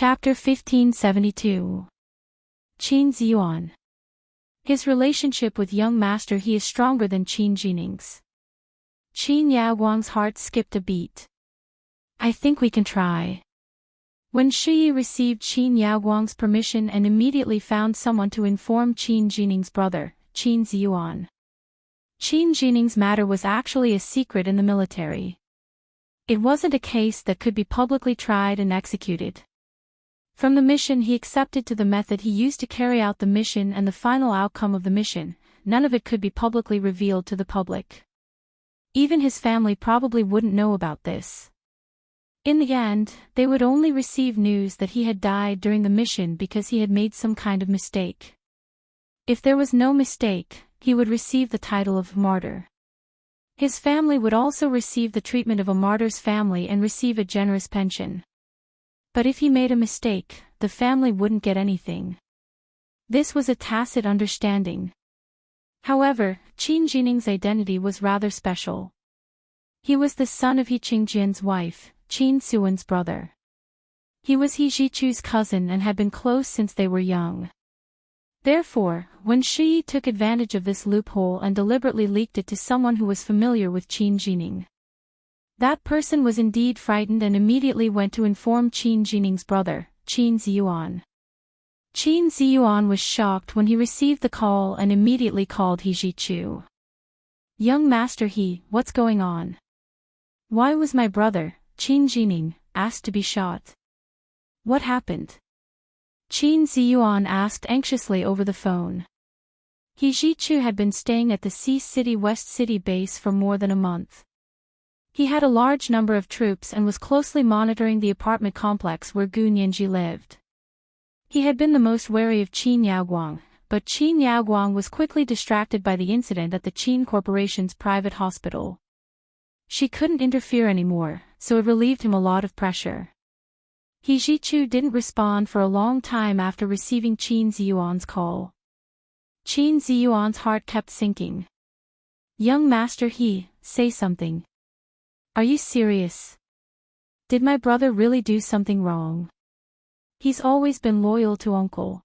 Chapter 1572. Qin Ziyuan. His relationship with young Master He is stronger than Qin Jining's. Qin Yaoguang's heart skipped a beat. I think we can try. When Shi Yi received Qin Yaoguang's permission and immediately found someone to inform Qin Jining's brother, Qin Ziyuan. Qin Jining's matter was actually a secret in the military. It wasn't a case that could be publicly tried and executed. From the mission he accepted to the method he used to carry out the mission and the final outcome of the mission, none of it could be publicly revealed to the public. Even his family probably wouldn't know about this. In the end, they would only receive news that he had died during the mission because he had made some kind of mistake. If there was no mistake, he would receive the title of martyr. His family would also receive the treatment of a martyr's family and receive a generous pension. But if he made a mistake, the family wouldn't get anything. This was a tacit understanding. However, Qin Jining's identity was rather special. He was the son of He Qingjian's wife, Qin Suan's brother. He was He Zhichu's cousin and had been close since they were young. Therefore, when Shi Yi took advantage of this loophole and deliberately leaked it to someone who was familiar with Qin Jining, that person was indeed frightened and immediately went to inform Qin Jining's brother, Qin Ziyuan. Qin Ziyuan was shocked when he received the call and immediately called He Zhichu. Young Master He, what's going on? Why was my brother, Qin Jining, asked to be shot? What happened? Qin Ziyuan asked anxiously over the phone. He Zhichu had been staying at the Sea City West City base for more than a month. He had a large number of troops and was closely monitoring the apartment complex where Gu Nianji lived. He had been the most wary of Qin Yaoguang, but Qin Yaoguang was quickly distracted by the incident at the Qin Corporation's private hospital. She couldn't interfere anymore, so it relieved him a lot of pressure. He Zhichu didn't respond for a long time after receiving Qin Ziyuan's call. Qin Ziyuan's heart kept sinking. Young Master He, say something. Are you serious? Did my brother really do something wrong? He's always been loyal to uncle.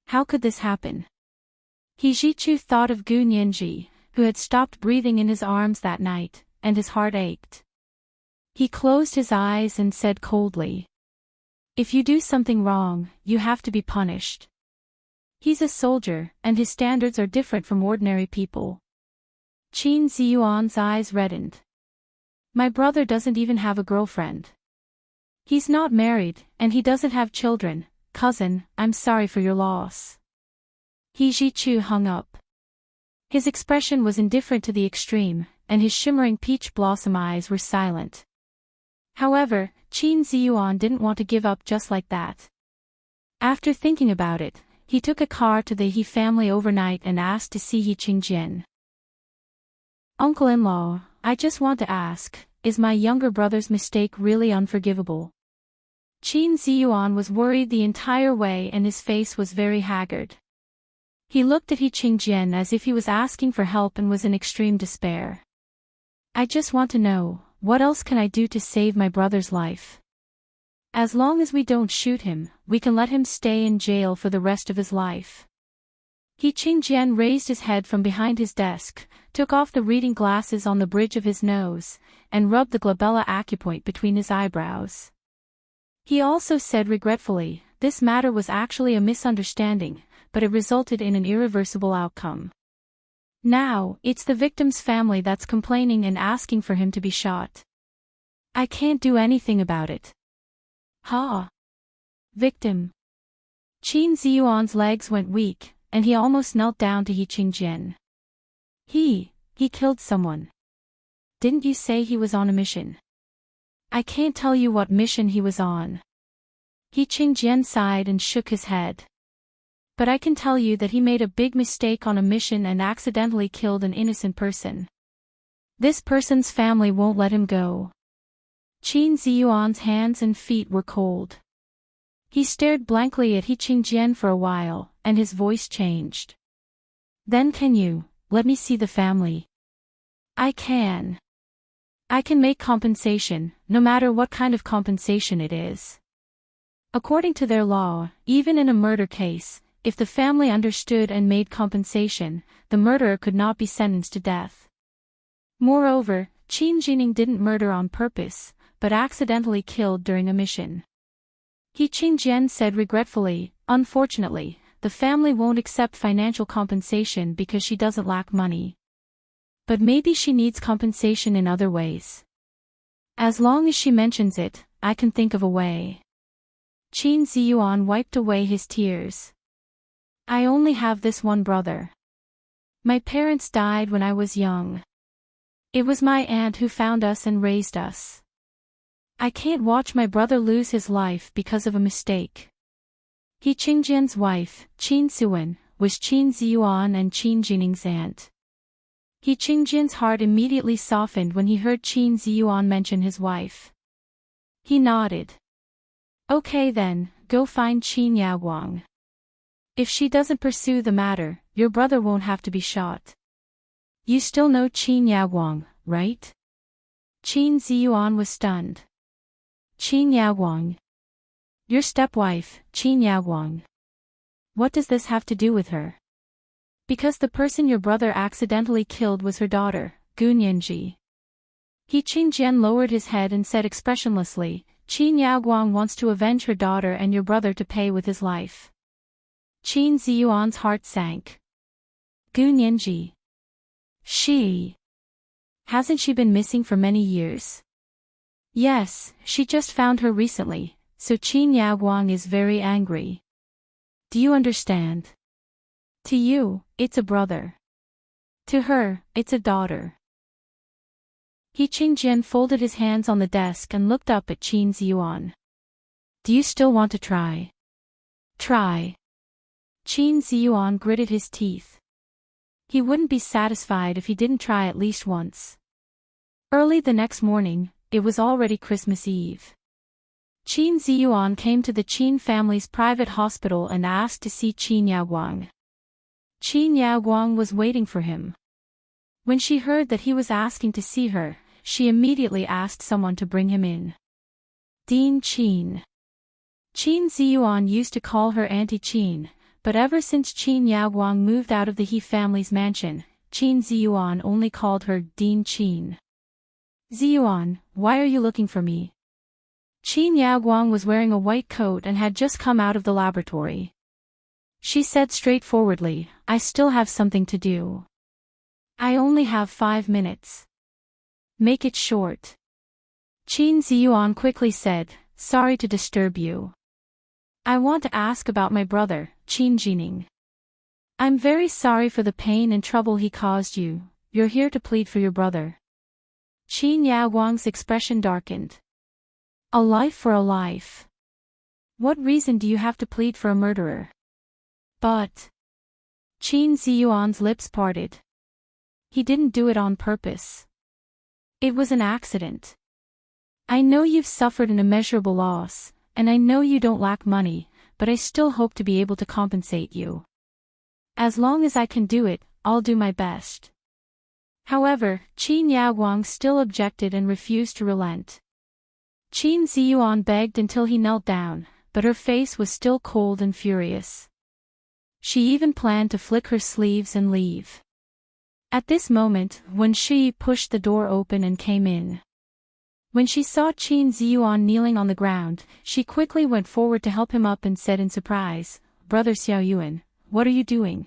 How could this happen? He Zhichu thought of Gu Nianji, who had stopped breathing in his arms that night, and his heart ached. He closed his eyes and said coldly, if you do something wrong, you have to be punished. He's a soldier, and his standards are different from ordinary people. Qin Ziyuan's eyes reddened. My brother doesn't even have a girlfriend. He's not married, and he doesn't have children. Cousin, I'm sorry for your loss. He Zhichu hung up. His expression was indifferent to the extreme, and his shimmering peach blossom eyes were silent. However, Qin Ziyuan didn't want to give up just like that. After thinking about it, he took a car to the He family overnight and asked to see He Qingjian. Uncle-in-law, I just want to ask, is my younger brother's mistake really unforgivable? Qin Ziyuan was worried the entire way and his face was very haggard. He looked at He Qingjian as if he was asking for help and was in extreme despair. I just want to know, what else can I do to save my brother's life? As long as we don't shoot him, we can let him stay in jail for the rest of his life. He Qingjian raised his head from behind his desk, took off the reading glasses on the bridge of his nose, and rubbed the glabella acupoint between his eyebrows. He also said regretfully, this matter was actually a misunderstanding, but it resulted in an irreversible outcome. Now, it's the victim's family that's complaining and asking for him to be shot. I can't do anything about it. Ha! Victim. Qin Ziyuan's legs went weak, and he almost knelt down to He Qingjian. He killed someone. Didn't you say he was on a mission? I can't tell you what mission he was on. He Qingjian sighed and shook his head. But I can tell you that he made a big mistake on a mission and accidentally killed an innocent person. This person's family won't let him go. Qin Ziyuan's hands and feet were cold. He stared blankly at He Qingjian for a while, and his voice changed. Then can you, let me see the family? I can. I can make compensation, no matter what kind of compensation it is. According to their law, even in a murder case, if the family understood and made compensation, the murderer could not be sentenced to death. Moreover, Qin Jining didn't murder on purpose, but accidentally killed during a mission. He Qingjian said regretfully, unfortunately, the family won't accept financial compensation because she doesn't lack money. But maybe she needs compensation in other ways. As long as she mentions it, I can think of a way. Qin Ziyuan wiped away his tears. I only have this one brother. My parents died when I was young. It was my aunt who found us and raised us. I can't watch my brother lose his life because of a mistake. He Qingjian's wife, Qin Suwen, was Qin Ziyuan and Qin Jining's aunt. He Qingjian's heart immediately softened when he heard Qin Ziyuan mention his wife. He nodded. Okay then, go find Qin Yaoguang. If she doesn't pursue the matter, your brother won't have to be shot. You still know Qin Yaoguang, right? Qin Ziyuan was stunned. Qin Yaoguang. Your stepwife, Qin Yaoguang. What does this have to do with her? Because the person your brother accidentally killed was her daughter, Gu Nianji. He Qingjian lowered his head and said expressionlessly, Qin Yaoguang wants to avenge her daughter and your brother to pay with his life. Qin Ziyuan's heart sank. Gu Nianji. She. Hasn't she been missing for many years? Yes, she just found her recently, so Qin Yaoguang is very angry. Do you understand? To you, it's a brother. To her, it's a daughter. He Qingjian folded his hands on the desk and looked up at Qin Ziyuan. Do you still want to try? Try. Qin Ziyuan gritted his teeth. He wouldn't be satisfied if he didn't try at least once. Early the next morning, it was already Christmas Eve. Qin Ziyuan came to the Qin family's private hospital and asked to see Qin Yaoguang. Qin Yaoguang was waiting for him. When she heard that he was asking to see her, she immediately asked someone to bring him in. Dean Qin. Qin Ziyuan used to call her Auntie Qin, but ever since Qin Yaoguang moved out of the He family's mansion, Qin Ziyuan only called her Dean Qin. Ziyuan, why are you looking for me? Qin Yaoguang was wearing a white coat and had just come out of the laboratory. She said straightforwardly, I still have something to do. I only have 5 minutes. Make it short. Qin Ziyuan quickly said, sorry to disturb you. I want to ask about my brother, Qin Jining. I'm very sorry for the pain and trouble he caused you. You're here to plead for your brother. Qin Yaoguang's expression darkened. A life for a life. What reason do you have to plead for a murderer? But. Qin Ziyuan's lips parted. He didn't do it on purpose. It was an accident. I know you've suffered an immeasurable loss, and I know you don't lack money, but I still hope to be able to compensate you. As long as I can do it, I'll do my best. However, Qin Yaoguang still objected and refused to relent. Qin Ziyuan begged until he knelt down, but her face was still cold and furious. She even planned to flick her sleeves and leave. At this moment, Wen Shi pushed the door open and came in. When she saw Qin Ziyuan kneeling on the ground, she quickly went forward to help him up and said in surprise, Brother Xiaoyuan, what are you doing?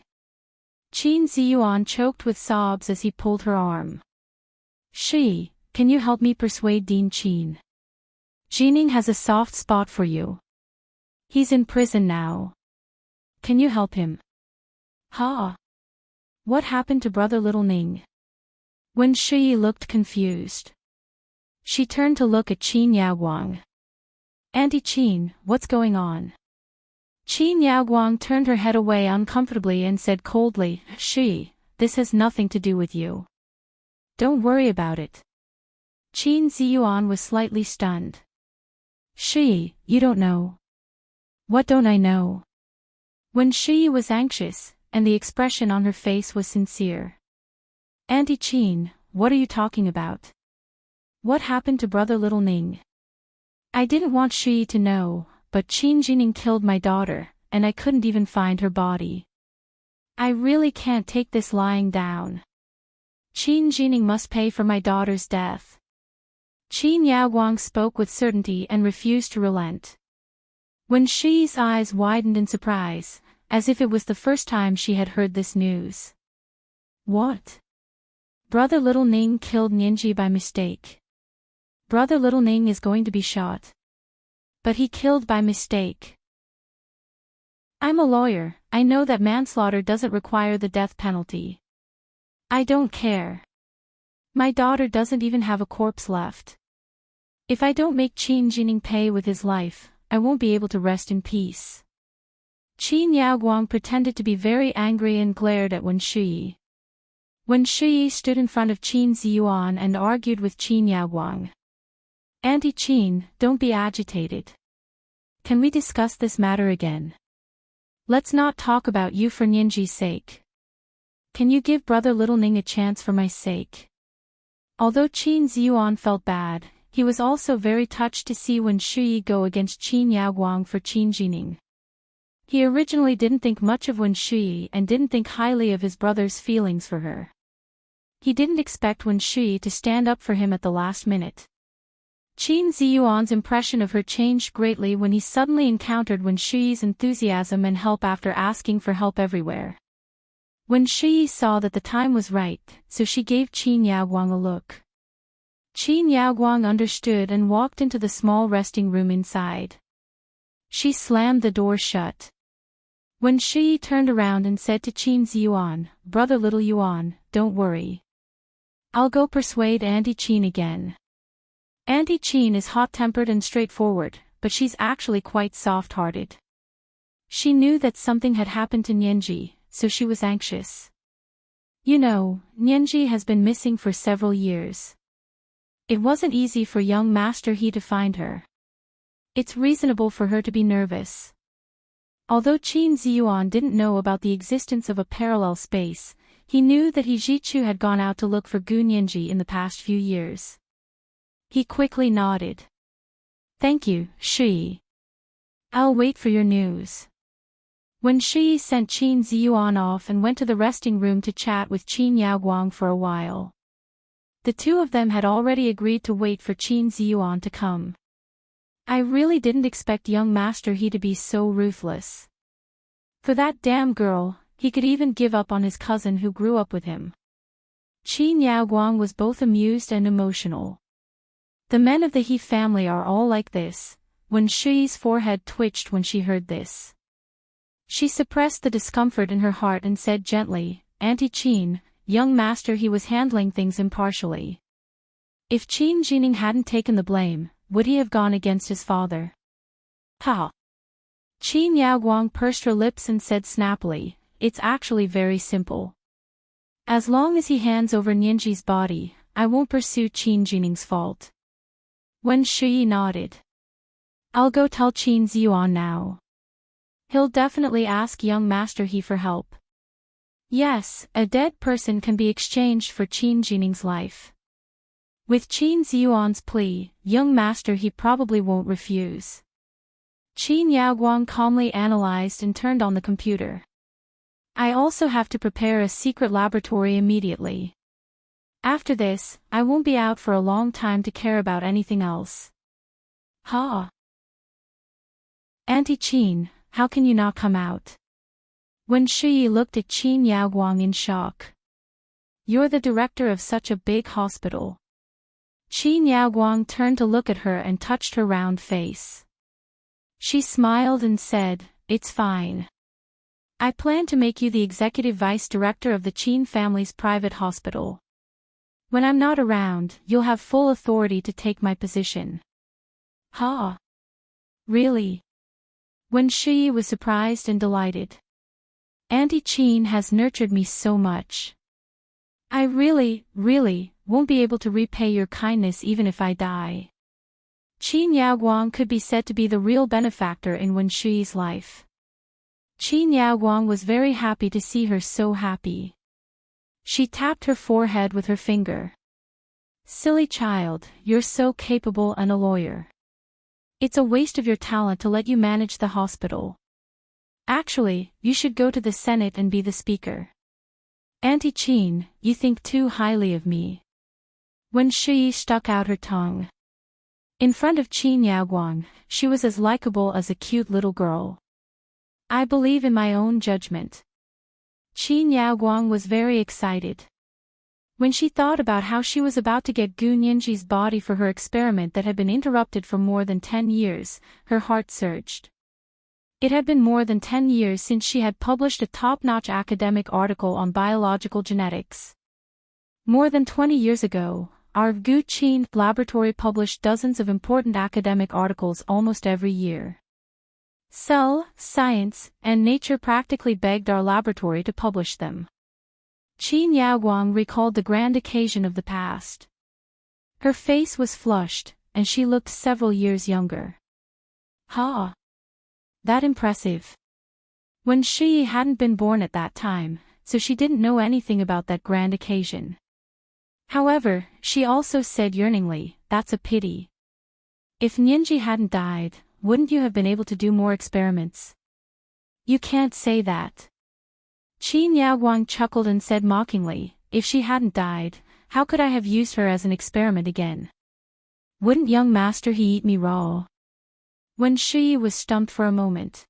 Qin Ziyuan choked with sobs as he pulled her arm. Shi, can you help me persuade Dean Qin? Jining has a soft spot for you. He's in prison now. Can you help him? Ha! What happened to brother Little Ning? When Shi looked confused. She turned to look at Qin Yaoguang. Auntie Qin, what's going on? Qin Yaoguang turned her head away uncomfortably and said coldly, Shi, this has nothing to do with you. Don't worry about it. Qin Ziyuan was slightly stunned. Shi, you don't know. What don't I know? When Shi was anxious, and the expression on her face was sincere. Auntie Qin, what are you talking about? What happened to brother Little Ning? I didn't want Shi to know, but Qin Jining killed my daughter, and I couldn't even find her body. I really can't take this lying down. Qin Jining must pay for my daughter's death." Qin Yaoguang spoke with certainty and refused to relent. Wen Shi's eyes widened in surprise, as if it was the first time she had heard this news. "What? Brother Little Ning killed Nianji by mistake. Brother Little Ning is going to be shot. But he killed by mistake. I'm a lawyer, I know that manslaughter doesn't require the death penalty. I don't care. My daughter doesn't even have a corpse left. If I don't make Qin Jining pay with his life, I won't be able to rest in peace." Qin Yaoguang pretended to be very angry and glared at Wen Shi. Wen Shi stood in front of Qin Ziyuan and argued with Qin Yaoguang. "Auntie Qin, don't be agitated. Can we discuss this matter again? Let's not talk about you for Nianji's sake. Can you give Brother Little Ning a chance for my sake?" Although Qin Ziyuan felt bad, he was also very touched to see Wen Shi go against Qin Yaoguang for Qin Jining. He originally didn't think much of Wen Shi and didn't think highly of his brother's feelings for her. He didn't expect Wen Shi to stand up for him at the last minute. Qin Ziyuan's impression of her changed greatly when he suddenly encountered Wen Shi's enthusiasm and help after asking for help everywhere. Wen Shi saw that the time was right, so she gave Qin Yaoguang a look. Qin Yaoguang understood and walked into the small resting room inside. She slammed the door shut. Wen Shi turned around and said to Qin Ziyuan, "Brother Little Yuan, don't worry. I'll go persuade Auntie Qin again. Auntie Qin is hot-tempered and straightforward, but she's actually quite soft-hearted." She knew that something had happened to Nianji, so she was anxious. "You know, Nianji has been missing for several years. It wasn't easy for young Master He to find her. It's reasonable for her to be nervous." Although Qin Ziyuan didn't know about the existence of a parallel space, he knew that He Jichu had gone out to look for Gu Nianji in the past few years. He quickly nodded. "Thank you, Shi. I'll wait for your news." When Shi sent Qin Ziyuan off and went to the resting room to chat with Qin Yaoguang for a while. The two of them had already agreed to wait for Qin Ziyuan to come. "I really didn't expect young Master He to be so ruthless. For that damn girl, he could even give up on his cousin who grew up with him." Qin Yaoguang was both amused and emotional. The men of the He family are all like this. When Shi's forehead twitched when she heard this. She suppressed the discomfort in her heart and said gently, "Auntie Qin, young Master He was handling things impartially. If Qin Jining hadn't taken the blame, would he have gone against his father?" "Ha!" Qin Yaoguang pursed her lips and said snappily, "It's actually very simple. As long as he hands over Nianji's body, I won't pursue Qin Jining's fault." Wen Shi nodded. "I'll go tell Qin Ziyuan now. He'll definitely ask young Master He for help." Yes, a dead person can be exchanged for Qin Jining's life. With Qin Ziyuan's plea, young Master He probably won't refuse. Qin Yaoguang calmly analyzed and turned on the computer. "I also have to prepare a secret laboratory immediately. After this, I won't be out for a long time to care about anything else." "Ha! Auntie Qin, how can you not come out?" Wen Shi looked at Qin Yaoguang in shock. "You're the director of such a big hospital." Qin Yaoguang turned to look at her and touched her round face. She smiled and said, "It's fine. I plan to make you the executive vice director of the Qin family's private hospital. When I'm not around, you'll have full authority to take my position." "Ha! Really?" Wen Shi was surprised and delighted. "Auntie Qin has nurtured me so much. I really won't be able to repay your kindness even if I die." Qin Yaoguang could be said to be the real benefactor in Wen Shi's life. Qin Yaoguang was very happy to see her so happy. She tapped her forehead with her finger. "Silly child, you're so capable and a lawyer. It's a waste of your talent to let you manage the hospital. Actually, you should go to the Senate and be the speaker. Auntie Qin, you think too highly of me. Wen Shi stuck out her tongue. In front of Qin Yaoguang, she was as likable as a cute little girl. I believe in my own judgment. Qin Yaoguang was very excited. When she thought about how she was about to get Gu Nianji's body for her experiment that had been interrupted for more than 10 years, her heart surged. It had been more than 10 years since she had published a top-notch academic article on biological genetics. More than 20 years ago, our Gu Qin laboratory published dozens of important academic articles almost every year. Cell, Science, and Nature practically begged our laboratory to publish them. Qin Yaoguang recalled the grand occasion of the past. Her face was flushed, and she looked several years younger. Ha! That impressive. Wen Shi hadn't been born at that time, so she didn't know anything about that grand occasion. However, she also said yearningly, that's a pity. If Nianji hadn't died, wouldn't you have been able to do more experiments? You can't say that. Qin Yaoguang chuckled and said mockingly, if she hadn't died, how could I have used her as an experiment again? Wouldn't young Master He eat me raw? Wen Shi was stumped for a moment.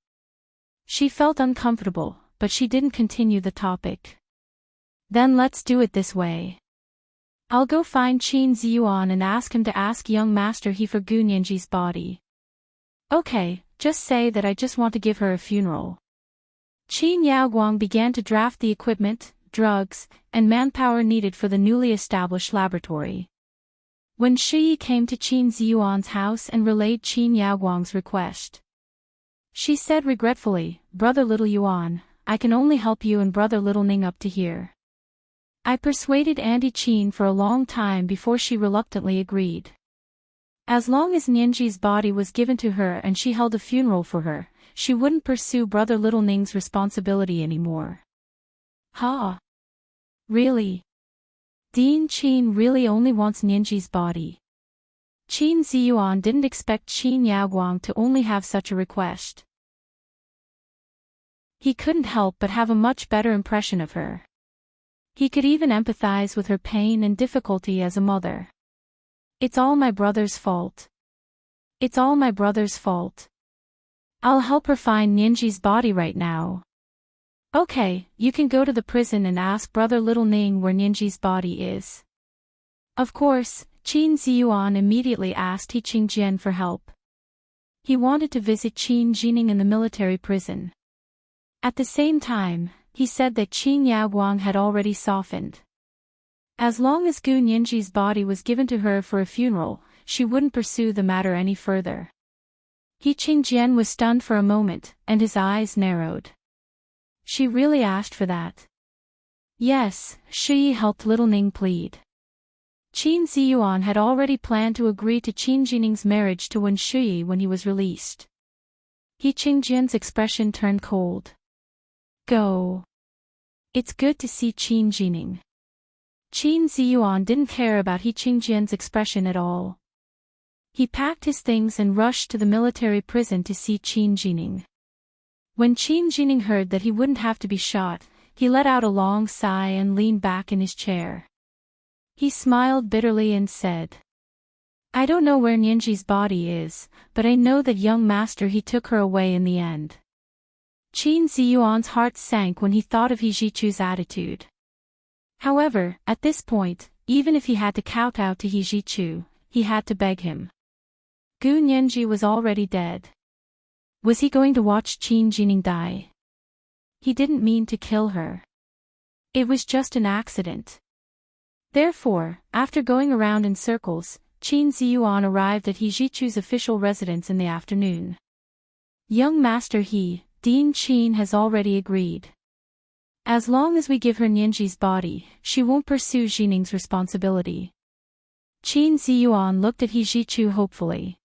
She felt uncomfortable, but she didn't continue the topic. Then let's do it this way. I'll go find Qin Ziyuan and ask him to ask young Master He for Gu Nianji's body. Okay, just say that I just want to give her a funeral. Qin Yaoguang began to draft the equipment, drugs, and manpower needed for the newly established laboratory. When Shi came to Qin Ziyuan's house and relayed Qin Yaoguang's request, she said regretfully, Brother Little Yuan, I can only help you and Brother Little Ning up to here. I persuaded Auntie Qin for a long time before she reluctantly agreed. As long as Nianji's body was given to her and she held a funeral for her, she wouldn't pursue Brother Little Ning's responsibility anymore. Ha! Really? Dean Qin really only wants Nianji's body. Qin Ziyuan didn't expect Qin Yaoguang to only have such a request. He couldn't help but have a much better impression of her. He could even empathize with her pain and difficulty as a mother. It's all my brother's fault. It's all my brother's fault. I'll help her find Nianji's body right now. Okay, you can go to the prison and ask Brother Little Ning where Nianji's body is. Of course, Qin Ziyuan immediately asked He Qingjian for help. He wanted to visit Qin Jining in the military prison. At the same time, he said that Qin Yaoguang had already softened. As long as Gu Nianji's body was given to her for a funeral, she wouldn't pursue the matter any further. He Qingjian was stunned for a moment, and his eyes narrowed. She really asked for that? Yes, Shi helped Little Ning plead. Qin Ziyuan had already planned to agree to Qin Jining's marriage to Wen Shi when he was released. He Qingjian's expression turned cold. Go. It's good to see Qin Jining. Qin Ziyuan didn't care about He Qingjian's expression at all. He packed his things and rushed to the military prison to see Qin Jining. When Qin Jining heard that he wouldn't have to be shot, he let out a long sigh and leaned back in his chair. He smiled bitterly and said, I don't know where Nianji's body is, but I know that young Master He took her away in the end. Qin Ziyuan's heart sank when he thought of He Zhichu's attitude. However, at this point, even if he had to kowtow to He Zhichu, he had to beg him. Gu Nianji was already dead. Was he going to watch Qin Jining die? He didn't mean to kill her. It was just an accident. Therefore, after going around in circles, Qin Ziyuan arrived at He Zhichu's official residence in the afternoon. Young Master He, Dean Qin has already agreed. As long as we give her Nianji's body, she won't pursue Jining's responsibility. Qin Ziyuan looked at He Zhichu hopefully.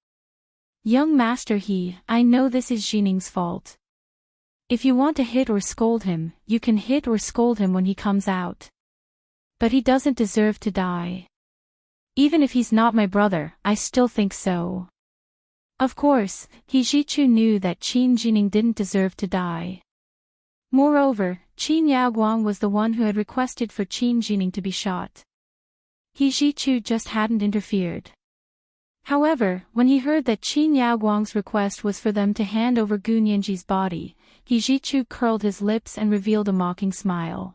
Young Master He, I know this is Jining's fault. If you want to hit or scold him, you can hit or scold him when he comes out. But he doesn't deserve to die. Even if he's not my brother, I still think so. Of course, He Jichu knew that Qin Jining didn't deserve to die. Moreover, Qin Yaoguang was the one who had requested for Qin Jining to be shot. He Jichu just hadn't interfered. However, when he heard that Qin Yaoguang's request was for them to hand over Gu Nianji's body, He Jichu curled his lips and revealed a mocking smile.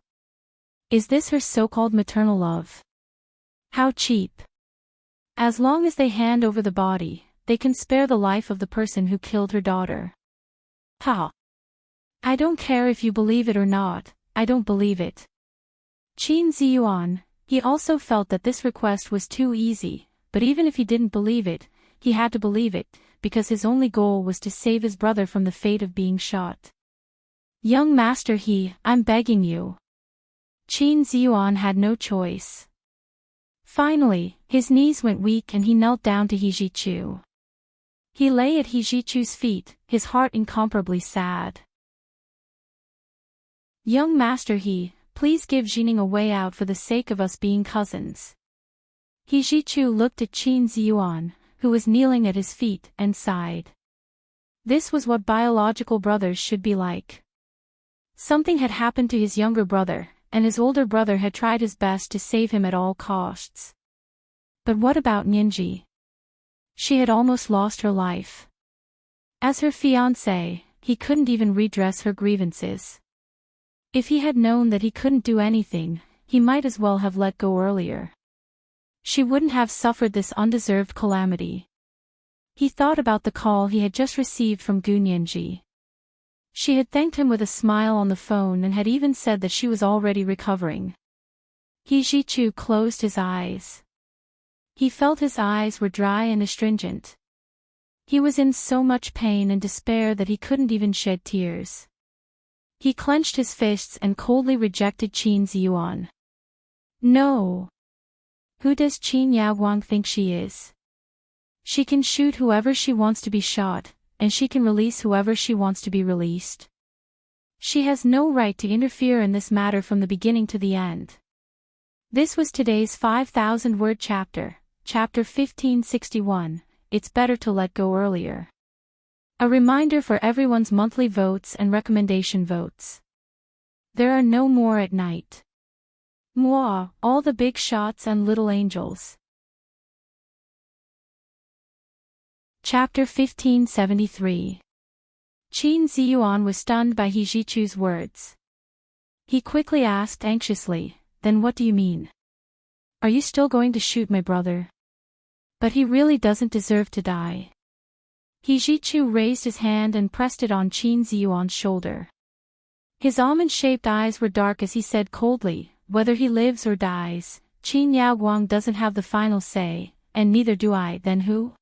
Is this her so-called maternal love? How cheap. As long as they hand over the body, they can spare the life of the person who killed her daughter. Ha! I don't care if you believe it or not, I don't believe it. Qin Ziyuan, he also felt that this request was too easy, but even if he didn't believe it, he had to believe it, because his only goal was to save his brother from the fate of being shot. Young master I'm begging you. Qin Ziyuan had no choice. Finally, his knees went weak and he knelt down to He Jichu. He lay at He Jichu's feet, his heart incomparably sad. Young master please give Jining a way out for the sake of us being cousins. He Jichu looked at Qin Ziyuan, who was kneeling at his feet, and sighed. This was what biological brothers should be like. Something had happened to his younger brother, and his older brother had tried his best to save him at all costs. But what about Nianji? She had almost lost her life. As her fiancé, he couldn't even redress her grievances. If he had known that he couldn't do anything, he might as well have let go earlier. She wouldn't have suffered this undeserved calamity. He thought about the call he had just received from Gu Nianji. She had thanked him with a smile on the phone and had even said that she was already recovering. He Jichu closed his eyes. He felt his eyes were dry and astringent. He was in so much pain and despair that he couldn't even shed tears. He clenched his fists and coldly rejected Qin Ziyuan. No. Who does Qin Yaoguang think she is? She can shoot whoever she wants to be shot, and she can release whoever she wants to be released. She has no right to interfere in this matter from the beginning to the end. This was today's 5,000-word chapter, chapter 1561, It's Better to Let Go Earlier. A reminder for everyone's monthly votes and recommendation votes. There are no more at night. Moi, all the big shots and little angels. Chapter 1573. Qin Ziyuan was stunned by He Jichu's words. He quickly asked anxiously, then what do you mean? Are you still going to shoot my brother? But he really doesn't deserve to die. He Jichu raised his hand and pressed it on Qin Ziyuan's shoulder. His almond-shaped eyes were dark as he said coldly, whether he lives or dies, Qin Yaoguang doesn't have the final say, and neither do I. Then who?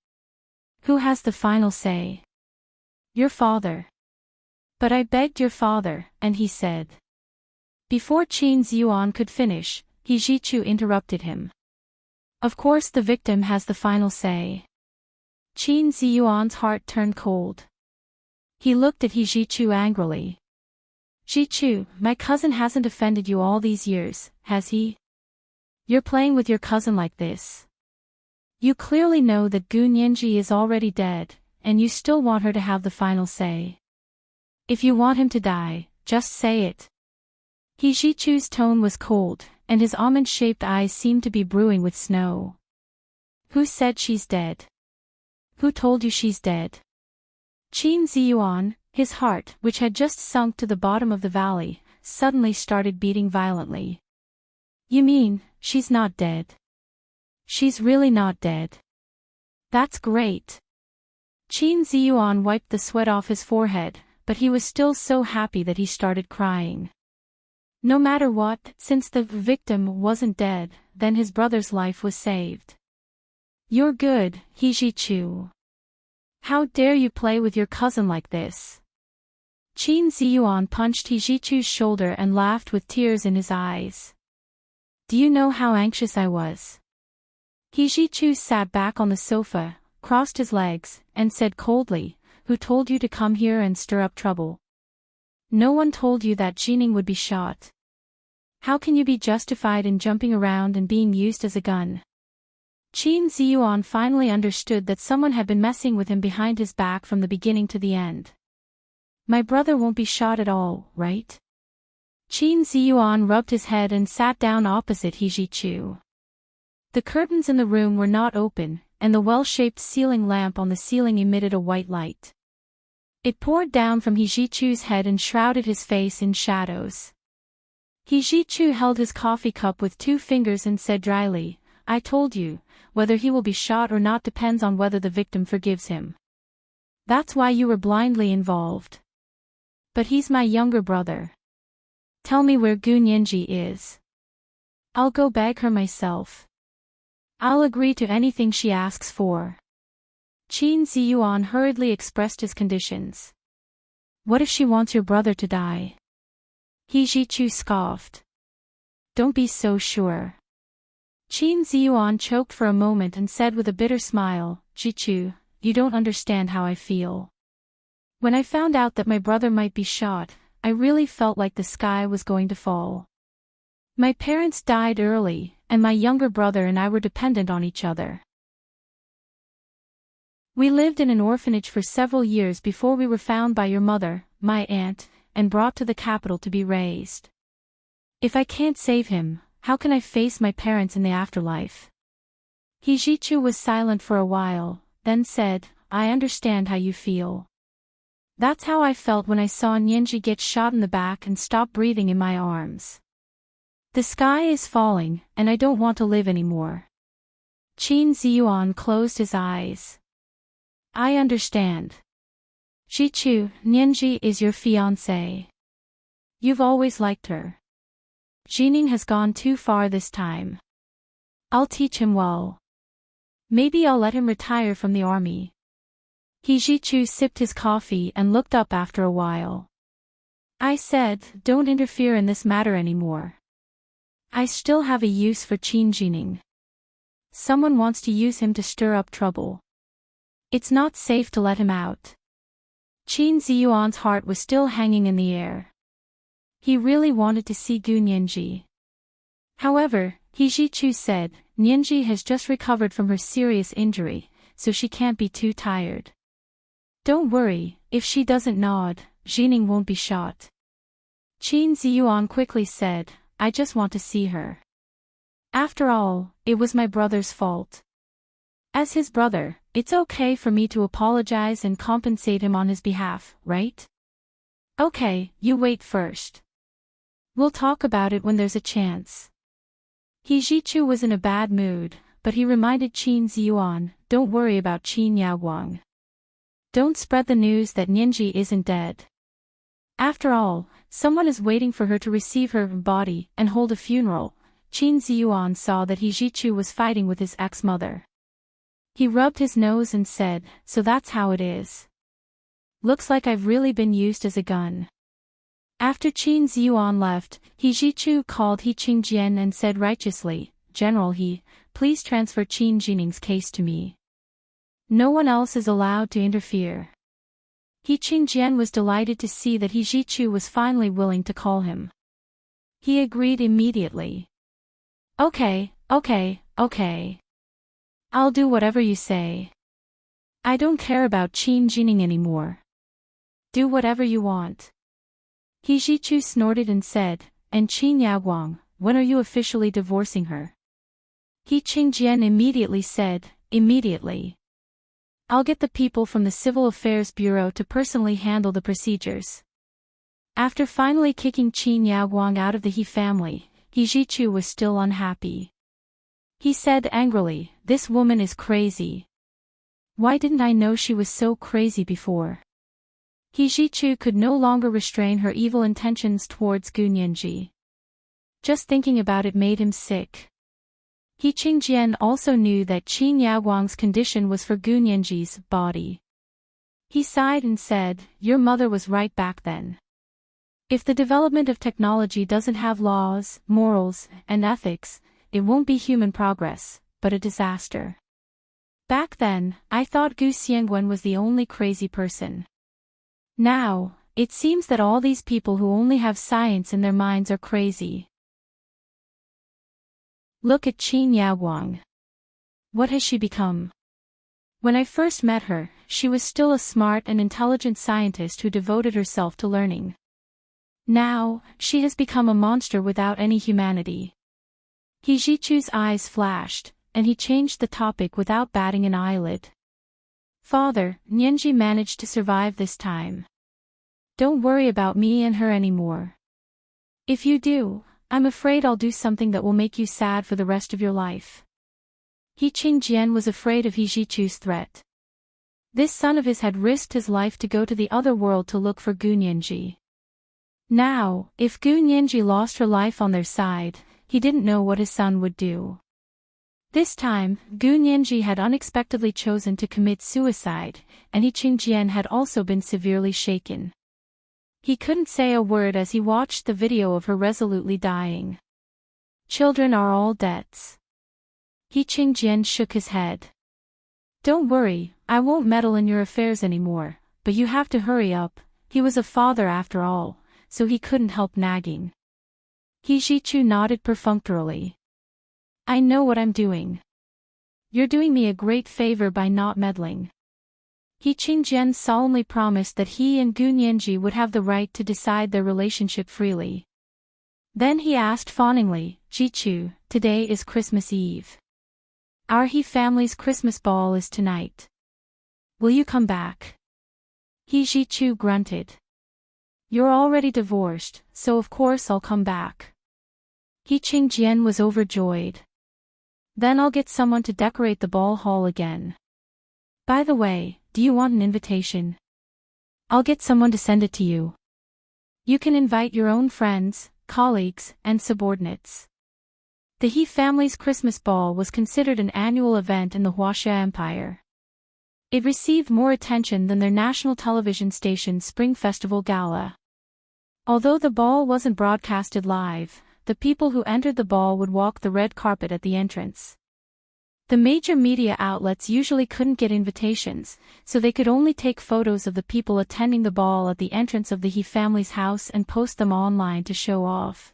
Who has the final say? Your father. But I begged your father, and he said. Before Qin Ziyuan could finish, He Jichu interrupted him. Of course the victim has the final say. Qin Ziyuan's heart turned cold. He looked at He Jichu angrily. Jichu, my cousin hasn't offended you all these years, has he? You're playing with your cousin like this. You clearly know that Gu Nianji is already dead, and you still want her to have the final say. If you want him to die, just say it. He Jichu's tone was cold, and his almond-shaped eyes seemed to be brewing with snow. Who said she's dead? Who told you she's dead? Qin Ziyuan, his heart, which had just sunk to the bottom of the valley, suddenly started beating violently. You mean, she's not dead? She's really not dead. That's great. Qin Ziyuan wiped the sweat off his forehead, but he was still so happy that he started crying. No matter what, since the victim wasn't dead, then his brother's life was saved. You're good, He Jichu. How dare you play with your cousin like this? Qin Ziyuan punched He Jichu's shoulder and laughed with tears in his eyes. Do you know how anxious I was? He Jichu sat back on the sofa, crossed his legs, and said coldly, Who told you to come here and stir up trouble? No one told you that Jining would be shot. How can you be justified in jumping around and being used as a gun? Qin Ziyuan finally understood that someone had been messing with him behind his back from the beginning to the end. My brother won't be shot at all, right? Qin Ziyuan rubbed his head and sat down opposite He Jichu. The curtains in the room were not open, and the well-shaped ceiling lamp on the ceiling emitted a white light. It poured down from He Jichu's head and shrouded his face in shadows. He Jichu held his coffee cup with 2 fingers and said dryly, I told you, whether he will be shot or not depends on whether the victim forgives him. That's why you were blindly involved. But he's my younger brother. Tell me where Gu Nianji is. I'll go beg her myself. I'll agree to anything she asks for. Qin Ziyuan hurriedly expressed his conditions. What if she wants your brother to die? He Jichu scoffed. Don't be so sure. Qin Ziyuan choked for a moment and said with a bitter smile, Jichu, you don't understand how I feel. When I found out that my brother might be shot, I really felt like the sky was going to fall. My parents died early, and my younger brother and I were dependent on each other. We lived in an orphanage for several years before we were found by your mother, my aunt, and brought to the capital to be raised. If I can't save him, how can I face my parents in the afterlife? He Jichu was silent for a while, then said, I understand how you feel. That's how I felt when I saw Nianji get shot in the back and stop breathing in my arms. The sky is falling, and I don't want to live anymore. Qin Ziyuan closed his eyes. I understand. Jichu, Nianji is your fiancée. You've always liked her. Jining has gone too far this time. I'll teach him well. Maybe I'll let him retire from the army. He Jichu sipped his coffee and looked up after a while. I said, don't interfere in this matter anymore. I still have a use for Qin Jining. Someone wants to use him to stir up trouble. It's not safe to let him out. Qin Ziyuan's heart was still hanging in the air. He really wanted to see Gu Nianji. However, He Jichu said, Nianji has just recovered from her serious injury, so she can't be too tired. Don't worry, if she doesn't nod, Jining won't be shot. Qin Ziyuan quickly said, I just want to see her. After all, it was my brother's fault. As his brother, it's okay for me to apologize and compensate him on his behalf, right? Okay, you wait first. We'll talk about it when there's a chance. He Jichu was in a bad mood, but he reminded Qin Ziyuan, don't worry about Qin Yaoguang. Don't spread the news that Nianji isn't dead. After all, someone is waiting for her to receive her body and hold a funeral. Qin Ziyuan saw that He Jichu was fighting with his ex-mother. He rubbed his nose and said, so that's how it is. Looks like I've really been used as a gun. After Qin Ziyuan left, He Jichu called He Qingjian and said righteously, General He, please transfer Qin Jining's case to me. No one else is allowed to interfere. He Qingjian was delighted to see that He Jichu was finally willing to call him. He agreed immediately. Okay. I'll do whatever you say. I don't care about Qin Jining anymore. Do whatever you want. He Jichu snorted and said, and Qin Yaoguang, when are you officially divorcing her? He Qingjian immediately said, immediately. I'll get the people from the Civil Affairs Bureau to personally handle the procedures. After finally kicking Qin Yaoguang out of the He family, He Jichu was still unhappy. He said angrily, this woman is crazy. Why didn't I know she was so crazy before? He Jichu could no longer restrain her evil intentions towards Gu Nianji. Just thinking about it made him sick. He Qingjian also knew that Qin Yaoguang's condition was for Gu Nianji's body. He sighed and said, your mother was right back then. If the development of technology doesn't have laws, morals, and ethics, it won't be human progress, but a disaster. Back then, I thought Gu Xiangwen was the only crazy person. Now, it seems that all these people who only have science in their minds are crazy. Look at Qin Yaoguang. What has she become? When I first met her, she was still a smart and intelligent scientist who devoted herself to learning. Now, she has become a monster without any humanity. He Jichu's eyes flashed, and he changed the topic without batting an eyelid. Father, Nianji managed to survive this time. Don't worry about me and her anymore. If you do, I'm afraid I'll do something that will make you sad for the rest of your life. He Qingjian was afraid of He Jichu's threat. This son of his had risked his life to go to the other world to look for Gu Nianji. Now, if Gu Nianji lost her life on their side, he didn't know what his son would do. This time, Gu Nianji had unexpectedly chosen to commit suicide, and He Qingjian had also been severely shaken. He couldn't say a word as he watched the video of her resolutely dying. Children are all debts. He Qingjian shook his head. Don't worry, I won't meddle in your affairs anymore, but you have to hurry up. He was a father after all, so he couldn't help nagging. He Jichu nodded perfunctorily. I know what I'm doing. You're doing me a great favor by not meddling. He Qingjian solemnly promised that he and Gu Nianji would have the right to decide their relationship freely. Then he asked fawningly, Jichu, today is Christmas Eve. Our He family's Christmas ball is tonight. Will you come back? He Jichu grunted. You're already divorced, so of course I'll come back. He Qingjian was overjoyed. Then I'll get someone to decorate the ball hall again. By the way, do you want an invitation? I'll get someone to send it to you. You can invite your own friends, colleagues, and subordinates. The He family's Christmas ball was considered an annual event in the Huaxia Empire. It received more attention than their national television station's Spring Festival Gala. Although the ball wasn't broadcasted live, the people who entered the ball would walk the red carpet at the entrance. The major media outlets usually couldn't get invitations, so they could only take photos of the people attending the ball at the entrance of the He family's house and post them online to show off.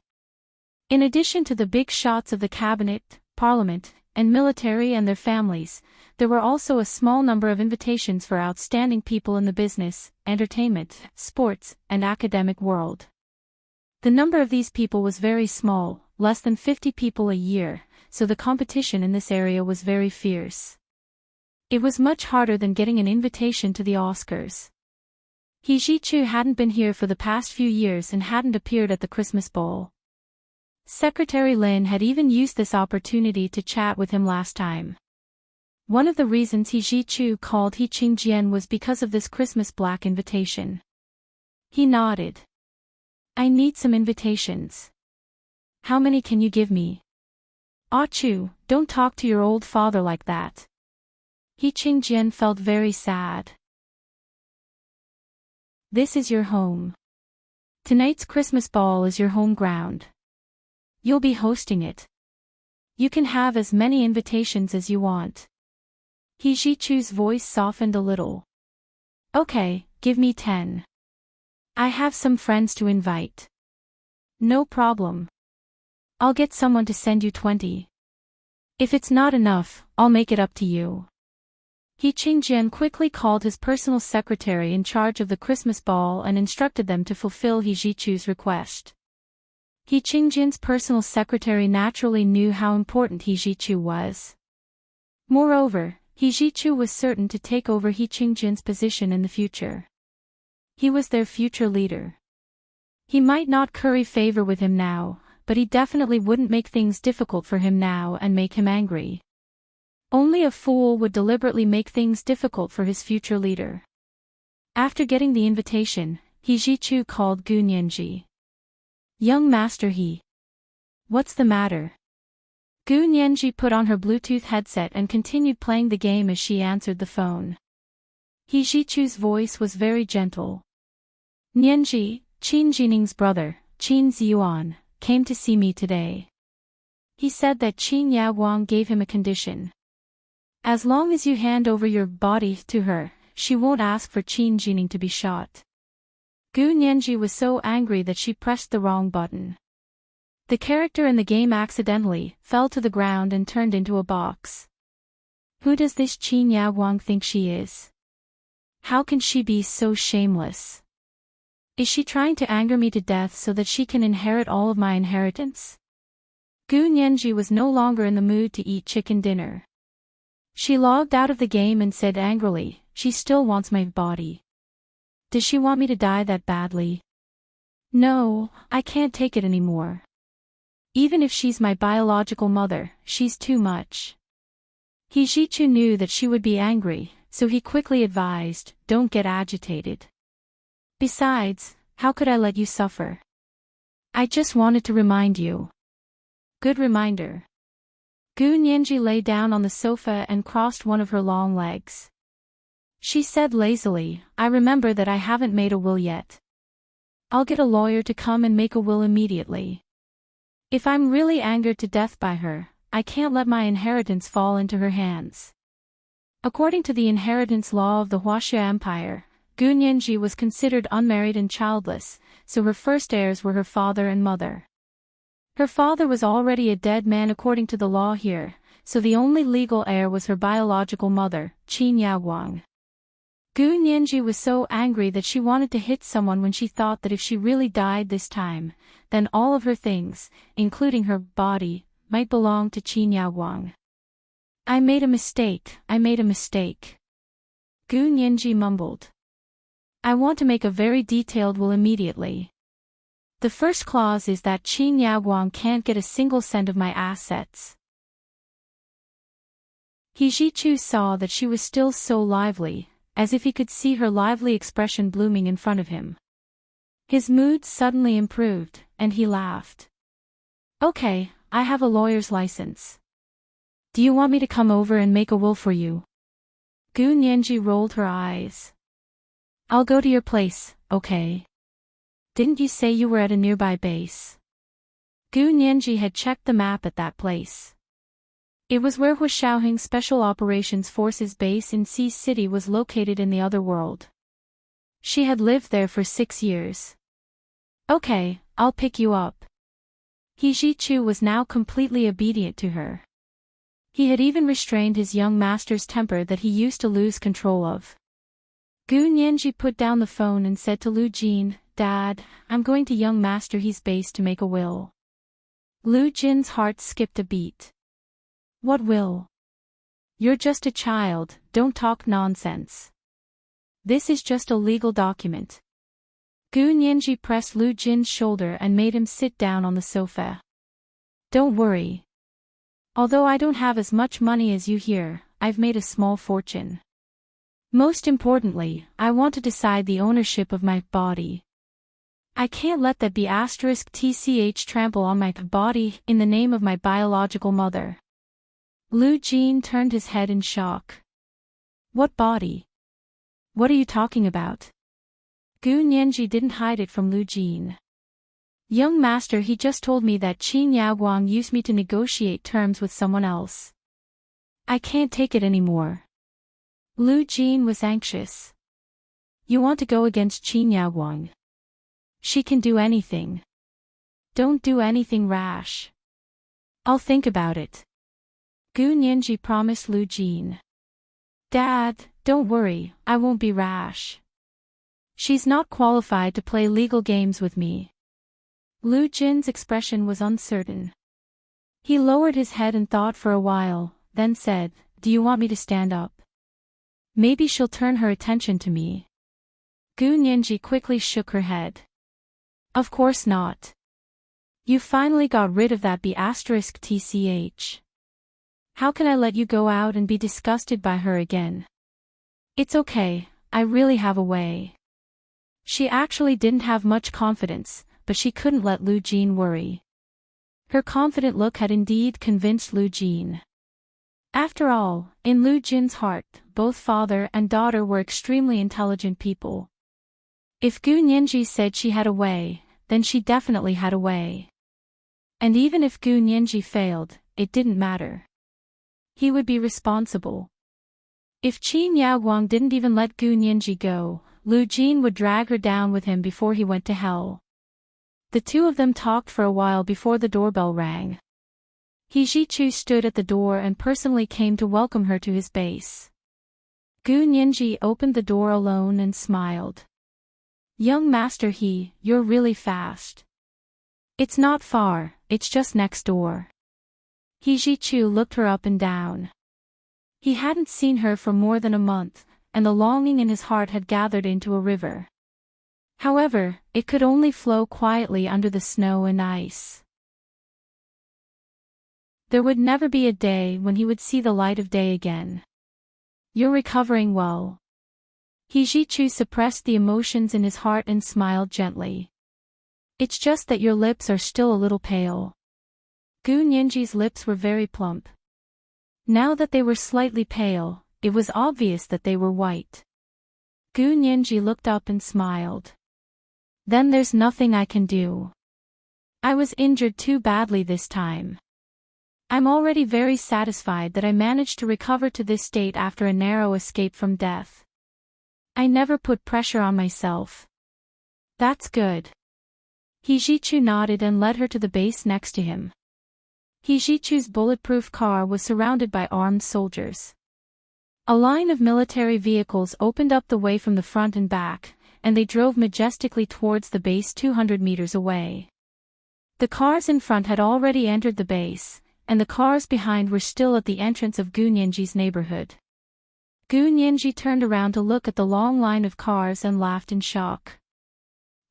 In addition to the big shots of the cabinet, parliament, and military and their families, there were also a small number of invitations for outstanding people in the business, entertainment, sports, and academic world. The number of these people was very small, less than 50 people a year, so the competition in this area was very fierce. It was much harder than getting an invitation to the Oscars. He Jichu hadn't been here for the past few years and hadn't appeared at the Christmas ball. Secretary Lin had even used this opportunity to chat with him last time. One of the reasons He Jichu called He Qingjian was because of this Christmas black invitation. He nodded. I need some invitations. How many can you give me? Chu, don't talk to your old father like that. He Qingjian felt very sad. This is your home. Tonight's Christmas ball is your home ground. You'll be hosting it. You can have as many invitations as you want. He Jichu's voice softened a little. Okay, give me 10. I have some friends to invite. No problem. I'll get someone to send you 20. If it's not enough, I'll make it up to you. He Qingjian quickly called his personal secretary in charge of the Christmas ball and instructed them to fulfill He Jichu's request. He Qingjian's personal secretary naturally knew how important He Jichu was. Moreover, He Jichu was certain to take over He Qingjian's position in the future. He was their future leader. He might not curry favor with him now, but he definitely wouldn't make things difficult for him now and make him angry. Only a fool would deliberately make things difficult for his future leader. After getting the invitation, He Jichu called Gu Nianji. Young master He. What's the matter? Gu Nianji put on her Bluetooth headset and continued playing the game as she answered the phone. He Jichu's voice was very gentle. Nianji, Qin Jining's brother, Qin Ziyuan, came to see me today. He said that Qin Yaguang gave him a condition. As long as you hand over your body to her, she won't ask for Qin Jining to be shot. Gu Nianji was so angry that she pressed the wrong button. The character in the game accidentally fell to the ground and turned into a box. Who does this Qin Yaguang think she is? How can she be so shameless? Is she trying to anger me to death so that she can inherit all of my inheritance? Gu Nianji was no longer in the mood to eat chicken dinner. She logged out of the game and said angrily, she still wants my body. Does she want me to die that badly? No, I can't take it anymore. Even if she's my biological mother, she's too much. He Zhichu knew that she would be angry, so he quickly advised, don't get agitated. Besides, how could I let you suffer? I just wanted to remind you. Good reminder. Gu Nianji lay down on the sofa and crossed one of her long legs. She said lazily, I remember that I haven't made a will yet. I'll get a lawyer to come and make a will immediately. If I'm really angered to death by her, I can't let my inheritance fall into her hands. According to the inheritance law of the Huaxia Empire, Gu Nianji was considered unmarried and childless, so her first heirs were her father and mother. Her father was already a dead man according to the law here, so the only legal heir was her biological mother, Qin Yaguang. Gu Nianji was so angry that she wanted to hit someone when she thought that if she really died this time, then all of her things, including her body, might belong to Qin Yaguang. I made a mistake. Gu Nianji mumbled. I want to make a very detailed will immediately. The first clause is that Qin Yaguang can't get a single cent of my assets. He Zhichu saw that she was still so lively, as if he could see her lively expression blooming in front of him. His mood suddenly improved, and he laughed. Okay, I have a lawyer's license. Do you want me to come over and make a will for you? Gu Nianji rolled her eyes. I'll go to your place, okay? Didn't you say you were at a nearby base? Gu Nianji had checked the map at that place. It was where Huaxiaoheng Special Operations Forces base in Sea City was located in the other world. She had lived there for 6 years. Okay, I'll pick you up. He Zhichu was now completely obedient to her. He had even restrained his young master's temper that he used to lose control of. Gu Nianji put down the phone and said to Lu Jin, Dad, I'm going to young master his base to make a will. Lu Jin's heart skipped a beat. What will? You're just a child, don't talk nonsense. This is just a legal document. Gu Nianji pressed Lu Jin's shoulder and made him sit down on the sofa. Don't worry. Although I don't have as much money as you here, I've made a small fortune. Most importantly, I want to decide the ownership of my body. I can't let that be *tch trample on my body in the name of my biological mother. Lu Jin turned his head in shock. What body? What are you talking about? Gu Nianji didn't hide it from Lu Jin. Young master, he just told me that Qin Yaguang used me to negotiate terms with someone else. I can't take it anymore. Lu Jin was anxious. You want to go against Qin Yaguang? She can do anything. Don't do anything rash. I'll think about it. Gu Nianji promised Lu Jin. Dad, don't worry, I won't be rash. She's not qualified to play legal games with me. Lu Jin's expression was uncertain. He lowered his head and thought for a while, then said, Do you want me to stand up? Maybe she'll turn her attention to me. Gu Nianji quickly shook her head. Of course not. You finally got rid of that *tch. How can I let you go out and be disgusted by her again? It's okay, I really have a way. She actually didn't have much confidence, but she couldn't let Lu Jin worry. Her confident look had indeed convinced Lu Jin. After all, in Lu Jin's heart, both father and daughter were extremely intelligent people. If Gu Nianji said she had a way, then she definitely had a way. And even if Gu Nianji failed, it didn't matter. He would be responsible. If Qin Yaguang didn't even let Gu Nianji go, Lu Jin would drag her down with him before he went to hell. The two of them talked for a while before the doorbell rang. He Ji-chu stood at the door and personally came to welcome her to his base. Gu Nianji opened the door alone and smiled. Young Master He, you're really fast. It's not far, it's just next door. He Ji-chu looked her up and down. He hadn't seen her for more than a month, and the longing in his heart had gathered into a river. However, it could only flow quietly under the snow and ice. There would never be a day when he would see the light of day again. You're recovering well. He Ji-chu suppressed the emotions in his heart and smiled gently. It's just that your lips are still a little pale. Gu Nianji's lips were very plump. Now that they were slightly pale, it was obvious that they were white. Gu Nianji looked up and smiled. Then there's nothing I can do. I was injured too badly this time. I'm already very satisfied that I managed to recover to this state after a narrow escape from death. I never put pressure on myself. That's good. He Ji-chu nodded and led her to the base next to him. He Ji-chu's bulletproof car was surrounded by armed soldiers. A line of military vehicles opened up the way from the front and back, and they drove majestically towards the base 200 meters away. The cars in front had already entered the base, and the cars behind were still at the entrance of Gu Nianji's neighborhood. Gu Nianji turned around to look at the long line of cars and laughed in shock.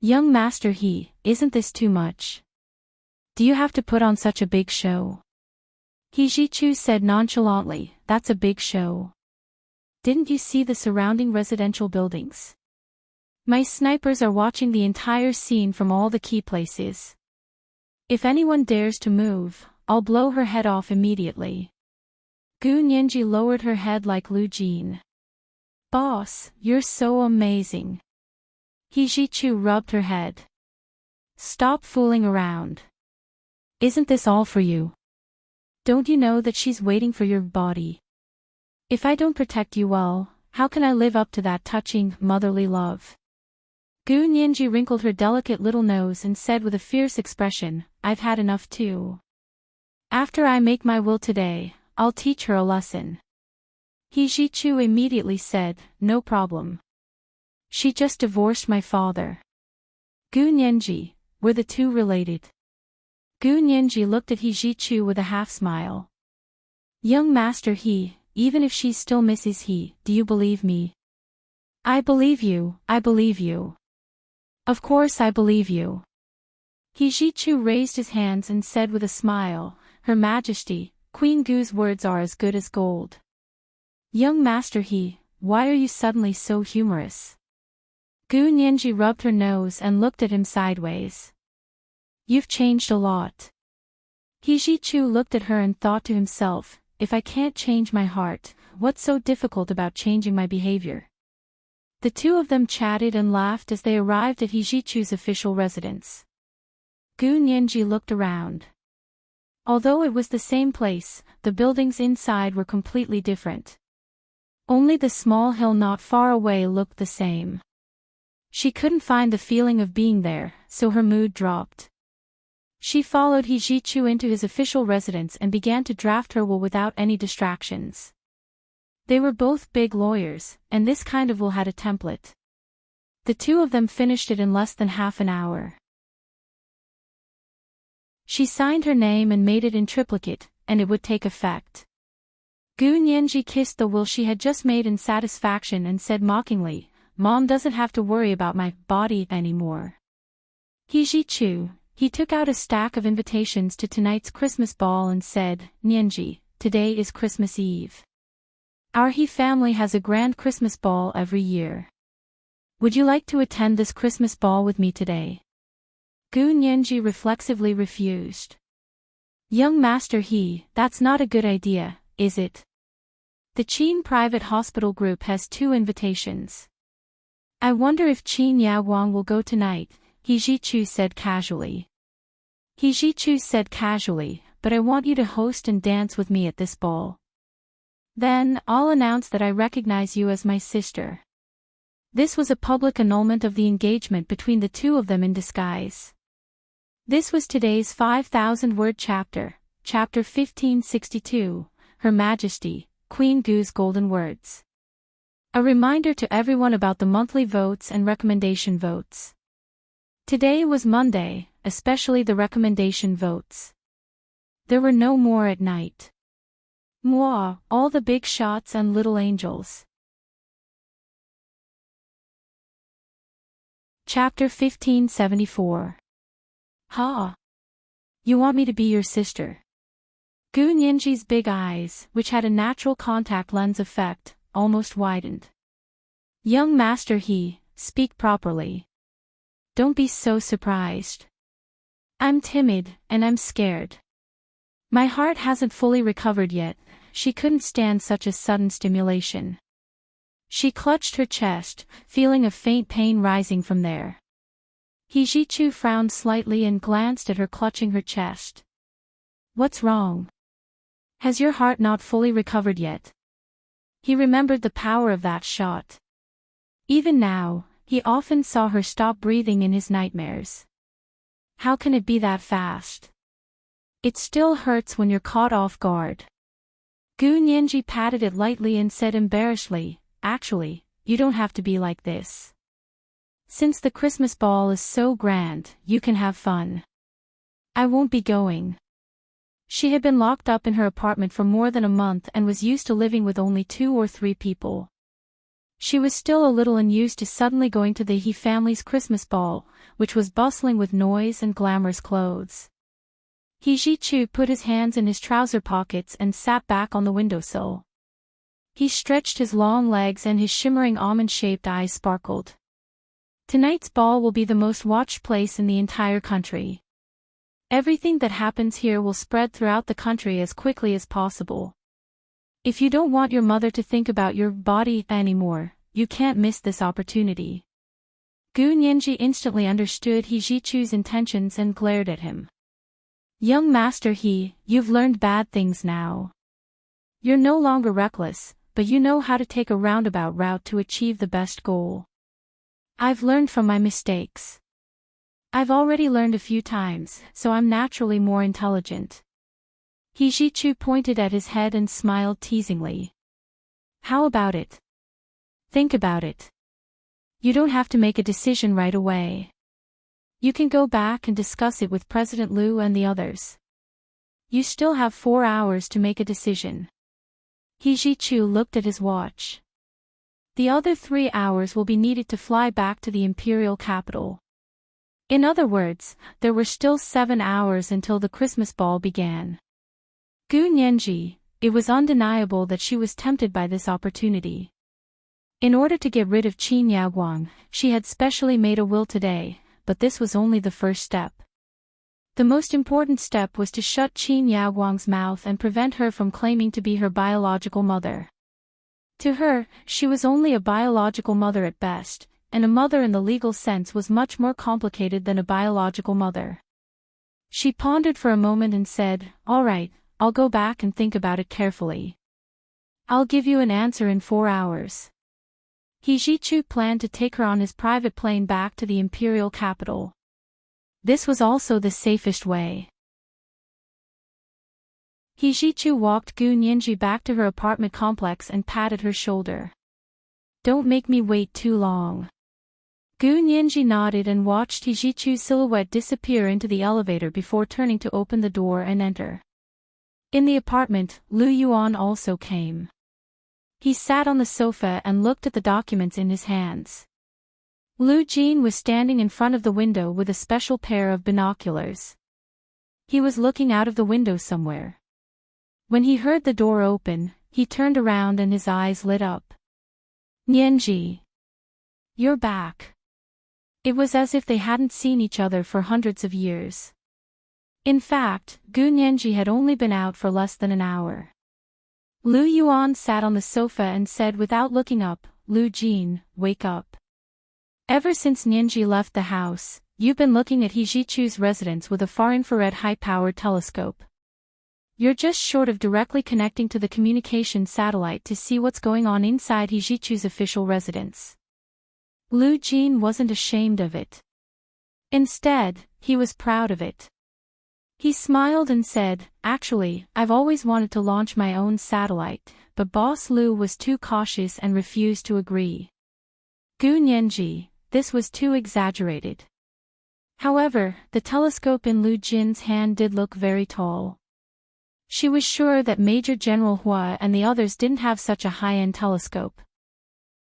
Young Master He, isn't this too much? Do you have to put on such a big show? He Ji-chu said nonchalantly, that's a big show. Didn't you see the surrounding residential buildings? My snipers are watching the entire scene from all the key places. If anyone dares to move, I'll blow her head off immediately. Gu Nianji lowered her head like Lu Jin. Boss, you're so amazing. He Ji-chu rubbed her head. Stop fooling around. Isn't this all for you? Don't you know that she's waiting for your body? If I don't protect you well, how can I live up to that touching, motherly love? Gu Nianji wrinkled her delicate little nose and said with a fierce expression, I've had enough too. After I make my will today, I'll teach her a lesson. He Ji-chu immediately said, no problem. She just divorced my father. Gu Nianji, were the two related? Gu Nianji looked at He Ji-chu with a half-smile. Young Master He, even if she's still Mrs. He, do you believe me? I believe you, I believe you. Of course I believe you. He Ji-chu raised his hands and said with a smile, Her Majesty, Queen Gu's words are as good as gold. Young Master He, why are you suddenly so humorous? Gu Nianji rubbed her nose and looked at him sideways. You've changed a lot. He Ji-chu looked at her and thought to himself, if I can't change my heart, what's so difficult about changing my behavior? The two of them chatted and laughed as they arrived at He Ji-chu's official residence. Gu Nianji looked around. Although it was the same place, the buildings inside were completely different. Only the small hill not far away looked the same. She couldn't find the feeling of being there, so her mood dropped. She followed He Ji-chu into his official residence and began to draft her will without any distractions. They were both big lawyers, and this kind of will had a template. The two of them finished it in less than half an hour. She signed her name and made it in triplicate, and it would take effect. Gu Nianji kissed the will she had just made in satisfaction and said mockingly, Mom doesn't have to worry about my body anymore. He Ji-chu, he took out a stack of invitations to tonight's Christmas ball and said, Nianji, today is Christmas Eve. Our He family has a grand Christmas ball every year. Would you like to attend this Christmas ball with me today? Gu Nianji reflexively refused. Young Master He, that's not a good idea, is it? The Qin Private Hospital Group has 2 invitations. I wonder if Qin Yaguang will go tonight, He Ji-chu said casually. He Ji-chu said casually, but I want you to host and dance with me at this ball. Then, I'll announce that I recognize you as my sister. This was a public annulment of the engagement between the two of them in disguise. This was today's 5,000-word chapter, Chapter 1562, Her Majesty, Queen Gu's Golden Words. A reminder to everyone about the monthly votes and recommendation votes. Today was Monday, especially the recommendation votes. There were no more at night. Moi, all the big shots and little angels. Chapter 1574. Ha! You want me to be your sister? Gu Nianji's big eyes, which had a natural contact lens effect, almost widened. Young master he, speak properly. Don't be so surprised. I'm timid, and I'm scared. My heart hasn't fully recovered yet. She couldn't stand such a sudden stimulation. She clutched her chest, feeling a faint pain rising from there. He Jichu frowned slightly and glanced at her clutching her chest. What's wrong? Has your heart not fully recovered yet? He remembered the power of that shot. Even now, he often saw her stop breathing in his nightmares. How can it be that fast? It still hurts when you're caught off guard. Gu Nianji patted it lightly and said embarrassedly, actually, you don't have to be like this. Since the Christmas ball is so grand, you can have fun. I won't be going. She had been locked up in her apartment for more than a month and was used to living with only 2 or 3 people. She was still a little unused to suddenly going to the He family's Christmas ball, which was bustling with noise and glamorous clothes. He Jichu put his hands in his trouser pockets and sat back on the windowsill. He stretched his long legs and his shimmering almond-shaped eyes sparkled. Tonight's ball will be the most watched place in the entire country. Everything that happens here will spread throughout the country as quickly as possible. If you don't want your mother to think about your body anymore, you can't miss this opportunity. Gu Nianji instantly understood He Jichu's intentions and glared at him. Young master He, you've learned bad things now. You're no longer reckless, but you know how to take a roundabout route to achieve the best goal. I've learned from my mistakes. I've already learned a few times, so I'm naturally more intelligent. He Jichu pointed at his head and smiled teasingly. How about it? Think about it. You don't have to make a decision right away. You can go back and discuss it with President Liu and the others. You still have 4 hours to make a decision. He Jichu looked at his watch. The other 3 hours will be needed to fly back to the imperial capital. In other words, there were still 7 hours until the Christmas ball began. Gu Nianji, it was undeniable that she was tempted by this opportunity. In order to get rid of Qin Yaoguang, she had specially made a will today, but this was only the first step. The most important step was to shut Qin Yaoguang's mouth and prevent her from claiming to be her biological mother. To her, she was only a biological mother at best, and a mother in the legal sense was much more complicated than a biological mother. She pondered for a moment and said, all right, I'll go back and think about it carefully. I'll give you an answer in 4 hours. He Jichu planned to take her on his private plane back to the imperial capital. This was also the safest way. He Jichu walked Gu Nianji back to her apartment complex and patted her shoulder. Don't make me wait too long. Gu Nianji nodded and watched He Jichu's silhouette disappear into the elevator before turning to open the door and enter. In the apartment, Lu Yuan also came. He sat on the sofa and looked at the documents in his hands. Lu Jin was standing in front of the window with a special pair of binoculars. He was looking out of the window somewhere. When he heard the door open, he turned around and his eyes lit up. Nianji. You're back. It was as if they hadn't seen each other for hundreds of years. In fact, Gu Nianji had only been out for less than an hour. Lu Yuan sat on the sofa and said without looking up, Lu Jin, wake up. Ever since Nianji left the house, you've been looking at He Jichu's residence with a far-infrared high-powered telescope. You're just short of directly connecting to the communication satellite to see what's going on inside He Jichu's official residence. Lu Jin wasn't ashamed of it. Instead, he was proud of it. He smiled and said, "Actually, I've always wanted to launch my own satellite," but Boss Lu was too cautious and refused to agree. Gu Nianji, this was too exaggerated. However, the telescope in Lu Jin's hand did look very tall. She was sure that Major General Hua and the others didn't have such a high-end telescope.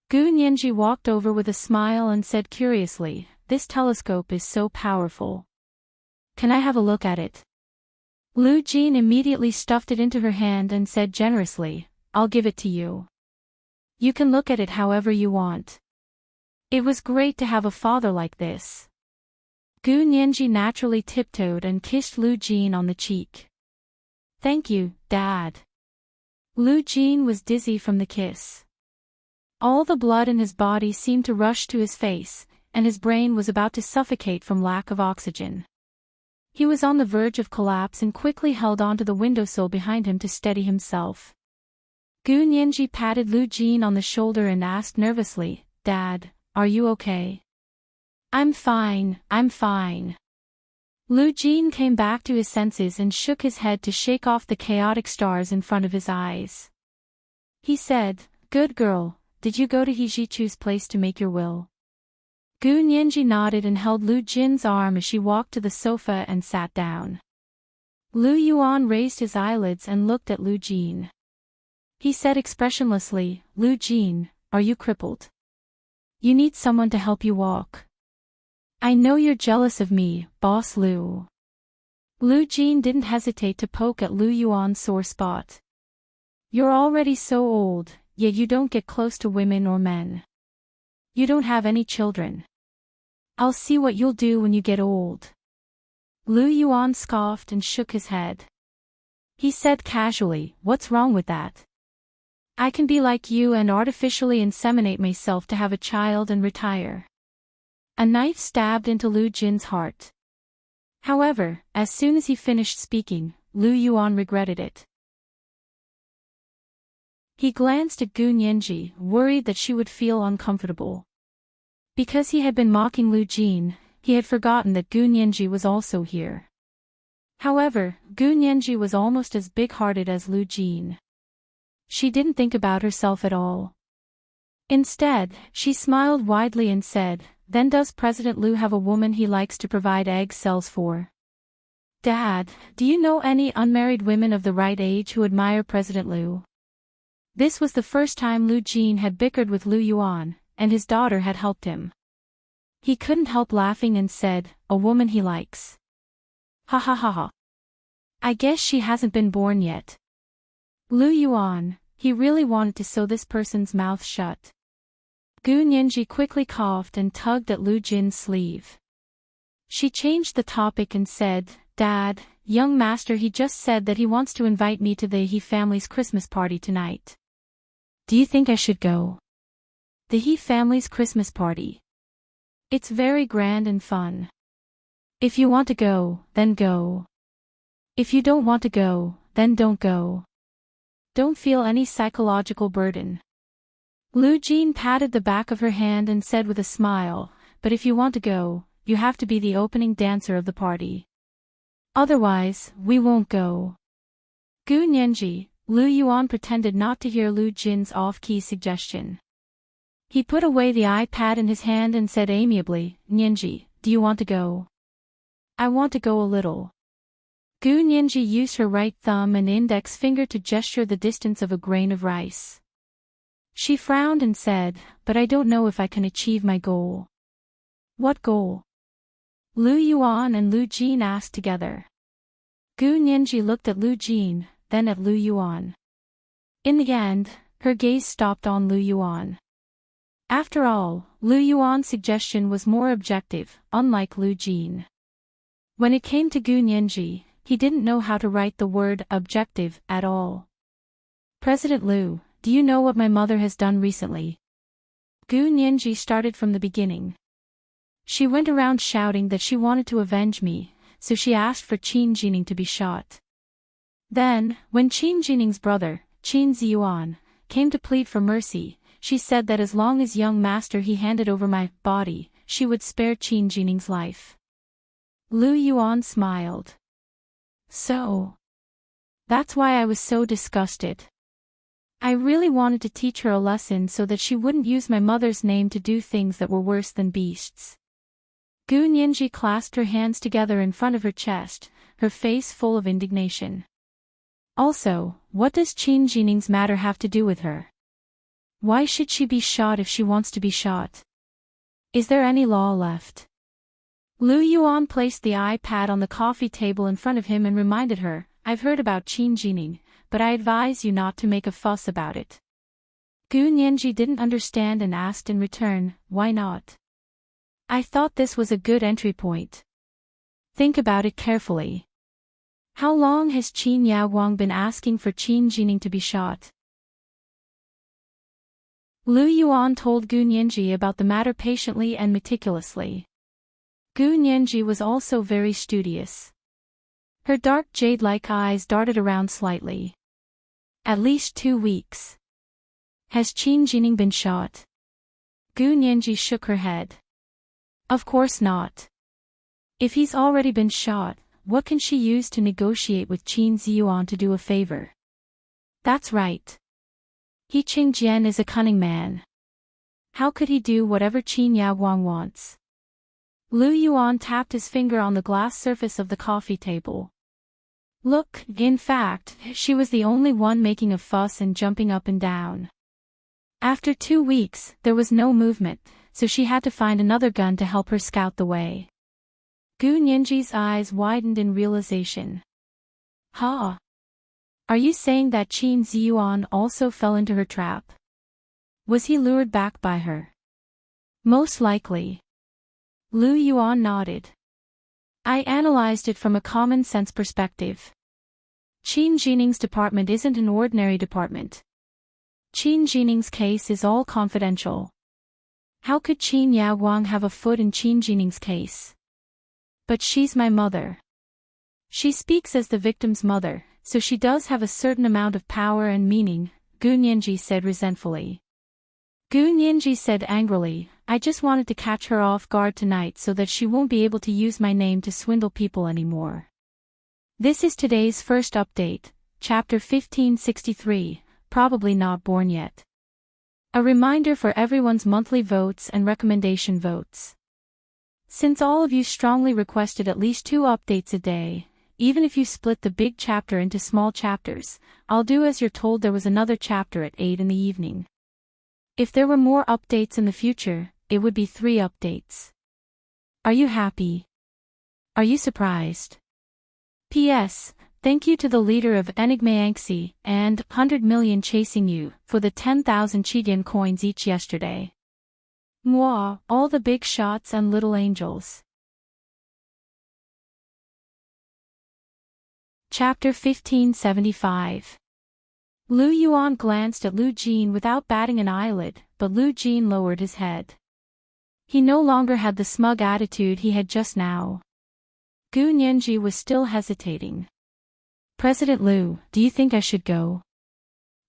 Gu Nianji walked over with a smile and said curiously, "This telescope is so powerful. Can I have a look at it?" Lu Jin immediately stuffed it into her hand and said generously, "I'll give it to you. You can look at it however you want." It was great to have a father like this. Gu Nianji naturally tiptoed and kissed Lu Jin on the cheek. "Thank you, Dad." Lu Jin was dizzy from the kiss. All the blood in his body seemed to rush to his face, and his brain was about to suffocate from lack of oxygen. He was on the verge of collapse and quickly held onto the windowsill behind him to steady himself. Gu Nianji patted Lu Jin on the shoulder and asked nervously, "Dad, are you okay?" I'm fine. Lu Jin came back to his senses and shook his head to shake off the chaotic stars in front of his eyes. He said, "Good girl, did you go to He Jichu's place to make your will?" Gu Nianji nodded and held Lu Jin's arm as she walked to the sofa and sat down. Lu Yuan raised his eyelids and looked at Lu Jin. He said expressionlessly, "Lu Jin, are you crippled? You need someone to help you walk. I know you're jealous of me, Boss Lu." Lu Jin didn't hesitate to poke at Lu Yuan's sore spot. "You're already so old, yet you don't get close to women or men. You don't have any children. I'll see what you'll do when you get old." Lu Yuan scoffed and shook his head. He said casually, "What's wrong with that? I can be like you and artificially inseminate myself to have a child and retire." A knife stabbed into Lu Jin's heart. However, as soon as he finished speaking, Lu Yuan regretted it. He glanced at Gu Nianji, worried that she would feel uncomfortable. Because he had been mocking Lu Jin, he had forgotten that Gu Nianji was also here. However, Gu Nianji was almost as big-hearted as Lu Jin. She didn't think about herself at all. Instead, she smiled widely and said, "Then does President Lu have a woman he likes to provide egg cells for?" "Dad, do you know any unmarried women of the right age who admire President Lu?" This was the first time Lu Jin had bickered with Lu Yuan, and his daughter had helped him. He couldn't help laughing and said, "A woman he likes. Ha ha ha ha. I guess she hasn't been born yet." Lu Yuan, he really wanted to sew this person's mouth shut. Gu Nianji quickly coughed and tugged at Lu Jin's sleeve. She changed the topic and said, "Dad, young master he just said that he wants to invite me to the He family's Christmas party tonight. Do you think I should go?" The He family's Christmas party. It's very grand and fun. If you want to go, then go. If you don't want to go, then don't go. Don't feel any psychological burden. Lu Jin patted the back of her hand and said with a smile, "But if you want to go, you have to be the opening dancer of the party. Otherwise, we won't go." Gu Nianji, Lu Yuan pretended not to hear Lu Jin's off-key suggestion. He put away the iPad in his hand and said amiably, "Nianji, do you want to go?" "I want to go a little." Gu Nianji used her right thumb and index finger to gesture the distance of a grain of rice. She frowned and said, "But I don't know if I can achieve my goal." "What goal?" Lu Yuan and Lu Jin asked together. Gu Nianji looked at Lu Jin, then at Lu Yuan. In the end, her gaze stopped on Lu Yuan. After all, Lu Yuan's suggestion was more objective, unlike Lu Jin. When it came to Gu Nianji, he didn't know how to write the word objective at all. "President Lu, do you know what my mother has done recently?" Gu Nianji started from the beginning. "She went around shouting that she wanted to avenge me, so she asked for Qin Jining to be shot. Then, when Qin Jining's brother, Qin Ziyuan, came to plead for mercy, she said that as long as young master he handed over my body, she would spare Qin Jining's life." Lu Yuan smiled. So. That's why I was so disgusted. I really wanted to teach her a lesson so that she wouldn't use my mother's name to do things that were worse than beasts. Gu Nianji clasped her hands together in front of her chest, her face full of indignation. Also, what does Qin Jining's matter have to do with her? Why should she be shot if she wants to be shot? Is there any law left? Lu Yuan placed the iPad on the coffee table in front of him and reminded her, I've heard about Qin Jining, but I advise you not to make a fuss about it. Gu Nianji didn't understand and asked in return, why not? I thought this was a good entry point. Think about it carefully. How long has Qin Yaoguang been asking for Qin Jining to be shot? Lu Yuan told Gu Nianji about the matter patiently and meticulously. Gu Nianji was also very studious. Her dark jade-like eyes darted around slightly. At least 2 weeks. Has Qin Jining been shot? Gu Nianji shook her head. Of course not. If he's already been shot, what can she use to negotiate with Qin Ziyuan to do a favor? That's right. He Qingjian is a cunning man. How could he do whatever Qin Yaoguang wants? Lu Yuan tapped his finger on the glass surface of the coffee table. Look, in fact, she was the only one making a fuss and jumping up and down. After 2 weeks, there was no movement, so she had to find another gun to help her scout the way. Gu Nianji's eyes widened in realization. Ha! Are you saying that Qin Ziyuan also fell into her trap? Was he lured back by her? Most likely. Lu Yuan nodded. I analyzed it from a common-sense perspective. Qin Jining's department isn't an ordinary department. Qin Jining's case is all confidential. How could Qin Yaoguang have a foot in Qin Jining's case? But she's my mother. She speaks as the victim's mother, so she does have a certain amount of power and meaning, Gu Nianji said resentfully. Gu Nianji said angrily, I just wanted to catch her off guard tonight so that she won't be able to use my name to swindle people anymore. This is today's first update, chapter 1563, probably not born yet. A reminder for everyone's monthly votes and recommendation votes. Since all of you strongly requested at least 2 updates a day, even if you split the big chapter into small chapters, I'll do as you're told. There was another chapter at 8 in the evening. If there were more updates in the future, it would be 3 updates. Are you happy? Are you surprised? P.S. Thank you to the leader of Enigma Yangtze and 100 million chasing you for the 10,000 Chidian coins each yesterday. Mwah, all the big shots and little angels. Chapter 1575. Lu Yuan glanced at Lu Jin without batting an eyelid, but Lu Jin lowered his head. He no longer had the smug attitude he had just now. Gu Nianji was still hesitating. President Lu, do you think I should go?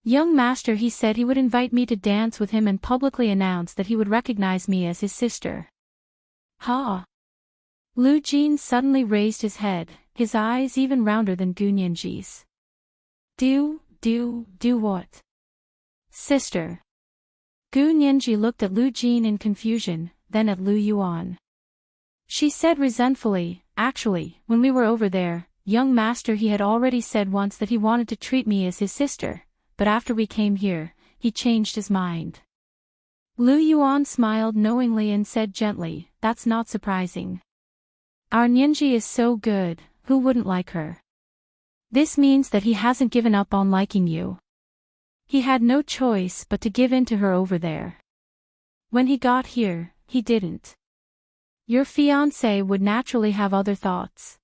Young master, he said he would invite me to dance with him and publicly announce that he would recognize me as his sister. Ha! Lu Jin suddenly raised his head, his eyes even rounder than Gu Nianji's. Do what? Sister. Gu Nianji looked at Lu Jin in confusion, then at Lu Yuan. She said resentfully, actually, when we were over there, young master, he had already said once that he wanted to treat me as his sister, but after we came here, he changed his mind. Lu Yuan smiled knowingly and said gently, that's not surprising. Our Nianji is so good, who wouldn't like her? This means that he hasn't given up on liking you. He had no choice but to give in to her over there. When he got here, he didn't. Your fiancé would naturally have other thoughts.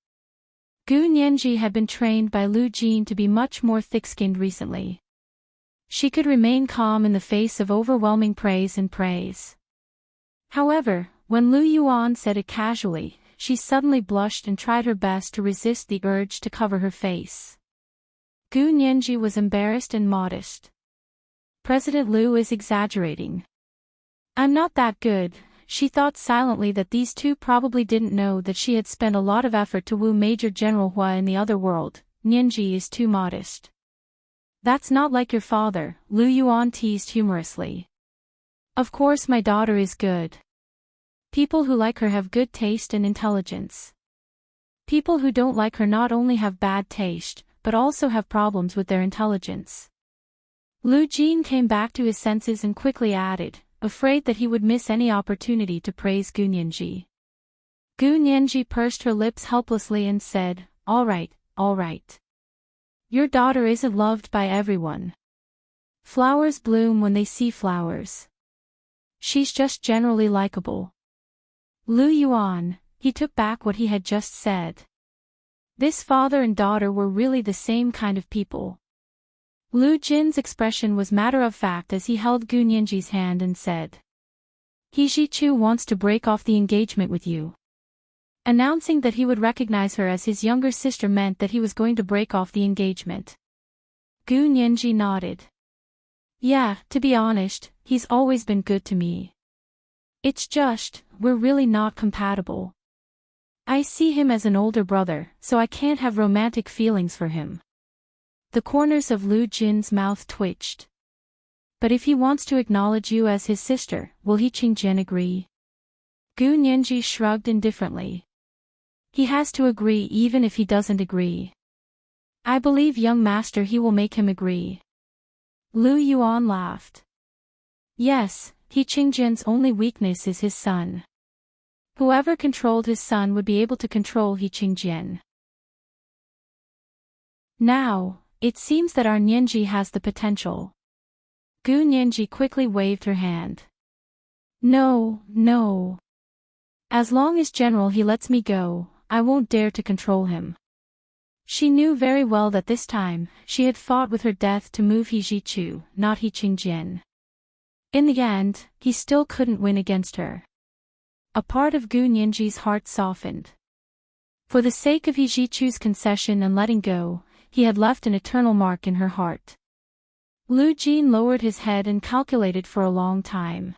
Gu Nianji had been trained by Lu Jin to be much more thick-skinned recently. She could remain calm in the face of overwhelming praise and praise. However, when Lu Yuan said it casually, she suddenly blushed and tried her best to resist the urge to cover her face. Gu Nianji was embarrassed and modest. President Lu is exaggerating. I'm not that good, she thought silently that these two probably didn't know that she had spent a lot of effort to woo Major General Hua in the other world. Nianji is too modest. That's not like your father, Lu Yuan teased humorously. Of course my daughter is good. People who like her have good taste and intelligence. People who don't like her not only have bad taste, but also have problems with their intelligence. Lu Jin came back to his senses and quickly added, afraid that he would miss any opportunity to praise Gu Nianji. Gu Nianji pursed her lips helplessly and said, all right. Your daughter isn't loved by everyone. Flowers bloom when they see flowers. She's just generally likable. Lu Yuan, he took back what he had just said. This father and daughter were really the same kind of people. Lu Jin's expression was matter-of-fact as he held Gu Nianji's hand and said, He Jichu wants to break off the engagement with you. Announcing that he would recognize her as his younger sister meant that he was going to break off the engagement. Gu Nianji nodded. Yeah, to be honest, he's always been good to me. It's just, we're really not compatible. I see him as an older brother, so I can't have romantic feelings for him. The corners of Lu Jin's mouth twitched. But if he wants to acknowledge you as his sister, will he Qingjian agree? Gu Nianji shrugged indifferently. He has to agree even if he doesn't agree. I believe young master he will make him agree. Lu Yuan laughed. Yes, He Qingjian's only weakness is his son. Whoever controlled his son would be able to control He Qingjian. Now, it seems that our Nianji has the potential. Gu Nianji quickly waved her hand. No. As long as General He lets me go, I won't dare to control him. She knew very well that this time, she had fought with her death to move He Jichu, not He Qingjian. In the end, he still couldn't win against her. A part of Gu Nianji's heart softened. For the sake of He Jichu's concession and letting go, he had left an eternal mark in her heart. Lu Jin lowered his head and calculated for a long time.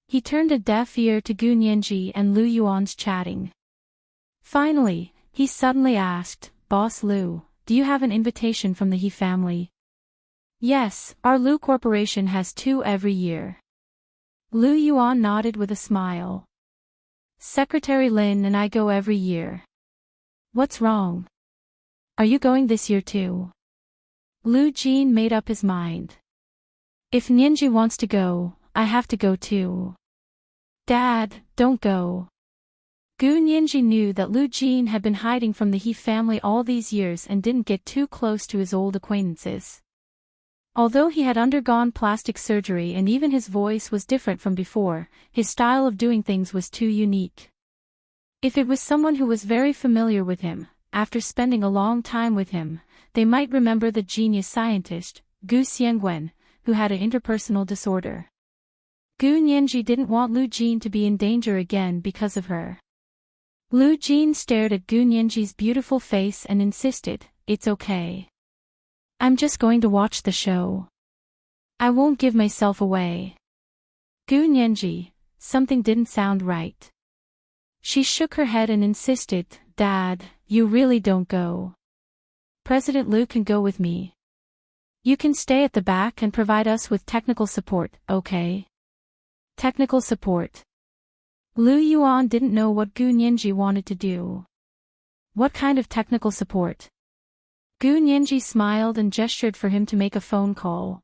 He turned a deaf ear to Gu Nianji and Lu Yuan's chatting. Finally, he suddenly asked, Boss Lu, do you have an invitation from the He family? Yes, our Lu Corporation has 2 every year. Lu Yuan nodded with a smile. Secretary Lin and I go every year. What's wrong? Are you going this year too? Lu Jin made up his mind. If Nianji wants to go, I have to go too. Dad, don't go. Gu Nianji knew that Lu Jin had been hiding from the He family all these years and didn't get too close to his old acquaintances. Although he had undergone plastic surgery and even his voice was different from before, his style of doing things was too unique. If it was someone who was very familiar with him, after spending a long time with him, they might remember the genius scientist, Gu Xiangwen, who had an interpersonal disorder. Gu Nianji didn't want Lu Jin to be in danger again because of her. Lu Jin stared at Gu Nianji's beautiful face and insisted, It's okay. I'm just going to watch the show. I won't give myself away. Gu Nianji, something didn't sound right. She shook her head and insisted, Dad, you really don't go. President Lu can go with me. You can stay at the back and provide us with technical support, okay? Technical support. Lu Yuan didn't know what Gu Nianji wanted to do. What kind of technical support? Gu Nianji smiled and gestured for him to make a phone call.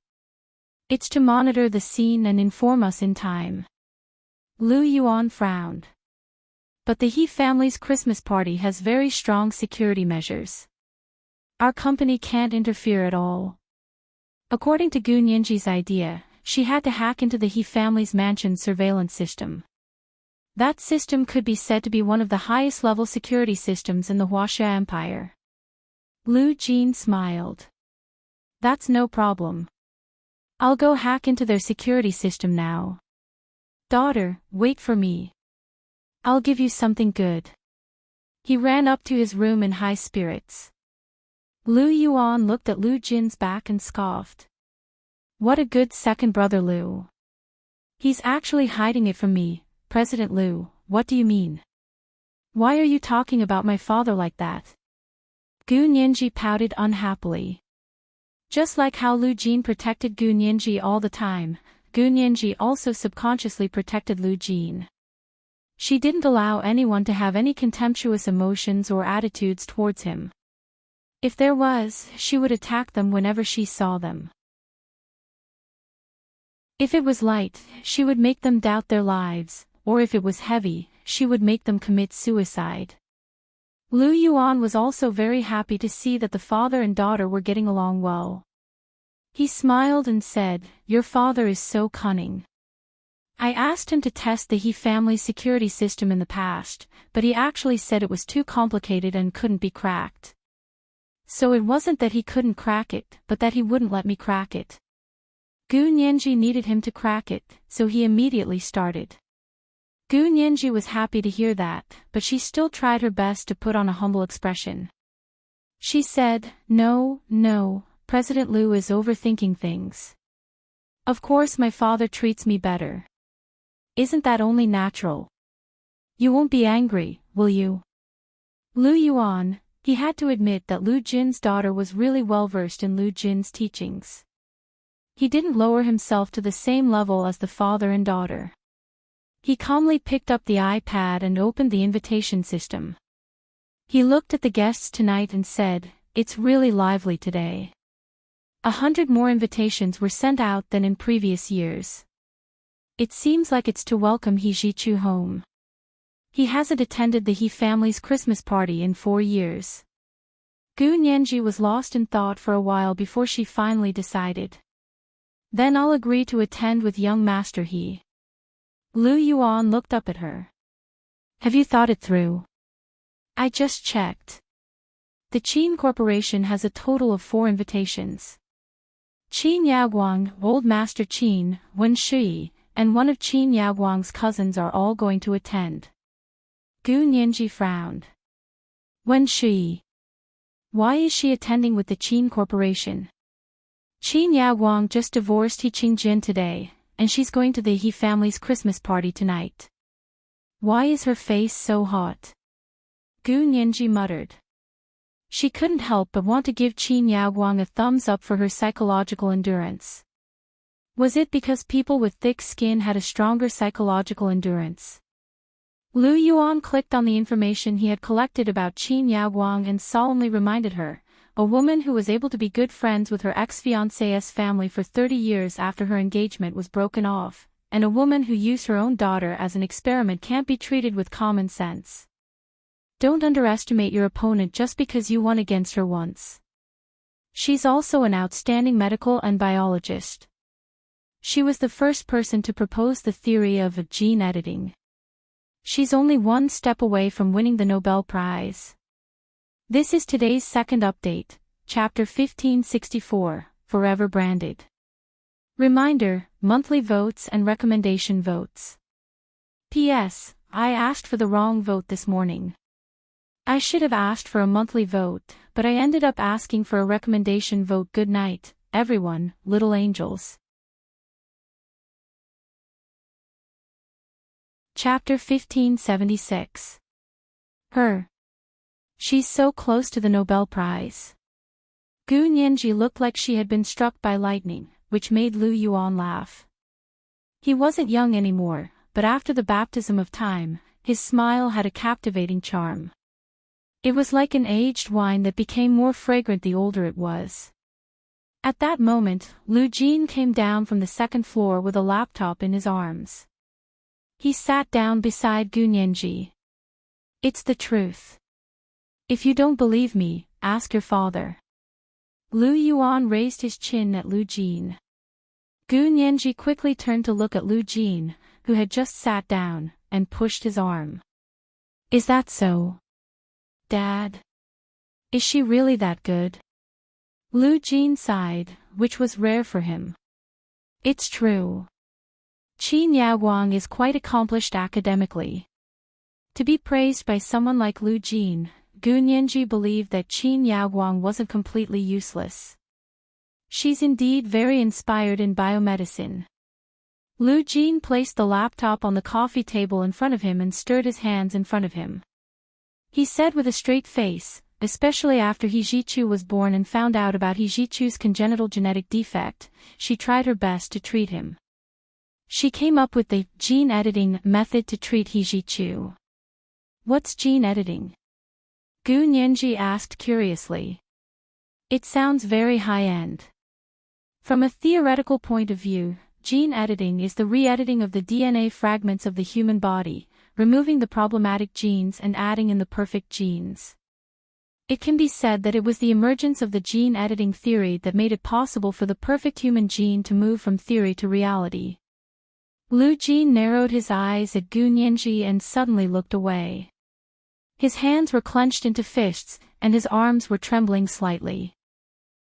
It's to monitor the scene and inform us in time. Lu Yuan frowned. But the He family's Christmas party has very strong security measures. Our company can't interfere at all. According to Gu Nianji's idea, she had to hack into the He family's mansion surveillance system. That system could be said to be one of the highest level security systems in the Huaxia Empire. Lu Jin smiled. That's no problem. I'll go hack into their security system now. Daughter, wait for me. I'll give you something good. He ran up to his room in high spirits. Lu Yuan looked at Lu Jin's back and scoffed. What a good second brother Lu. He's actually hiding it from me, President Lu, what do you mean? Why are you talking about my father like that? Gu Nianji pouted unhappily. Just like how Lu Jin protected Gu Nianji all the time, Gu Nianji also subconsciously protected Lu Jin. She didn't allow anyone to have any contemptuous emotions or attitudes towards him. If there was, she would attack them whenever she saw them. If it was light, she would make them doubt their lives, or if it was heavy, she would make them commit suicide. Lu Yuan was also very happy to see that the father and daughter were getting along well. He smiled and said, "Your father is so cunning. I asked him to test the He family security system in the past, but he actually said it was too complicated and couldn't be cracked. So it wasn't that he couldn't crack it, but that he wouldn't let me crack it." Gu Nianji needed him to crack it, so he immediately started. Gu Nianji was happy to hear that, but she still tried her best to put on a humble expression. She said, No, President Lu is overthinking things. Of course my father treats me better. Isn't that only natural? You won't be angry, will you? Lu Yuan, he had to admit that Lu Jin's daughter was really well versed in Lu Jin's teachings. He didn't lower himself to the same level as the father and daughter. He calmly picked up the iPad and opened the invitation system. He looked at the guests tonight and said, "It's really lively today. 100 more invitations were sent out than in previous years. It seems like it's to welcome He Jichu home. He hasn't attended the He family's Christmas party in 4 years." Gu Nianji was lost in thought for a while before she finally decided. "Then I'll agree to attend with young Master He." Lu Yuan looked up at her. "Have you thought it through?" "I just checked. The Qin Corporation has a total of 4 invitations. Qin Yaguang, Old Master Qin, Wen Shui, and one of Qin Yaguang's cousins are all going to attend." Gu Nianji frowned. "Wen Shui? Why is she attending with the Qin Corporation? Qin Yaguang just divorced He Qingjin today, and she's going to the He family's Christmas party tonight. Why is her face so hot?" Gu Nianji muttered. She couldn't help but want to give Qin Yaguang a thumbs up for her psychological endurance. Was it because people with thick skin had a stronger psychological endurance? Lu Yuan clicked on the information he had collected about Qin Yaguang and solemnly reminded her, a woman who was able to be good friends with her ex-fiancé's family for 30 years after her engagement was broken off, and a woman who used her own daughter as an experiment can't be treated with common sense. Don't underestimate your opponent just because you won against her once. She's also an outstanding medical and biologist. She was the first person to propose the theory of gene editing. She's only one step away from winning the Nobel Prize. This is today's second update, Chapter 1564, Forever Branded. Reminder, monthly votes and recommendation votes. P.S. I asked for the wrong vote this morning. I should have asked for a monthly vote, but I ended up asking for a recommendation vote. Good night, everyone, little angels. Chapter 1576. Her. She's so close to the Nobel Prize. Gu Nianji looked like she had been struck by lightning, which made Lu Yuan laugh. He wasn't young anymore, but after the baptism of time, his smile had a captivating charm. It was like an aged wine that became more fragrant the older it was. At that moment, Lu Jin came down from the second floor with a laptop in his arms. He sat down beside Gu Nianji. "It's the truth. If you don't believe me, ask your father." Lu Yuan raised his chin at Lu Jin. Gu Nianji quickly turned to look at Lu Jin, who had just sat down, and pushed his arm. "Is that so? Dad? Is she really that good?" Lu Jin sighed, which was rare for him. "It's true. Qin Yaguang is quite accomplished academically. To be praised by someone like Lu Jin, Gu Nianji believed that Qin Yaguang wasn't completely useless. She's indeed very inspired in biomedicine. Lu Jin placed the laptop on the coffee table in front of him and stirred his hands in front of him. He said with a straight face, especially after He Jichu was born and found out about He Jichu's congenital genetic defect, she tried her best to treat him. She came up with the gene editing method to treat He Jichu. What's gene editing? Gu Nianji asked curiously. It sounds very high-end. From a theoretical point of view, gene editing is the re-editing of the DNA fragments of the human body, removing the problematic genes and adding in the perfect genes. It can be said that it was the emergence of the gene editing theory that made it possible for the perfect human gene to move from theory to reality. Lu Jin narrowed his eyes at Gu Nianji and suddenly looked away. His hands were clenched into fists, and his arms were trembling slightly.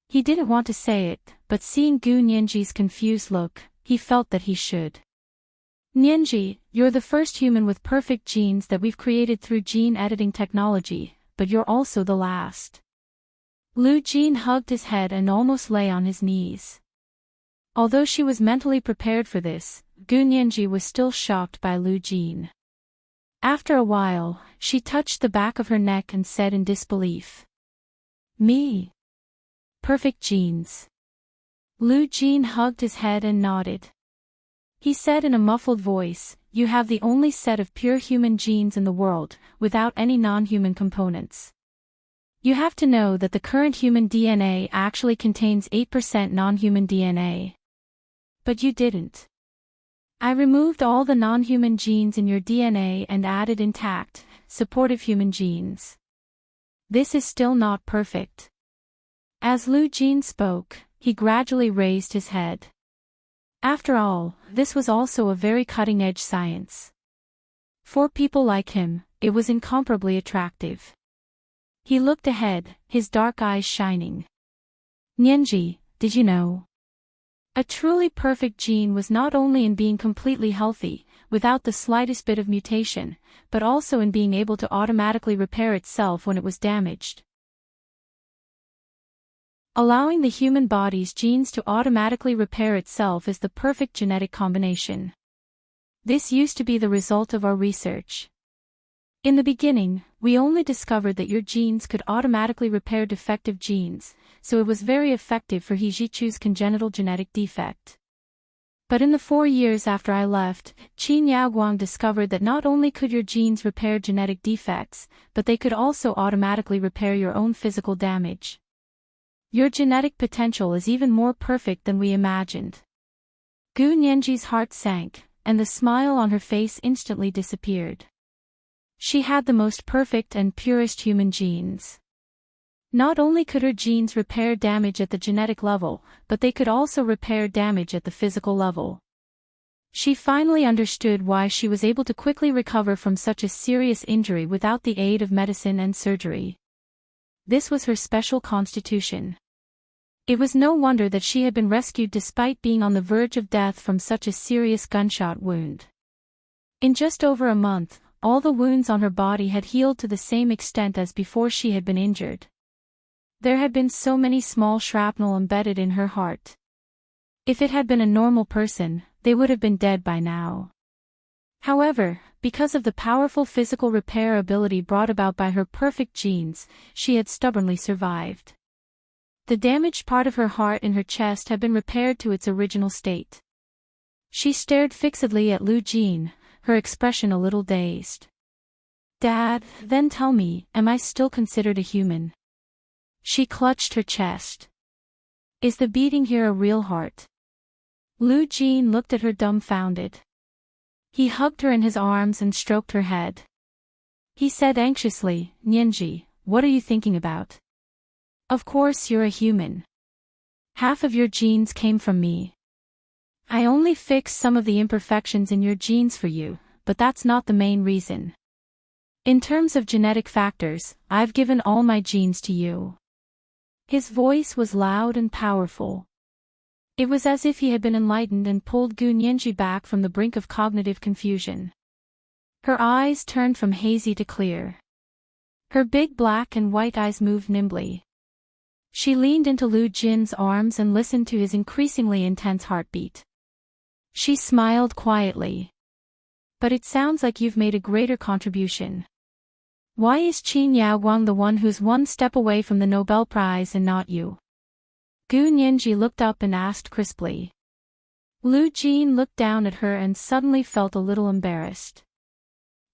He didn't want to say it, but seeing Gu Nianji's confused look, he felt that he should. Nianji, you're the first human with perfect genes that we've created through gene editing technology, but you're also the last. Lu Jin hugged his head and almost lay on his knees. Although she was mentally prepared for this, Gu Nianji was still shocked by Lu Jin. After a while, she touched the back of her neck and said in disbelief. Me? Perfect genes. Lu Jin hugged his head and nodded. He said in a muffled voice, you have the only set of pure human genes in the world, without any non-human components. You have to know that the current human DNA actually contains 8% non-human DNA. But you didn't. I removed all the non-human genes in your DNA and added intact, supportive human genes. This is still not perfect. As Lu Jin spoke, he gradually raised his head. After all, this was also a very cutting-edge science. For people like him, it was incomparably attractive. He looked ahead, his dark eyes shining. Nianji, did you know? A truly perfect gene was not only in being completely healthy, without the slightest bit of mutation, but also in being able to automatically repair itself when it was damaged. Allowing the human body's genes to automatically repair itself is the perfect genetic combination. This used to be the result of our research. In the beginning, we only discovered that your genes could automatically repair defective genes, so it was very effective for He Jichu's congenital genetic defect. But in the 4 years after I left, Qin Yaoguang discovered that not only could your genes repair genetic defects, but they could also automatically repair your own physical damage. Your genetic potential is even more perfect than we imagined. Gu Nianji's heart sank, and the smile on her face instantly disappeared. She had the most perfect and purest human genes. Not only could her genes repair damage at the genetic level, but they could also repair damage at the physical level. She finally understood why she was able to quickly recover from such a serious injury without the aid of medicine and surgery. This was her special constitution. It was no wonder that she had been rescued despite being on the verge of death from such a serious gunshot wound. In just over a month, all the wounds on her body had healed to the same extent as before she had been injured. There had been so many small shrapnel embedded in her heart. If it had been a normal person, they would have been dead by now. However, because of the powerful physical repair ability brought about by her perfect genes, she had stubbornly survived. The damaged part of her heart in her chest had been repaired to its original state. She stared fixedly at Lu Jin, her expression a little dazed. Dad, then tell me, am I still considered a human? She clutched her chest. Is the beating here a real heart? Lu Jin looked at her dumbfounded. He hugged her in his arms and stroked her head. He said anxiously, Nianji, what are you thinking about? Of course you're a human. Half of your genes came from me. I only fixed some of the imperfections in your genes for you, but that's not the main reason. In terms of genetic factors, I've given all my genes to you. His voice was loud and powerful. It was as if he had been enlightened and pulled Gu Nianji back from the brink of cognitive confusion. Her eyes turned from hazy to clear. Her big black and white eyes moved nimbly. She leaned into Lu Jin's arms and listened to his increasingly intense heartbeat. She smiled quietly. But it sounds like you've made a greater contribution. Why is Qin Yaoguang the one who's one step away from the Nobel Prize and not you? Gu Nianji looked up and asked crisply. Lu Jin looked down at her and suddenly felt a little embarrassed.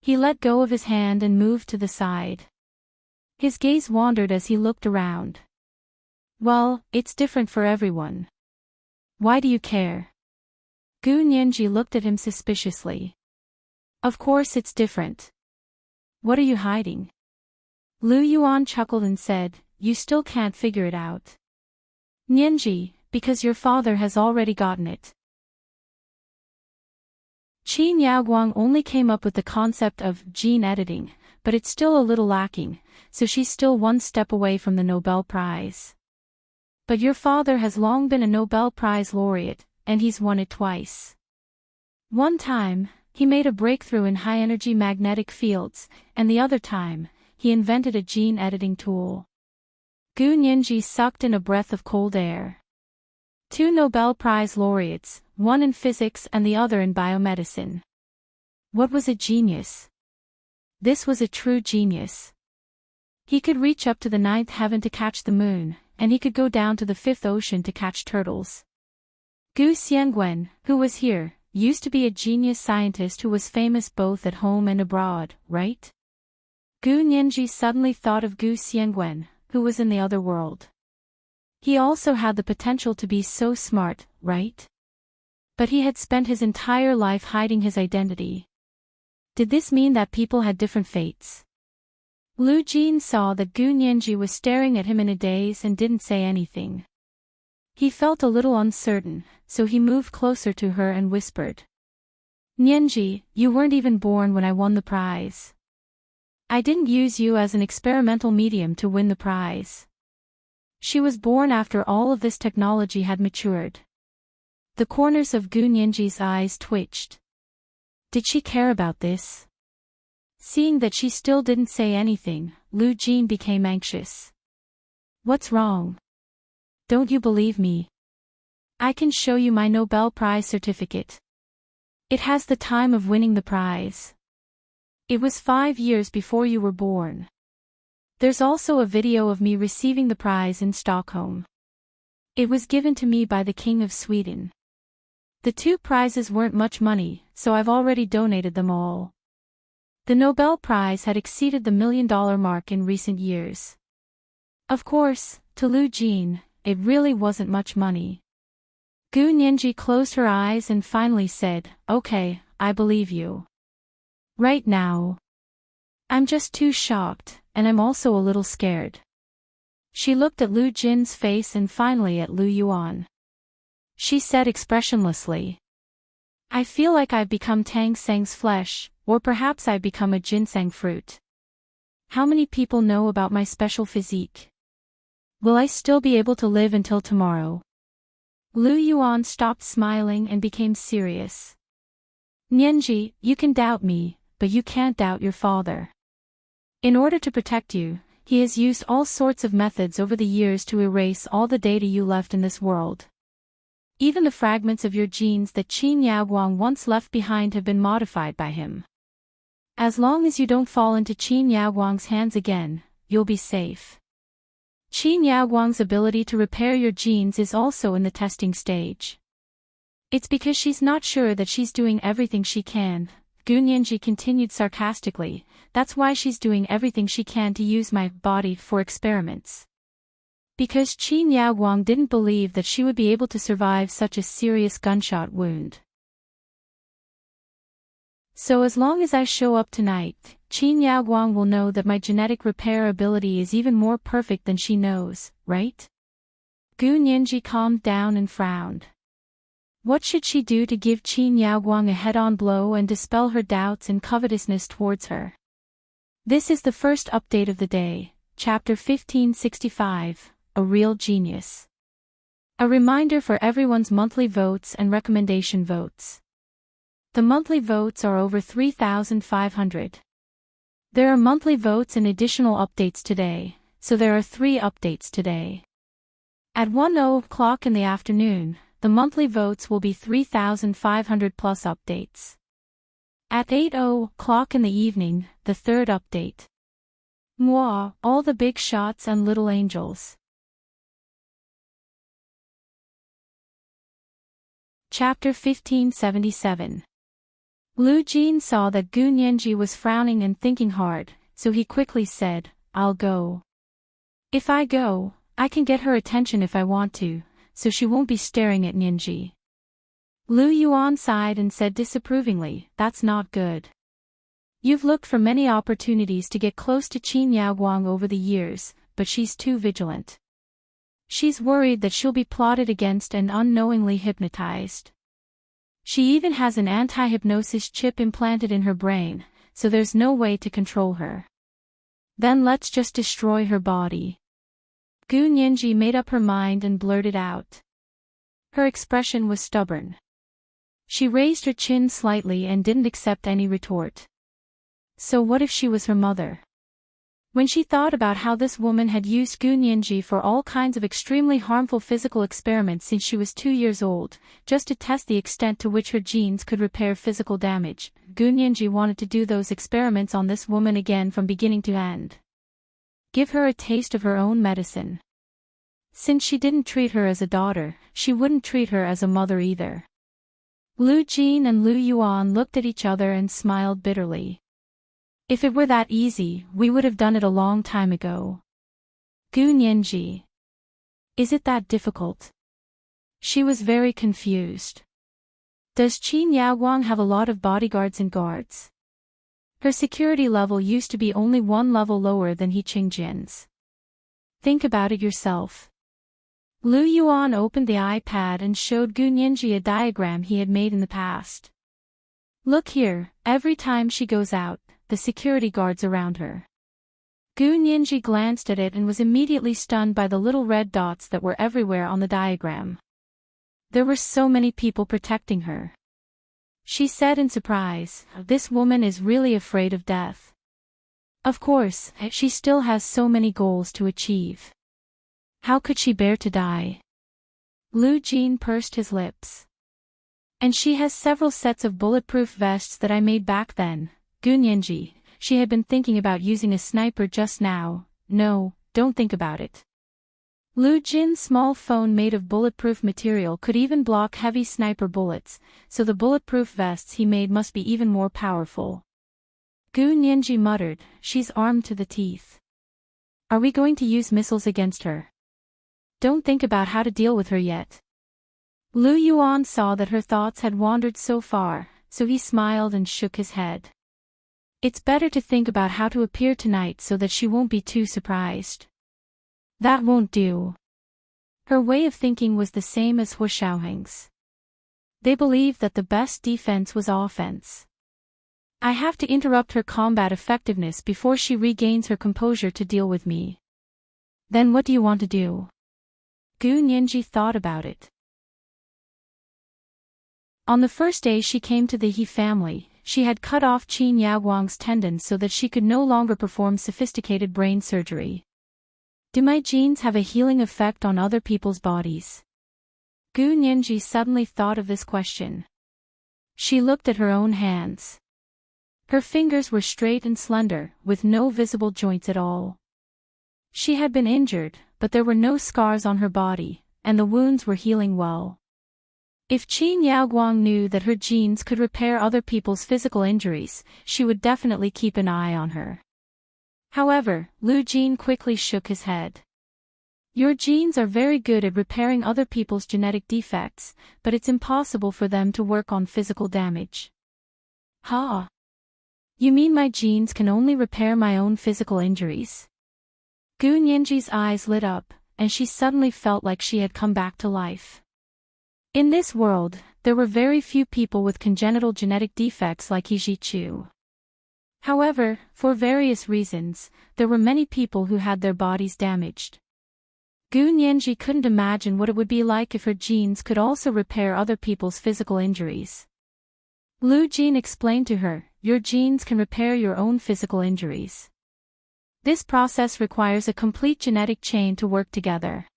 He let go of his hand and moved to the side. His gaze wandered as he looked around. Well, it's different for everyone. Why do you care? Gu Nianji looked at him suspiciously. Of course it's different. What are you hiding? Lu Yuan chuckled and said, you still can't figure it out. Nianji, because your father has already gotten it. Qin Yaoguang only came up with the concept of gene editing, but it's still a little lacking, so she's still one step away from the Nobel Prize. But your father has long been a Nobel Prize laureate, and he's won it twice. One time, he made a breakthrough in high-energy magnetic fields, and the other time, he invented a gene editing tool. Gu Nianji sucked in a breath of cold air. 2 Nobel Prize laureates, one in physics and the other in biomedicine. What was a genius? This was a true genius. He could reach up to the 9th heaven to catch the moon, and he could go down to the 5th ocean to catch turtles. Gu Xiangwen, who was here, used to be a genius scientist who was famous both at home and abroad, right? Gu Nianji suddenly thought of Gu Xiangwen, who was in the other world. He also had the potential to be so smart, right? But he had spent his entire life hiding his identity. Did this mean that people had different fates? Lu Jin saw that Gu Nianji was staring at him in a daze and didn't say anything. He felt a little uncertain, so he moved closer to her and whispered. Nianji, you weren't even born when I won the prize. I didn't use you as an experimental medium to win the prize. She was born after all of this technology had matured. The corners of Gu Nianji's eyes twitched. Did she care about this? Seeing that she still didn't say anything, Lu Jin became anxious. What's wrong? Don't you believe me? I can show you my Nobel Prize certificate. It has the time of winning the prize. It was 5 years before you were born. There's also a video of me receiving the prize in Stockholm. It was given to me by the King of Sweden. The 2 prizes weren't much money, so I've already donated them all. The Nobel Prize had exceeded the $1 million mark in recent years. Of course, to Lu Jin, it really wasn't much money. Gu Nianji closed her eyes and finally said, okay, I believe you. Right now. I'm just too shocked, and I'm also a little scared. She looked at Lu Jin's face and finally at Lu Yuan. She said expressionlessly. I feel like I've become Tang Seng's flesh, or perhaps I've become a ginseng fruit. How many people know about my special physique? Will I still be able to live until tomorrow? Lu Yuan stopped smiling and became serious. Nianji, you can doubt me, but you can't doubt your father. In order to protect you, he has used all sorts of methods over the years to erase all the data you left in this world. Even the fragments of your genes that Qin Yaoguang once left behind have been modified by him. As long as you don't fall into Qin Yaoguang's hands again, you'll be safe. Qin Yaoguang's ability to repair your genes is also in the testing stage. It's because she's not sure that she's doing everything she can, Gu Nianji continued sarcastically, that's why she's doing everything she can to use my body for experiments. Because Qin Yaoguang didn't believe that she would be able to survive such a serious gunshot wound. So as long as I show up tonight, Qin Yaoguang will know that my genetic repair ability is even more perfect than she knows, right? Gu Nianji calmed down and frowned. What should she do to give Qin Yaoguang a head-on blow and dispel her doubts and covetousness towards her? This is the first update of the day, Chapter 1565, A Real Genius. A reminder for everyone's monthly votes and recommendation votes. The monthly votes are over 3,500. There are monthly votes and additional updates today, so there are 3 updates today. At 1:00 in the afternoon, the monthly votes will be 3,500 plus updates. At 8:00 in the evening, the third update. Moi, all the big shots and little angels. Chapter 1577. Lu Jin saw that Gu Nianji was frowning and thinking hard, so he quickly said, I'll go. If I go, I can get her attention if I want to, so she won't be staring at Nianji. Lu Yuan sighed and said disapprovingly, that's not good. You've looked for many opportunities to get close to Qin Yaoguang over the years, but she's too vigilant. She's worried that she'll be plotted against and unknowingly hypnotized. She even has an anti-hypnosis chip implanted in her brain, so there's no way to control her. Then let's just destroy her body. Gu Nianji made up her mind and blurted out. Her expression was stubborn. She raised her chin slightly and didn't accept any retort. So what if she was her mother? When she thought about how this woman had used Gu Nianji for all kinds of extremely harmful physical experiments since she was 2 years old, just to test the extent to which her genes could repair physical damage, Gu Nianji wanted to do those experiments on this woman again from beginning to end. Give her a taste of her own medicine. Since she didn't treat her as a daughter, she wouldn't treat her as a mother either. Lu Jin and Lu Yuan looked at each other and smiled bitterly. If it were that easy, we would have done it a long time ago. Gu Nianji. Is it that difficult? She was very confused. Does Qin Yaoguang have a lot of bodyguards and guards? Her security level used to be only one level lower than He Qingjian's. Think about it yourself. Lu Yuan opened the iPad and showed Gu Nianji a diagram he had made in the past. Look here, every time she goes out, the security guards around her. Gu Nianji glanced at it and was immediately stunned by the little red dots that were everywhere on the diagram. There were so many people protecting her. She said in surprise, this woman is really afraid of death. Of course, she still has so many goals to achieve. How could she bear to die? Lu Jin pursed his lips. And she has several sets of bulletproof vests that I made back then. Gu Nianji, she had been thinking about using a sniper just now. No, don't think about it. Lu Jin's small phone made of bulletproof material could even block heavy sniper bullets, so the bulletproof vests he made must be even more powerful. Gu Nianji muttered, she's armed to the teeth. Are we going to use missiles against her? Don't think about how to deal with her yet. Lu Yuan saw that her thoughts had wandered so far, so he smiled and shook his head. It's better to think about how to appear tonight so that she won't be too surprised. That won't do. Her way of thinking was the same as Hu Xiaoheng's. They believed that the best defense was offense. I have to interrupt her combat effectiveness before she regains her composure to deal with me. Then what do you want to do? Gu Nianji thought about it. On the first day she came to the He family, she had cut off Qin Yaoguang's tendons so that she could no longer perform sophisticated brain surgery. Do my genes have a healing effect on other people's bodies? Gu Nianji suddenly thought of this question. She looked at her own hands. Her fingers were straight and slender, with no visible joints at all. She had been injured, but there were no scars on her body, and the wounds were healing well. If Qin Yaoguang knew that her genes could repair other people's physical injuries, she would definitely keep an eye on her. However, Lu Jin quickly shook his head. Your genes are very good at repairing other people's genetic defects, but it's impossible for them to work on physical damage. Ha! You mean my genes can only repair my own physical injuries? Gu Nianji's eyes lit up, and she suddenly felt like she had come back to life. In this world, there were very few people with congenital genetic defects like He Zhichu. However, for various reasons, there were many people who had their bodies damaged. Gu Nianji couldn't imagine what it would be like if her genes could also repair other people's physical injuries. Lu Jin explained to her, your genes can repair your own physical injuries. This process requires a complete genetic chain to work together.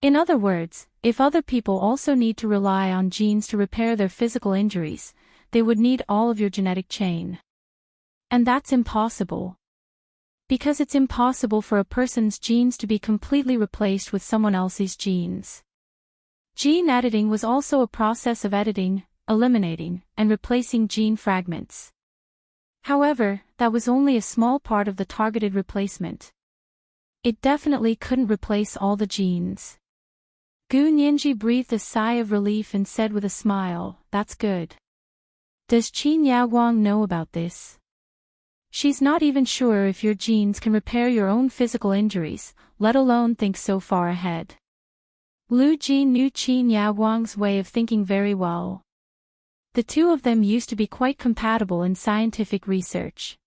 In other words, if other people also need to rely on genes to repair their physical injuries, they would need all of your genetic chain. And that's impossible. Because it's impossible for a person's genes to be completely replaced with someone else's genes. Gene editing was also a process of editing, eliminating, and replacing gene fragments. However, that was only a small part of the targeted replacement. It definitely couldn't replace all the genes. Gu Nianji breathed a sigh of relief and said with a smile, "That's good. Does Qin Yaoguang know about this?" "She's not even sure if your genes can repair your own physical injuries, let alone think so far ahead." Lu Jin knew Qin Yaoguang's way of thinking very well. The two of them used to be quite compatible in scientific research.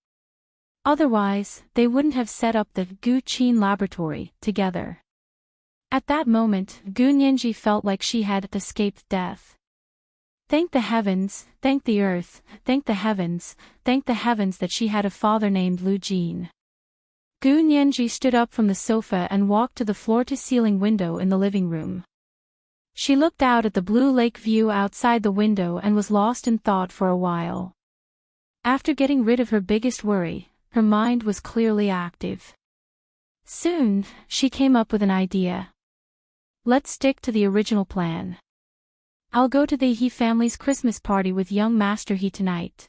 Otherwise, they wouldn't have set up the Gu Qin laboratory together. At that moment, Gu Nianji felt like she had escaped death. Thank the heavens, thank the earth, thank the heavens that she had a father named Lu Jin. Gu Nianji stood up from the sofa and walked to the floor-to-ceiling window in the living room. She looked out at the blue lake view outside the window and was lost in thought for a while. After getting rid of her biggest worry, her mind was clearly active. Soon, she came up with an idea. Let's stick to the original plan. I'll go to the He family's Christmas party with young Master He tonight.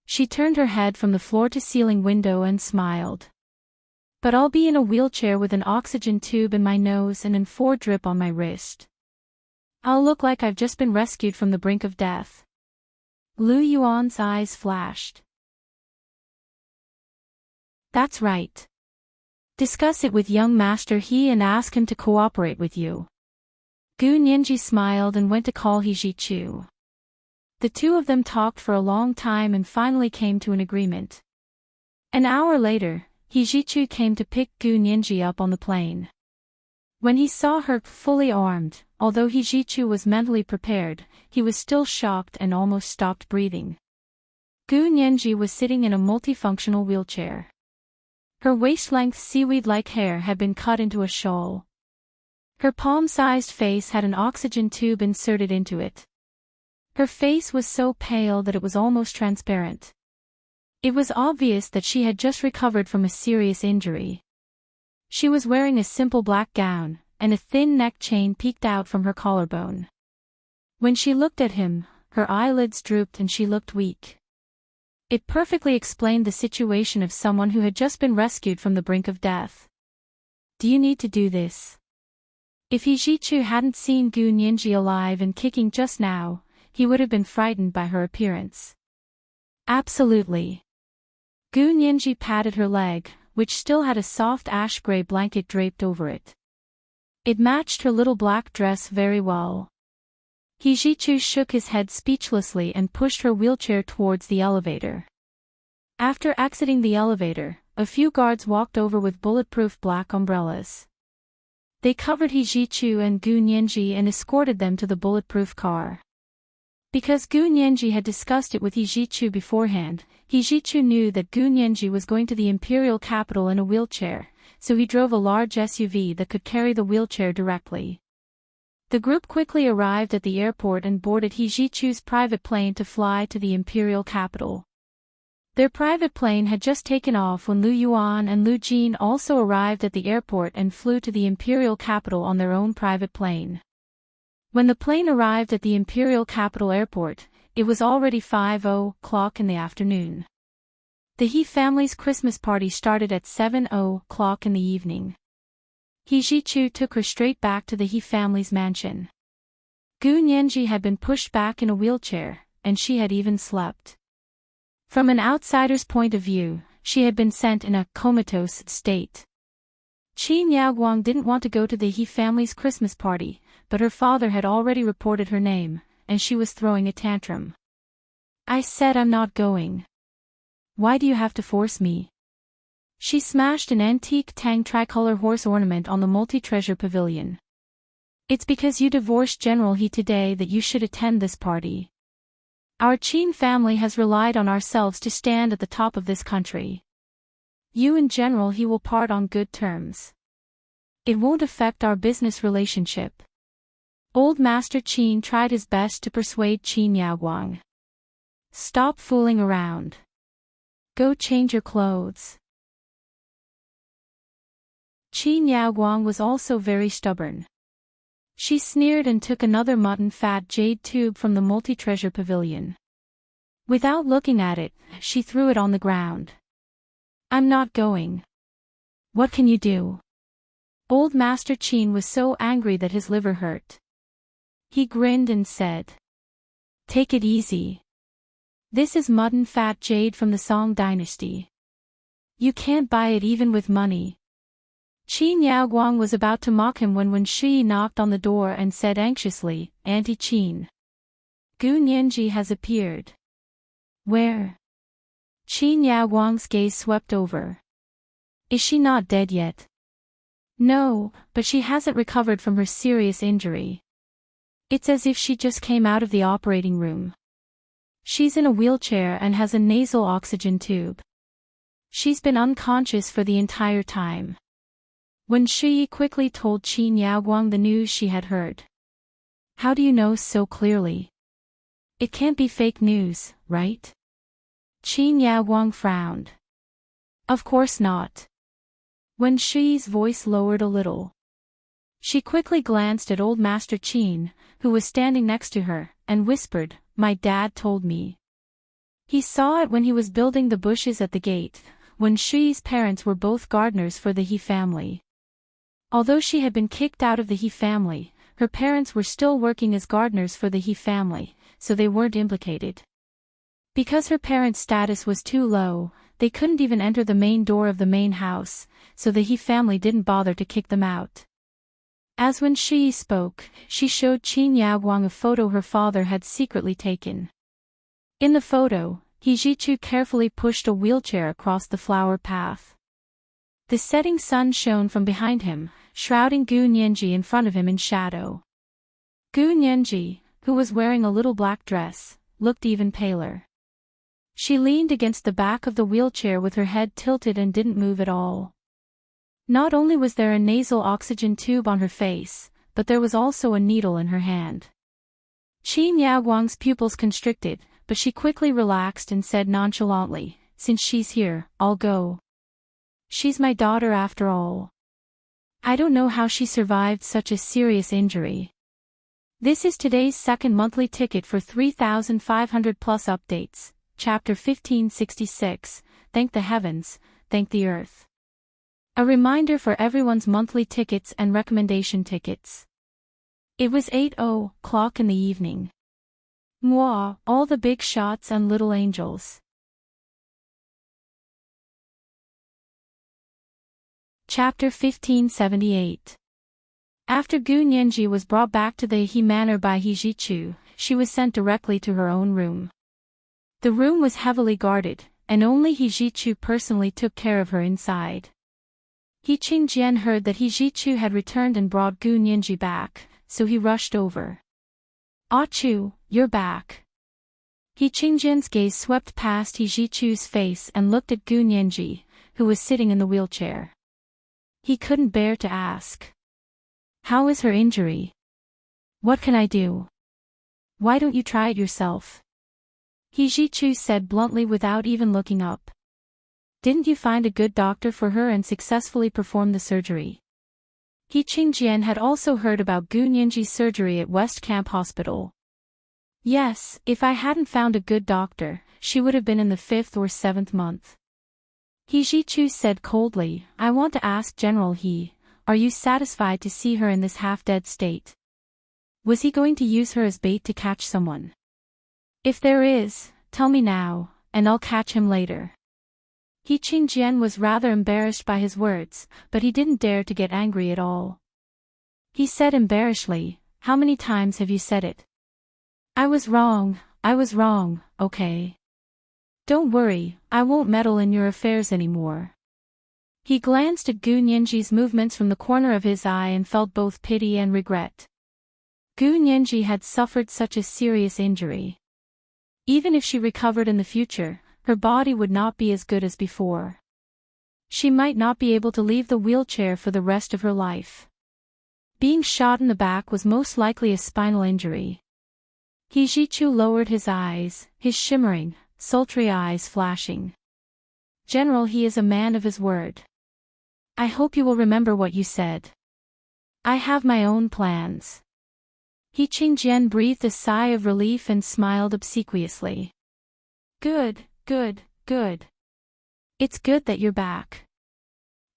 She turned her head from the floor-to-ceiling window and smiled. But I'll be in a wheelchair with an oxygen tube in my nose and an 4 drip on my wrist. I'll look like I've just been rescued from the brink of death. Lu Yuan's eyes flashed. That's right. Discuss it with young Master He and ask him to cooperate with you. Gu Nianji smiled and went to call He Zhichu. The two of them talked for a long time and finally came to an agreement. An hour later, He Zhichu came to pick Gu Nianji up on the plane. When he saw her fully armed, although He Zhichu was mentally prepared, he was still shocked and almost stopped breathing. Gu Nianji was sitting in a multifunctional wheelchair. Her waist-length seaweed-like hair had been cut into a shawl. Her palm-sized face had an oxygen tube inserted into it. Her face was so pale that it was almost transparent. It was obvious that she had just recovered from a serious injury. She was wearing a simple black gown, and a thin neck chain peeked out from her collarbone. When she looked at him, her eyelids drooped and she looked weak. It perfectly explained the situation of someone who had just been rescued from the brink of death. Do you need to do this? If He Zhichu hadn't seen Gu Nianji alive and kicking just now, he would have been frightened by her appearance. Absolutely. Gu Nianji patted her leg, which still had a soft ash-gray blanket draped over it. It matched her little black dress very well. He Zhichu shook his head speechlessly and pushed her wheelchair towards the elevator. After exiting the elevator, a few guards walked over with bulletproof black umbrellas. They covered He Zhichu and Gu Nianji and escorted them to the bulletproof car. Because Gu Nianji had discussed it with He Zhichu beforehand, He Zhichu knew that Gu Nianji was going to the imperial capital in a wheelchair, so he drove a large SUV that could carry the wheelchair directly. The group quickly arrived at the airport and boarded He Zhichu's private plane to fly to the imperial capital. Their private plane had just taken off when Lu Yuan and Lu Jin also arrived at the airport and flew to the imperial capital on their own private plane. When the plane arrived at the imperial capital airport, it was already 5:00 in the afternoon. The He family's Christmas party started at 7:00 in the evening. He Zhichu took her straight back to the He family's mansion. Gu Nianji had been pushed back in a wheelchair, and she had even slept. From an outsider's point of view, she had been sent in a comatose state. Qin Yaoguang didn't want to go to the He family's Christmas party, but her father had already reported her name, and she was throwing a tantrum. I said I'm not going. Why do you have to force me? She smashed an antique Tang tricolor horse ornament on the multi-treasure pavilion. It's because you divorced General He today that you should attend this party. Our Qin family has relied on ourselves to stand at the top of this country. You and General He will part on good terms. It won't affect our business relationship. Old Master Qin tried his best to persuade Qin Yaoguang. Stop fooling around. Go change your clothes. Qin Yaoguang was also very stubborn. She sneered and took another mutton fat jade tube from the multi-treasure pavilion. Without looking at it, she threw it on the ground. I'm not going. What can you do? Old Master Qin was so angry that his liver hurt. He grinned and said, Take it easy. This is mutton fat jade from the Song dynasty. You can't buy it even with money. Qin Yaoguang was about to mock him when Shi knocked on the door and said anxiously, Auntie Qin. Gu Nianji has appeared. Where? Qin Yaoguang's gaze swept over. Is she not dead yet? No, but she hasn't recovered from her serious injury. It's as if she just came out of the operating room. She's in a wheelchair and has a nasal oxygen tube. She's been unconscious for the entire time. When Shi quickly told Qin Yaoguang the news she had heard. How do you know so clearly? It can't be fake news, right? Qin Yaoguang frowned. Of course not. When Shi's voice lowered a little, she quickly glanced at old Master Qin, who was standing next to her, and whispered, My dad told me. He saw it when he was building the bushes at the gate, when Shi's parents were both gardeners for the He family. Although she had been kicked out of the He family, her parents were still working as gardeners for the He family, so they weren't implicated. Because her parents' status was too low, they couldn't even enter the main door of the main house, so the He family didn't bother to kick them out. As when Shi spoke, she showed Qin Yaoguang a photo her father had secretly taken. In the photo, He Jichu carefully pushed a wheelchair across the flower path. The setting sun shone from behind him, shrouding Gu Nianji in front of him in shadow. Gu Nianji, who was wearing a little black dress, looked even paler. She leaned against the back of the wheelchair with her head tilted and didn't move at all. Not only was there a nasal oxygen tube on her face, but there was also a needle in her hand. Qin Yaoguang's pupils constricted, but she quickly relaxed and said nonchalantly, Since she's here, I'll go. She's my daughter after all. I don't know how she survived such a serious injury. This is today's second monthly ticket for 3,500 plus updates. Chapter 1566, Thank the Heavens, Thank the Earth. A reminder for everyone's monthly tickets and recommendation tickets. It was 8:00 in the evening. Mwah, all the big shots and little angels. Chapter 1578. After Gu Nianji was brought back to the He Manor by He Jichu, she was sent directly to her own room. The room was heavily guarded, and only He Jichu personally took care of her inside. He Qingjian heard that He Jichu had returned and brought Gu Nianji back, so he rushed over. Ah Chu, you're back. He Qingjian's gaze swept past He Jichu's face and looked at Gu Nianji, who was sitting in the wheelchair. He couldn't bear to ask. How is her injury? What can I do? Why don't you try it yourself? He Jichu said bluntly without even looking up. Didn't you find a good doctor for her and successfully perform the surgery? He Qingjian had also heard about Gu Nianji's surgery at West Camp Hospital. Yes, if I hadn't found a good doctor, she would have been in the 5th or 7th month. He Jichu said coldly, I want to ask General He, are you satisfied to see her in this half-dead state? Was he going to use her as bait to catch someone? If there is, tell me now, and I'll catch him later. He Qingjian was rather embarrassed by his words, but he didn't dare to get angry at all. He said embarrassedly, How many times have you said it? I was wrong, okay. Don't worry, I won't meddle in your affairs anymore. He glanced at Gu Nianji's movements from the corner of his eye and felt both pity and regret. Gu Nianji had suffered such a serious injury. Even if she recovered in the future, her body would not be as good as before. She might not be able to leave the wheelchair for the rest of her life. Being shot in the back was most likely a spinal injury. He Ji-chu lowered his eyes, his shimmering, sultry eyes flashing. General, he is a man of his word. I hope you will remember what you said. I have my own plans. He Qingjian breathed a sigh of relief and smiled obsequiously. Good, good, good. It's good that you're back.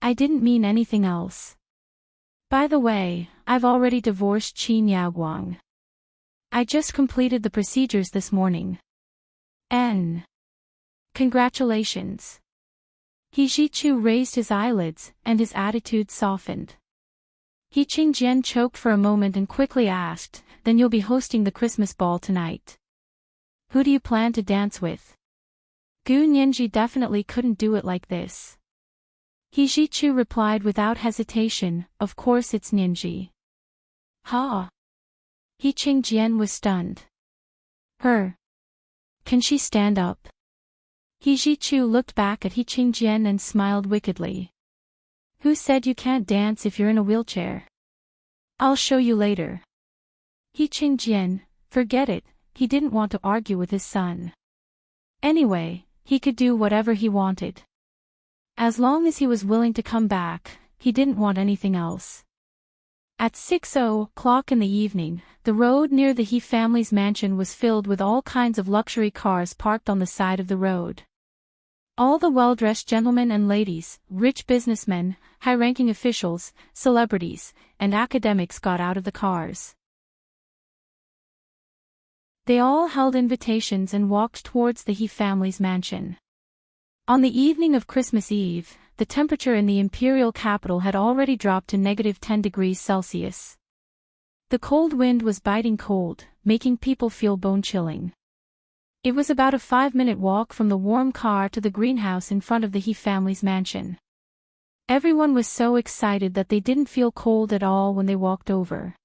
I didn't mean anything else. By the way, I've already divorced Qin Yaoguang. I just completed the procedures this morning. Congratulations. He Ji-chu raised his eyelids, and his attitude softened. He Qingjian choked for a moment and quickly asked, then you'll be hosting the Christmas ball tonight. Who do you plan to dance with? Gu Nianji definitely couldn't do it like this. He Ji-chu replied without hesitation, of course it's Nianji. Ha! He Qingjian was stunned. Her. Can she stand up? He Ji-chu looked back at He Qingjian and smiled wickedly. Who said you can't dance if you're in a wheelchair? I'll show you later. He Qingjian, forget it, he didn't want to argue with his son. Anyway, he could do whatever he wanted. As long as he was willing to come back, he didn't want anything else. At 6:00 in the evening, the road near the He family's mansion was filled with all kinds of luxury cars parked on the side of the road. All the well-dressed gentlemen and ladies, rich businessmen, high-ranking officials, celebrities, and academics got out of the cars. They all held invitations and walked towards the He family's mansion. On the evening of Christmas Eve, the temperature in the imperial capital had already dropped to -10 degrees Celsius. The cold wind was biting cold, making people feel bone-chilling. It was about a 5-minute walk from the warm car to the greenhouse in front of the He family's mansion. Everyone was so excited that they didn't feel cold at all when they walked over.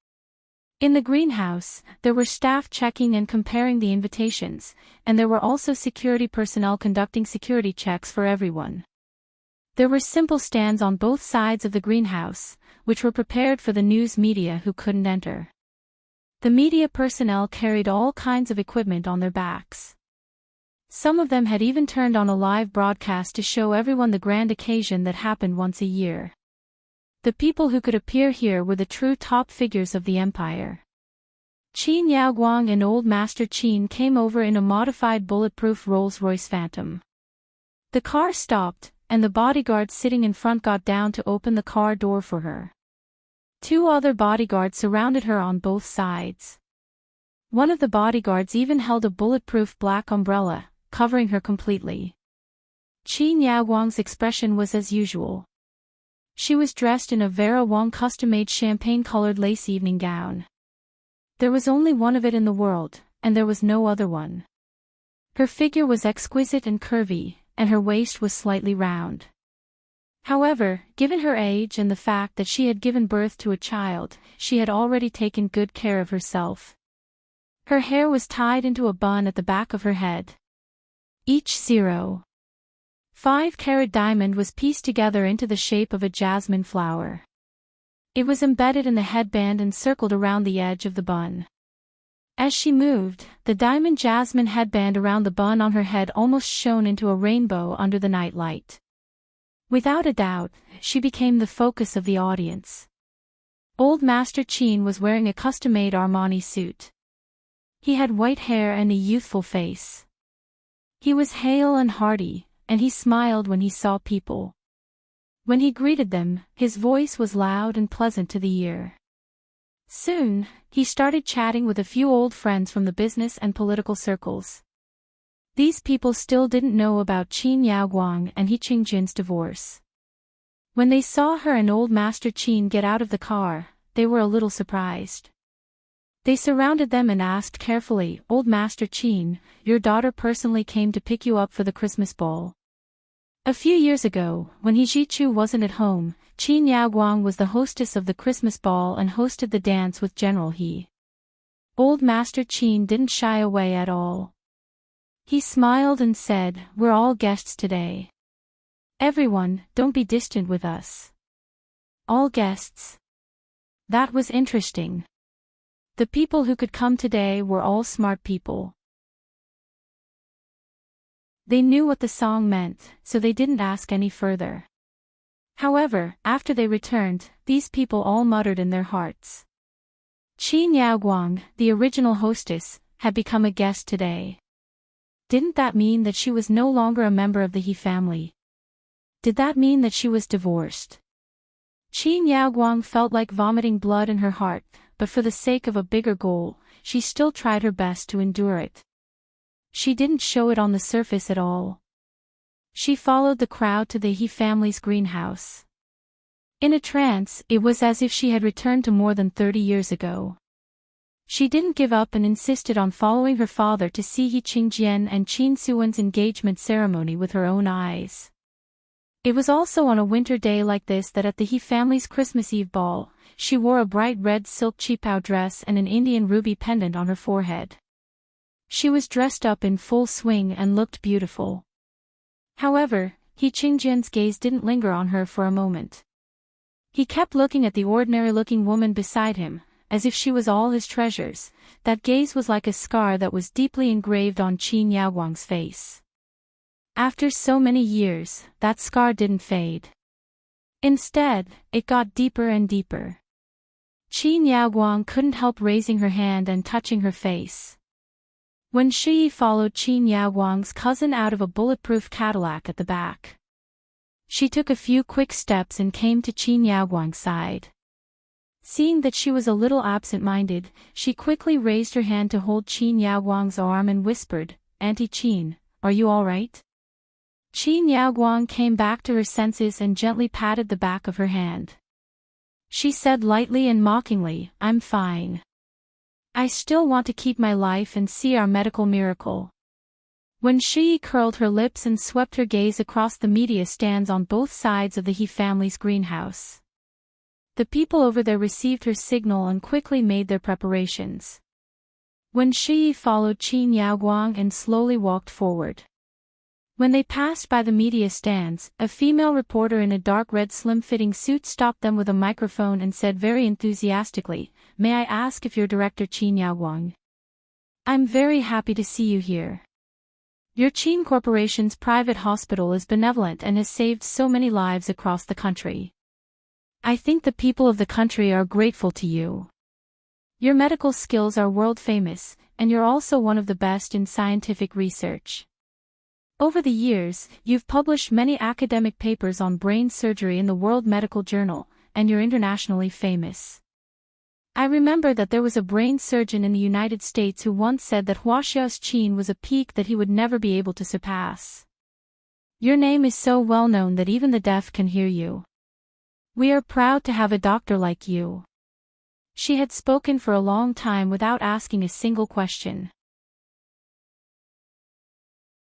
In the greenhouse, there were staff checking and comparing the invitations, and there were also security personnel conducting security checks for everyone. There were simple stands on both sides of the greenhouse, which were prepared for the news media who couldn't enter. The media personnel carried all kinds of equipment on their backs. Some of them had even turned on a live broadcast to show everyone the grand occasion that happened once a year. The people who could appear here were the true top figures of the empire. Qin Yaoguang and Old Master Qin came over in a modified bulletproof Rolls-Royce Phantom. The car stopped, and the bodyguard sitting in front got down to open the car door for her. 2 other bodyguards surrounded her on both sides. One of the bodyguards even held a bulletproof black umbrella, covering her completely. Qin Yaoguang's expression was as usual. She was dressed in a Vera Wang custom-made champagne-colored lace evening gown. There was only one of it in the world, and there was no other one. Her figure was exquisite and curvy, and her waist was slightly round. However, given her age and the fact that she had given birth to a child, she had already taken good care of herself. Her hair was tied into a bun at the back of her head. Each 0.5-carat diamond was pieced together into the shape of a jasmine flower. It was embedded in the headband and circled around the edge of the bun. As she moved, the diamond jasmine headband around the bun on her head almost shone into a rainbow under the night light. Without a doubt, she became the focus of the audience. Old Master Qin was wearing a custom-made Armani suit. He had white hair and a youthful face. He was hale and hearty, and he smiled when he saw people. When he greeted them, his voice was loud and pleasant to the ear. Soon, he started chatting with a few old friends from the business and political circles. These people still didn't know about Qin Yaoguang and He Qingjian's divorce. When they saw her and Old Master Qin get out of the car, they were a little surprised. They surrounded them and asked carefully, "Old Master Qin, your daughter personally came to pick you up for the Christmas ball." A few years ago, when He Ji-chu wasn't at home, Qin Yaoguang was the hostess of the Christmas ball and hosted the dance with General He. Old Master Qin didn't shy away at all. He smiled and said, "We're all guests today. Everyone, don't be distant with us. All guests. That was interesting. The people who could come today were all smart people. They knew what the song meant, so they didn't ask any further. However, after they returned, these people all muttered in their hearts. Qin Yaoguang, the original hostess, had become a guest today. Didn't that mean that she was no longer a member of the He family? Did that mean that she was divorced? Qin Yaoguang felt like vomiting blood in her heart, but for the sake of a bigger goal, she still tried her best to endure it. She didn't show it on the surface at all. She followed the crowd to the He family's greenhouse. In a trance, it was as if she had returned to more than 30 years ago. She didn't give up and insisted on following her father to see He Qingjian and Qin Suwen's engagement ceremony with her own eyes. It was also on a winter day like this that at the He family's Christmas Eve ball, she wore a bright red silk qipao dress and an Indian ruby pendant on her forehead. She was dressed up in full swing and looked beautiful. However, He Qingjian's gaze didn't linger on her for a moment. He kept looking at the ordinary-looking woman beside him, as if she was all his treasures. That gaze was like a scar that was deeply engraved on Qin Yaoguang's face. After so many years, that scar didn't fade. Instead, it got deeper and deeper. Qin Yaoguang couldn't help raising her hand and touching her face. When Shi followed Qin Yaoguang's cousin out of a bulletproof Cadillac at the back. She took a few quick steps and came to Qin Yaoguang's side. Seeing that she was a little absent-minded, she quickly raised her hand to hold Qin Yaoguang's arm and whispered, "Auntie Qin, are you all right?" Qin Yaoguang came back to her senses and gently patted the back of her hand. She said lightly and mockingly, "I'm fine. I still want to keep my life and see our medical miracle." When Shi curled her lips and swept her gaze across the media stands on both sides of the He family's greenhouse. The people over there received her signal and quickly made their preparations. When Shi followed Qin Yaoguang and slowly walked forward. When they passed by the media stands, a female reporter in a dark red slim-fitting suit stopped them with a microphone and said very enthusiastically, "May I ask if you're Director Qin Yaoguang? I'm very happy to see you here. Your Qin Corporation's private hospital is benevolent and has saved so many lives across the country. I think the people of the country are grateful to you. Your medical skills are world-famous, and you're also one of the best in scientific research. Over the years, you've published many academic papers on brain surgery in the World Medical Journal, and you're internationally famous. I remember that there was a brain surgeon in the United States who once said that Huaxiao's Qin was a peak that he would never be able to surpass. Your name is so well known that even the deaf can hear you. We are proud to have a doctor like you." She had spoken for a long time without asking a single question.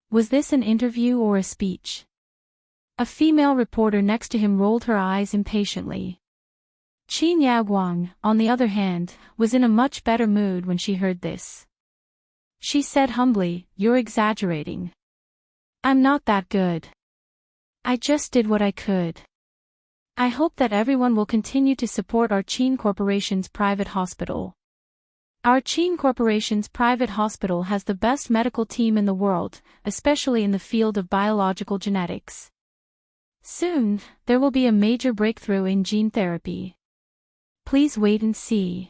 Was this an interview or a speech? A female reporter next to him rolled her eyes impatiently. Qin Yaoguang, on the other hand, was in a much better mood when she heard this. She said humbly, "You're exaggerating. I'm not that good. I just did what I could. I hope that everyone will continue to support our Qin Corporation's private hospital. Our Qin Corporation's private hospital has the best medical team in the world, especially in the field of biological genetics. Soon, there will be a major breakthrough in gene therapy. Please wait and see."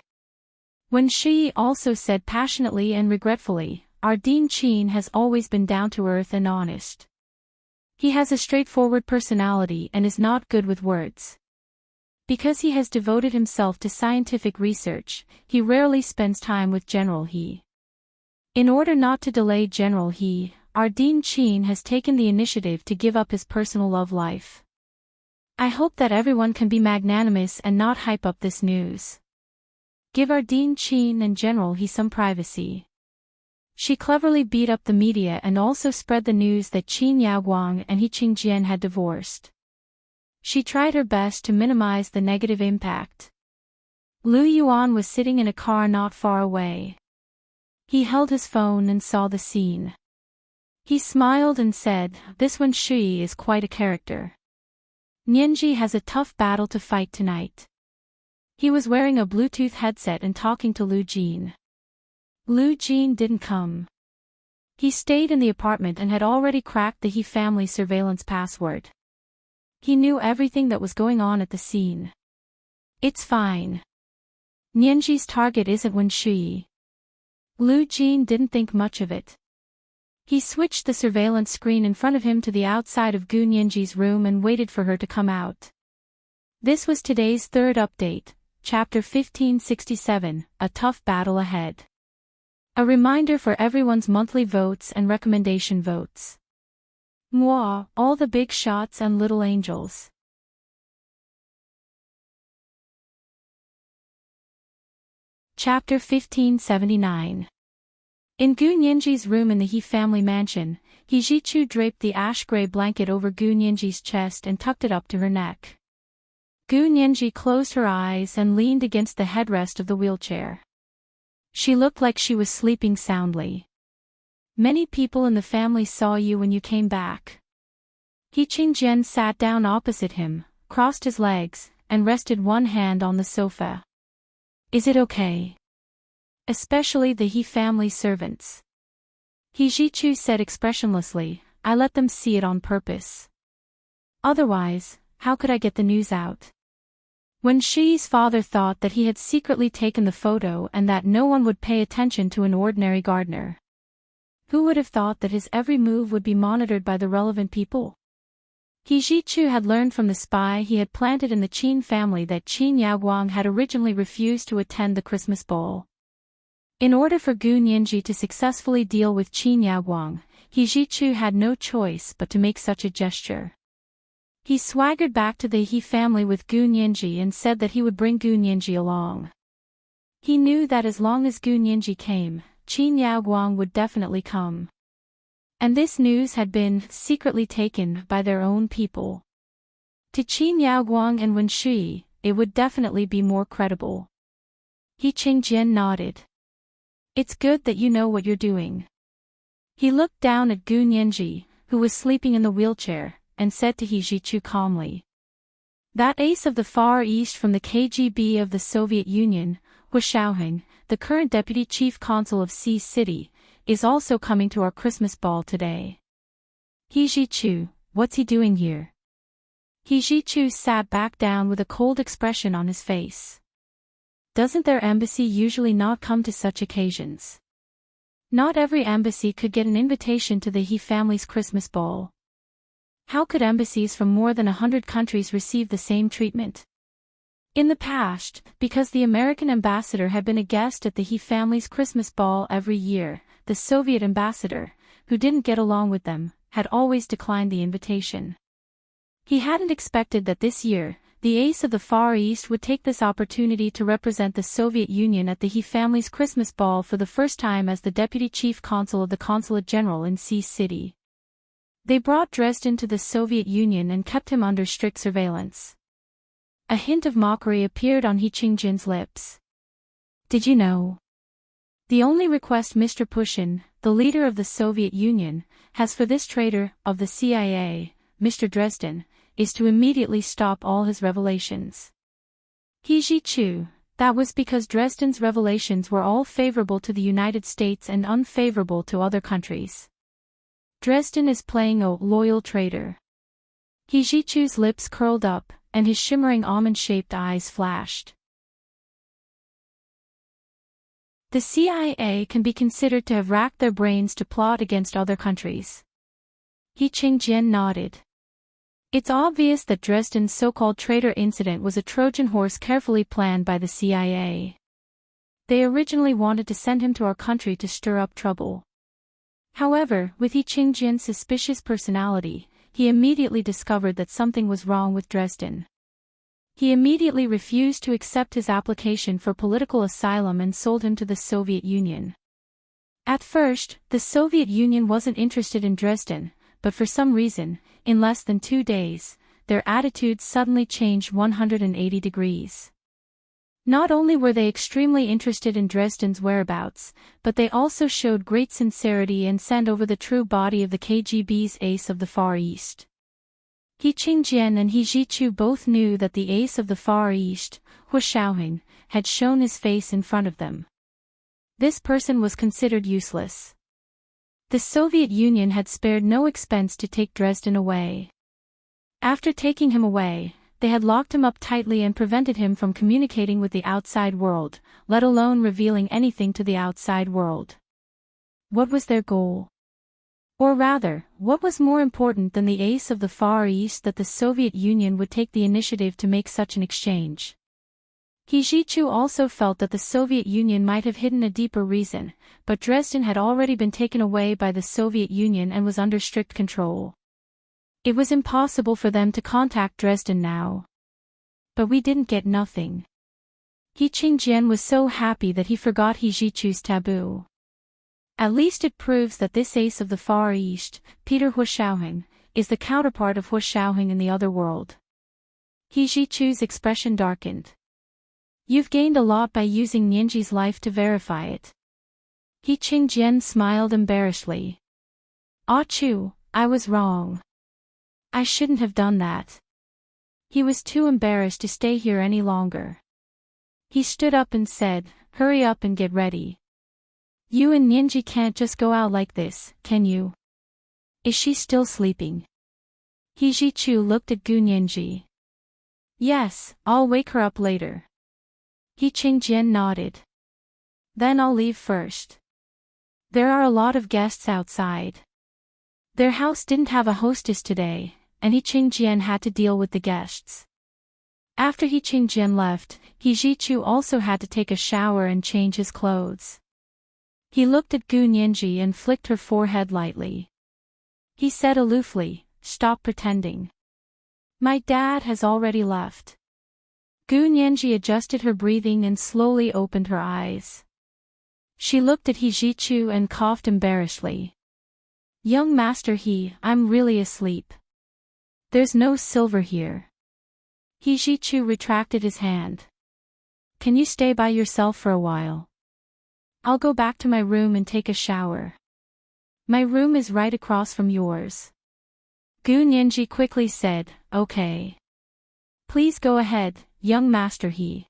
When Shi also said passionately and regretfully, "Our Dean Qin has always been down-to-earth and honest. He has a straightforward personality and is not good with words. Because he has devoted himself to scientific research, he rarely spends time with General He. In order not to delay General He, our Dean Qin has taken the initiative to give up his personal love life. I hope that everyone can be magnanimous and not hype up this news. Give our Dean Qin and General He some privacy." She cleverly beat up the media and also spread the news that Qin Yaoguang and He Qingjian had divorced. She tried her best to minimize the negative impact. Lu Yuan was sitting in a car not far away. He held his phone and saw the scene. He smiled and said, "This one Shui is quite a character. Nianji has a tough battle to fight tonight." He was wearing a Bluetooth headset and talking to Lu Jin. Lu Jin didn't come. He stayed in the apartment and had already cracked the He family surveillance password. He knew everything that was going on at the scene. It's fine. Nianji's target isn't Wen Shui. Lu Jin didn't think much of it. He switched the surveillance screen in front of him to the outside of Gu Nianji's room and waited for her to come out. This was today's third update, Chapter 1567, A Tough Battle Ahead. A reminder for everyone's monthly votes and recommendation votes. Moi, all the big shots and little angels. Chapter 1579. In Gu Nianji's room in the He family mansion, He Jichu draped the ash-gray blanket over Gu Nianji's chest and tucked it up to her neck. Gu Nianji closed her eyes and leaned against the headrest of the wheelchair. She looked like she was sleeping soundly. Many people in the family saw you when you came back. He Qingjian sat down opposite him, crossed his legs, and rested one hand on the sofa. Is it okay? Especially the He family servants. He Jichu said expressionlessly, I let them see it on purpose. Otherwise, how could I get the news out? Wen Shui's father thought that he had secretly taken the photo and that no one would pay attention to an ordinary gardener. Who would have thought that his every move would be monitored by the relevant people? He Jichu had learned from the spy he had planted in the Qin family that Qin Yaguang had originally refused to attend the Christmas ball. In order for Gu Nianji to successfully deal with Qin Yaguang, He Jichu had no choice but to make such a gesture. He swaggered back to the He family with Gu Nianji and said that he would bring Gu Nianji along. He knew that as long as Gu Nianji came, Qin Yaguang would definitely come. And this news had been secretly taken by their own people. To Qin Yaguang and Wen Shui, it would definitely be more credible. He Qingjian nodded. It's good that you know what you're doing. He looked down at Gu Nianji, who was sleeping in the wheelchair, and said to He Jichu calmly. That ace of the Far East from the KGB of the Soviet Union, Hu Shaoheng, the current deputy chief consul of Sea City, is also coming to our Christmas ball today. He Jichu, what's he doing here? He Jichu sat back down with a cold expression on his face. Doesn't their embassy usually not come to such occasions? Not every embassy could get an invitation to the He family's Christmas ball. How could embassies from more than 100 countries receive the same treatment? In the past, because the American ambassador had been a guest at the He family's Christmas ball every year, the Soviet ambassador, who didn't get along with them, had always declined the invitation. He hadn't expected that this year, the ace of the Far East would take this opportunity to represent the Soviet Union at the He family's Christmas ball for the first time as the deputy chief consul of the Consulate General in Sea City. They brought Dresden to the Soviet Union and kept him under strict surveillance. A hint of mockery appeared on He Qingjian's lips. Did you know? The only request Mr. Pushin, the leader of the Soviet Union, has for this traitor of the CIA, Mr. Dresden, is to immediately stop all his revelations. He Jichu, that was because Dresden's revelations were all favorable to the United States and unfavorable to other countries. Dresden is playing a loyal traitor. He Jichu's lips curled up, and his shimmering almond-shaped eyes flashed. The CIA can be considered to have racked their brains to plot against other countries. He Qingjian nodded. It's obvious that Dresden's so-called traitor incident was a Trojan horse carefully planned by the CIA. They originally wanted to send him to our country to stir up trouble. However, with He Qingjian's suspicious personality, he immediately discovered that something was wrong with Dresden. He immediately refused to accept his application for political asylum and sold him to the Soviet Union. At first, the Soviet Union wasn't interested in Dresden, but for some reason, in less than 2 days, their attitude suddenly changed 180 degrees. Not only were they extremely interested in Dresden's whereabouts, but they also showed great sincerity and sent over the true body of the KGB's ace of the Far East. He Qingjian and He Jichu both knew that the ace of the Far East, Hu Shaoheng, had shown his face in front of them. This person was considered useless. The Soviet Union had spared no expense to take Dresden away. After taking him away, they had locked him up tightly and prevented him from communicating with the outside world, let alone revealing anything to the outside world. What was their goal? Or rather, what was more important than the ace of the Far East that the Soviet Union would take the initiative to make such an exchange? He Jichu also felt that the Soviet Union might have hidden a deeper reason, but Dresden had already been taken away by the Soviet Union and was under strict control. It was impossible for them to contact Dresden now. But we didn't get nothing. He Qingjian was so happy that he forgot He Jichu's taboo. At least it proves that this ace of the Far East, Peter Hu Shaoheng, is the counterpart of Hu Shaoheng in the other world. He Jichu's expression darkened. You've gained a lot by using Nianji's life to verify it. He Qingjian smiled embarrassedly. Ah Chu, I was wrong. I shouldn't have done that. He was too embarrassed to stay here any longer. He stood up and said, hurry up and get ready. You and Nianji can't just go out like this, can you? Is she still sleeping? He Jichu looked at Gu Nianji. Yes, I'll wake her up later. He Qingjian nodded. Then I'll leave first. There are a lot of guests outside. Their house didn't have a hostess today, and He Qingjian had to deal with the guests. After He Qingjian left, He Jichu also had to take a shower and change his clothes. He looked at Gu Nianji and flicked her forehead lightly. He said aloofly, stop pretending. My dad has already left. Gu Nianji adjusted her breathing and slowly opened her eyes. She looked at He Jichu and coughed embarrassedly. Young Master He, I'm really asleep. There's no silver here. He Jichu retracted his hand. Can you stay by yourself for a while? I'll go back to my room and take a shower. My room is right across from yours. Gu Nianji quickly said, okay. Please go ahead, young Master He.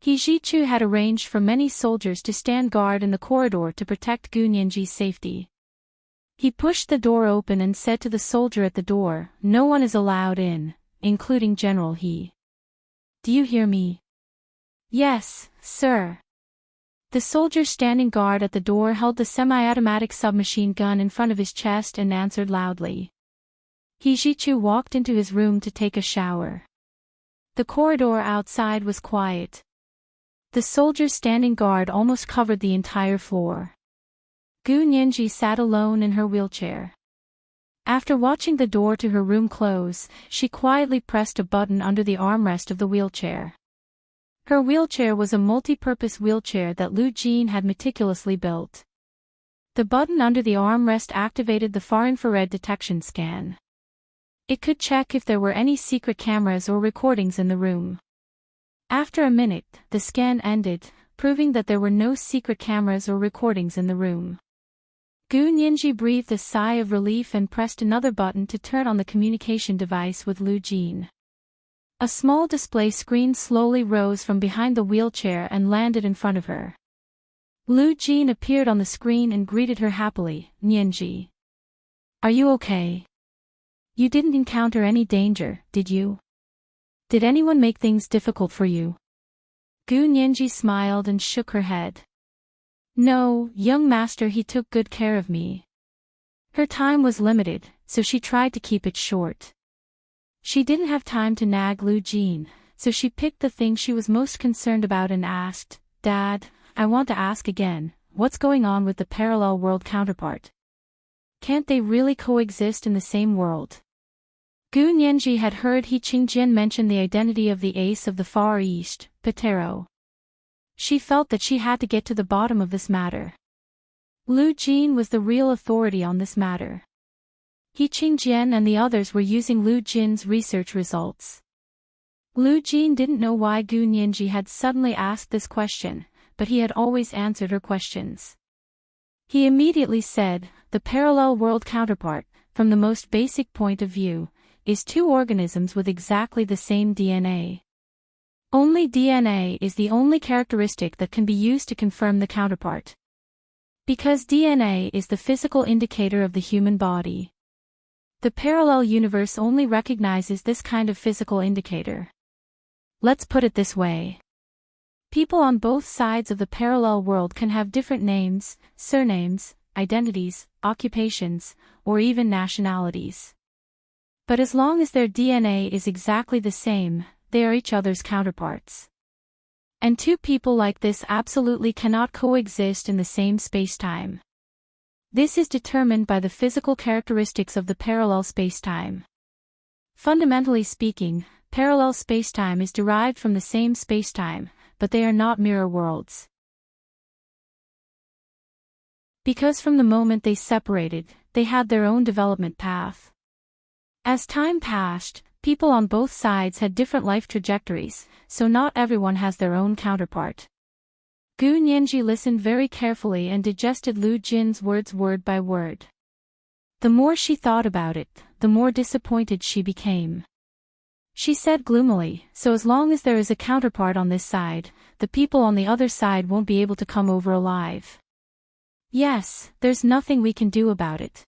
He Jichu had arranged for many soldiers to stand guard in the corridor to protect Gu Nianji's safety. He pushed the door open and said to the soldier at the door, no one is allowed in, including General He. Do you hear me? Yes, sir. The soldier standing guard at the door held the semi-automatic submachine gun in front of his chest and answered loudly. He Jichu walked into his room to take a shower. The corridor outside was quiet. The soldier standing guard almost covered the entire floor. Gu Nianji sat alone in her wheelchair. After watching the door to her room close, she quietly pressed a button under the armrest of the wheelchair. Her wheelchair was a multi-purpose wheelchair that Lu Jin had meticulously built. The button under the armrest activated the far-infrared detection scan. It could check if there were any secret cameras or recordings in the room. After a minute, the scan ended, proving that there were no secret cameras or recordings in the room. Gu Nianji breathed a sigh of relief and pressed another button to turn on the communication device with Lu Jin. A small display screen slowly rose from behind the wheelchair and landed in front of her. Lu Jin appeared on the screen and greeted her happily, Nianji. Are you okay? You didn't encounter any danger, did you? Did anyone make things difficult for you? Gu Nianji smiled and shook her head. No, young master, he took good care of me. Her time was limited, so she tried to keep it short. She didn't have time to nag Lu Jin, so she picked the thing she was most concerned about and asked, Dad, I want to ask again, what's going on with the parallel world counterpart? Can't they really coexist in the same world? Gu Nianji had heard He Qingjian mention the identity of the ace of the Far East, Patero. She felt that she had to get to the bottom of this matter. Lu Jin was the real authority on this matter. He Qingjian and the others were using Lu Jin's research results. Lu Jin didn't know why Gu Nianji had suddenly asked this question, but he had always answered her questions. He immediately said, the parallel world counterpart, from the most basic point of view, is two organisms with exactly the same DNA. Only DNA is the only characteristic that can be used to confirm the counterpart. Because DNA is the physical indicator of the human body. The parallel universe only recognizes this kind of physical indicator. Let's put it this way. People on both sides of the parallel world can have different names, surnames, identities, occupations, or even nationalities. But as long as their DNA is exactly the same, they are each other's counterparts. And two people like this absolutely cannot coexist in the same spacetime. This is determined by the physical characteristics of the parallel spacetime. Fundamentally speaking, parallel spacetime is derived from the same spacetime, but they are not mirror worlds. Because from the moment they separated, they had their own development path. As time passed, people on both sides had different life trajectories, so not everyone has their own counterpart. Gu Nianji listened very carefully and digested Lu Jin's words word by word. The more she thought about it, the more disappointed she became. She said gloomily, so as long as there is a counterpart on this side, the people on the other side won't be able to come over alive. Yes, there's nothing we can do about it.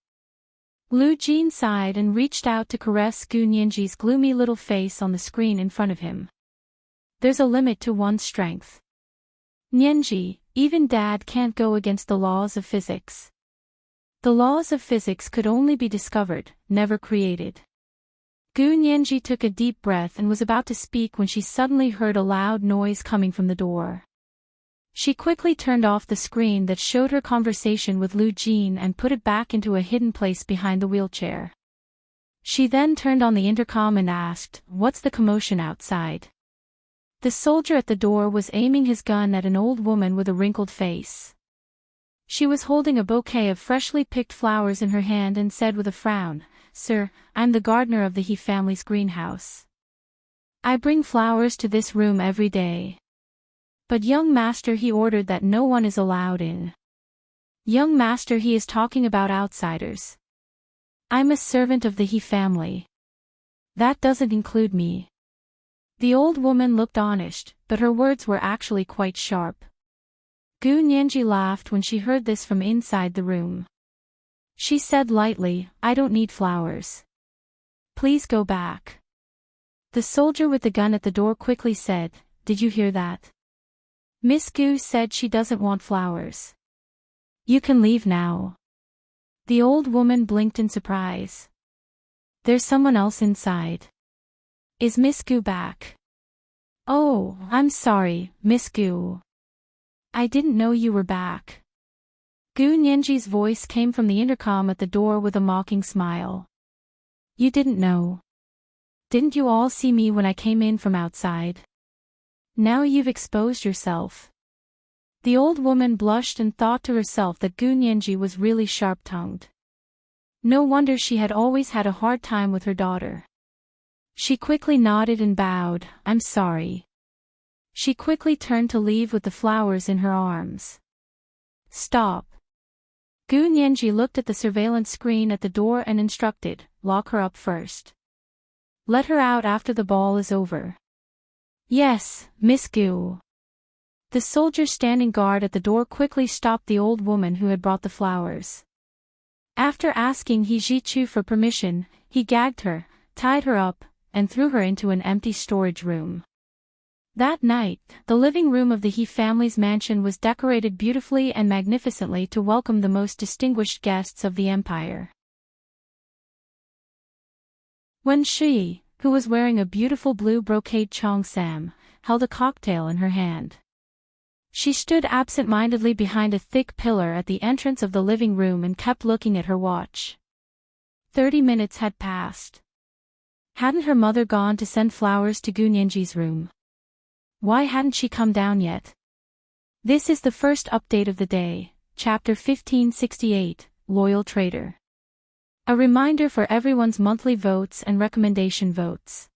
Lu Jin sighed and reached out to caress Gu Nianji's gloomy little face on the screen in front of him. There's a limit to one's strength. Nianji, even Dad can't go against the laws of physics. The laws of physics could only be discovered, never created. Gu Nianji took a deep breath and was about to speak when she suddenly heard a loud noise coming from the door. She quickly turned off the screen that showed her conversation with Lu Jin and put it back into a hidden place behind the wheelchair. She then turned on the intercom and asked, "What's the commotion outside?" The soldier at the door was aiming his gun at an old woman with a wrinkled face. She was holding a bouquet of freshly picked flowers in her hand and said with a frown, "Sir, I'm the gardener of the He family's greenhouse. I bring flowers to this room every day. But young master, he ordered that no one is allowed in. Young master, he is talking about outsiders. I'm a servant of the He family. That doesn't include me." The old woman looked honest, but her words were actually quite sharp. Gu Nianji laughed when she heard this from inside the room. She said lightly, "I don't need flowers. Please go back." The soldier with the gun at the door quickly said, "Did you hear that? Miss Gu said she doesn't want flowers. You can leave now." The old woman blinked in surprise. "There's someone else inside. Is Miss Gu back?" "Oh, I'm sorry, Miss Gu. I didn't know you were back." Gu Nianji's voice came from the intercom at the door with a mocking smile. "You didn't know? Didn't you all see me when I came in from outside? Now you've exposed yourself." The old woman blushed and thought to herself that Gu Nianji was really sharp-tongued. No wonder she had always had a hard time with her daughter. She quickly nodded and bowed, "I'm sorry." She quickly turned to leave with the flowers in her arms. "Stop." Gu Nianji looked at the surveillance screen at the door and instructed, "Lock her up first. Let her out after the ball is over." "Yes, Miss Gu." The soldier standing guard at the door quickly stopped the old woman who had brought the flowers. After asking He Jichu for permission, he gagged her, tied her up, and threw her into an empty storage room. That night, the living room of the He family's mansion was decorated beautifully and magnificently to welcome the most distinguished guests of the empire. When Shi, who was wearing a beautiful blue brocade cheongsam, held a cocktail in her hand. She stood absent-mindedly behind a thick pillar at the entrance of the living room and kept looking at her watch. 30 minutes had passed. Hadn't her mother gone to send flowers to Gu Nianji's room? Why hadn't she come down yet? This is the first update of the day, Chapter 1568, Loyal Trader. A reminder for everyone's monthly votes and recommendation votes.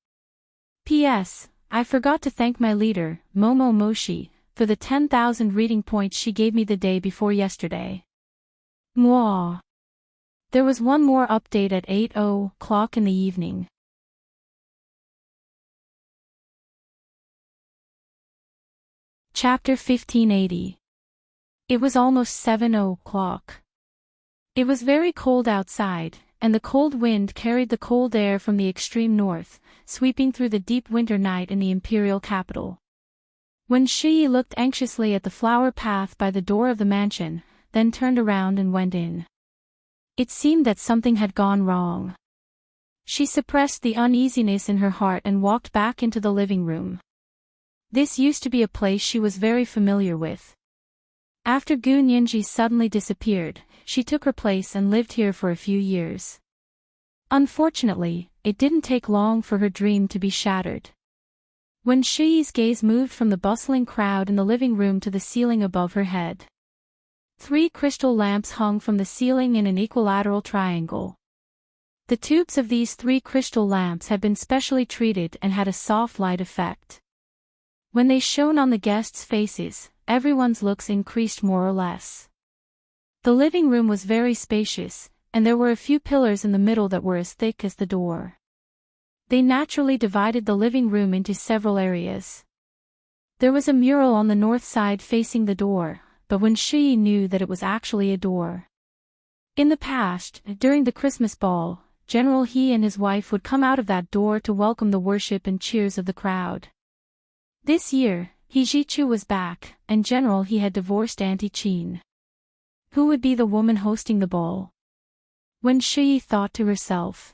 P.S. I forgot to thank my leader, Momo Moshi, for the 10,000 reading points she gave me the day before yesterday. Mwah. There was one more update at 8:00 in the evening. Chapter 1580. It was almost 7:00. It was very cold outside, and the cold wind carried the cold air from the extreme north, sweeping through the deep winter night in the imperial capital. When Shi looked anxiously at the flower path by the door of the mansion, then turned around and went in. It seemed that something had gone wrong. She suppressed the uneasiness in her heart and walked back into the living room. This used to be a place she was very familiar with. After Gu Nianji suddenly disappeared, she took her place and lived here for a few years. Unfortunately, it didn't take long for her dream to be shattered. When Shi's gaze moved from the bustling crowd in the living room to the ceiling above her head. 3 crystal lamps hung from the ceiling in an equilateral triangle. The tubes of these 3 crystal lamps had been specially treated and had a soft light effect. When they shone on the guests' faces, everyone's looks increased more or less. The living room was very spacious, and there were a few pillars in the middle that were as thick as the door. They naturally divided the living room into several areas. There was a mural on the north side facing the door, but when Shi knew that it was actually a door. In the past, during the Christmas ball, General He and his wife would come out of that door to welcome the worship and cheers of the crowd. This year, He Jichu was back, and General He had divorced Auntie Qin. Who would be the woman hosting the ball? When Shi thought to herself.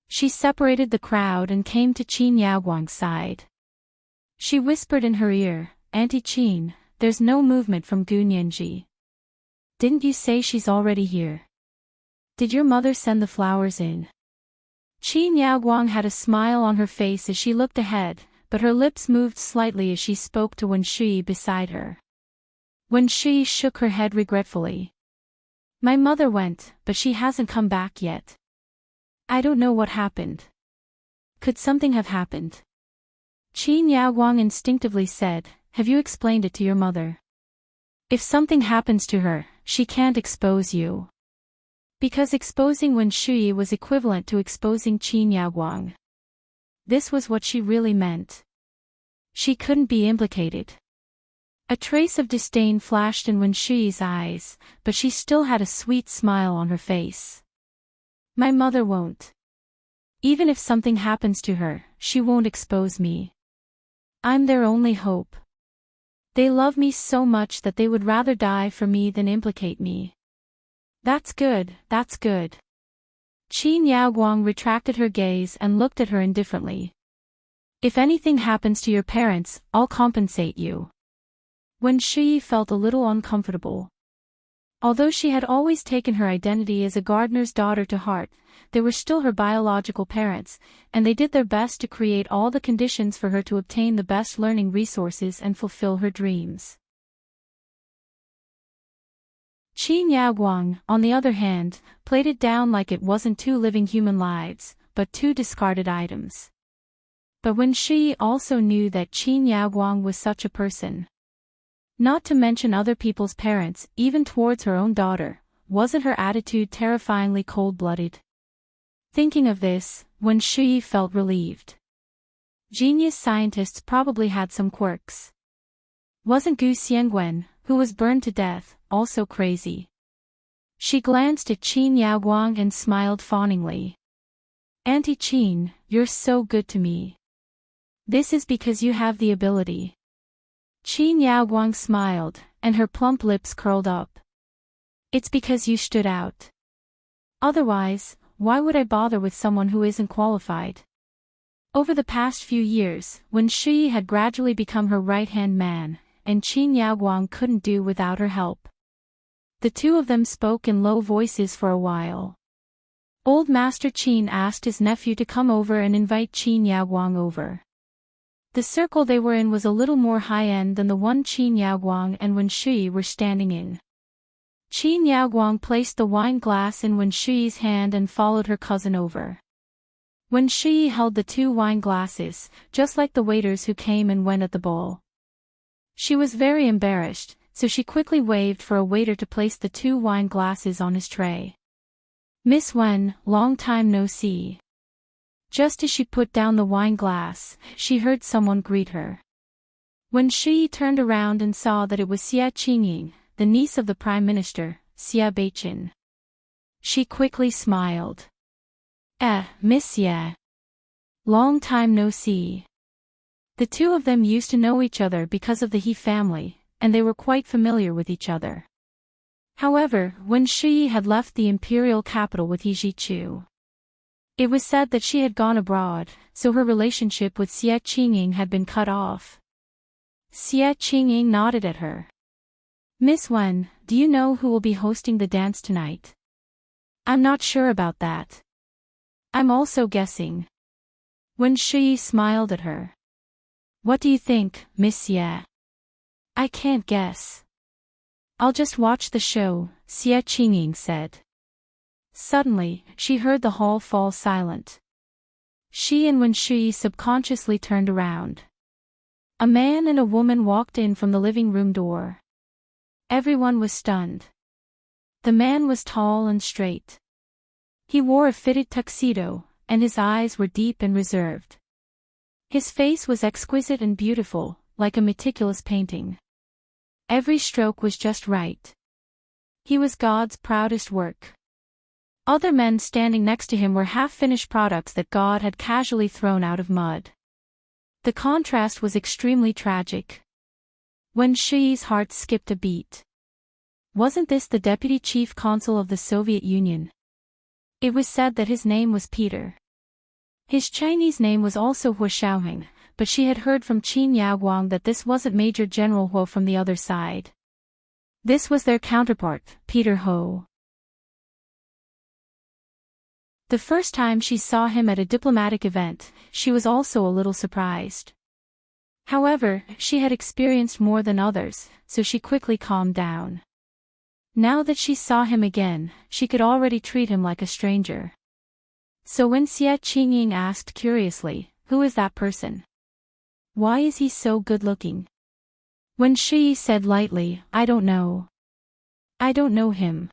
She separated the crowd and came to Qin Yaoguang's side. She whispered in her ear, "Auntie Qin, there's no movement from Gu Nianji. Didn't you say she's already here? Did your mother send the flowers in?" Qin Yaoguang had a smile on her face as she looked ahead, but her lips moved slightly as she spoke to Wen Shi beside her. Wen Shi shook her head regretfully. "My mother went, but she hasn't come back yet. I don't know what happened. Could something have happened?" Qin Yaoguang instinctively said, "Have you explained it to your mother? If something happens to her, she can't expose you." Because exposing Wen Shi was equivalent to exposing Qin Yaoguang. This was what she really meant. She couldn't be implicated. A trace of disdain flashed in Wen Shi's eyes, but she still had a sweet smile on her face. "My mother won't. Even if something happens to her, she won't expose me. I'm their only hope. They love me so much that they would rather die for me than implicate me." That's good, that's good. Qin Yaoguang retracted her gaze and looked at her indifferently. "If anything happens to your parents, I'll compensate you." Wen Shi felt a little uncomfortable. Although she had always taken her identity as a gardener's daughter to heart, they were still her biological parents, and they did their best to create all the conditions for her to obtain the best learning resources and fulfill her dreams. Qin Yaoguang, on the other hand, played it down like it wasn't 2 living human lives, but 2 discarded items. But Wen Shi also knew that Qin Yaoguang was such a person. Not to mention other people's parents, even towards her own daughter, wasn't her attitude terrifyingly cold-blooded? Thinking of this, Wen Shi felt relieved. Genius scientists probably had some quirks. Wasn't Gu Xiangwen, who was burned to death, also crazy? She glanced at Qin Yaoguang and smiled fawningly. "Auntie Qin, you're so good to me. This is because you have the ability." Qin Yaoguang smiled, and her plump lips curled up. "It's because you stood out. Otherwise, why would I bother with someone who isn't qualified?" Over the past few years, Wen Shi had gradually become her right-hand man, and Qin Yaoguang couldn't do without her help. The 2 of them spoke in low voices for a while. Old Master Qin asked his nephew to come over and invite Qin Yaoguang over. The circle they were in was a little more high-end than the one Qin Yaoguang and Wen Shi were standing in. Qin Yaoguang placed the wine glass in Wen Shi's hand and followed her cousin over. When Shi held the 2 wine glasses, just like the waiters who came and went at the ball. She was very embarrassed, so she quickly waved for a waiter to place the 2 wine glasses on his tray. "Miss Wen, long time no see." Just as she put down the wine glass, she heard someone greet her. When Shi turned around and saw that it was Xia Qingying, the niece of the Prime Minister, Xia Beichin. She quickly smiled. Miss Xia. Long time no see." The 2 of them used to know each other because of the He family, and they were quite familiar with each other. However, when Shi had left the imperial capital with He Zhichu, it was said that she had gone abroad, so her relationship with Xia Qingying had been cut off. Xia Qingying nodded at her. "Miss Wen, do you know who will be hosting the dance tonight?" "I'm not sure about that. I'm also guessing." When Shi smiled at her. "What do you think, Miss Xia?" "I can't guess. I'll just watch the show," Xia Qingying said. Suddenly, she heard the hall fall silent. She and Wen Shi subconsciously turned around. A man and a woman walked in from the living room door. Everyone was stunned. The man was tall and straight. He wore a fitted tuxedo, and his eyes were deep and reserved. His face was exquisite and beautiful, like a meticulous painting. Every stroke was just right. He was God's proudest work. Other men standing next to him were half-finished products that God had casually thrown out of mud. The contrast was extremely tragic. Wen Shi's heart skipped a beat. Wasn't this the deputy chief consul of the Soviet Union? It was said that his name was Peter. His Chinese name was also Hua Xiaoheng, but she had heard from Qin Yaguang that this wasn't Major General Hua from the other side. This was their counterpart, Peter Ho. The first time she saw him at a diplomatic event, she was also a little surprised. However, she had experienced more than others, so she quickly calmed down. Now that she saw him again, she could already treat him like a stranger. So when Xia Qingying asked curiously, "Who is that person? Why is he so good-looking?" Wen Shi said lightly, "I don't know. I don't know him.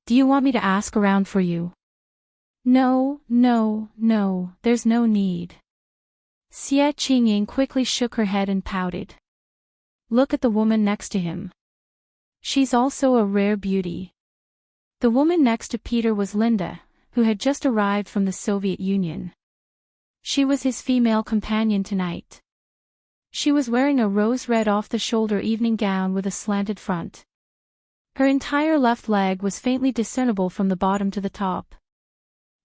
Do you want me to ask around for you?" "No, there's no need." Xia Qingying quickly shook her head and pouted. "Look at the woman next to him. She's also a rare beauty." The woman next to Peter was Linda, who had just arrived from the Soviet Union. She was his female companion tonight. She was wearing a rose-red off-the-shoulder evening gown with a slanted front. Her entire left leg was faintly discernible from the bottom to the top.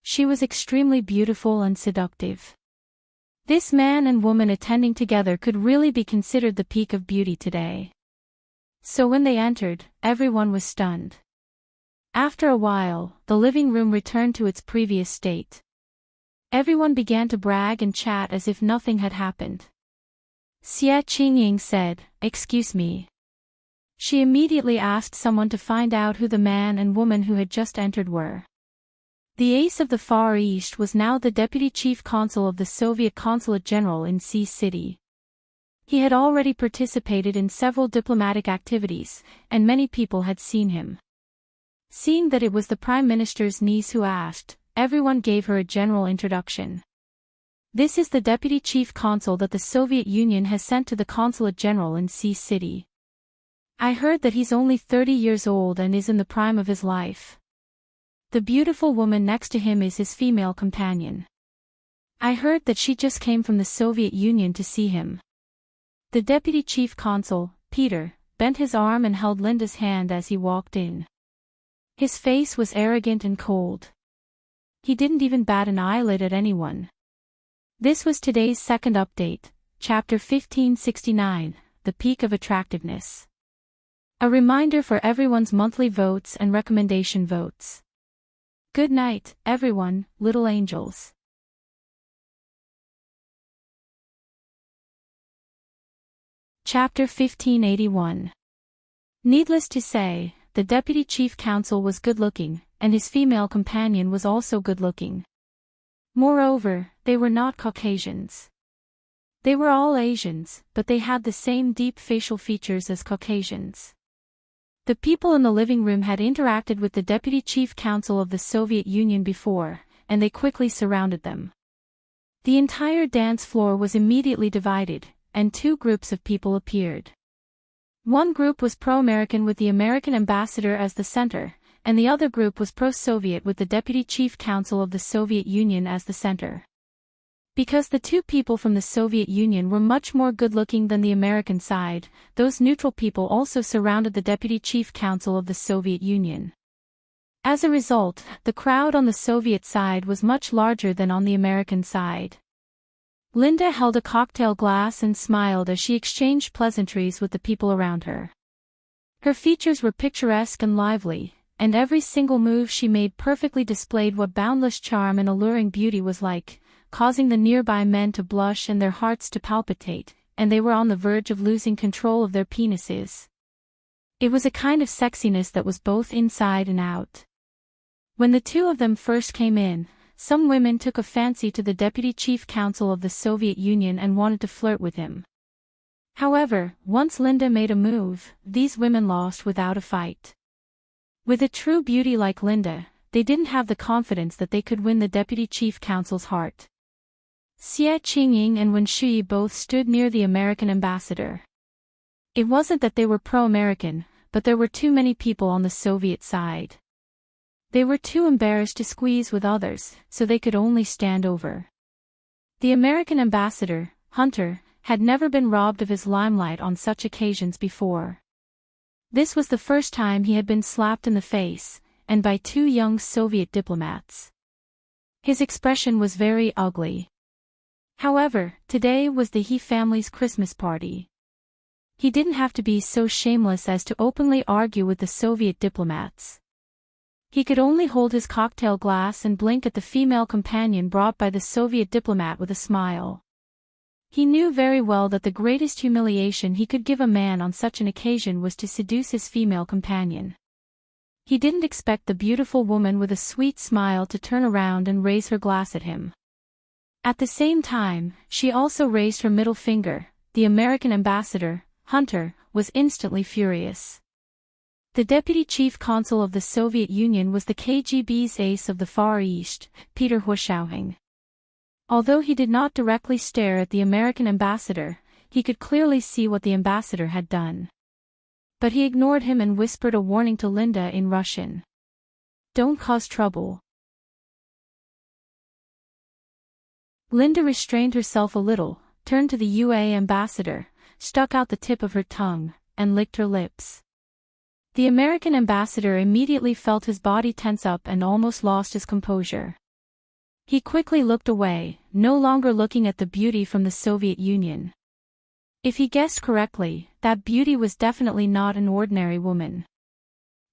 She was extremely beautiful and seductive. This man and woman attending together could really be considered the peak of beauty today. So when they entered, everyone was stunned. After a while, the living room returned to its previous state. Everyone began to brag and chat as if nothing had happened. Xia Qingying said, "Excuse me." She immediately asked someone to find out who the man and woman who had just entered were. The ace of the Far East was now the deputy chief consul of the Soviet Consulate General in Sea City. He had already participated in several diplomatic activities, and many people had seen him. Seeing that it was the Prime Minister's niece who asked, everyone gave her a general introduction. "This is the deputy chief consul that the Soviet Union has sent to the Consulate General in Sea City. I heard that he's only 30 years old and is in the prime of his life. The beautiful woman next to him is his female companion. I heard that she just came from the Soviet Union to see him." The deputy chief consul, Peter, bent his arm and held Linda's hand as he walked in. His face was arrogant and cold. He didn't even bat an eyelid at anyone. This was today's second update, Chapter 1569, The Peak of Attractiveness. A reminder for everyone's monthly votes and recommendation votes. Good night, everyone, little angels. Chapter 1581. Needless to say, the deputy chief counsel was good-looking, and his female companion was also good-looking. Moreover, they were not Caucasians. They were all Asians, but they had the same deep facial features as Caucasians. The people in the living room had interacted with the Deputy Chief Counsel of the Soviet Union before, and they quickly surrounded them. The entire dance floor was immediately divided, and two groups of people appeared. One group was pro-American with the American ambassador as the center, and the other group was pro-Soviet with the Deputy Chief Counsel of the Soviet Union as the center. Because the two people from the Soviet Union were much more good-looking than the American side, those neutral people also surrounded the Deputy Chief Counsel of the Soviet Union. As a result, the crowd on the Soviet side was much larger than on the American side. Linda held a cocktail glass and smiled as she exchanged pleasantries with the people around her. Her features were picturesque and lively, and every single move she made perfectly displayed what boundless charm and alluring beauty was like, causing the nearby men to blush and their hearts to palpitate, and they were on the verge of losing control of their penises. It was a kind of sexiness that was both inside and out. When the two of them first came in, some women took a fancy to the Deputy Chief Counsel of the Soviet Union and wanted to flirt with him. However, once Linda made a move, these women lost without a fight. With a true beauty like Linda, they didn't have the confidence that they could win the Deputy Chief Counsel's heart. Xie Qingying and Wen Shui both stood near the American ambassador. It wasn't that they were pro-American, but there were too many people on the Soviet side. They were too embarrassed to squeeze with others, so they could only stand over. The American ambassador, Hunter, had never been robbed of his limelight on such occasions before. This was the first time he had been slapped in the face, and by two young Soviet diplomats. His expression was very ugly. However, today was the He family's Christmas party. He didn't have to be so shameless as to openly argue with the Soviet diplomats. He could only hold his cocktail glass and blink at the female companion brought by the Soviet diplomat with a smile. He knew very well that the greatest humiliation he could give a man on such an occasion was to seduce his female companion. He didn't expect the beautiful woman with a sweet smile to turn around and raise her glass at him. At the same time, she also raised her middle finger. The American ambassador, Hunter, was instantly furious. The Deputy Chief Consul of the Soviet Union was the KGB's ace of the Far East, Peter Huishauheng. Although he did not directly stare at the American ambassador, he could clearly see what the ambassador had done. But he ignored him and whispered a warning to Linda in Russian. "Don't cause trouble." Linda restrained herself a little, turned to the UA ambassador, stuck out the tip of her tongue, and licked her lips. The American ambassador immediately felt his body tense up and almost lost his composure. He quickly looked away, no longer looking at the beauty from the Soviet Union. If he guessed correctly, that beauty was definitely not an ordinary woman.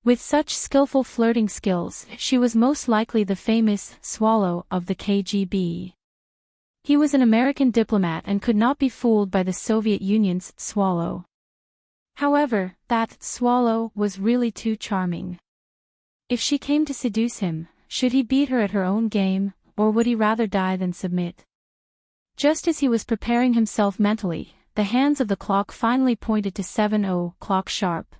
With such skillful flirting skills, she was most likely the famous Swallow of the KGB. He was an American diplomat and could not be fooled by the Soviet Union's Swallow. However, that Swallow was really too charming. If she came to seduce him, should he beat her at her own game, or would he rather die than submit? Just as he was preparing himself mentally, the hands of the clock finally pointed to 7:00 sharp.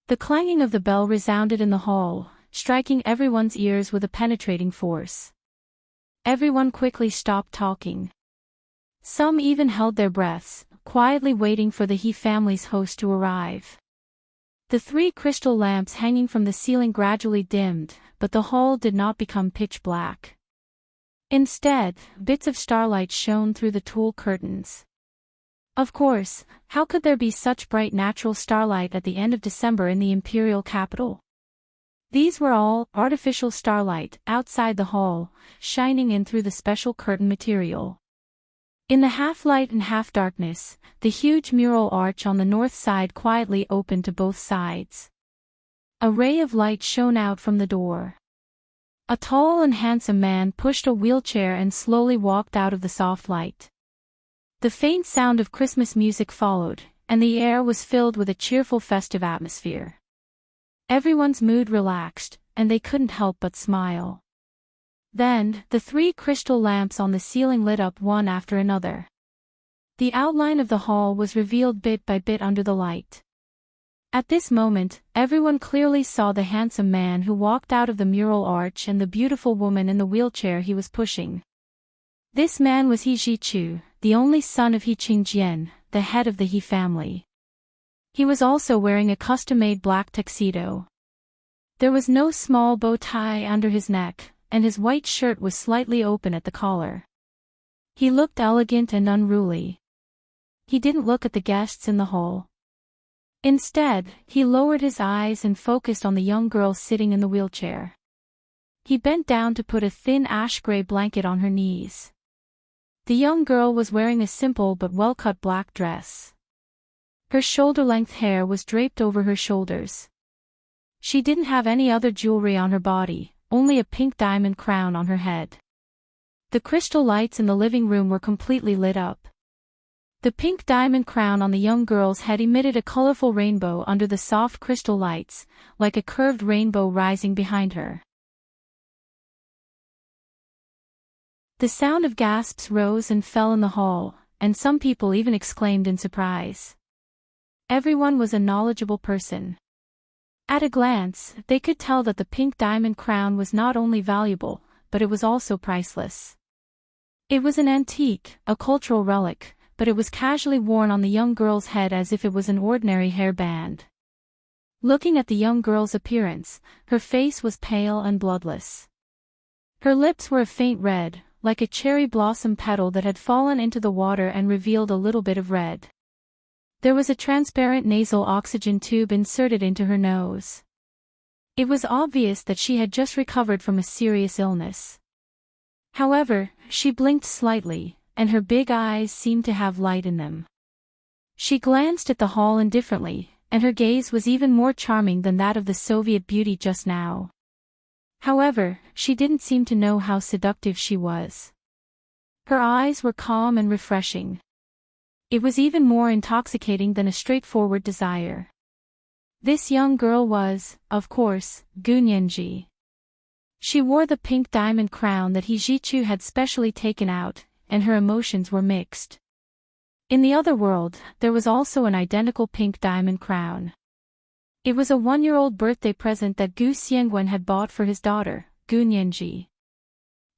The clanging of the bell resounded in the hall, striking everyone's ears with a penetrating force. Everyone quickly stopped talking. Some even held their breaths, quietly waiting for the He family's host to arrive. The 3 crystal lamps hanging from the ceiling gradually dimmed, but the hall did not become pitch black. Instead, bits of starlight shone through the tulle curtains. Of course, how could there be such bright natural starlight at the end of December in the imperial capital? These were all artificial starlight outside the hall, shining in through the special curtain material. In the half-light and half-darkness, the huge mural arch on the north side quietly opened to both sides. A ray of light shone out from the door. A tall and handsome man pushed a wheelchair and slowly walked out of the soft light. The faint sound of Christmas music followed, and the air was filled with a cheerful festive atmosphere. Everyone's mood relaxed, and they couldn't help but smile. Then, the 3 crystal lamps on the ceiling lit up one after another. The outline of the hall was revealed bit by bit under the light. At this moment, everyone clearly saw the handsome man who walked out of the mural arch and the beautiful woman in the wheelchair he was pushing. This man was He Jichu, the only son of He Qingjian, the head of the He family. He was also wearing a custom-made black tuxedo. There was no small bow tie under his neck, and his white shirt was slightly open at the collar. He looked elegant and unruly. He didn't look at the guests in the hall. Instead, he lowered his eyes and focused on the young girl sitting in the wheelchair. He bent down to put a thin ash-gray blanket on her knees. The young girl was wearing a simple but well-cut black dress. Her shoulder-length hair was draped over her shoulders. She didn't have any other jewelry on her body, only a pink diamond crown on her head. The crystal lights in the living room were completely lit up. The pink diamond crown on the young girl's head emitted a colorful rainbow under the soft crystal lights, like a curved rainbow rising behind her. The sound of gasps rose and fell in the hall, and some people even exclaimed in surprise. Everyone was a knowledgeable person. At a glance, they could tell that the pink diamond crown was not only valuable, but it was also priceless. It was an antique, a cultural relic, but it was casually worn on the young girl's head as if it was an ordinary hairband. Looking at the young girl's appearance, her face was pale and bloodless. Her lips were a faint red, like a cherry blossom petal that had fallen into the water and revealed a little bit of red. There was a transparent nasal oxygen tube inserted into her nose. It was obvious that she had just recovered from a serious illness. However, she blinked slightly, and her big eyes seemed to have light in them. She glanced at the hall indifferently, and her gaze was even more charming than that of the Soviet beauty just now. However, she didn't seem to know how seductive she was. Her eyes were calm and refreshing. It was even more intoxicating than a straightforward desire. This young girl was, of course, Gu Nianji. She wore the pink diamond crown that He Jichu had specially taken out, and her emotions were mixed. In the other world, there was also an identical pink diamond crown. It was a 1-year-old birthday present that Gu Xiangwen had bought for his daughter, Gu Nianji.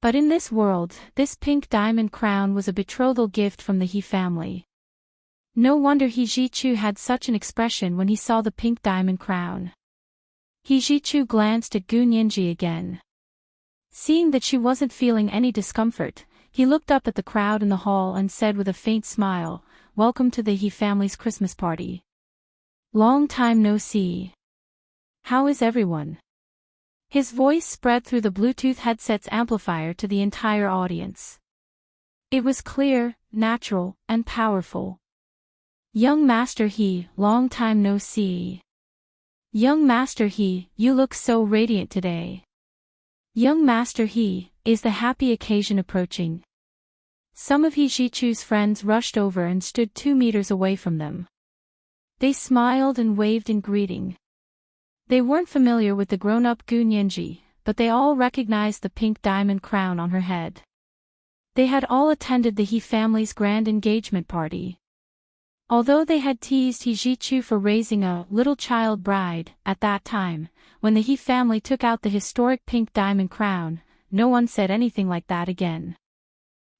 But in this world, this pink diamond crown was a betrothal gift from the He family. No wonder He Jichu had such an expression when he saw the pink diamond crown. He Jichu glanced at Gu Nianji again. Seeing that she wasn't feeling any discomfort, he looked up at the crowd in the hall and said with a faint smile, "Welcome to the He family's Christmas party. Long time no see. How is everyone?" His voice spread through the Bluetooth headset's amplifier to the entire audience. It was clear, natural, and powerful. "Young Master He, long time no see. Young Master He, you look so radiant today. Young Master He, is the happy occasion approaching?" Some of He Jichu's friends rushed over and stood 2 meters away from them. They smiled and waved in greeting. They weren't familiar with the grown-up Gu Nianji, but they all recognized the pink diamond crown on her head. They had all attended the He family's grand engagement party. Although they had teased He Jichu for raising a little child bride, at that time, when the He family took out the historic pink diamond crown, no one said anything like that again.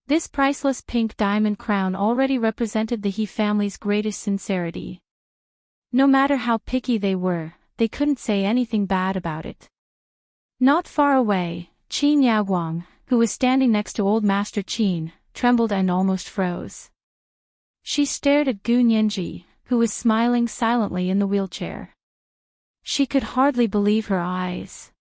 This priceless pink diamond crown already represented the He family's greatest sincerity. No matter how picky they were, they couldn't say anything bad about it. Not far away, Qin Yaguang, who was standing next to Old Master Qin, trembled and almost froze. She stared at Gu Nianji, who was smiling silently in the wheelchair. She could hardly believe her eyes.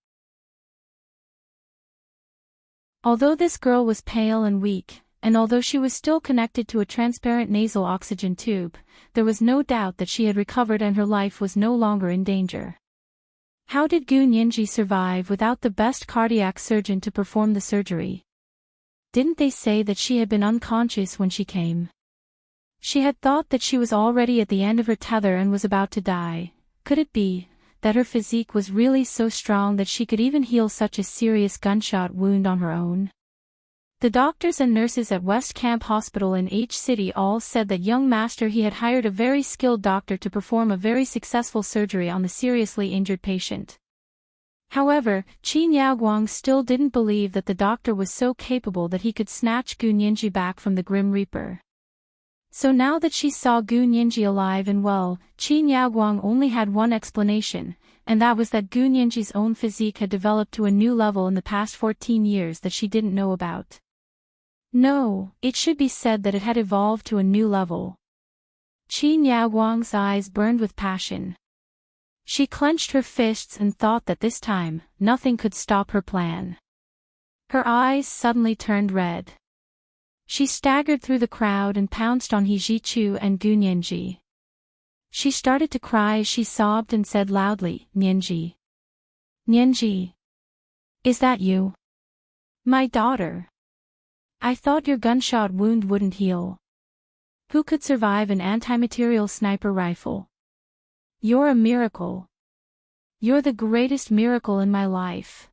Although this girl was pale and weak, and although she was still connected to a transparent nasal oxygen tube, there was no doubt that she had recovered and her life was no longer in danger. How did Gu Nianji survive without the best cardiac surgeon to perform the surgery? Didn't they say that she had been unconscious when she came? She had thought that she was already at the end of her tether and was about to die. Could it be that her physique was really so strong that she could even heal such a serious gunshot wound on her own. The doctors and nurses at West Camp Hospital in H City all said that young master he had hired a very skilled doctor to perform a very successful surgery on the seriously injured patient. However, Qin Yaoguang still didn't believe that the doctor was so capable that he could snatch Gu Nianji back from the Grim Reaper. So now that she saw Gu Nianji alive and well, Qin Yaoguang only had one explanation, and that was that Gu Nianji's own physique had developed to a new level in the past 14 years that she didn't know about. No, it should be said that it had evolved to a new level. Qin Yaoguang's eyes burned with passion. She clenched her fists and thought that this time, nothing could stop her plan. Her eyes suddenly turned red. She staggered through the crowd and pounced on He Zhichu and Gu Nianji. She started to cry as she sobbed and said loudly, "Nianji. Nianji. Is that you? My daughter. I thought your gunshot wound wouldn't heal. Who could survive an anti-material sniper rifle? You're a miracle. You're the greatest miracle in my life."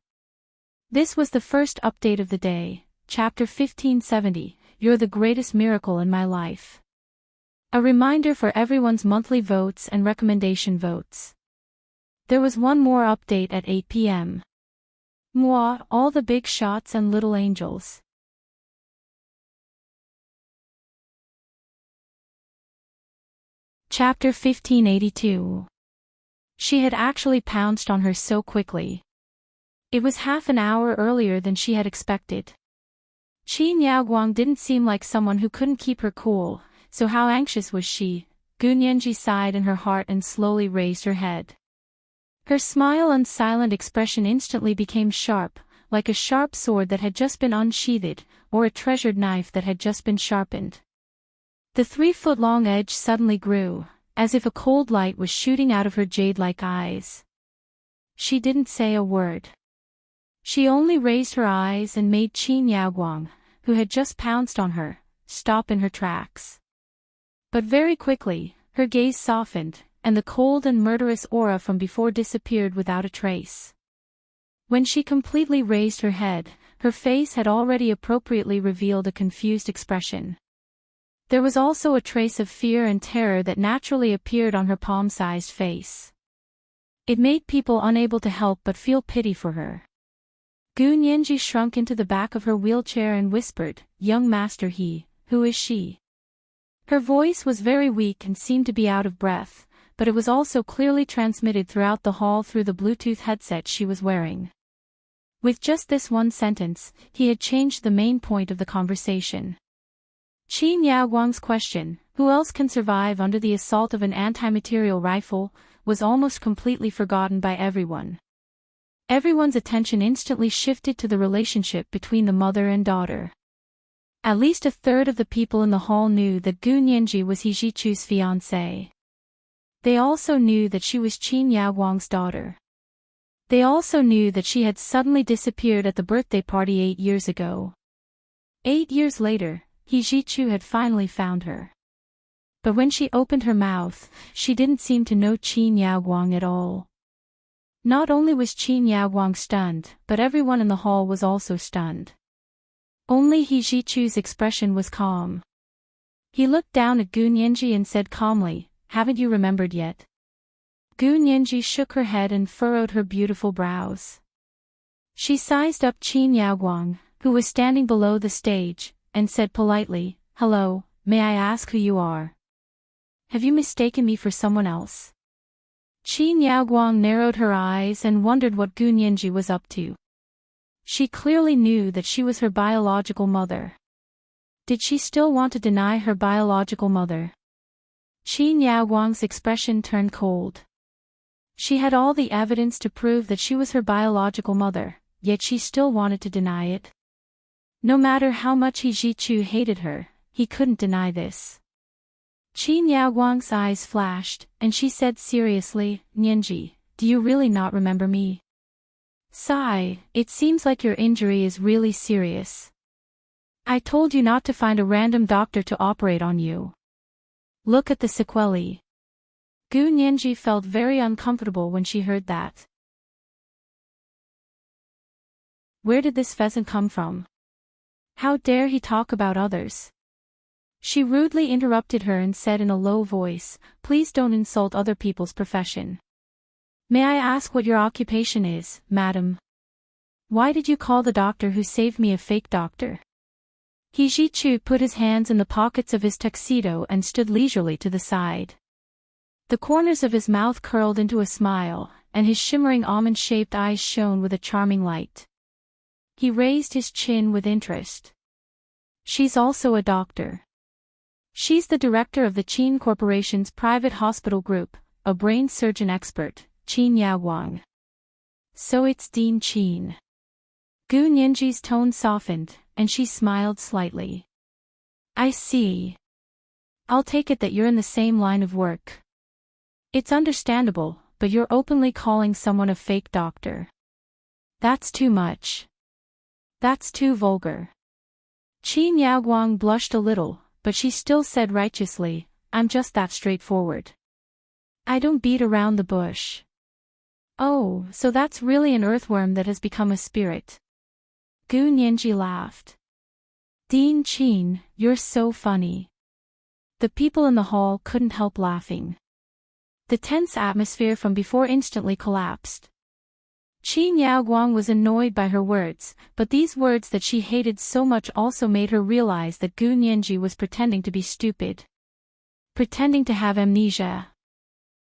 This was the first update of the day, Chapter 1570, You're the greatest miracle in my life. A reminder for everyone's monthly votes and recommendation votes. There was one more update at 8 p.m. Moi, all the big shots and little angels. Chapter 1582. She had actually pounced on her so quickly. It was half an hour earlier than she had expected. Qin Yaoguang didn't seem like someone who couldn't keep her cool, so how anxious was she? Gu Nianji sighed in her heart and slowly raised her head. Her smile and silent expression instantly became sharp, like a sharp sword that had just been unsheathed, or a treasured knife that had just been sharpened. The 3-foot-long edge suddenly grew, as if a cold light was shooting out of her jade-like eyes. She didn't say a word. She only raised her eyes and made Qin Yaoguang, who had just pounced on her, stop in her tracks. But very quickly, her gaze softened, and the cold and murderous aura from before disappeared without a trace. When she completely raised her head, her face had already appropriately revealed a confused expression. There was also a trace of fear and terror that naturally appeared on her palm-sized face. It made people unable to help but feel pity for her. Gu Nianji shrunk into the back of her wheelchair and whispered, "Young master who is she?" Her voice was very weak and seemed to be out of breath, but it was also clearly transmitted throughout the hall through the Bluetooth headset she was wearing. With just this one sentence, he had changed the main point of the conversation. Qin Yaoguang's question, "Who else can survive under the assault of an anti-material rifle?" was almost completely forgotten by everyone. Everyone's attention instantly shifted to the relationship between the mother and daughter. At least a third of the people in the hall knew that Gu Nianji was He Zhichu's fiancée. They also knew that she was Qin Yaoguang's daughter. They also knew that she had suddenly disappeared at the birthday party 8 years ago. 8 years later, He Zhichu had finally found her. But when she opened her mouth, she didn't seem to know Qin Yaoguang at all. Not only was Qin Yaoguang stunned, but everyone in the hall was also stunned. Only He Zhichu's expression was calm. He looked down at Gu Nianji and said calmly, "Haven't you remembered yet?" Gu Nianji shook her head and furrowed her beautiful brows. She sized up Qin Yaoguang, who was standing below the stage, and said politely, "Hello, may I ask who you are? Have you mistaken me for someone else?" Qin Yaoguang narrowed her eyes and wondered what Gu Nianji was up to. She clearly knew that she was her biological mother. Did she still want to deny her biological mother? Qin Yaoguang's expression turned cold. She had all the evidence to prove that she was her biological mother, yet she still wanted to deny it. No matter how much He Zhichu hated her, he couldn't deny this. Qin Yaoguang's eyes flashed, and she said seriously, "Nianji, do you really not remember me? Sigh, it seems like your injury is really serious. I told you not to find a random doctor to operate on you. Look at the sequelae. Gu Nianji felt very uncomfortable when she heard that. Where did this pheasant come from? How dare he talk about others? She rudely interrupted her and said in a low voice, "Please don't insult other people's profession. May I ask what your occupation is, madam? Why did you call the doctor who saved me a fake doctor?" He Ji-chu put his hands in the pockets of his tuxedo and stood leisurely to the side. The corners of his mouth curled into a smile, and his shimmering almond-shaped eyes shone with a charming light. He raised his chin with interest. "She's also a doctor. She's the director of the Qin Corporation's private hospital group, a brain surgeon expert, Qin Yaoguang. So it's Dean Qin." Gu Nianji's tone softened, and she smiled slightly. "I see. I'll take it that you're in the same line of work. It's understandable, but you're openly calling someone a fake doctor. That's too much. That's too vulgar." Qin Yaoguang blushed a little, but she still said righteously, "I'm just that straightforward. I don't beat around the bush." "Oh, so that's really an earthworm that has become a spirit." Gu Nianji laughed. "Dean Qin, you're so funny." The people in the hall couldn't help laughing. The tense atmosphere from before instantly collapsed. Qin Yaoguang was annoyed by her words, but these words that she hated so much also made her realize that Gu Nianji was pretending to be stupid. Pretending to have amnesia.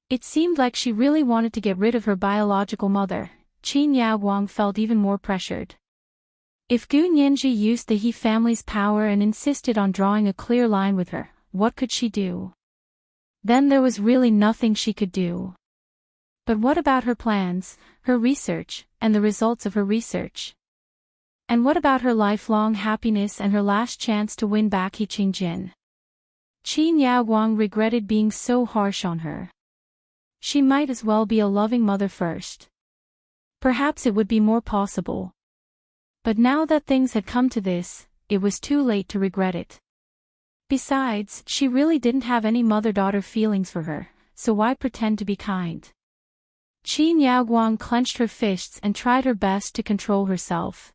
It seemed like she really wanted to get rid of her biological mother. Qin Yaoguang felt even more pressured. If Gu Nianji used the He family's power and insisted on drawing a clear line with her, what could she do? Then there was really nothing she could do. But what about her plans, her research, and the results of her research? And what about her lifelong happiness and her last chance to win back He Qingjian? Qin Yaoguang regretted being so harsh on her. She might as well be a loving mother first. Perhaps it would be more possible. But now that things had come to this, it was too late to regret it. Besides, she really didn't have any mother-daughter feelings for her, so why pretend to be kind? Qin Yaoguang clenched her fists and tried her best to control herself.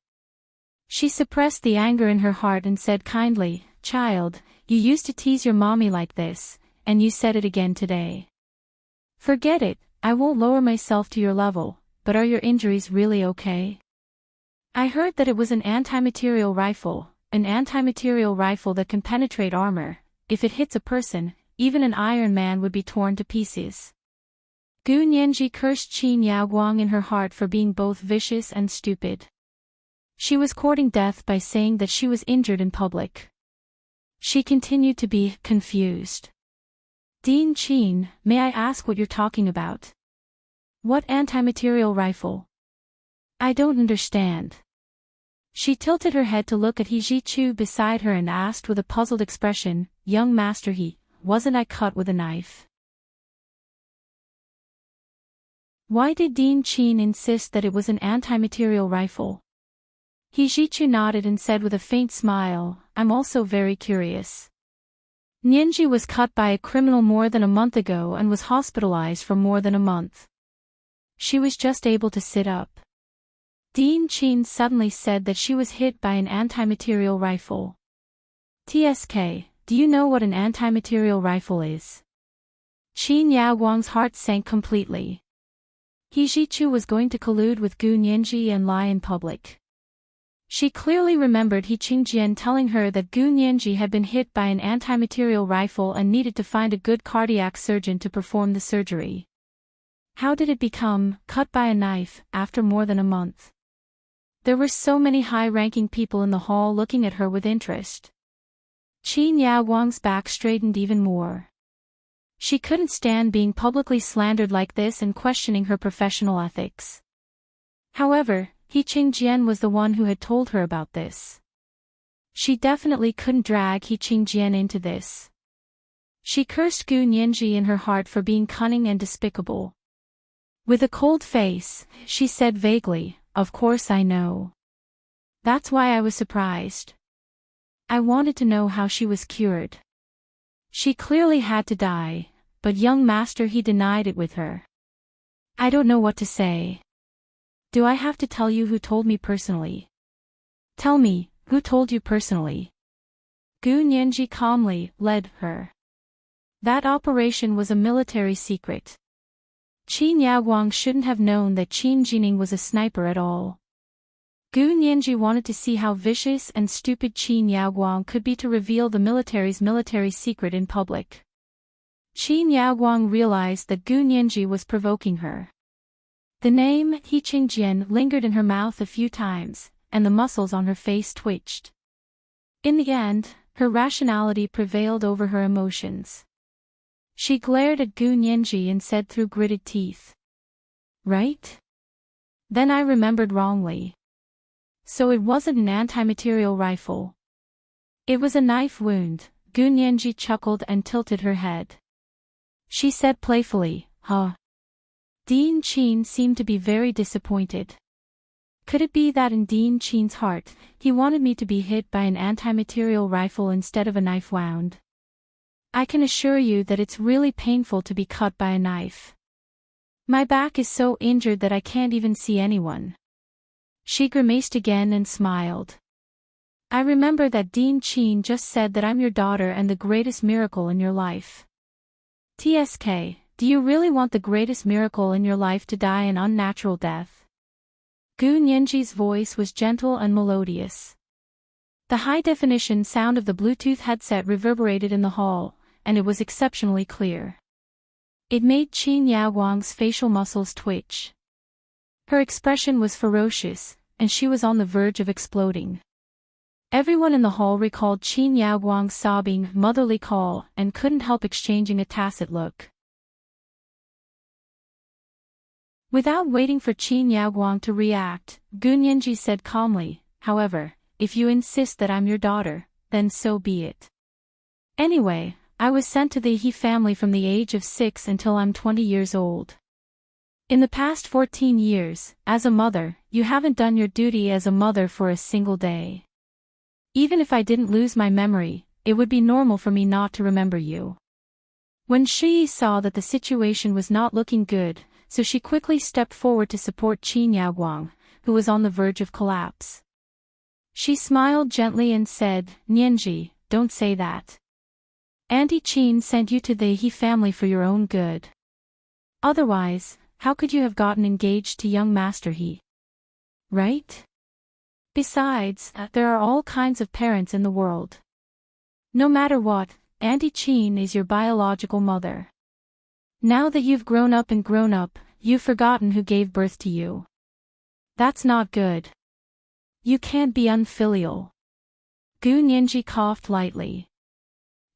She suppressed the anger in her heart and said kindly, "Child, you used to tease your mommy like this, and you said it again today. Forget it, I won't lower myself to your level, but are your injuries really okay? I heard that it was an anti-material rifle that can penetrate armor. If it hits a person, even an Iron Man would be torn to pieces." Gu Nianji cursed Qin Yaoguang in her heart for being both vicious and stupid. She was courting death by saying that she was injured in public. She continued to be confused. "Dean Qin, may I ask what you're talking about? What anti-material rifle? I don't understand." She tilted her head to look at He Ji-chu beside her and asked with a puzzled expression, "Young master He, wasn't I cut with a knife? Why did Dean Qin insist that it was an anti-material rifle?" He Ji-chu nodded and said with a faint smile, "I'm also very curious. Nianji was cut by a criminal more than a month ago and was hospitalized for more than a month. She was just able to sit up. Dean Qin suddenly said that she was hit by an anti-material rifle. TSK, do you know what an anti-material rifle is?" Qin Yaoguang's heart sank completely. He Ji-chu was going to collude with Gu Nianji and lie in public. She clearly remembered He Qingjian telling her that Gu Nianji had been hit by an anti-material rifle and needed to find a good cardiac surgeon to perform the surgery. How did it become cut by a knife after more than a month? There were so many high-ranking people in the hall looking at her with interest. Qin Yaoguang's back straightened even more. She couldn't stand being publicly slandered like this and questioning her professional ethics. However, He Qingjian was the one who had told her about this. She definitely couldn't drag He Qingjian into this. She cursed Gu Nianji in her heart for being cunning and despicable. With a cold face, she said vaguely, "Of course I know. That's why I was surprised. I wanted to know how she was cured. She clearly had to die. but young master he denied it with her. I don't know what to say. Do I have to tell you who told me personally? Tell me, who told you personally? Gu Nianji calmly led her. That operation was a military secret. Qin Yaoguang shouldn't have known that Qin Jining was a sniper at all. Gu Nianji wanted to see how vicious and stupid Qin Yaoguang could be to reveal the military's military secret in public. Qin Yaoguang realized that Gu Nianji was provoking her. The name He Qingjian lingered in her mouth a few times, and the muscles on her face twitched. In the end, her rationality prevailed over her emotions. She glared at Gu Nianji and said through gritted teeth. Right? Then I remembered wrongly. So it wasn't an antimaterial rifle. It was a knife wound. Gu Nianji chuckled and tilted her head. She said playfully, huh? Dean Qin seemed to be very disappointed. Could it be that in Dean Qin's heart, he wanted me to be hit by an antimaterial rifle instead of a knife wound? I can assure you that it's really painful to be cut by a knife. My back is so injured that I can't even see anyone. She grimaced again and smiled. I remember that Dean Qin just said that I'm your daughter and the greatest miracle in your life. TSK, do you really want the greatest miracle in your life to die an unnatural death? Gu Nianji's voice was gentle and melodious. The high-definition sound of the Bluetooth headset reverberated in the hall, and it was exceptionally clear. It made Qin Yaoguang's facial muscles twitch. Her expression was ferocious, and she was on the verge of exploding. Everyone in the hall recalled Qin Yaoguang's sobbing, motherly call and couldn't help exchanging a tacit look. Without waiting for Qin Yaoguang to react, Gu Nianji said calmly, however, if you insist that I'm your daughter, then so be it. Anyway, I was sent to the He family from the age of 6 until I'm 20 years old. In the past 14 years, as a mother, you haven't done your duty as a mother for a single day. Even if I didn't lose my memory, it would be normal for me not to remember you. When Shi saw that the situation was not looking good, so she quickly stepped forward to support Qin Yaoguang, who was on the verge of collapse. She smiled gently and said, Nianji, don't say that. Auntie Qin sent you to the He family for your own good. Otherwise, how could you have gotten engaged to young Master He? Right? Besides, there are all kinds of parents in the world. No matter what, Auntie Qin is your biological mother. Now that you've grown up, you've forgotten who gave birth to you. That's not good. You can't be unfilial. Gu Nianji coughed lightly.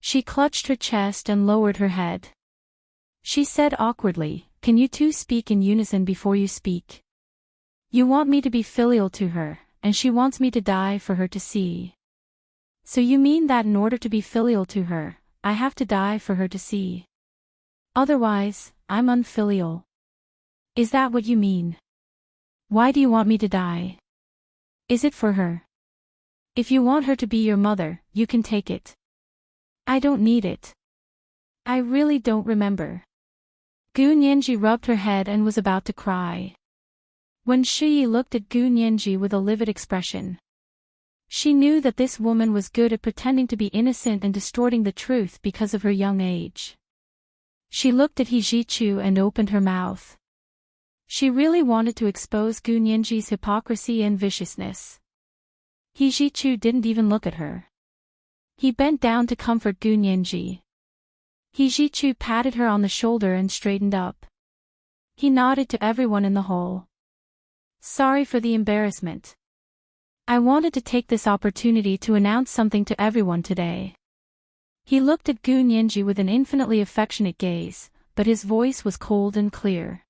She clutched her chest and lowered her head. She said awkwardly, can you two speak in unison before you speak? You want me to be filial to her, and she wants me to die for her to see. So you mean that in order to be filial to her, I have to die for her to see? Otherwise, I'm unfilial. Is that what you mean? Why do you want me to die? Is it for her? If you want her to be your mother, you can take it. I don't need it. I really don't remember. Gu Nianji rubbed her head and was about to cry. When Shi looked at Gu Nianji with a livid expression. She knew that this woman was good at pretending to be innocent and distorting the truth because of her young age. She looked at He Jichu and opened her mouth. She really wanted to expose Gu Nianji's hypocrisy and viciousness. He Jichu didn't even look at her. He bent down to comfort Gu Nianji. He Jichu patted her on the shoulder and straightened up. He nodded to everyone in the hall. Sorry for the embarrassment. I wanted to take this opportunity to announce something to everyone today. He looked at Gu Nianji with an infinitely affectionate gaze, but his voice was cold and clear.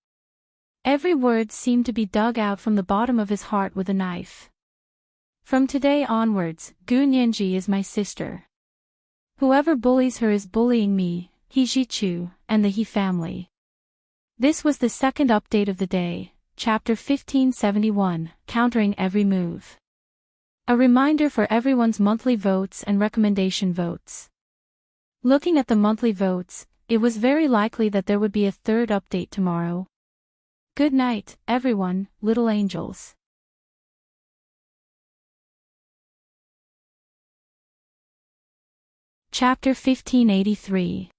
Every word seemed to be dug out from the bottom of his heart with a knife. From today onwards, Gu Nianji is my sister. Whoever bullies her is bullying me, He Jichu, and the He family. This was the second update of the day, Chapter 1571, Countering Every Move. A reminder for everyone's monthly votes and recommendation votes. Looking at the monthly votes, it was very likely that there would be a third update tomorrow. Good night, everyone, little angels. Chapter 1583.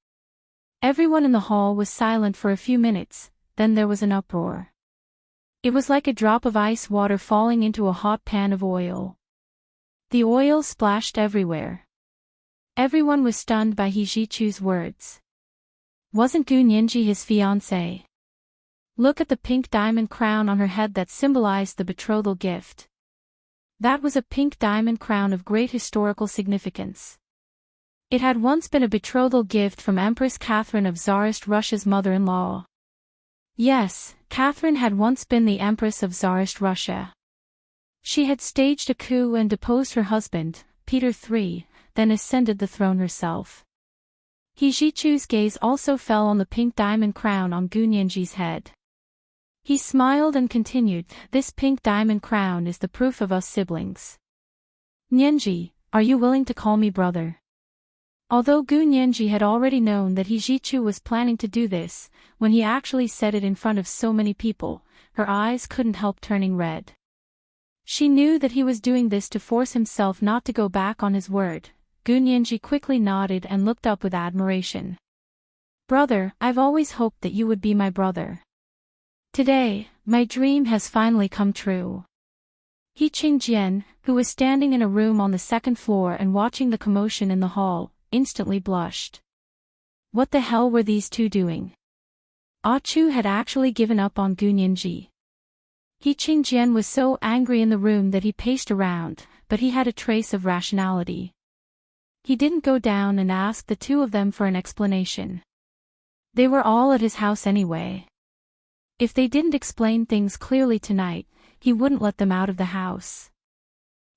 Everyone in the hall was silent for a few minutes, then there was an uproar. It was like a drop of ice water falling into a hot pan of oil. The oil splashed everywhere. Everyone was stunned by He Jichu's words. Wasn't Gu Nianji his fiancée? Look at the pink diamond crown on her head that symbolized the betrothal gift. That was a pink diamond crown of great historical significance. It had once been a betrothal gift from Empress Catherine of Tsarist Russia's mother-in-law. Yes, Catherine had once been the Empress of Tsarist Russia. She had staged a coup and deposed her husband, Peter III, then ascended the throne herself. He Jichu's gaze also fell on the pink diamond crown on Gu Nianji's head. He smiled and continued, "This pink diamond crown is the proof of us siblings. Nianji, are you willing to call me brother?" Although Gu Nianji had already known that He Jichu was planning to do this, when he actually said it in front of so many people, her eyes couldn't help turning red. She knew that he was doing this to force himself not to go back on his word. Gu Nianji quickly nodded and looked up with admiration. "Brother, I've always hoped that you would be my brother. Today, my dream has finally come true." He Qingjian, who was standing in a room on the second floor and watching the commotion in the hall, instantly blushed. What the hell were these two doing? Ah Chu had actually given up on Gu Nianji. He Qingjian was so angry in the room that he paced around, but he had a trace of rationality. He didn't go down and ask the two of them for an explanation. They were all at his house anyway. If they didn't explain things clearly tonight, he wouldn't let them out of the house.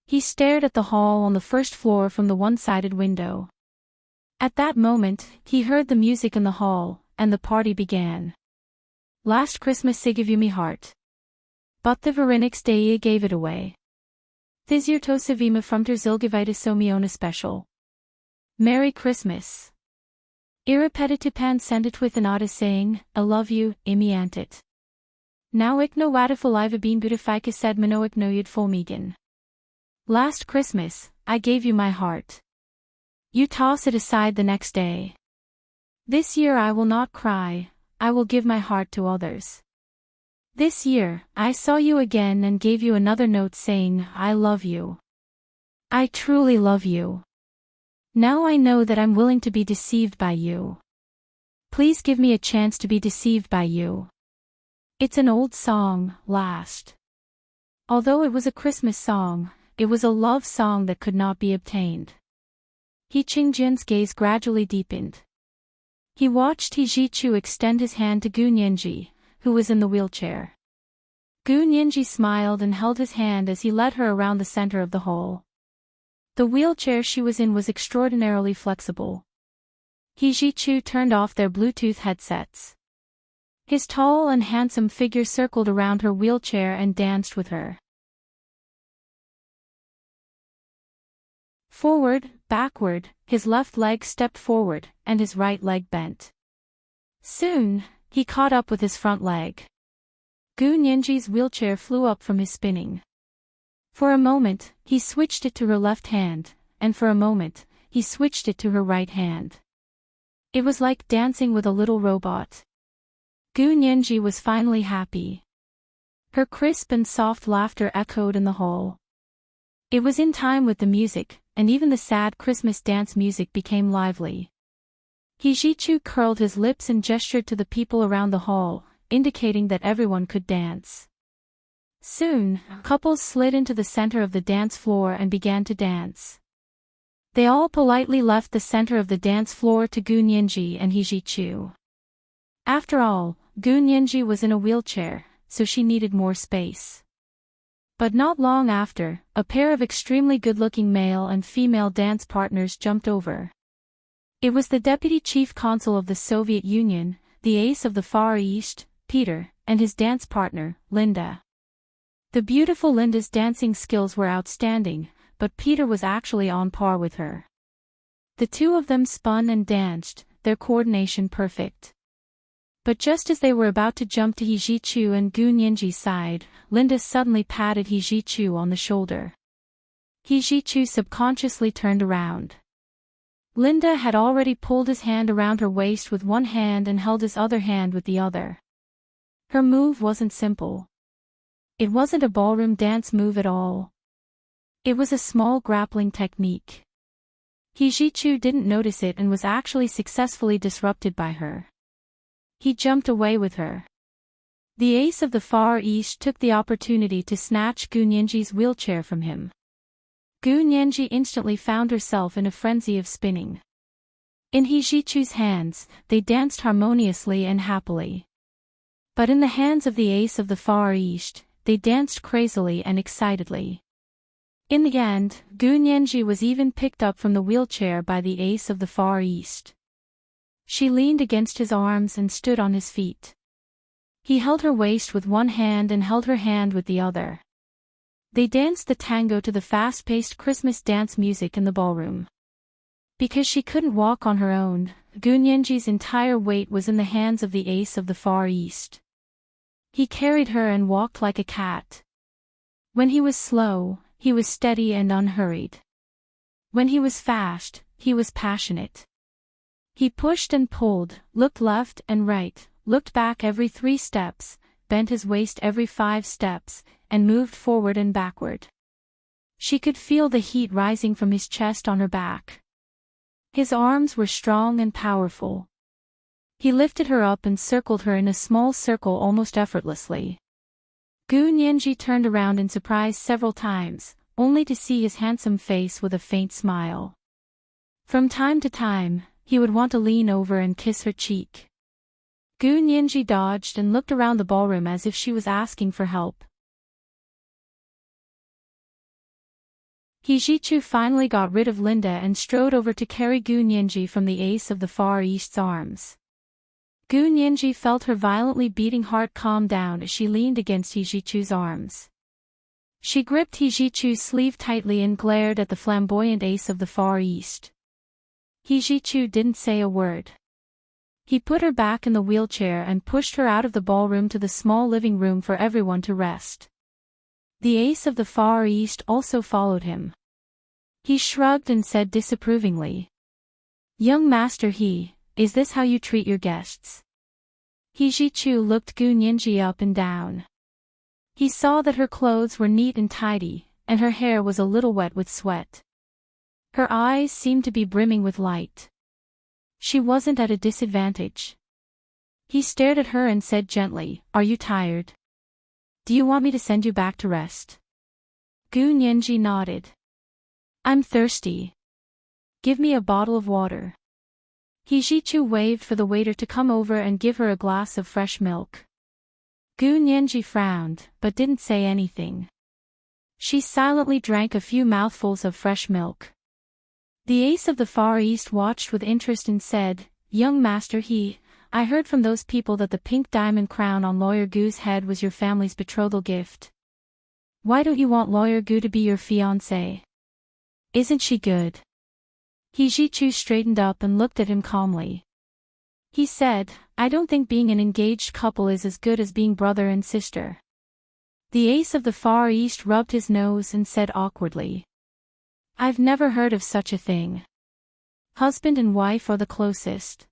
He stared at the hall on the first floor from the one-sided window. At that moment, he heard the music in the hall, and the party began. Last Christmas I gave you me heart. But the very next day I gave it away. This year to Savima from Terzilgevita Somiona special. Merry Christmas. Irrepetitive sent it with an odd saying, "I love you, imiantit. Now ik no waterful live been beautifika said manoik no yud folmigan. Last Christmas, I gave you my heart. You toss it aside the next day. This year I will not cry, I will give my heart to others. This year, I saw you again and gave you another note saying, I love you. I truly love you. Now I know that I'm willing to be deceived by you. Please give me a chance to be deceived by you." It's an old song, last. Although it was a Christmas song, it was a love song that could not be obtained. He Qingjian's gaze gradually deepened. He watched He Jichu extend his hand to Gu Nianji, who was in the wheelchair. Gu Nianji smiled and held his hand as he led her around the center of the hall. The wheelchair she was in was extraordinarily flexible. He Jichu turned off their Bluetooth headsets. His tall and handsome figure circled around her wheelchair and danced with her. Forward, backward, his left leg stepped forward, and his right leg bent. Soon, he caught up with his front leg. Gu Nianji's wheelchair flew up from his spinning. For a moment, he switched it to her left hand, and for a moment, he switched it to her right hand. It was like dancing with a little robot. Gu Nianji was finally happy. Her crisp and soft laughter echoed in the hall. It was in time with the music, and even the sad Christmas dance music became lively. He Jichu curled his lips and gestured to the people around the hall, indicating that everyone could dance. Soon, couples slid into the center of the dance floor and began to dance. They all politely left the center of the dance floor to Gu Nianji and He Jichu. After all, Gu Nianji was in a wheelchair, so she needed more space. But not long after, a pair of extremely good-looking male and female dance partners jumped over. It was the Deputy Chief Consul of the Soviet Union, the ace of the Far East, Peter, and his dance partner, Linda. The beautiful Linda's dancing skills were outstanding, but Peter was actually on par with her. The two of them spun and danced, their coordination perfect. But just as they were about to jump to He Jichu and Gu Nianji's side, Linda suddenly patted He Jichu on the shoulder. He Jichu subconsciously turned around. Linda had already pulled his hand around her waist with one hand and held his other hand with the other. Her move wasn't simple. It wasn't a ballroom dance move at all. It was a small grappling technique. He Jichu didn't notice it and was actually successfully disrupted by her. He jumped away with her. The ace of the Far East took the opportunity to snatch Gu Nianji's wheelchair from him. Gu Nianji instantly found herself in a frenzy of spinning. In He Jichu's hands, they danced harmoniously and happily. But in the hands of the ace of the Far East, they danced crazily and excitedly. In the end, Gu Nianji was even picked up from the wheelchair by the ace of the Far East. She leaned against his arms and stood on his feet. He held her waist with one hand and held her hand with the other. They danced the tango to the fast-paced Christmas dance music in the ballroom. Because she couldn't walk on her own, Gu Nianji's entire weight was in the hands of the ace of the Far East. He carried her and walked like a cat. When he was slow, he was steady and unhurried. When he was fast, he was passionate. He pushed and pulled, looked left and right, looked back every 3 steps, bent his waist every 5 steps, and moved forward and backward. She could feel the heat rising from his chest on her back. His arms were strong and powerful. He lifted her up and circled her in a small circle almost effortlessly. Gu Nianji turned around in surprise several times, only to see his handsome face with a faint smile. From time to time, he would want to lean over and kiss her cheek. Gu Nianji dodged and looked around the ballroom as if she was asking for help. He Jichu finally got rid of Linda and strode over to carry Gu Nianji from the ace of the Far East's arms. Gu Nianji felt her violently beating heart calm down as she leaned against He Jichu's arms. She gripped He Jichu's sleeve tightly and glared at the flamboyant ace of the Far East. He Jichu didn't say a word. He put her back in the wheelchair and pushed her out of the ballroom to the small living room for everyone to rest. The ace of the Far East also followed him. He shrugged and said disapprovingly, "Young Master He, is this how you treat your guests?" He Jichu looked Gu Nianji up and down. He saw that her clothes were neat and tidy, and her hair was a little wet with sweat. Her eyes seemed to be brimming with light. She wasn't at a disadvantage. He stared at her and said gently, "Are you tired? Do you want me to send you back to rest?" Gu Nianji nodded. "I'm thirsty. Give me a bottle of water." He Jichu waved for the waiter to come over and give her a glass of fresh milk. Gu Nianji frowned, but didn't say anything. She silently drank a few mouthfuls of fresh milk. The ace of the Far East watched with interest and said, "Young Master He, I heard from those people that the pink diamond crown on Lawyer Gu's head was your family's betrothal gift. Why don't you want Lawyer Gu to be your fiancé? Isn't she good?" He Jichu straightened up and looked at him calmly. He said, "I don't think being an engaged couple is as good as being brother and sister." The ace of the Far East rubbed his nose and said awkwardly, "I've never heard of such a thing. Husband and wife are the closest.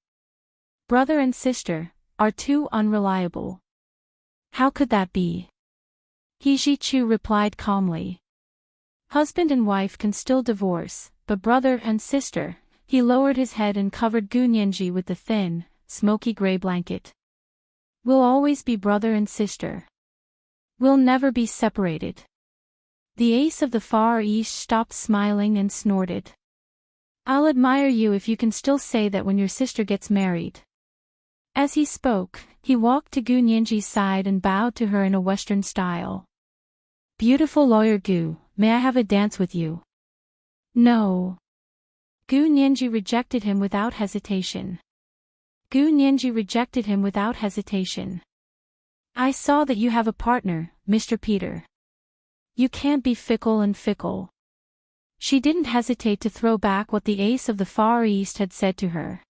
Brother and sister are too unreliable. How could that be?" He Jichu replied calmly. "Husband and wife can still divorce, but brother and sister," he lowered his head and covered Gu Nianji with the thin, smoky gray blanket. "We'll always be brother and sister. We'll never be separated." The ace of the Far East stopped smiling and snorted. "I'll admire you if you can still say that when your sister gets married." As he spoke, he walked to Gu Nianji's side and bowed to her in a Western style. "Beautiful Lawyer Gu, may I have a dance with you?" "No." Gu Nianji rejected him without hesitation. Gu Nianji rejected him without hesitation. "I saw that you have a partner, Mr. Peter. You can't be fickle and fickle." She didn't hesitate to throw back what the ace of the Far East had said to her.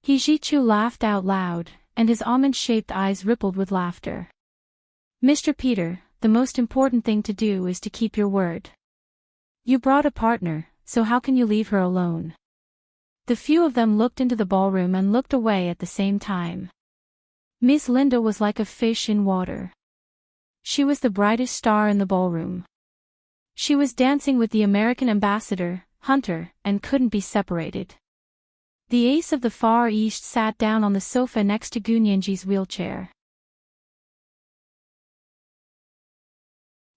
Hijichu laughed out loud, and his almond-shaped eyes rippled with laughter. Mr. Peter, the most important thing to do is to keep your word. You brought a partner, so how can you leave her alone? The few of them looked into the ballroom and looked away at the same time. Miss Linda was like a fish in water. She was the brightest star in the ballroom. She was dancing with the American ambassador, Hunter, and couldn't be separated. The ace of the Far East sat down on the sofa next to Gunyenji's wheelchair.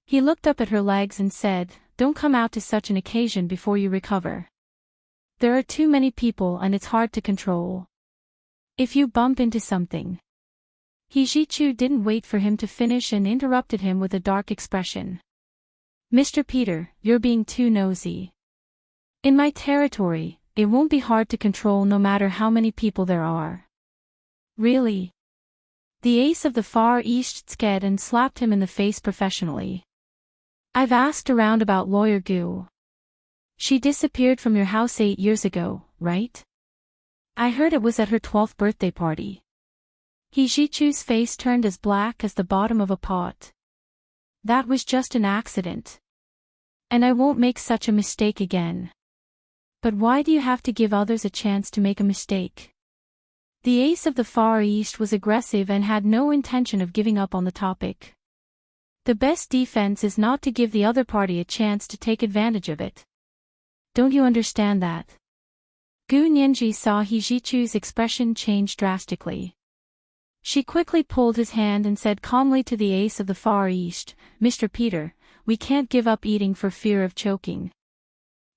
He looked up at her legs and said, "Don't come out to such an occasion before you recover. There are too many people and it's hard to control. If you bump into something." Hijichu didn't wait for him to finish and interrupted him with a dark expression. "Mr. Peter, you're being too nosy. In my territory, it won't be hard to control no matter how many people there are." "Really?" The ace of the Far East scared and slapped him in the face professionally. "I've asked around about Lawyer Gu. She disappeared from your house 8 years ago, right? I heard it was at her 12th birthday party." Hijichu's face turned as black as the bottom of a pot. "That was just an accident. And I won't make such a mistake again." "But why do you have to give others a chance to make a mistake?" The ace of the Far East was aggressive and had no intention of giving up on the topic. The best defense is not to give the other party a chance to take advantage of it. Don't you understand that? Gunyenji saw Hijichu's expression change drastically. She quickly pulled his hand and said calmly to the ace of the Far East, "Mr. Peter, we can't give up eating for fear of choking.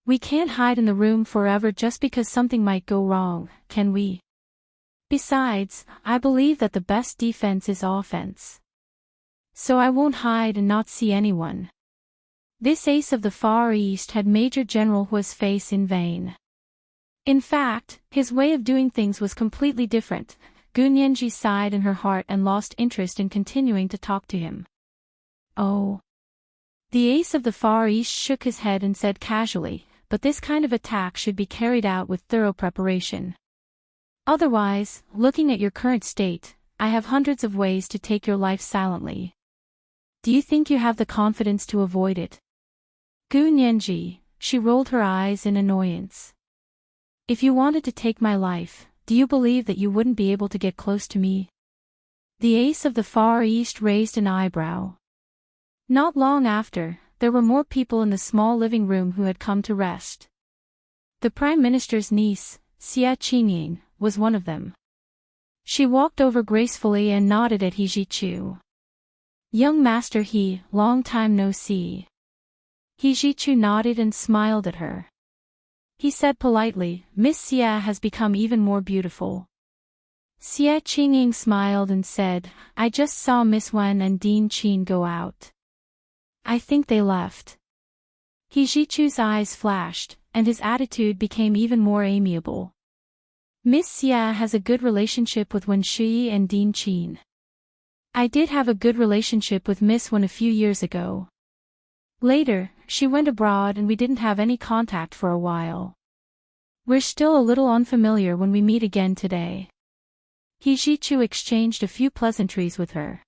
We can't hide in the room forever just because something might go wrong, can we? Besides, I believe that the best defense is offense. So I won't hide and not see anyone." This ace of the Far East had Major General Hua's face in vain. In fact, his way of doing things was completely different. Gunyenji sighed in her heart and lost interest in continuing to talk to him. "Oh." The ace of the Far East shook his head and said casually, "But this kind of attack should be carried out with thorough preparation. Otherwise, looking at your current state, I have hundreds of ways to take your life silently. Do you think you have the confidence to avoid it?" Gunyenji, she rolled her eyes in annoyance. "If you wanted to take my life, do you believe that you wouldn't be able to get close to me?" The ace of the Far East raised an eyebrow. Not long after, there were more people in the small living room who had come to rest. The Prime Minister's niece, Xia Qingying, was one of them. She walked over gracefully and nodded at Hijichu. "Young Master He, long time no see." Hijichu nodded and smiled at her. He said politely, "Miss Xia has become even more beautiful." Xia Qingying smiled and said, "I just saw Miss Wen and Dean Qin go out. I think they left." Hijichu's eyes flashed, and his attitude became even more amiable. "Miss Xia has a good relationship with Wen Shi and Dean Qin. I did have a good relationship with Miss Wen a few years ago. Later, she went abroad and we didn't have any contact for a while. We're still a little unfamiliar when we meet again today." Hijichu exchanged a few pleasantries with her.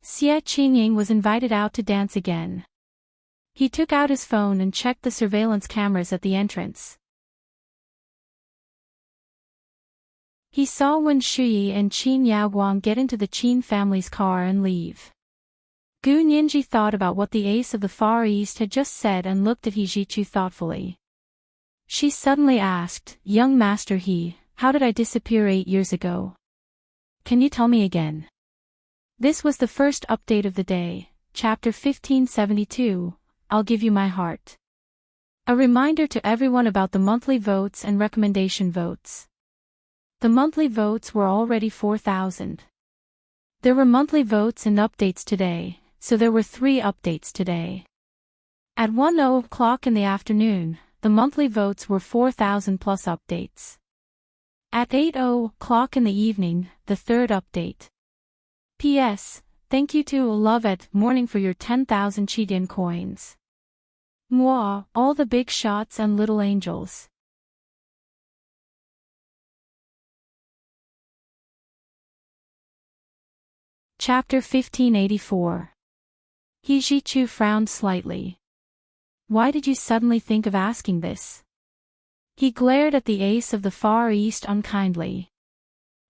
Xia Qingying was invited out to dance again. He took out his phone and checked the surveillance cameras at the entrance. He saw Wen Shuyi and Qin Yaoguang get into the Qin family's car and leave. Gunyenji thought about what the ace of the Far East had just said and looked at Hijichu thoughtfully. She suddenly asked, "Young Master He, how did I disappear 8 years ago? Can you tell me again?" This was the first update of the day, chapter 1572, I'll Give You My Heart. A reminder to everyone about the monthly votes and recommendation votes. The monthly votes were already 4,000. There were monthly votes and updates today, so there were 3 updates today. At 1:00 in the afternoon, the monthly votes were 4,000 plus updates. At 8:00 in the evening, the 3rd update. P.S. Thank you to Love at Morning for your 10,000 Chidian coins. Mwah, all the big shots and little angels. Chapter 1584. He Ji-chu frowned slightly. Why did you suddenly think of asking this? He glared at the ace of the Far East unkindly.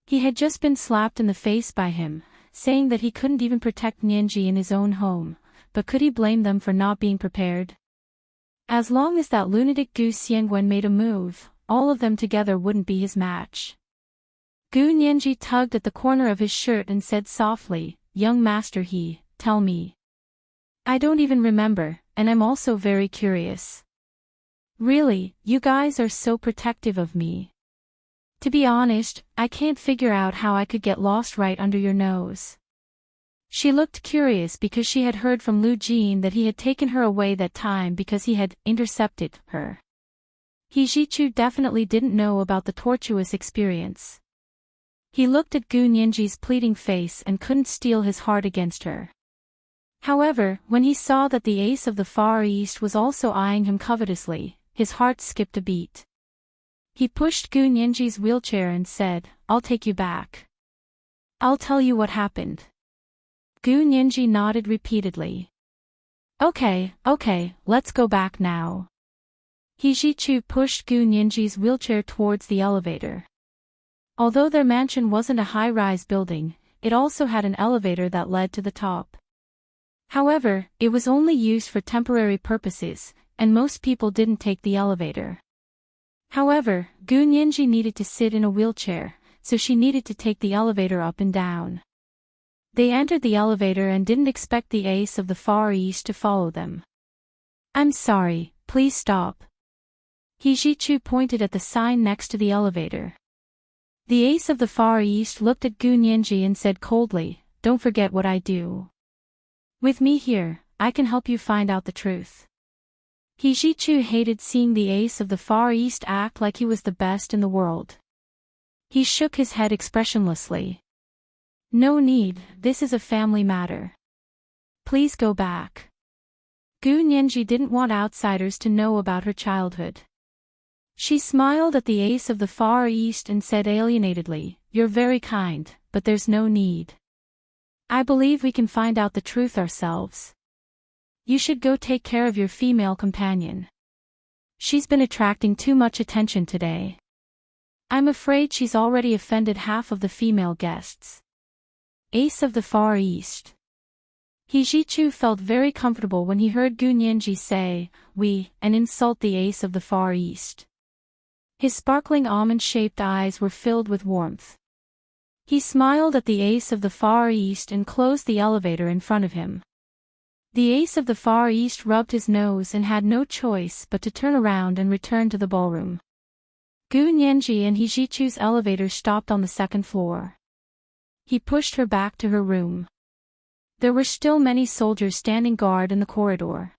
He had just been slapped in the face by him, saying that he couldn't even protect Nianji in his own home, but could he blame them for not being prepared? As long as that lunatic Gu Xiangwen made a move, all of them together wouldn't be his match. Gu Nianji tugged at the corner of his shirt and said softly, "Young master tell me. I don't even remember, and I'm also very curious. Really, you guys are so protective of me. To be honest, I can't figure out how I could get lost right under your nose." She looked curious because she had heard from Lu Jin that he had taken her away that time because he had intercepted her. He Ji-chu definitely didn't know about the tortuous experience. He looked at Gu Nianji's pleading face and couldn't steel his heart against her. However, when he saw that the ace of the Far East was also eyeing him covetously, his heart skipped a beat. He pushed Gu Nianji's wheelchair and said, "I'll take you back. I'll tell you what happened." Gu Nianji nodded repeatedly. Okay, let's go back now." He Ji-chu pushed Gu Nianji's wheelchair towards the elevator. Although their mansion wasn't a high-rise building, it also had an elevator that led to the top. However, it was only used for temporary purposes, and most people didn't take the elevator. However, Gu Nianji needed to sit in a wheelchair, so she needed to take the elevator up and down. They entered the elevator and didn't expect the ace of the Far East to follow them. "I'm sorry, please stop." He Ji-chu pointed at the sign next to the elevator. The ace of the Far East looked at Gu Nianji and said coldly, "Don't forget what I do. With me here, I can help you find out the truth." He Ji-chu hated seeing the ace of the Far East act like he was the best in the world. He shook his head expressionlessly. "No need, this is a family matter. Please go back." Gu Nianji didn't want outsiders to know about her childhood. She smiled at the ace of the Far East and said alienatedly, "You're very kind, but there's no need. I believe we can find out the truth ourselves. You should go take care of your female companion. She's been attracting too much attention today. I'm afraid she's already offended half of the female guests." Ace of the Far East. He Ji-chu felt very comfortable when he heard Gu Nianji say, "we," and insult the ace of the Far East. His sparkling almond-shaped eyes were filled with warmth. He smiled at the ace of the Far East and closed the elevator in front of him. The ace of the Far East rubbed his nose and had no choice but to turn around and return to the ballroom. Gu Nianji and He Ji-chu's elevator stopped on the second floor. He pushed her back to her room. There were still many soldiers standing guard in the corridor.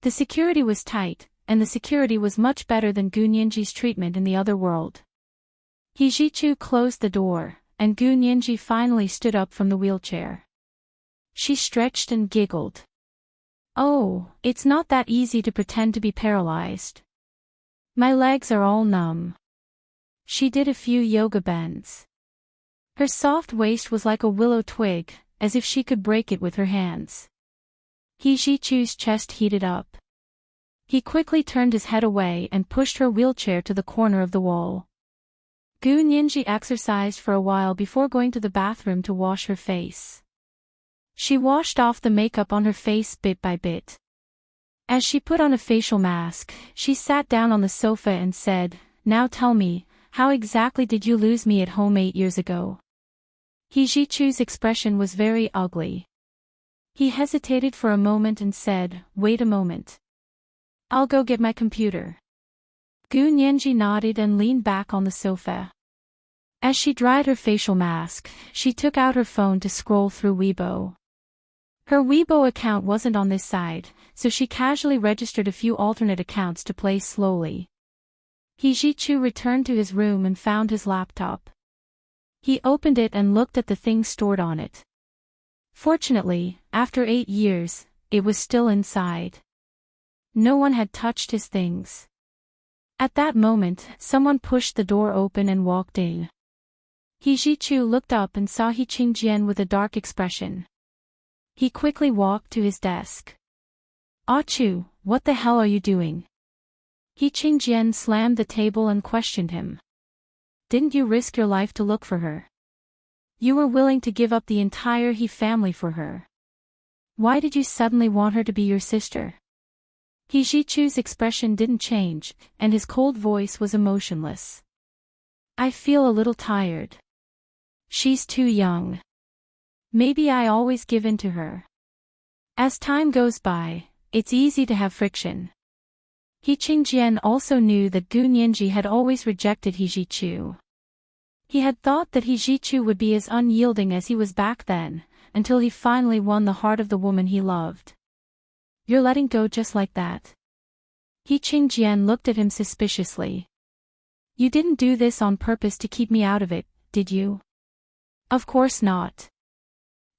The security was tight, and the security was much better than Gu Nianji's treatment in the other world. He Ji-chu closed the door, and Gu Nianji finally stood up from the wheelchair. She stretched and giggled. "Oh, it's not that easy to pretend to be paralyzed. My legs are all numb." She did a few yoga bends. Her soft waist was like a willow twig, as if she could break it with her hands. He Ji-chu's chest heated up. He quickly turned his head away and pushed her wheelchair to the corner of the wall. Gu Nianji exercised for a while before going to the bathroom to wash her face. She washed off the makeup on her face bit by bit. As she put on a facial mask, she sat down on the sofa and said, "Now tell me, how exactly did you lose me at home 8 years ago?" He Ji-chu's expression was very ugly. He hesitated for a moment and said, "Wait a moment. I'll go get my computer." Gu Nianji nodded and leaned back on the sofa. As she dried her facial mask, she took out her phone to scroll through Weibo. Her Weibo account wasn't on this side, so she casually registered a few alternate accounts to play slowly. He Ji-chu returned to his room and found his laptop. He opened it and looked at the things stored on it. Fortunately, after 8 years, it was still inside. No one had touched his things. At that moment, someone pushed the door open and walked in. He Jichu looked up and saw He Qingjian with a dark expression. He quickly walked to his desk. "Ah Chu, what the hell are you doing?" He Qingjian slammed the table and questioned him. "Didn't you risk your life to look for her? You were willing to give up the entire He family for her. Why did you suddenly want her to be your sister?" He Jichu's expression didn't change, and his cold voice was emotionless. "I feel a little tired. She's too young. Maybe I always give in to her. As time goes by, it's easy to have friction." He Qingjian also knew that Gu Nianji had always rejected He Jichu. He had thought that He Jichu would be as unyielding as he was back then, until he finally won the heart of the woman he loved. "You're letting go just like that?" He Qingjian looked at him suspiciously. "You didn't do this on purpose to keep me out of it, did you?" "Of course not."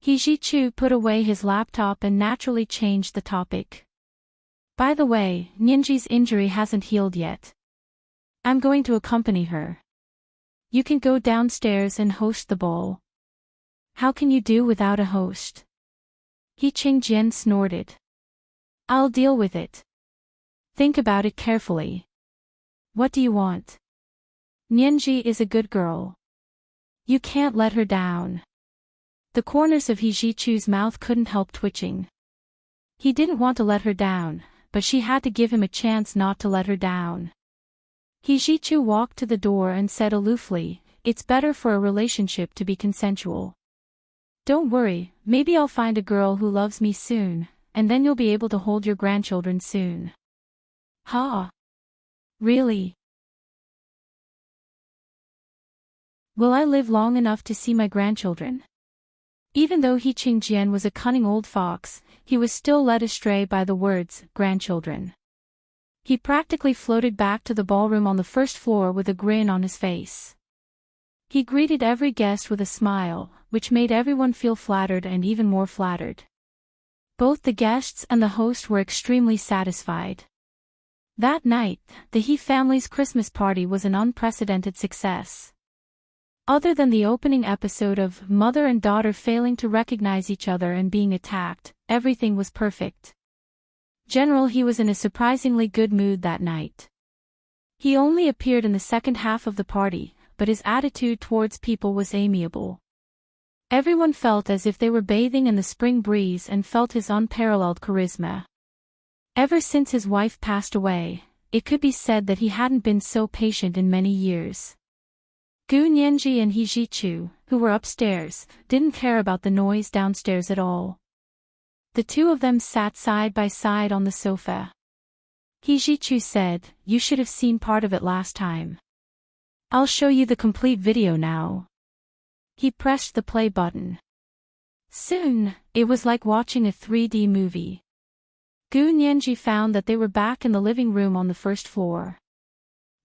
He Jichu put away his laptop and naturally changed the topic. "By the way, Nianji's injury hasn't healed yet. I'm going to accompany her. You can go downstairs and host the ball." "How can you do without a host?" He Qingjian snorted. "I'll deal with it. Think about it carefully. What do you want? Nianji is a good girl. You can't let her down." The corners of He Jichu's mouth couldn't help twitching. He didn't want to let her down, but she had to give him a chance not to let her down. He Jichu walked to the door and said aloofly, "It's better for a relationship to be consensual. Don't worry, maybe I'll find a girl who loves me soon, and then you'll be able to hold your grandchildren soon." "Ha! Really? Will I live long enough to see my grandchildren?" Even though He Qingjian was a cunning old fox, he was still led astray by the words, grandchildren. He practically floated back to the ballroom on the first floor with a grin on his face. He greeted every guest with a smile, which made everyone feel flattered and even more flattered. Both the guests and the host were extremely satisfied. That night, the He family's Christmas party was an unprecedented success. Other than the opening episode of mother and daughter failing to recognize each other and being attacked, everything was perfect. General He was in a surprisingly good mood that night. He only appeared in the second half of the party, but his attitude towards people was amiable. Everyone felt as if they were bathing in the spring breeze and felt his unparalleled charisma. Ever since his wife passed away, it could be said that he hadn't been so patient in many years. Gu Nianji and He Jichu, who were upstairs, didn't care about the noise downstairs at all. The two of them sat side by side on the sofa. He Jichu said, "You should have seen part of it last time. I'll show you the complete video now." He pressed the play button. Soon, it was like watching a 3D movie. Gu Nianji found that they were back in the living room on the first floor.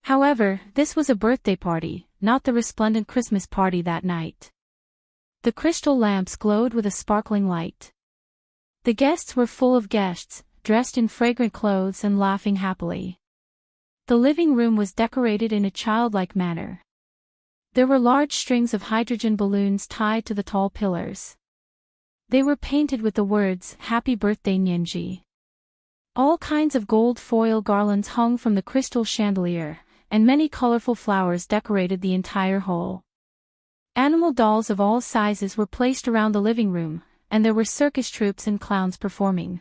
However, this was a birthday party, not the resplendent Christmas party that night. The crystal lamps glowed with a sparkling light. The guests were full of guests, dressed in fragrant clothes and laughing happily. The living room was decorated in a childlike manner. There were large strings of hydrogen balloons tied to the tall pillars. They were painted with the words, "Happy Birthday Nianji." All kinds of gold foil garlands hung from the crystal chandelier, and many colorful flowers decorated the entire hall. Animal dolls of all sizes were placed around the living room, and there were circus troupes and clowns performing.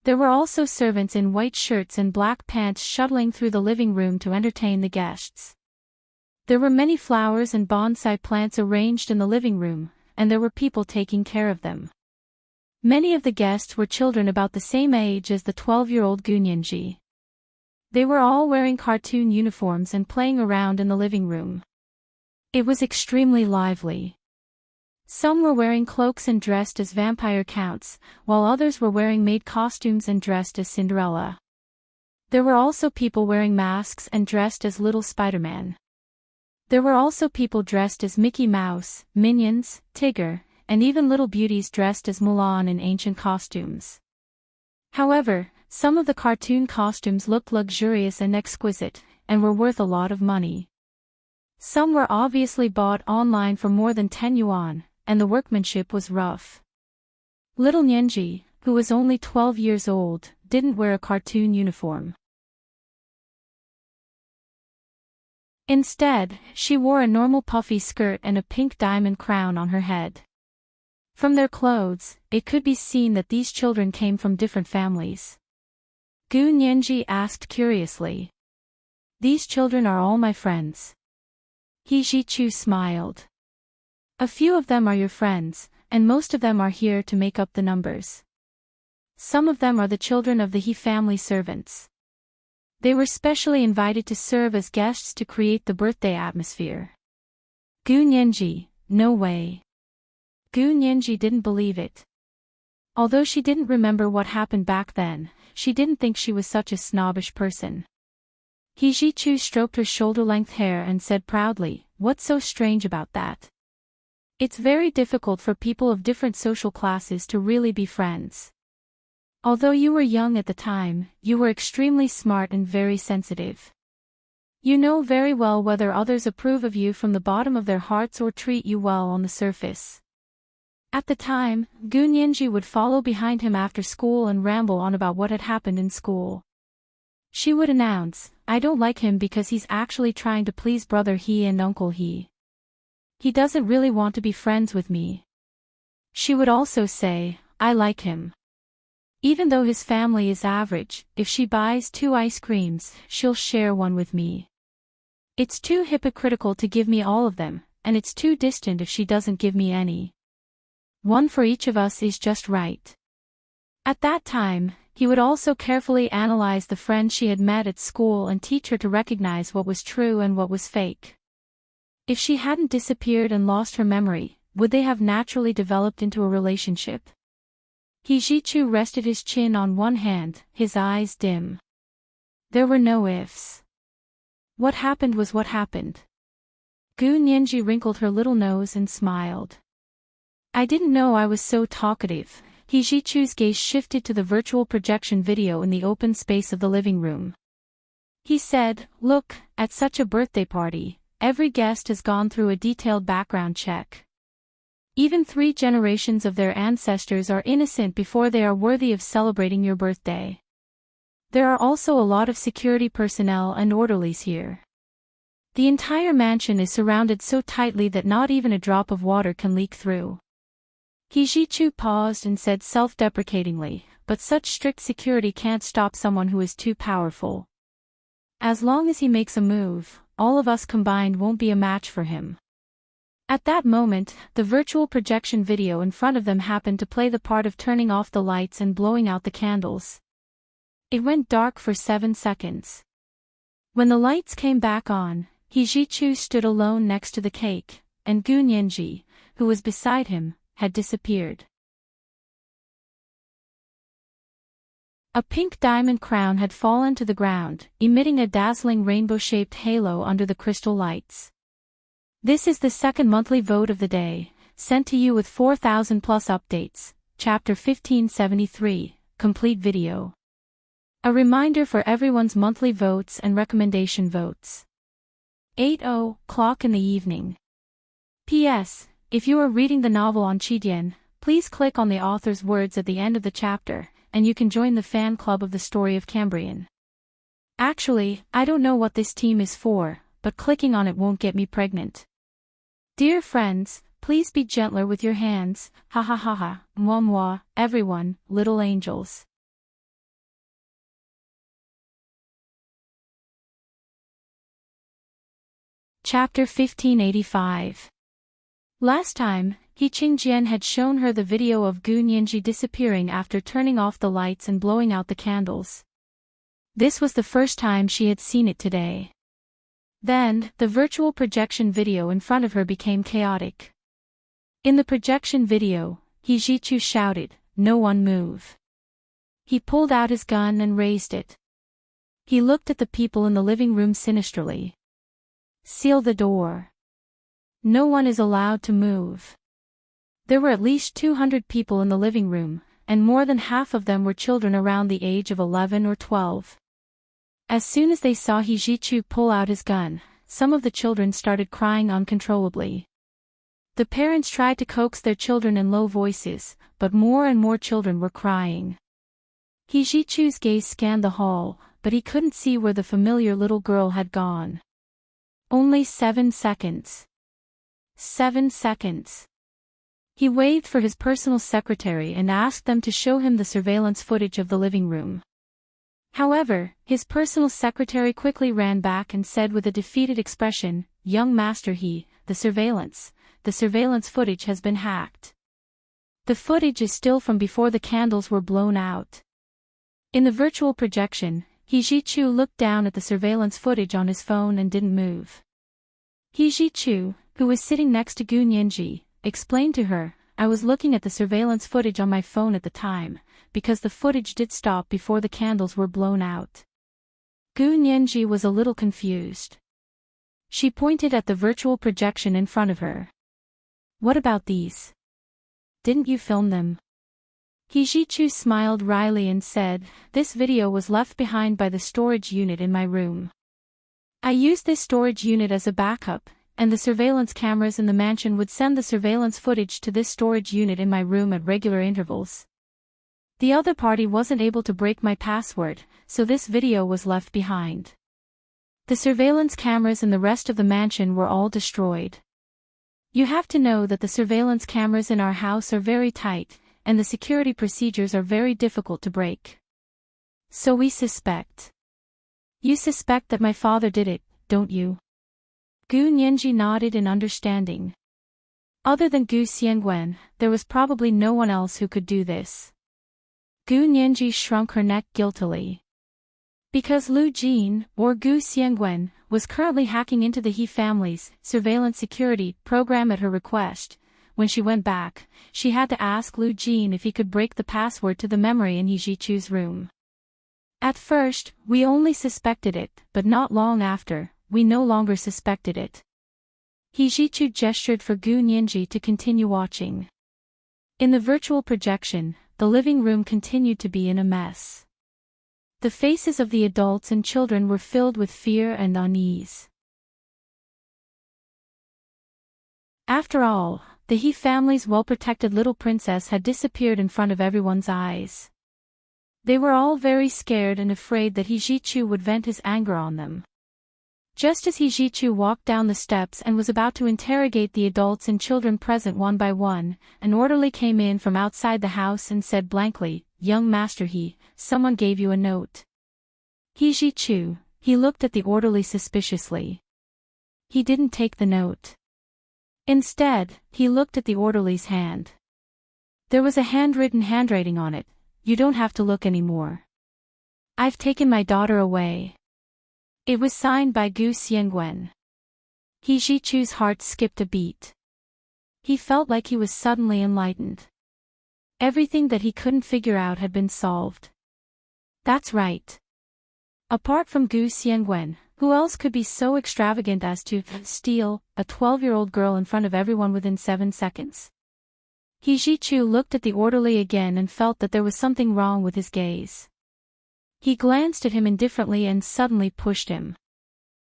There were also servants in white shirts and black pants shuttling through the living room to entertain the guests. There were many flowers and bonsai plants arranged in the living room, and there were people taking care of them. Many of the guests were children about the same age as the 12-year-old Gu Nianji. They were all wearing cartoon uniforms and playing around in the living room. It was extremely lively. Some were wearing cloaks and dressed as vampire counts, while others were wearing maid costumes and dressed as Cinderella. There were also people wearing masks and dressed as Little Spider-Man. There were also people dressed as Mickey Mouse, Minions, Tigger, and even little beauties dressed as Mulan in ancient costumes. However, some of the cartoon costumes looked luxurious and exquisite, and were worth a lot of money. Some were obviously bought online for more than 10 yuan, and the workmanship was rough. Little Nianji, who was only 12 years old, didn't wear a cartoon uniform. Instead, she wore a normal puffy skirt and a pink diamond crown on her head. From their clothes, it could be seen that these children came from different families. Gu Nianji asked curiously. "These children are all my friends." He Jichu smiled. "A few of them are your friends, and most of them are here to make up the numbers. Some of them are the children of the He family servants. They were specially invited to serve as guests to create the birthday atmosphere." Gu Nianji, "No way." Gu Nianji didn't believe it. Although she didn't remember what happened back then, she didn't think she was such a snobbish person. He Jichu stroked her shoulder-length hair and said proudly, "What's so strange about that? It's very difficult for people of different social classes to really be friends. Although you were young at the time, you were extremely smart and very sensitive. You know very well whether others approve of you from the bottom of their hearts or treat you well on the surface." At the time, Gu Nianji would follow behind him after school and ramble on about what had happened in school. She would announce, "I don't like him because he's actually trying to please brother He and uncle He. He doesn't really want to be friends with me." She would also say, "I like him. Even though his family is average, if she buys 2 ice creams, she'll share one with me. It's too hypocritical to give me all of them, and it's too distant if she doesn't give me any. One for each of us is just right." At that time, he would also carefully analyze the friends she had met at school and teach her to recognize what was true and what was fake. If she hadn't disappeared and lost her memory, would they have naturally developed into a relationship? He Jichu rested his chin on one hand, his eyes dim. There were no ifs. What happened was what happened. Gu Nianji wrinkled her little nose and smiled. "I didn't know I was so talkative." He Jichu's gaze shifted to the virtual projection video in the open space of the living room. He said, "Look, at such a birthday party, every guest has gone through a detailed background check. Even 3 generations of their ancestors are innocent before they are worthy of celebrating your birthday. There are also a lot of security personnel and orderlies here. The entire mansion is surrounded so tightly that not even a drop of water can leak through." He Jichu paused and said self-deprecatingly, "But such strict security can't stop someone who is too powerful. As long as he makes a move, all of us combined won't be a match for him." At that moment, the virtual projection video in front of them happened to play the part of turning off the lights and blowing out the candles. It went dark for 7 seconds. When the lights came back on, He Jichu stood alone next to the cake, and Gu Nianji, who was beside him, had disappeared. A pink diamond crown had fallen to the ground, emitting a dazzling rainbow-shaped halo under the crystal lights. This is the second monthly vote of the day, sent to you with 4,000 plus updates, Chapter 1573, complete video. A reminder for everyone's monthly votes and recommendation votes. 8:00 in the evening. P.S. If you are reading the novel on Qidian, please click on the author's words at the end of the chapter, and you can join the fan club of the story of Cambrian. Actually, I don't know what this team is for, but clicking on it won't get me pregnant. Dear friends, please be gentler with your hands, ha ha ha ha, moi moi, everyone, little angels. Chapter 1585. Last time, He Qingjian had shown her the video of Gu Nianji disappearing after turning off the lights and blowing out the candles. This was the first time she had seen it today. Then, the virtual projection video in front of her became chaotic. In the projection video, He Jichu shouted, "No one move." He pulled out his gun and raised it. He looked at the people in the living room sinisterly. "Seal the door. No one is allowed to move." There were at least 200 people in the living room, and more than half of them were children around the age of 11 or 12. As soon as they saw He Jichu pull out his gun, some of the children started crying uncontrollably. The parents tried to coax their children in low voices, but more and more children were crying. Hijichu's gaze scanned the hall, but he couldn't see where the familiar little girl had gone. Only 7 seconds. 7 seconds. He waved for his personal secretary and asked them to show him the surveillance footage of the living room. However, his personal secretary quickly ran back and said with a defeated expression, "Young master, the surveillance footage has been hacked. The footage is still from before the candles were blown out." In the virtual projection, Hijichu looked down at the surveillance footage on his phone and didn't move. Hijichu, who was sitting next to Gu Nianji, explained to her, "I was looking at the surveillance footage on my phone at the time, because the footage did stop before the candles were blown out." Gu Nianji was a little confused. She pointed at the virtual projection in front of her. "What about these? Didn't you film them?" Hijichu smiled wryly and said, "This video was left behind by the storage unit in my room. I used this storage unit as a backup, and the surveillance cameras in the mansion would send the surveillance footage to this storage unit in my room at regular intervals. The other party wasn't able to break my password, so this video was left behind. The surveillance cameras in the rest of the mansion were all destroyed. You have to know that the surveillance cameras in our house are very tight, and the security procedures are very difficult to break. So we suspect." "You suspect that my father did it, don't you?" Gu Nianji nodded in understanding. Other than Gu Xiangwen, there was probably no one else who could do this. Gu Nianji shrunk her neck guiltily. Because Lu Jin, or Gu Xiangwen, was currently hacking into the He family's surveillance security program at her request, when she went back, she had to ask Lu Jin if he could break the password to the memory in Hijichu's room. At first, we only suspected it, but not long after, we no longer suspected it. Hijichu gestured for Gu Nianji to continue watching. In the virtual projection, the living room continued to be in a mess. The faces of the adults and children were filled with fear and unease. After all, the He family's well-protected little princess had disappeared in front of everyone's eyes. They were all very scared and afraid that Hijichu would vent his anger on them. Just as Hijichu walked down the steps and was about to interrogate the adults and children present one by one, an orderly came in from outside the house and said blankly, "Young master, someone gave you a note." Hijichu, he looked at the orderly suspiciously. He didn't take the note. Instead, he looked at the orderly's hand. There was a handwriting on it, "You don't have to look anymore. I've taken my daughter away." It was signed by Gu Xiangwen. Hijichu's heart skipped a beat. He felt like he was suddenly enlightened. Everything that he couldn't figure out had been solved. That's right. Apart from Gu Xiangwen, who else could be so extravagant as to steal a 12-year-old girl in front of everyone within 7 seconds? Hijichu looked at the orderly again and felt that there was something wrong with his gaze. He glanced at him indifferently and suddenly pushed him.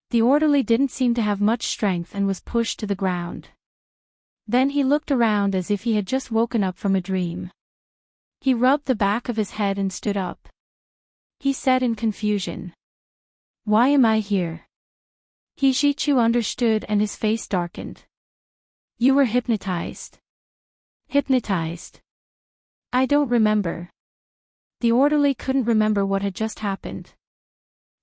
The orderly didn't seem to have much strength and was pushed to the ground. Then he looked around as if he had just woken up from a dream. He rubbed the back of his head and stood up. He said in confusion, "Why am I here?" Hijichu understood and his face darkened. "You were hypnotized." "Hypnotized? I don't remember." The orderly couldn't remember what had just happened.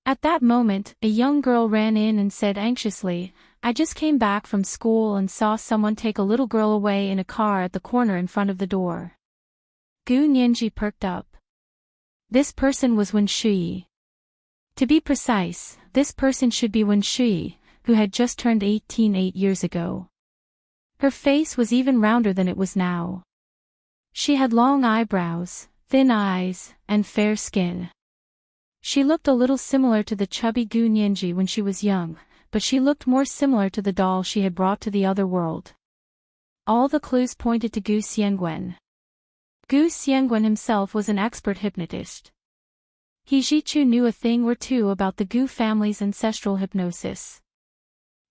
At that moment, a young girl ran in and said anxiously, "I just came back from school and saw someone take a little girl away in a car at the corner in front of the door." Gu Nianji perked up. This person was Wen Shui. To be precise, this person should be Wen Shui, who had just turned 18 8 years ago. Her face was even rounder than it was now. She had long eyebrows, thin eyes, and fair skin. She looked a little similar to the chubby Gu Nianji when she was young, but she looked more similar to the doll she had brought to the other world. All the clues pointed to Gu Xiangwen. Gu Xiangwen himself was an expert hypnotist. Hijichu knew a thing or two about the Gu family's ancestral hypnosis.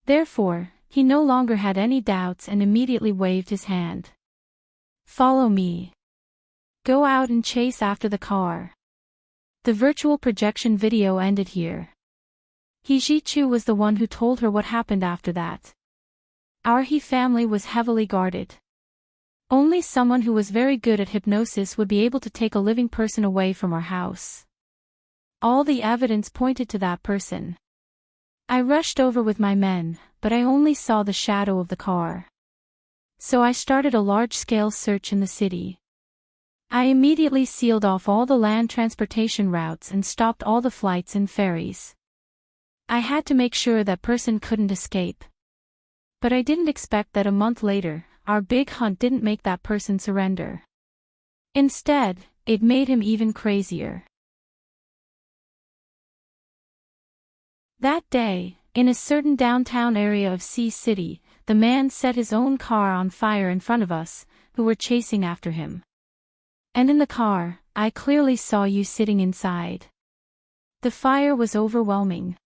Therefore, he no longer had any doubts and immediately waved his hand. Follow me. Go out and chase after the car. The virtual projection video ended here. He-ji-chu was the one who told her what happened after that. Our He family was heavily guarded. Only someone who was very good at hypnosis would be able to take a living person away from our house. All the evidence pointed to that person. I rushed over with my men, but I only saw the shadow of the car. So I started a large-scale search in the city. I immediately sealed off all the land transportation routes and stopped all the flights and ferries. I had to make sure that person couldn't escape. But I didn't expect that a month later, our big hunt didn't make that person surrender. Instead, it made him even crazier. That day, in a certain downtown area of Sea City, the man set his own car on fire in front of us, who were chasing after him. And in the car, I clearly saw you sitting inside. The fire was overwhelming.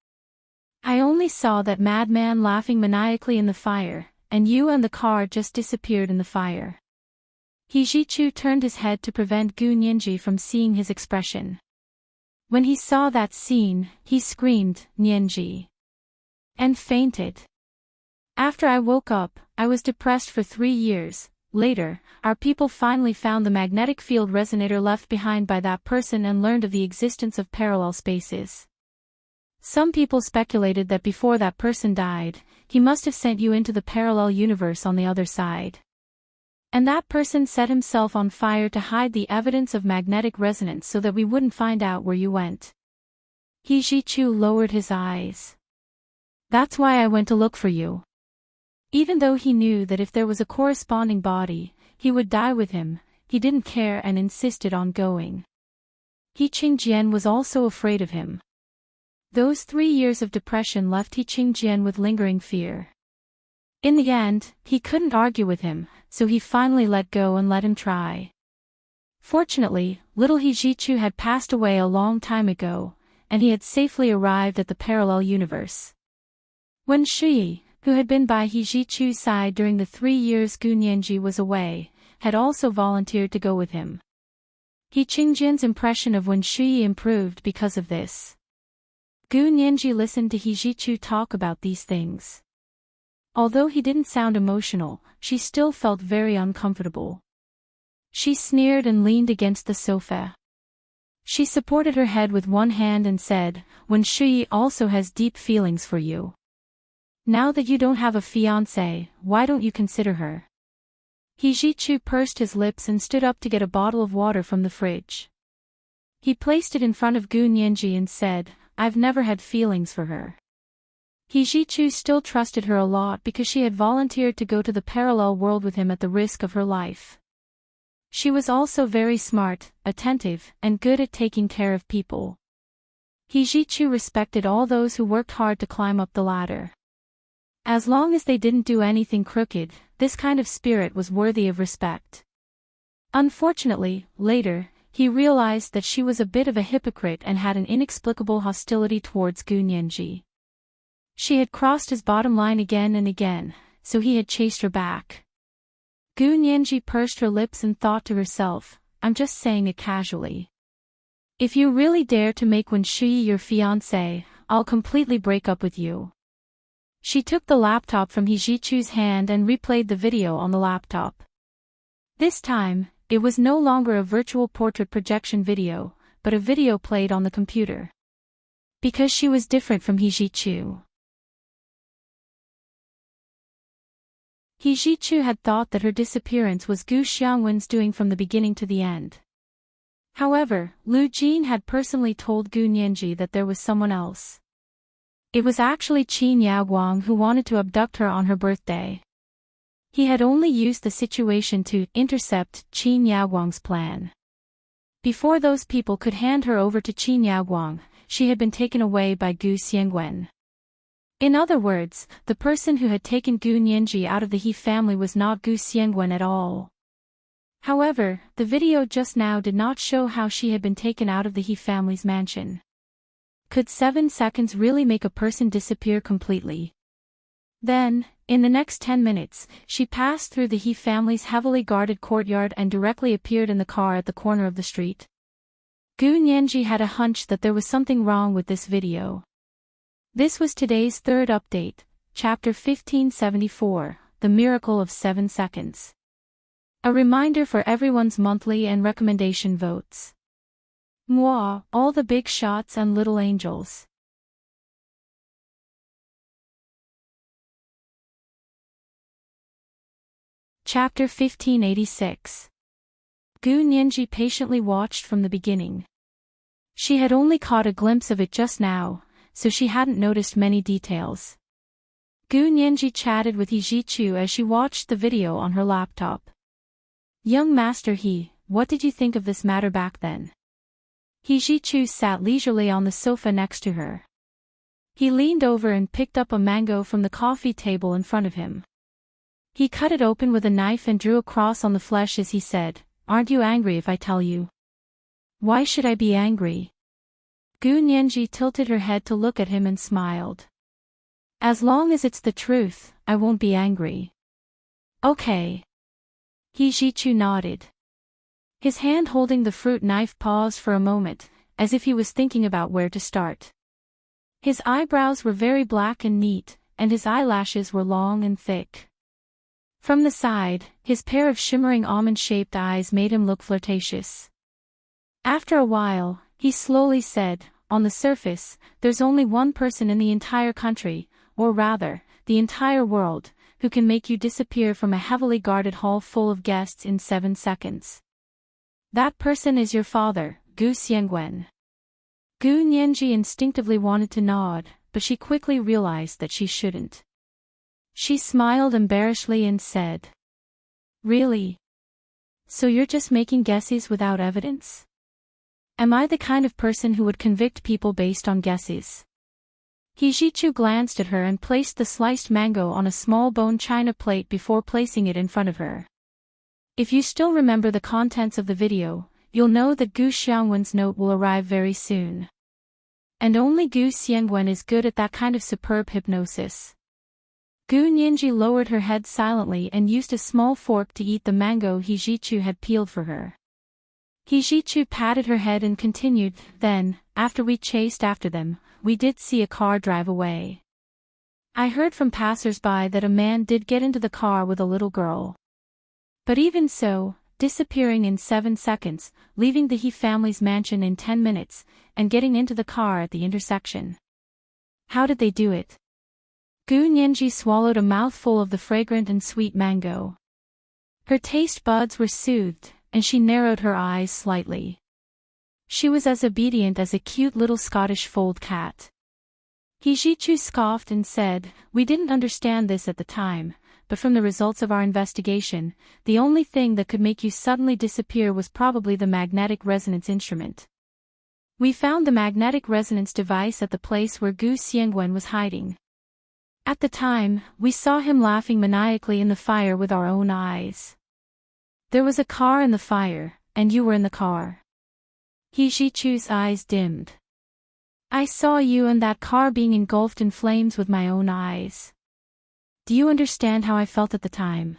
I only saw that madman laughing maniacally in the fire, and you and the car just disappeared in the fire. He-ji-chu turned his head to prevent Gu Nianji from seeing his expression. When he saw that scene, he screamed, "Nianji!" and fainted. After I woke up, I was depressed for 3 years. Later, our people finally found the magnetic field resonator left behind by that person and learned of the existence of parallel spaces. Some people speculated that before that person died, he must have sent you into the parallel universe on the other side. And that person set himself on fire to hide the evidence of magnetic resonance so that we wouldn't find out where you went. He-ji-chu lowered his eyes. That's why I went to look for you. Even though he knew that if there was a corresponding body, he would die with him, he didn't care and insisted on going. He-Ching-jian was also afraid of him. Those 3 years of depression left He-Ching-jian with lingering fear. In the end, he couldn't argue with him, so he finally let go and let him try. Fortunately, little He-ji-chu had passed away a long time ago, and he had safely arrived at the parallel universe. When Shuyi, who had been by He-ji-chu's side during the 3 years Gu Nianji was away, had also volunteered to go with him. He-Ching-jian's impression of Wen Shuyi improved because of this. Gu Nianji listened to He-ji-chu talk about these things. Although he didn't sound emotional, she still felt very uncomfortable. She sneered and leaned against the sofa. She supported her head with one hand and said, "Wen Shuyi also has deep feelings for you. Now that you don't have a fiancé, why don't you consider her?" He-ji-chu pursed his lips and stood up to get a bottle of water from the fridge. He placed it in front of Gu Nianji and said, "I've never had feelings for her." He-ji-chu still trusted her a lot because she had volunteered to go to the parallel world with him at the risk of her life. She was also very smart, attentive, and good at taking care of people. He-ji-chu respected all those who worked hard to climb up the ladder. As long as they didn't do anything crooked, this kind of spirit was worthy of respect. Unfortunately, later, he realized that she was a bit of a hypocrite and had an inexplicable hostility towards Gu Nianji. She had crossed his bottom line again and again, so he had chased her back. Gu Nianji pursed her lips and thought to herself, "I'm just saying it casually. If you really dare to make Wen Shuyi your fiancé, I'll completely break up with you." She took the laptop from He-ji-chu's hand and replayed the video on the laptop. This time, it was no longer a virtual portrait projection video, but a video played on the computer. Because she was different from He-ji-chu. He-ji-chu had thought that her disappearance was Gu Xiangwen's doing from the beginning to the end. However, Lu Jin had personally told Gu Nianji that there was someone else. It was actually Qin Yaoguang who wanted to abduct her on her birthday. He had only used the situation to intercept Qin Yaoguang's plan. Before those people could hand her over to Qin Yaoguang, she had been taken away by Gu Xiangwen. In other words, the person who had taken Gu Nianji out of the He family was not Gu Xiangwen at all. However, the video just now did not show how she had been taken out of the He family's mansion. Could 7 seconds really make a person disappear completely? Then, in the next 10 minutes, she passed through the He family's heavily guarded courtyard and directly appeared in the car at the corner of the street. Gu Nianji had a hunch that there was something wrong with this video. This was today's third update, Chapter 1574, The Miracle of 7 Seconds. A reminder for everyone's monthly and recommendation votes. Mwah, all the big shots and little angels. Chapter 1586. Gu Nianji patiently watched from the beginning. She had only caught a glimpse of it just now, so she hadn't noticed many details. Gu Nianji chatted with He Jichu as she watched the video on her laptop. Young Master He, what did you think of this matter back then? He Jichu sat leisurely on the sofa next to her. He leaned over and picked up a mango from the coffee table in front of him. He cut it open with a knife and drew a cross on the flesh as he said, "Aren't you angry if I tell you?" "Why should I be angry?" Gu Nianji tilted her head to look at him and smiled. "As long as it's the truth, I won't be angry." "Okay." He Jichu nodded. His hand holding the fruit knife paused for a moment, as if he was thinking about where to start. His eyebrows were very black and neat, and his eyelashes were long and thick. From the side, his pair of shimmering almond-shaped eyes made him look flirtatious. After a while, he slowly said, "On the surface, there's only one person in the entire country, or rather, the entire world, who can make you disappear from a heavily guarded hall full of guests in 7 seconds. That person is your father, Gu Xiangwen." Gu Nianji instinctively wanted to nod, but she quickly realized that she shouldn't. She smiled embarrassedly and said, "Really? So you're just making guesses without evidence? Am I the kind of person who would convict people based on guesses?" He Jichu glanced at her and placed the sliced mango on a small bone china plate before placing it in front of her. If you still remember the contents of the video, you'll know that Gu Xiangwen's note will arrive very soon. And only Gu Xiangwen is good at that kind of superb hypnosis. Gu Nianji lowered her head silently and used a small fork to eat the mango He Jichu had peeled for her. He Jichu patted her head and continued, "Then, after we chased after them, we did see a car drive away. I heard from passers-by that a man did get into the car with a little girl. But even so, disappearing in 7 seconds, leaving the He family's mansion in 10 minutes, and getting into the car at the intersection. How did they do it?" Gu Nianji swallowed a mouthful of the fragrant and sweet mango. Her taste buds were soothed, and she narrowed her eyes slightly. She was as obedient as a cute little Scottish fold cat. He Jichu scoffed and said, "We didn't understand this at the time, but from the results of our investigation, the only thing that could make you suddenly disappear was probably the magnetic resonance instrument. We found the magnetic resonance device at the place where Gu Xiangwen was hiding. At the time, we saw him laughing maniacally in the fire with our own eyes. There was a car in the fire, and you were in the car." He Jichu's eyes dimmed. "I saw you and that car being engulfed in flames with my own eyes. Do you understand how I felt at the time?"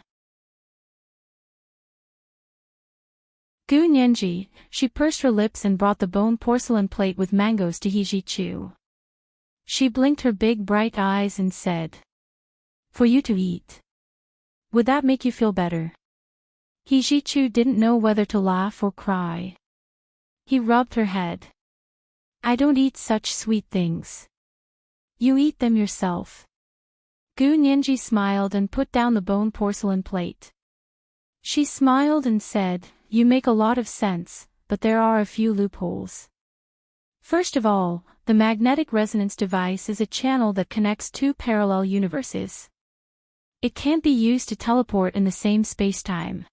Gu Nianji, she pursed her lips and brought the bone porcelain plate with mangoes to He Jichu. She blinked her big bright eyes and said, "For you to eat. Would that make you feel better?" He Jichu didn't know whether to laugh or cry. He rubbed her head. "I don't eat such sweet things. You eat them yourself." Gu Nianji smiled and put down the bone porcelain plate. She smiled and said, "You make a lot of sense, but there are a few loopholes. First of all, the magnetic resonance device is a channel that connects 2 parallel universes. It can't be used to teleport in the same spacetime.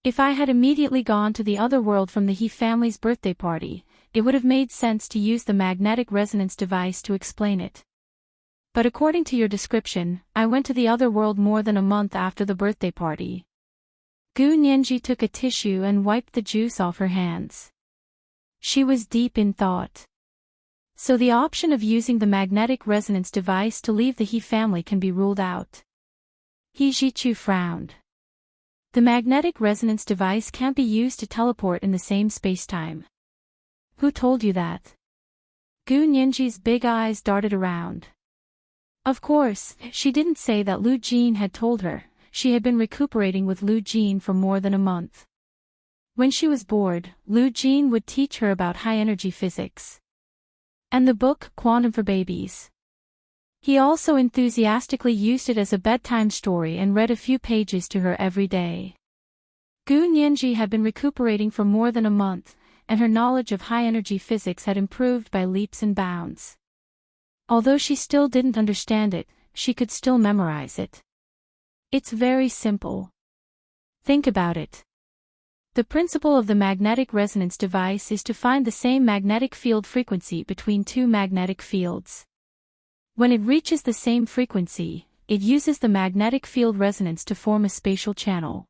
If I had immediately gone to the other world from the He family's birthday party, it would have made sense to use the magnetic resonance device to explain it. But according to your description, I went to the other world more than a month after the birthday party." Gu Nianji took a tissue and wiped the juice off her hands. She was deep in thought. So the option of using the magnetic resonance device to leave the He family can be ruled out. He Jichu frowned. The magnetic resonance device can't be used to teleport in the same spacetime. Who told you that? Gu Nianji's big eyes darted around. Of course, she didn't say that Lu Jin had told her. She had been recuperating with Lu Jin for more than a month. When she was bored, Lu Jin would teach her about high-energy physics. And the book, Quantum for Babies. He also enthusiastically used it as a bedtime story and read a few pages to her every day. Gu Nianji had been recuperating for more than a month, and her knowledge of high-energy physics had improved by leaps and bounds. Although she still didn't understand it, she could still memorize it. It's very simple. Think about it. The principle of the magnetic resonance device is to find the same magnetic field frequency between two magnetic fields. When it reaches the same frequency, it uses the magnetic field resonance to form a spatial channel.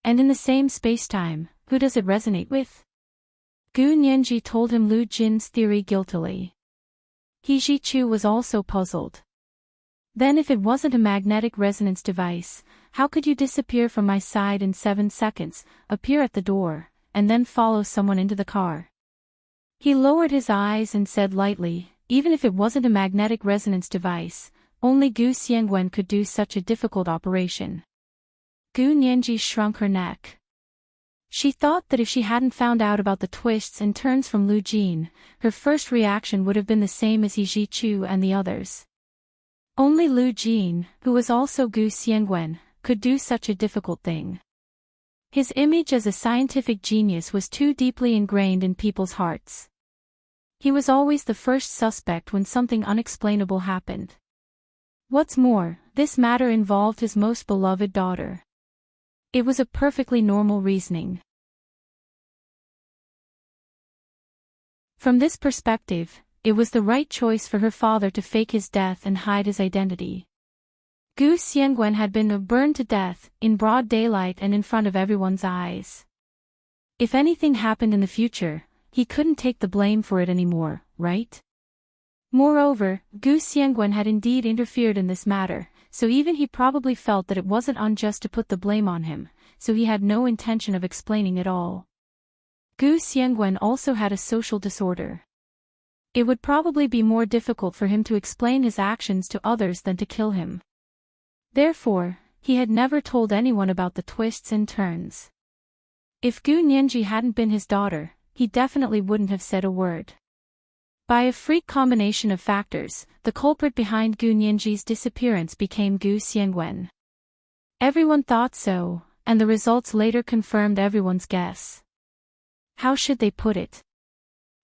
And in the same spacetime, who does it resonate with? Gu Nianji told him Lu Jin's theory guiltily. He Jichu was also puzzled. Then if it wasn't a magnetic resonance device, how could you disappear from my side in 7 seconds, appear at the door, and then follow someone into the car? He lowered his eyes and said lightly, even if it wasn't a magnetic resonance device, only Gu Xiangwen could do such a difficult operation. Gu Nianji shrunk her neck. She thought that if she hadn't found out about the twists and turns from Lu Jin, her first reaction would have been the same as He Jichu and the others. Only Lu Jin, who was also Gu Xiangwen, could do such a difficult thing. His image as a scientific genius was too deeply ingrained in people's hearts. He was always the first suspect when something unexplainable happened. What's more, this matter involved his most beloved daughter. It was a perfectly normal reasoning. From this perspective, it was the right choice for her father to fake his death and hide his identity. Gu Xiangwen had been burned to death, in broad daylight and in front of everyone's eyes. If anything happened in the future, he couldn't take the blame for it anymore, right? Moreover, Gu Xiangwen had indeed interfered in this matter, so even he probably felt that it wasn't unjust to put the blame on him, so he had no intention of explaining it all. Gu Xiangwen also had a social disorder. It would probably be more difficult for him to explain his actions to others than to kill him. Therefore, he had never told anyone about the twists and turns. If Gu Nianji hadn't been his daughter, he definitely wouldn't have said a word. By a freak combination of factors, the culprit behind Gu Nianji's disappearance became Gu Xiangwen. Everyone thought so, and the results later confirmed everyone's guess. How should they put it?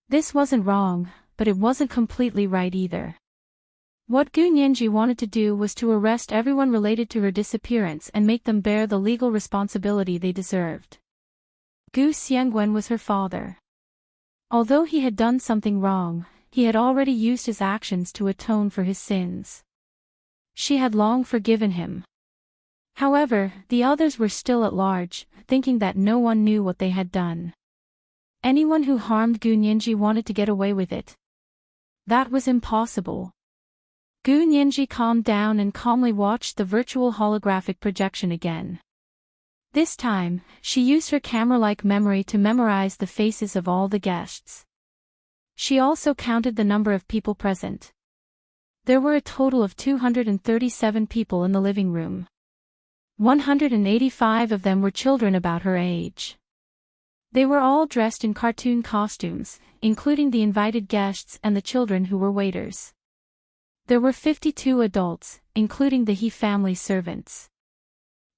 This wasn't wrong, but it wasn't completely right either. What Gu Nianji wanted to do was to arrest everyone related to her disappearance and make them bear the legal responsibility they deserved. Gu Xiangwen was her father. Although he had done something wrong, he had already used his actions to atone for his sins. She had long forgiven him. However, the others were still at large, thinking that no one knew what they had done. Anyone who harmed Gu Nianji wanted to get away with it. That was impossible. Gu Nianji calmed down and calmly watched the virtual holographic projection again. This time, she used her camera-like memory to memorize the faces of all the guests. She also counted the number of people present. There were a total of 237 people in the living room. 185 of them were children about her age. They were all dressed in cartoon costumes, including the invited guests and the children who were waiters. There were 52 adults, including the He family servants.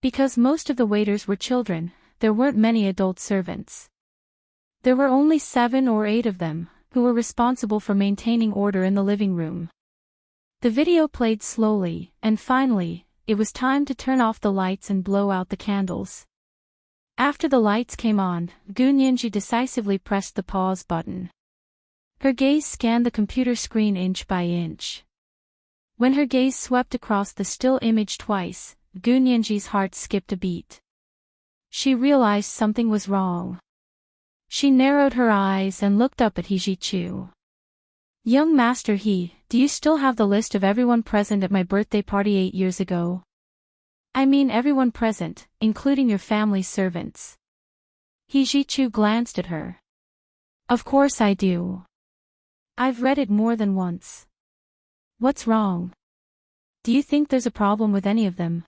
Because most of the waiters were children, there weren't many adult servants. There were only 7 or 8 of them, who were responsible for maintaining order in the living room. The video played slowly, and finally, it was time to turn off the lights and blow out the candles. After the lights came on, Gu Nianji decisively pressed the pause button. Her gaze scanned the computer screen inch by inch. When her gaze swept across the still image twice, Gu Nianji's heart skipped a beat. She realized something was wrong. She narrowed her eyes and looked up at He Jichu. Young Master do you still have the list of everyone present at my birthday party 8 years ago? I mean everyone present, including your family's servants. Ji-chu glanced at her. Of course I do. I've read it more than once. What's wrong? Do you think there's a problem with any of them?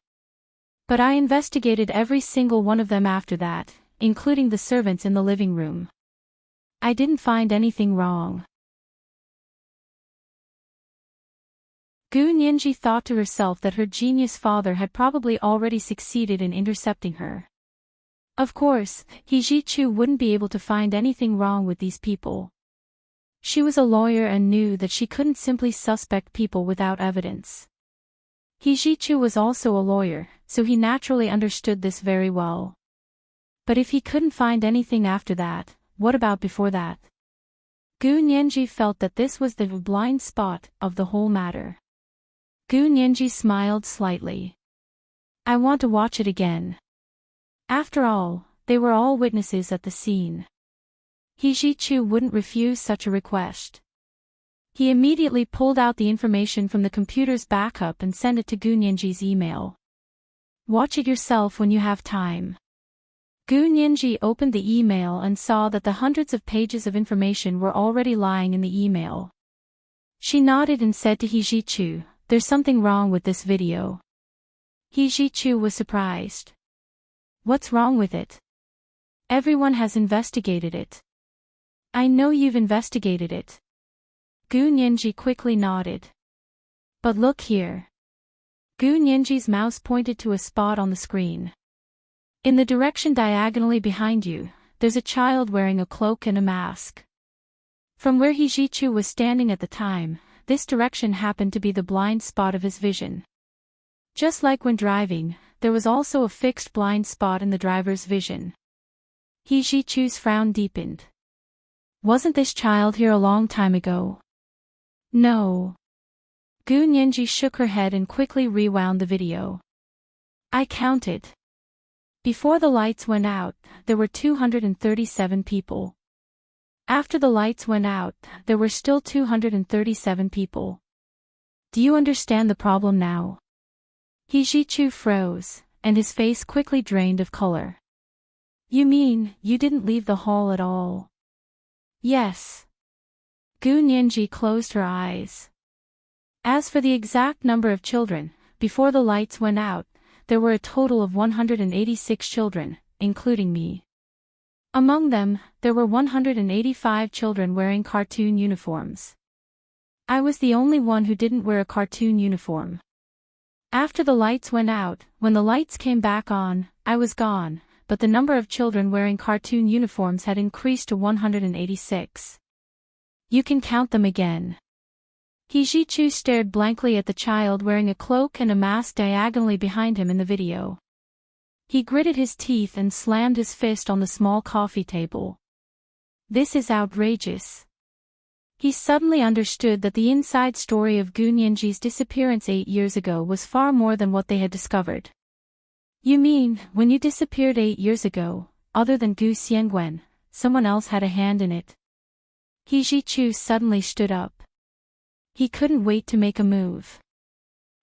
But I investigated every single one of them after that, including the servants in the living room. I didn't find anything wrong. Gu Nianji thought to herself that her genius father had probably already succeeded in intercepting her. Of course, Ji-chu wouldn't be able to find anything wrong with these people. She was a lawyer and knew that she couldn't simply suspect people without evidence. Ji-chu was also a lawyer, so he naturally understood this very well. But if he couldn't find anything after that, what about before that? Gu Nianji felt that this was the blind spot of the whole matter. Gu Nianji smiled slightly. I want to watch it again. After all, they were all witnesses at the scene. Ji-chu wouldn't refuse such a request. He immediately pulled out the information from the computer's backup and sent it to Gu Nianji's email. Watch it yourself when you have time. Gu Nianji opened the email and saw that the hundreds of pages of information were already lying in the email. She nodded and said to Ji-chu, there's something wrong with this video. Ji-chu was surprised. What's wrong with it? Everyone has investigated it. I know you've investigated it. Gu Nianji quickly nodded. But look here. Gu Nianji's mouse pointed to a spot on the screen. In the direction diagonally behind you, there's a child wearing a cloak and a mask. From where Ji-chu was standing at the time, this direction happened to be the blind spot of his vision. Just like when driving, there was also a fixed blind spot in the driver's vision. Ji-chu's frown deepened. Wasn't this child here a long time ago? No. Gu Nianji shook her head and quickly rewound the video. I counted. Before the lights went out, there were 237 people. After the lights went out, there were still 237 people. Do you understand the problem now? Ji-chu froze, and his face quickly drained of color. You mean, you didn't leave the hall at all? Yes. Gu Nianji closed her eyes. As for the exact number of children, before the lights went out, there were a total of 186 children, including me. Among them, there were 185 children wearing cartoon uniforms. I was the only one who didn't wear a cartoon uniform. After the lights went out, when the lights came back on, I was gone, but the number of children wearing cartoon uniforms had increased to 186. You can count them again. Ji-chu stared blankly at the child wearing a cloak and a mask diagonally behind him in the video. He gritted his teeth and slammed his fist on the small coffee table. This is outrageous. He suddenly understood that the inside story of Gu Nianji's disappearance 8 years ago was far more than what they had discovered. You mean, when you disappeared 8 years ago, other than Gu Xiangwen, someone else had a hand in it? Ji-chu suddenly stood up. He couldn't wait to make a move.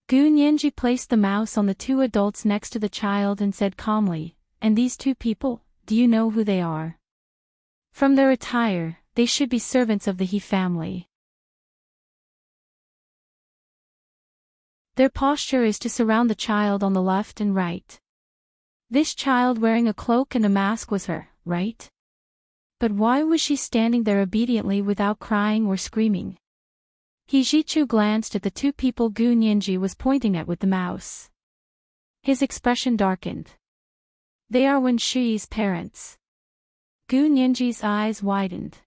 Gu Nianji placed the mouse on the two adults next to the child and said calmly, and these two people, do you know who they are? From their attire, they should be servants of the He family. Their posture is to surround the child on the left and right. This child wearing a cloak and a mask was her, right? But why was she standing there obediently without crying or screaming? Ji-chu glanced at the two people Gu Nianji was pointing at with the mouse. His expression darkened. They are Wen Shi's parents. Gu Nianji's eyes widened.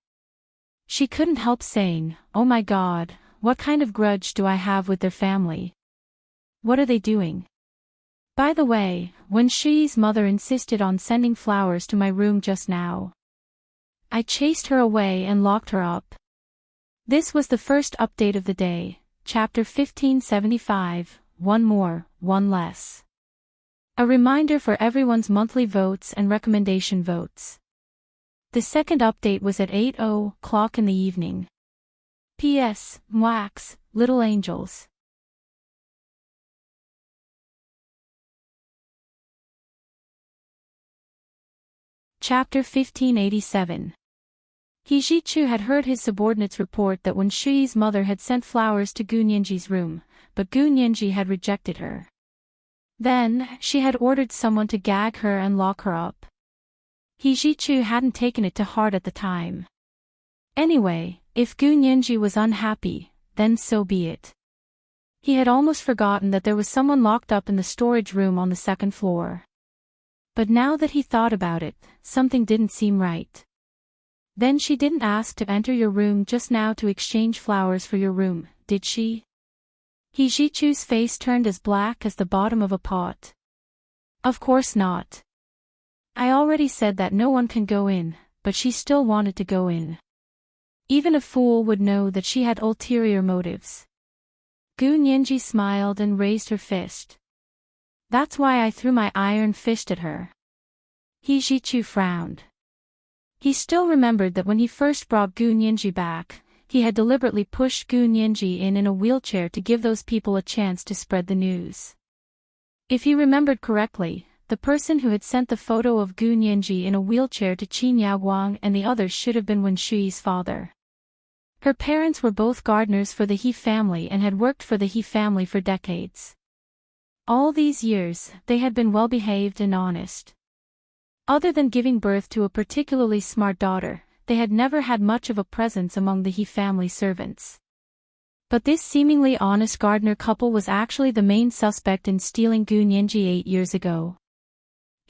She couldn't help saying, oh my god, what kind of grudge do I have with their family? What are they doing? By the way, Wen Shi's mother insisted on sending flowers to my room just now. I chased her away and locked her up. This was the first update of the day, Chapter 1575, One More, One Less. A reminder for everyone's monthly votes and recommendation votes. The second update was at 8:00 in the evening. P.S. Wax, little angels. Chapter 1587. Hijichu had heard his subordinates report that when Shui's mother had sent flowers to Gu Nianji's room, but Gu Nianji had rejected her. Then, she had ordered someone to gag her and lock her up. Hijichu hadn't taken it to heart at the time. Anyway, if Gu Nianji was unhappy, then so be it. He had almost forgotten that there was someone locked up in the storage room on the second floor. But now that he thought about it, something didn't seem right. Then she didn't ask to enter your room just now to exchange flowers for your room, did she? Hijichu's face turned as black as the bottom of a pot. Of course not. I already said that no one can go in, but she still wanted to go in. Even a fool would know that she had ulterior motives. Gu Nianji smiled and raised her fist. That's why I threw my iron fist at her. Hijichu frowned. He still remembered that when he first brought Gu Nianji back, he had deliberately pushed Gu Nianji in a wheelchair to give those people a chance to spread the news. If he remembered correctly, the person who had sent the photo of Gu Nianji in a wheelchair to Qin Yaoguang and the others should have been Wen Shui's father. Her parents were both gardeners for the He family and had worked for the He family for decades. All these years, they had been well-behaved and honest. Other than giving birth to a particularly smart daughter, they had never had much of a presence among the He family servants. But this seemingly honest gardener couple was actually the main suspect in stealing Gu Nianji 8 years ago.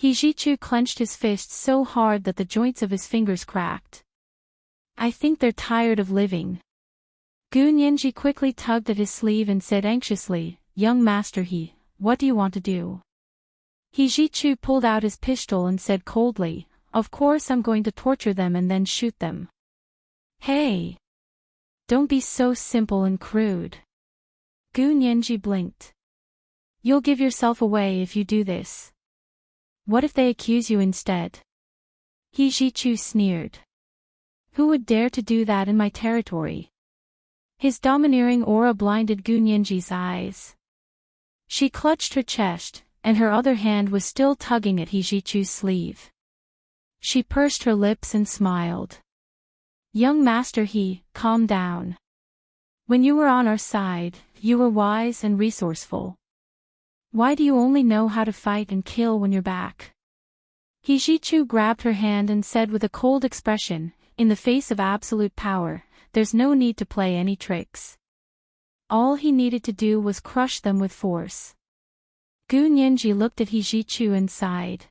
Hijichu clenched his fists so hard that the joints of his fingers cracked. I think they're tired of living. Gu Nianji quickly tugged at his sleeve and said anxiously, Young Master He, what do you want to do? Hijichu pulled out his pistol and said coldly, Of course I'm going to torture them and then shoot them. Hey! Don't be so simple and crude. Gu Nianji blinked. You'll give yourself away if you do this. What if they accuse you instead? Hijichu sneered. Who would dare to do that in my territory? His domineering aura blinded Gu Nianji's eyes. She clutched her chest, and her other hand was still tugging at Hijichu's sleeve. She pursed her lips and smiled. Young Master He, calm down. When you were on our side, you were wise and resourceful. Why do you only know how to fight and kill when you're back? Hijichu grabbed her hand and said with a cold expression, In the face of absolute power, there's no need to play any tricks. All he needed to do was crush them with force. Gu Nianji looked at Hijichu and sighed.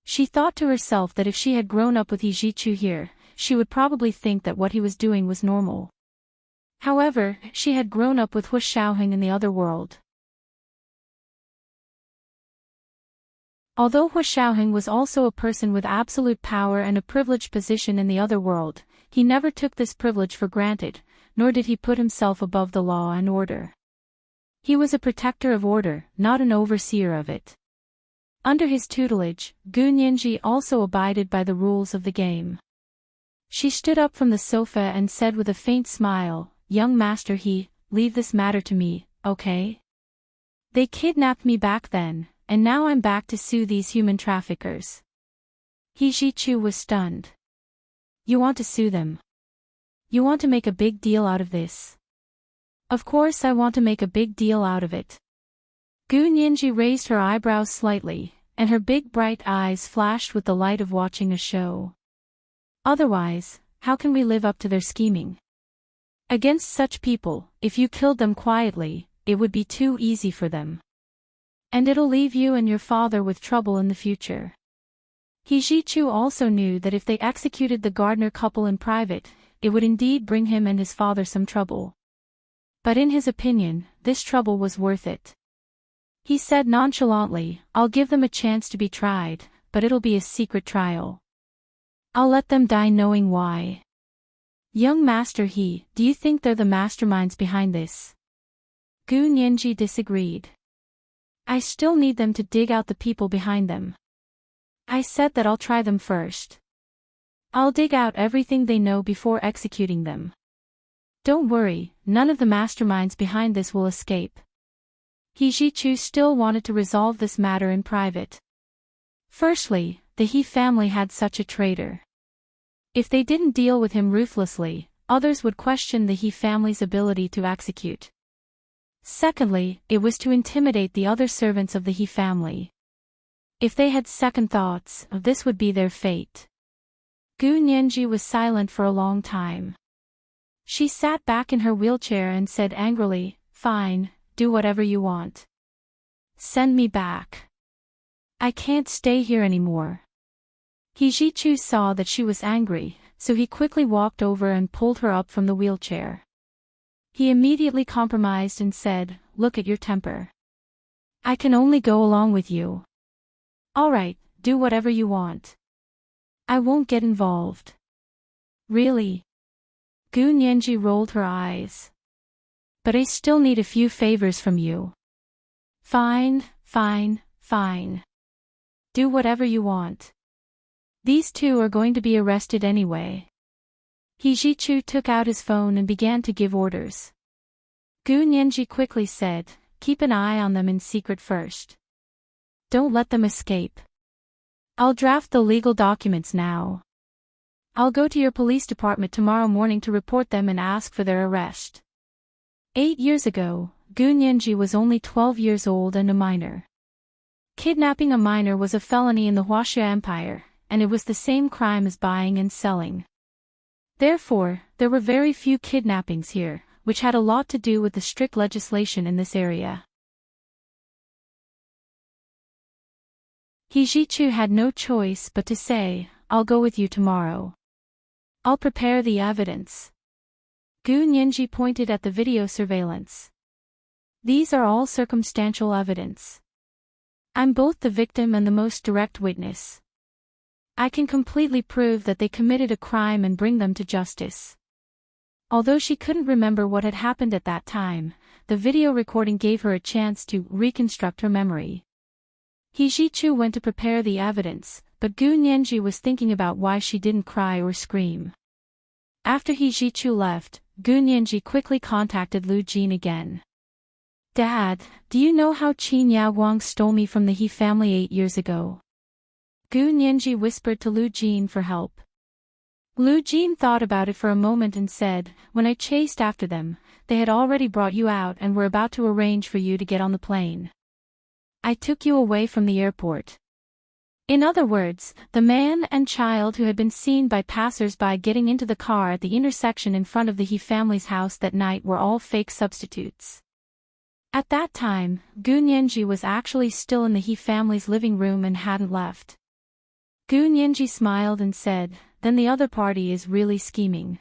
She thought to herself that if she had grown up with Hijichu here, she would probably think that what he was doing was normal. However, she had grown up with Hu Shaoheng in the other world. Although Hu Shaoheng was also a person with absolute power and a privileged position in the other world, he never took this privilege for granted, nor did he put himself above the law and order. He was a protector of order, not an overseer of it. Under his tutelage, Gu Nianji also abided by the rules of the game. She stood up from the sofa and said with a faint smile, Young Master He, leave this matter to me, okay? They kidnapped me back then, and now I'm back to sue these human traffickers. Hijichu was stunned. You want to sue them? You want to make a big deal out of this? Of course I want to make a big deal out of it. Gu Nianji raised her eyebrows slightly, and her big bright eyes flashed with the light of watching a show. Otherwise, how can we live up to their scheming? Against such people, if you killed them quietly, it would be too easy for them. And it'll leave you and your father with trouble in the future. Hijichu also knew that if they executed the gardener couple in private, it would indeed bring him and his father some trouble. But in his opinion, this trouble was worth it. He said nonchalantly, I'll give them a chance to be tried, but it'll be a secret trial. I'll let them die knowing why. Young Master He, do you think they're the masterminds behind this? Gu Nianji disagreed. I still need them to dig out the people behind them. I said that I'll try them first. I'll dig out everything they know before executing them. Don't worry, none of the masterminds behind this will escape. He Ji-chu still wanted to resolve this matter in private. Firstly, the He family had such a traitor. If they didn't deal with him ruthlessly, others would question the He family's ability to execute. Secondly, it was to intimidate the other servants of the He family. If they had second thoughts, this would be their fate. Gu Nianji was silent for a long time. She sat back in her wheelchair and said angrily, "Fine, do whatever you want. Send me back. I can't stay here anymore." He Ji-chu saw that she was angry, so he quickly walked over and pulled her up from the wheelchair. He immediately compromised and said, "Look at your temper. I can only go along with you. All right, do whatever you want. I won't get involved." "Really?" Gu Nianji rolled her eyes. "But I still need a few favors from you." Fine. Do whatever you want. These two are going to be arrested anyway." He Ji-chu took out his phone and began to give orders. Gu Nianji quickly said, "Keep an eye on them in secret first. Don't let them escape. I'll draft the legal documents now. I'll go to your police department tomorrow morning to report them and ask for their arrest." 8 years ago, Gu Nianji was only 12 years old and a minor. Kidnapping a minor was a felony in the Huaxia Empire, and it was the same crime as buying and selling. Therefore, there were very few kidnappings here, which had a lot to do with the strict legislation in this area. He Ji-chu had no choice but to say, "I'll go with you tomorrow. I'll prepare the evidence." Gu Nianji pointed at the video surveillance. "These are all circumstantial evidence. I'm both the victim and the most direct witness. I can completely prove that they committed a crime and bring them to justice." Although she couldn't remember what had happened at that time, the video recording gave her a chance to reconstruct her memory. He Ji-chu went to prepare the evidence, but Gu Nianji was thinking about why she didn't cry or scream. After He Ji-chu left, Gu Nianji quickly contacted Lu Jin again. "Dad, do you know how Qin Yaoguang stole me from the He family 8 years ago?" Gu Nianji whispered to Lu Jin for help. Lu Jin thought about it for a moment and said, "When I chased after them, they had already brought you out and were about to arrange for you to get on the plane. I took you away from the airport." In other words, the man and child who had been seen by passers-by getting into the car at the intersection in front of the He family's house that night were all fake substitutes. At that time, Gu Nianji was actually still in the He family's living room and hadn't left. Gu Nianji smiled and said, "Then the other party is really scheming.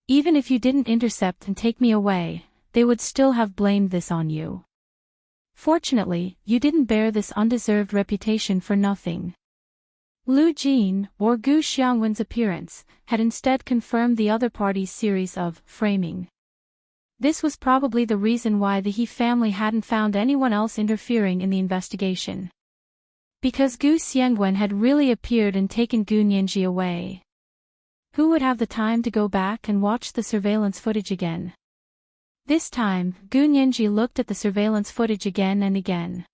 Even if you didn't intercept and take me away, they would still have blamed this on you. Fortunately, you didn't bear this undeserved reputation for nothing." Lu Jin, or Gu Xiangwen's appearance, had instead confirmed the other party's series of framing. This was probably the reason why the He family hadn't found anyone else interfering in the investigation. Because Gu Xiangwen had really appeared and taken Gu Nianji away. Who would have the time to go back and watch the surveillance footage again? This time, Gu Nianji looked at the surveillance footage again and again.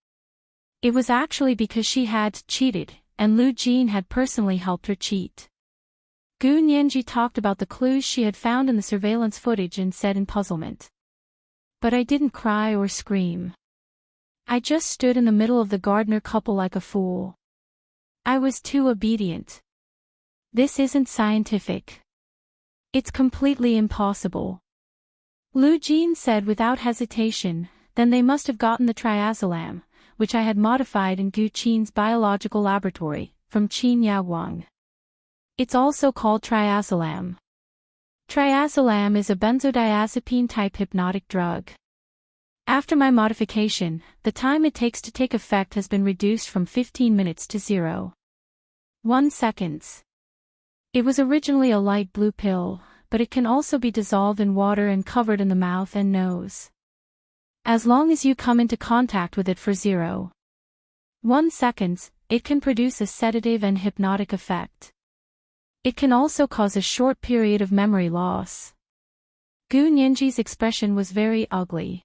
It was actually because she had cheated, and Lu Jin had personally helped her cheat. Gu Nianji talked about the clues she had found in the surveillance footage and said in puzzlement, "But I didn't cry or scream. I just stood in the middle of the gardener couple like a fool. I was too obedient. This isn't scientific. It's completely impossible." Lu Jin said without hesitation, "Then they must have gotten the triazolam, which I had modified in Gu Qin's biological laboratory, from Qin Yaoguang. It's also called triazolam. Triazolam is a benzodiazepine-type hypnotic drug. After my modification, the time it takes to take effect has been reduced from 15 minutes to 0.1 seconds. It was originally a light blue pill, but it can also be dissolved in water and covered in the mouth and nose. As long as you come into contact with it for 0.1 seconds, it can produce a sedative and hypnotic effect. It can also cause a short period of memory loss. Gu Nianji's expression was very ugly.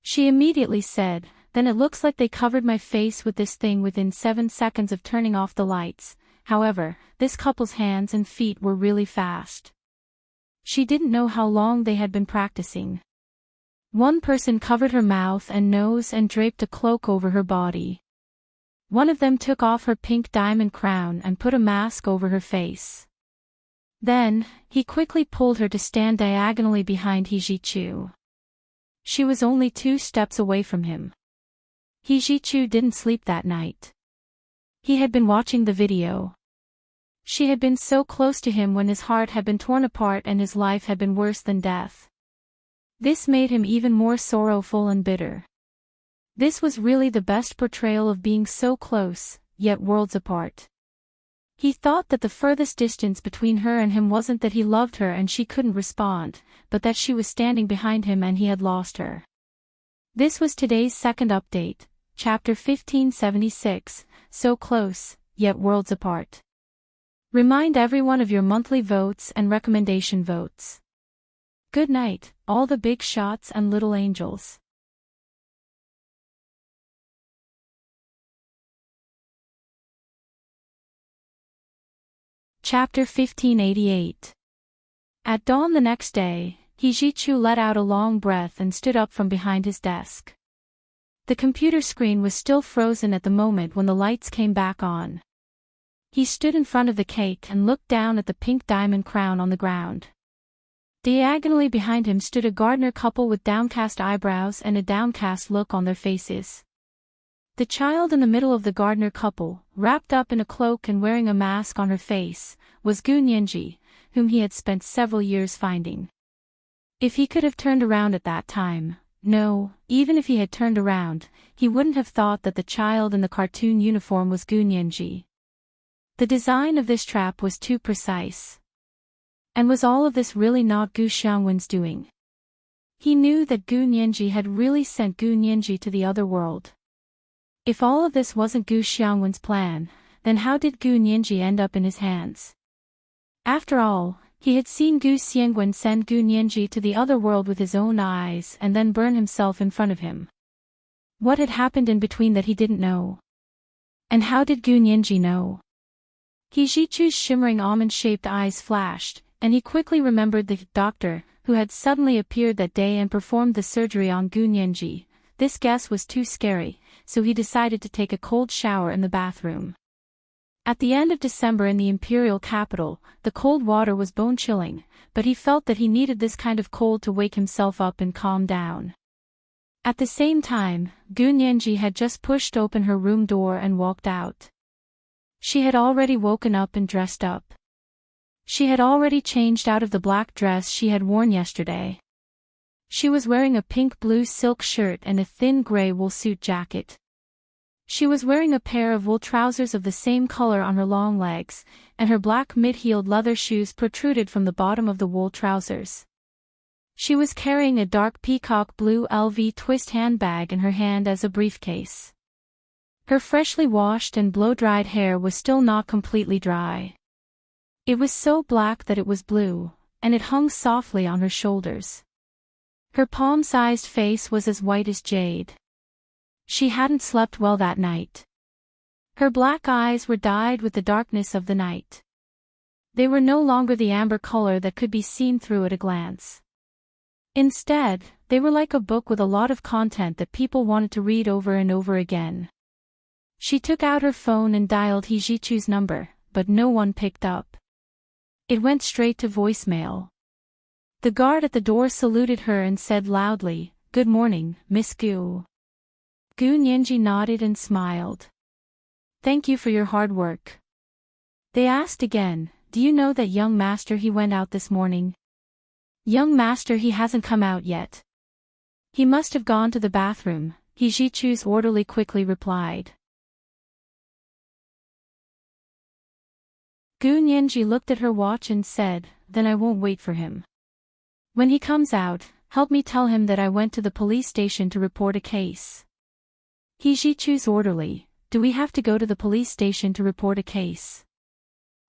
She immediately said, "Then it looks like they covered my face with this thing within 7 seconds of turning off the lights." However, this couple's hands and feet were really fast. She didn't know how long they had been practicing. One person covered her mouth and nose and draped a cloak over her body. One of them took off her pink diamond crown and put a mask over her face. Then, he quickly pulled her to stand diagonally behind He Zhichu. She was only 2 steps away from him. He Zhichu didn't sleep that night. He had been watching the video. She had been so close to him when his heart had been torn apart and his life had been worse than death. This made him even more sorrowful and bitter. This was really the best portrayal of being so close, yet worlds apart. He thought that the furthest distance between her and him wasn't that he loved her and she couldn't respond, but that she was standing behind him and he had lost her. This was today's second update, Chapter 1576, So Close, Yet Worlds Apart. Remind everyone of your monthly votes and recommendation votes. Good night, all the big shots and little angels. Chapter 1588. At dawn the next day, He Zhichu let out a long breath and stood up from behind his desk. The computer screen was still frozen at the moment when the lights came back on. He stood in front of the cake and looked down at the pink diamond crown on the ground. Diagonally behind him stood a gardener couple with downcast eyebrows and a downcast look on their faces. The child in the middle of the gardener couple, wrapped up in a cloak and wearing a mask on her face, was Gu Nianji, whom he had spent several years finding. If he could have turned around at that time, no, even if he had turned around, he wouldn't have thought that the child in the cartoon uniform was Gu Nianji. The design of this trap was too precise. And was all of this really not Gu Xiangwen's doing? He knew that Gu Nianji had really sent Gu Nianji to the other world. If all of this wasn't Gu Xiangwen's plan, then how did Gu Nianji end up in his hands? After all, he had seen Gu Xiangwen send Gu Nianji to the other world with his own eyes and then burn himself in front of him. What had happened in between that he didn't know? And how did Gu Nianji know? He Zhichu's shimmering almond-shaped eyes flashed, and he quickly remembered the doctor, who had suddenly appeared that day and performed the surgery on Gu Nianji. This guess was too scary, so he decided to take a cold shower in the bathroom. At the end of December in the imperial capital, the cold water was bone-chilling, but he felt that he needed this kind of cold to wake himself up and calm down. At the same time, Gu Nianji had just pushed open her room door and walked out. She had already woken up and dressed up. She had already changed out of the black dress she had worn yesterday. She was wearing a pink-blue silk shirt and a thin gray wool suit jacket. She was wearing a pair of wool trousers of the same color on her long legs, and her black mid-heeled leather shoes protruded from the bottom of the wool trousers. She was carrying a dark peacock blue LV twist handbag in her hand as a briefcase. Her freshly washed and blow-dried hair was still not completely dry. It was so black that it was blue, and it hung softly on her shoulders. Her palm-sized face was as white as jade. She hadn't slept well that night. Her black eyes were dyed with the darkness of the night. They were no longer the amber color that could be seen through at a glance. Instead, they were like a book with a lot of content that people wanted to read over and over again. She took out her phone and dialed He Zhichu's number, but no one picked up. It went straight to voicemail. The guard at the door saluted her and said loudly, "Good morning, Miss Gu." Gu Nianji nodded and smiled. "Thank you for your hard work." They asked again, "Do you know that young master he went out this morning?" "Young master he hasn't come out yet. He must have gone to the bathroom," He Zhichu's orderly quickly replied. Gu Nianji looked at her watch and said, "Then I won't wait for him. When he comes out, help me tell him that I went to the police station to report a case." He Zhichu's orderly, "Do we have to go to the police station to report a case?"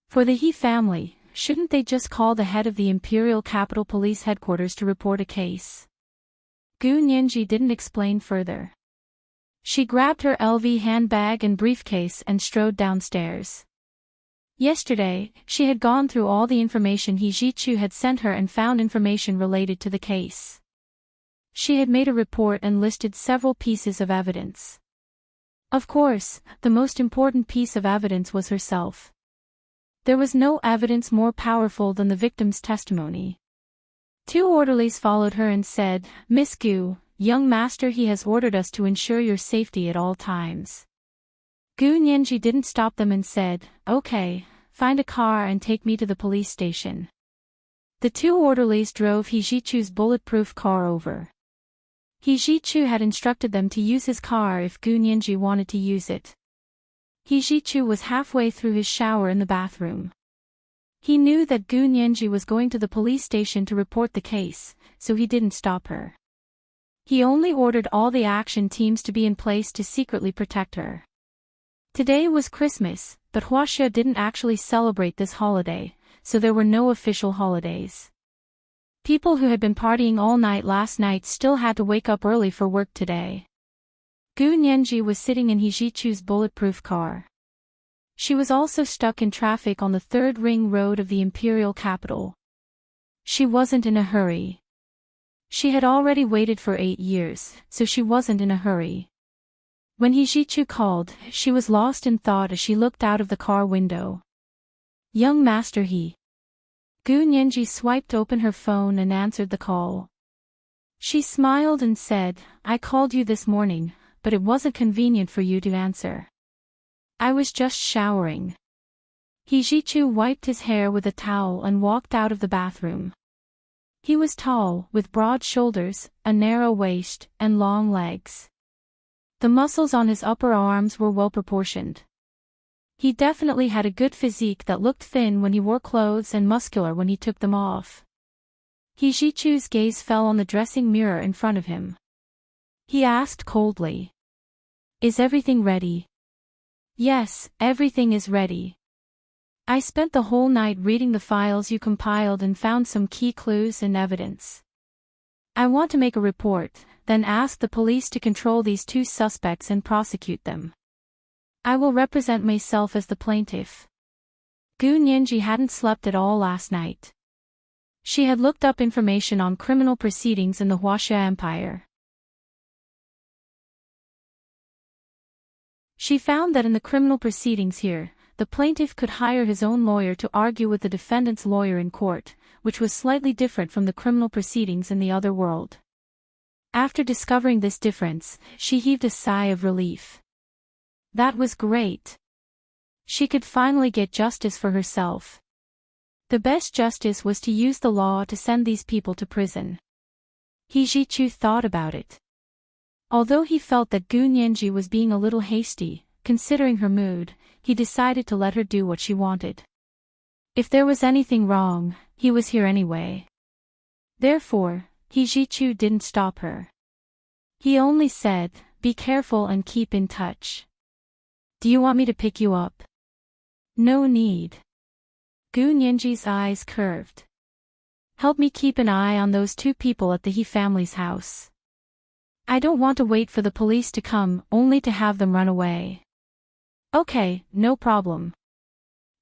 For the He family, shouldn't they just call the head of the Imperial Capital Police Headquarters to report a case? Gu Nianji didn't explain further. She grabbed her LV handbag and briefcase and strode downstairs. Yesterday, she had gone through all the information He Jichu had sent her and found information related to the case. She had made a report and listed several pieces of evidence. Of course, the most important piece of evidence was herself. There was no evidence more powerful than the victim's testimony. 2 orderlies followed her and said, "Miss Gu, young master, he has ordered us to ensure your safety at all times." Gu Nianji didn't stop them and said, "Okay, find a car and take me to the police station." The 2 orderlies drove He Jichu's bulletproof car over. He Jichu had instructed them to use his car if Gu Nianji wanted to use it. He Jichu was halfway through his shower in the bathroom. He knew that Gu Nianji was going to the police station to report the case, so he didn't stop her. He only ordered all the action teams to be in place to secretly protect her. Today was Christmas, but Huaxia didn't actually celebrate this holiday, so there were no official holidays. People who had been partying all night last night still had to wake up early for work today. Gu Nianji was sitting in He Jichu's bulletproof car. She was also stuck in traffic on the 3rd ring road of the imperial capital. She wasn't in a hurry. She had already waited for 8 years, so she wasn't in a hurry. When He Jichu called, she was lost in thought as she looked out of the car window. "Young master He." Gu Nianji swiped open her phone and answered the call. She smiled and said, "I called you this morning, but it wasn't convenient for you to answer. I was just showering." He Jichu wiped his hair with a towel and walked out of the bathroom. He was tall, with broad shoulders, a narrow waist, and long legs. The muscles on his upper arms were well proportioned. He definitely had a good physique that looked thin when he wore clothes and muscular when he took them off. He Jichu's gaze fell on the dressing mirror in front of him. He asked coldly, "Is everything ready?" "Yes, everything is ready. I spent the whole night reading the files you compiled and found some key clues and evidence. I want to make a report, then ask the police to control these 2 suspects and prosecute them. I will represent myself as the plaintiff." Gu Nianji hadn't slept at all last night. She had looked up information on criminal proceedings in the Huaxia Empire. She found that in the criminal proceedings here, the plaintiff could hire his own lawyer to argue with the defendant's lawyer in court, which was slightly different from the criminal proceedings in the other world. After discovering this difference, she heaved a sigh of relief. That was great. She could finally get justice for herself. The best justice was to use the law to send these people to prison. He Jichu thought about it. Although he felt that Gu Nianji was being a little hasty, considering her mood, he decided to let her do what she wanted. If there was anything wrong, he was here anyway. Therefore, He Jichu didn't stop her. He only said, "Be careful and keep in touch. Do you want me to pick you up?" "No need." Gu Nianji's eyes curved. "Help me keep an eye on those 2 people at the He family's house. I don't want to wait for the police to come, only to have them run away." "Okay, no problem."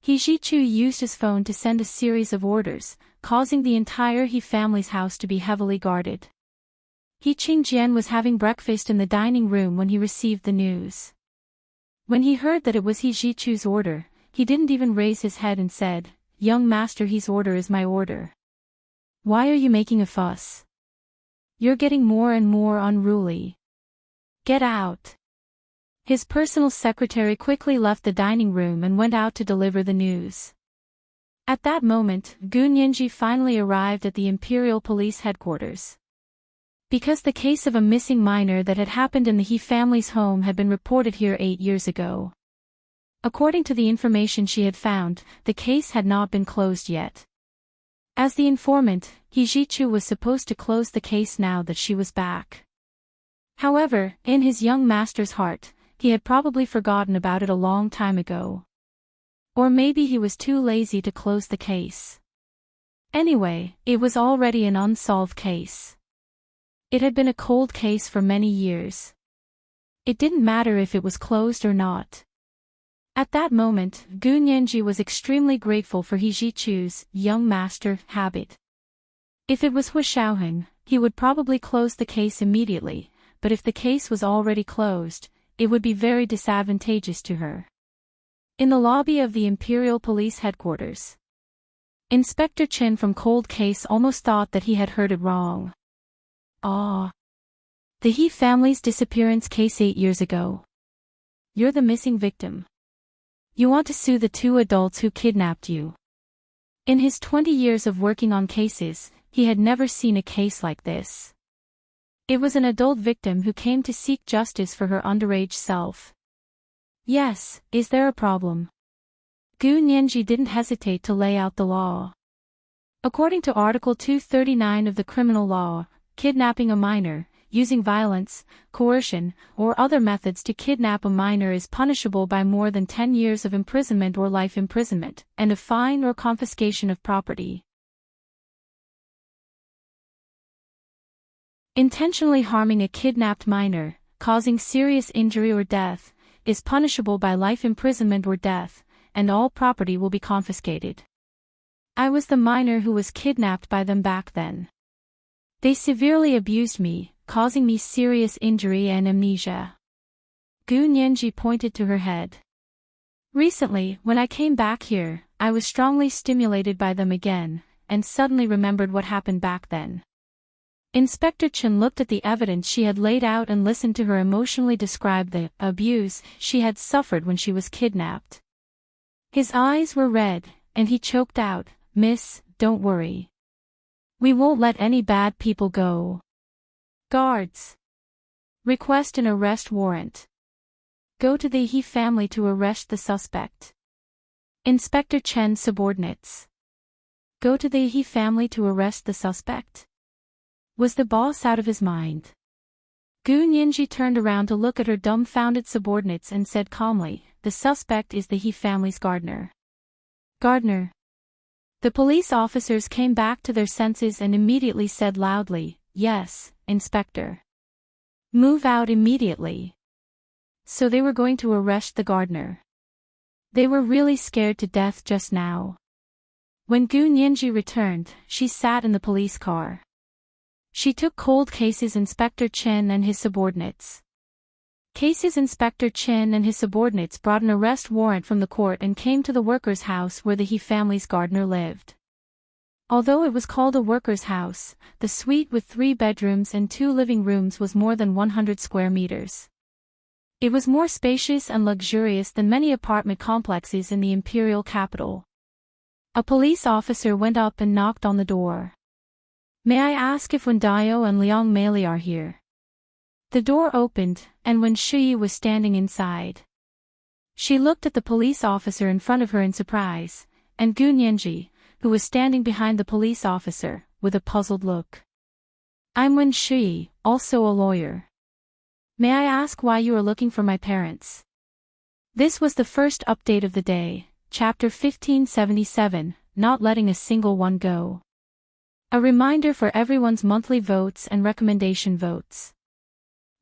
He Jichu used his phone to send a series of orders, causing the entire He family's house to be heavily guarded. He Qingjian was having breakfast in the dining room when he received the news. When he heard that it was He Jichu's order, he didn't even raise his head and said, "Young master, his order is my order. Why are you making a fuss? You're getting more and more unruly. Get out." His personal secretary quickly left the dining room and went out to deliver the news. At that moment, Gu Nianji finally arrived at the Imperial Police Headquarters. Because the case of a missing minor that had happened in the He family's home had been reported here 8 years ago. According to the information she had found, the case had not been closed yet. As the informant, He Jichu was supposed to close the case now that she was back. However, in his young master's heart, he had probably forgotten about it a long time ago. Or maybe he was too lazy to close the case. Anyway, it was already an unsolved case. It had been a cold case for many years. It didn't matter if it was closed or not. At that moment, Gu Nianji was extremely grateful for He Jichu's young master habit. If it was Hu Xiaoheng, he would probably close the case immediately, but if the case was already closed, it would be very disadvantageous to her. In the lobby of the Imperial Police Headquarters, Inspector Chen from Cold Case almost thought that he had heard it wrong. Ah. The He family's disappearance case 8 years ago. You're the missing victim. You want to sue the 2 adults who kidnapped you. In his 20 years of working on cases, he had never seen a case like this. It was an adult victim who came to seek justice for her underage self. Yes, is there a problem? Gu Nianji didn't hesitate to lay out the law. According to Article 239 of the Criminal Law, kidnapping a minor, using violence, coercion, or other methods to kidnap a minor is punishable by more than 10 years of imprisonment or life imprisonment, and a fine or confiscation of property. Intentionally harming a kidnapped minor, causing serious injury or death, is punishable by life imprisonment or death, and all property will be confiscated. I was the minor who was kidnapped by them back then. They severely abused me, causing me serious injury and amnesia. Gu Nianji pointed to her head. Recently, when I came back here, I was strongly stimulated by them again, and suddenly remembered what happened back then. Inspector Chen looked at the evidence she had laid out and listened to her emotionally describe the abuse she had suffered when she was kidnapped. His eyes were red, and he choked out, "Miss, don't worry. We won't let any bad people go. Guards. Request an arrest warrant. Go to the He family to arrest the suspect." Inspector Chen's subordinates. Go to the He family to arrest the suspect? Was the boss out of his mind? Gu Nianji turned around to look at her dumbfounded subordinates and said calmly, "The suspect is the He family's gardener." Gardener. The police officers came back to their senses and immediately said loudly, "Yes, Inspector. Move out immediately." So they were going to arrest the gardener. They were really scared to death just now. When Gu Nianji returned, she sat in the police car. She took Cold Cases Inspector Chen and his subordinates. Cases Inspector Chen and his subordinates brought an arrest warrant from the court and came to the workers' house where the He family's gardener lived. Although it was called a workers' house, the suite with 3 bedrooms and 2 living rooms was more than 100 square meters. It was more spacious and luxurious than many apartment complexes in the imperial capital. A police officer went up and knocked on the door. "May I ask if Wen Dao and Liang Meili are here?" The door opened, and Wen Shuyi was standing inside. She looked at the police officer in front of her in surprise, and Gu Nianji, who was standing behind the police officer, with a puzzled look. "I'm Wen Shuyi, also a lawyer. May I ask why you are looking for my parents?" This was the first update of the day, Chapter 1577, Not Letting a Single One Go. A reminder for everyone's monthly votes and recommendation votes.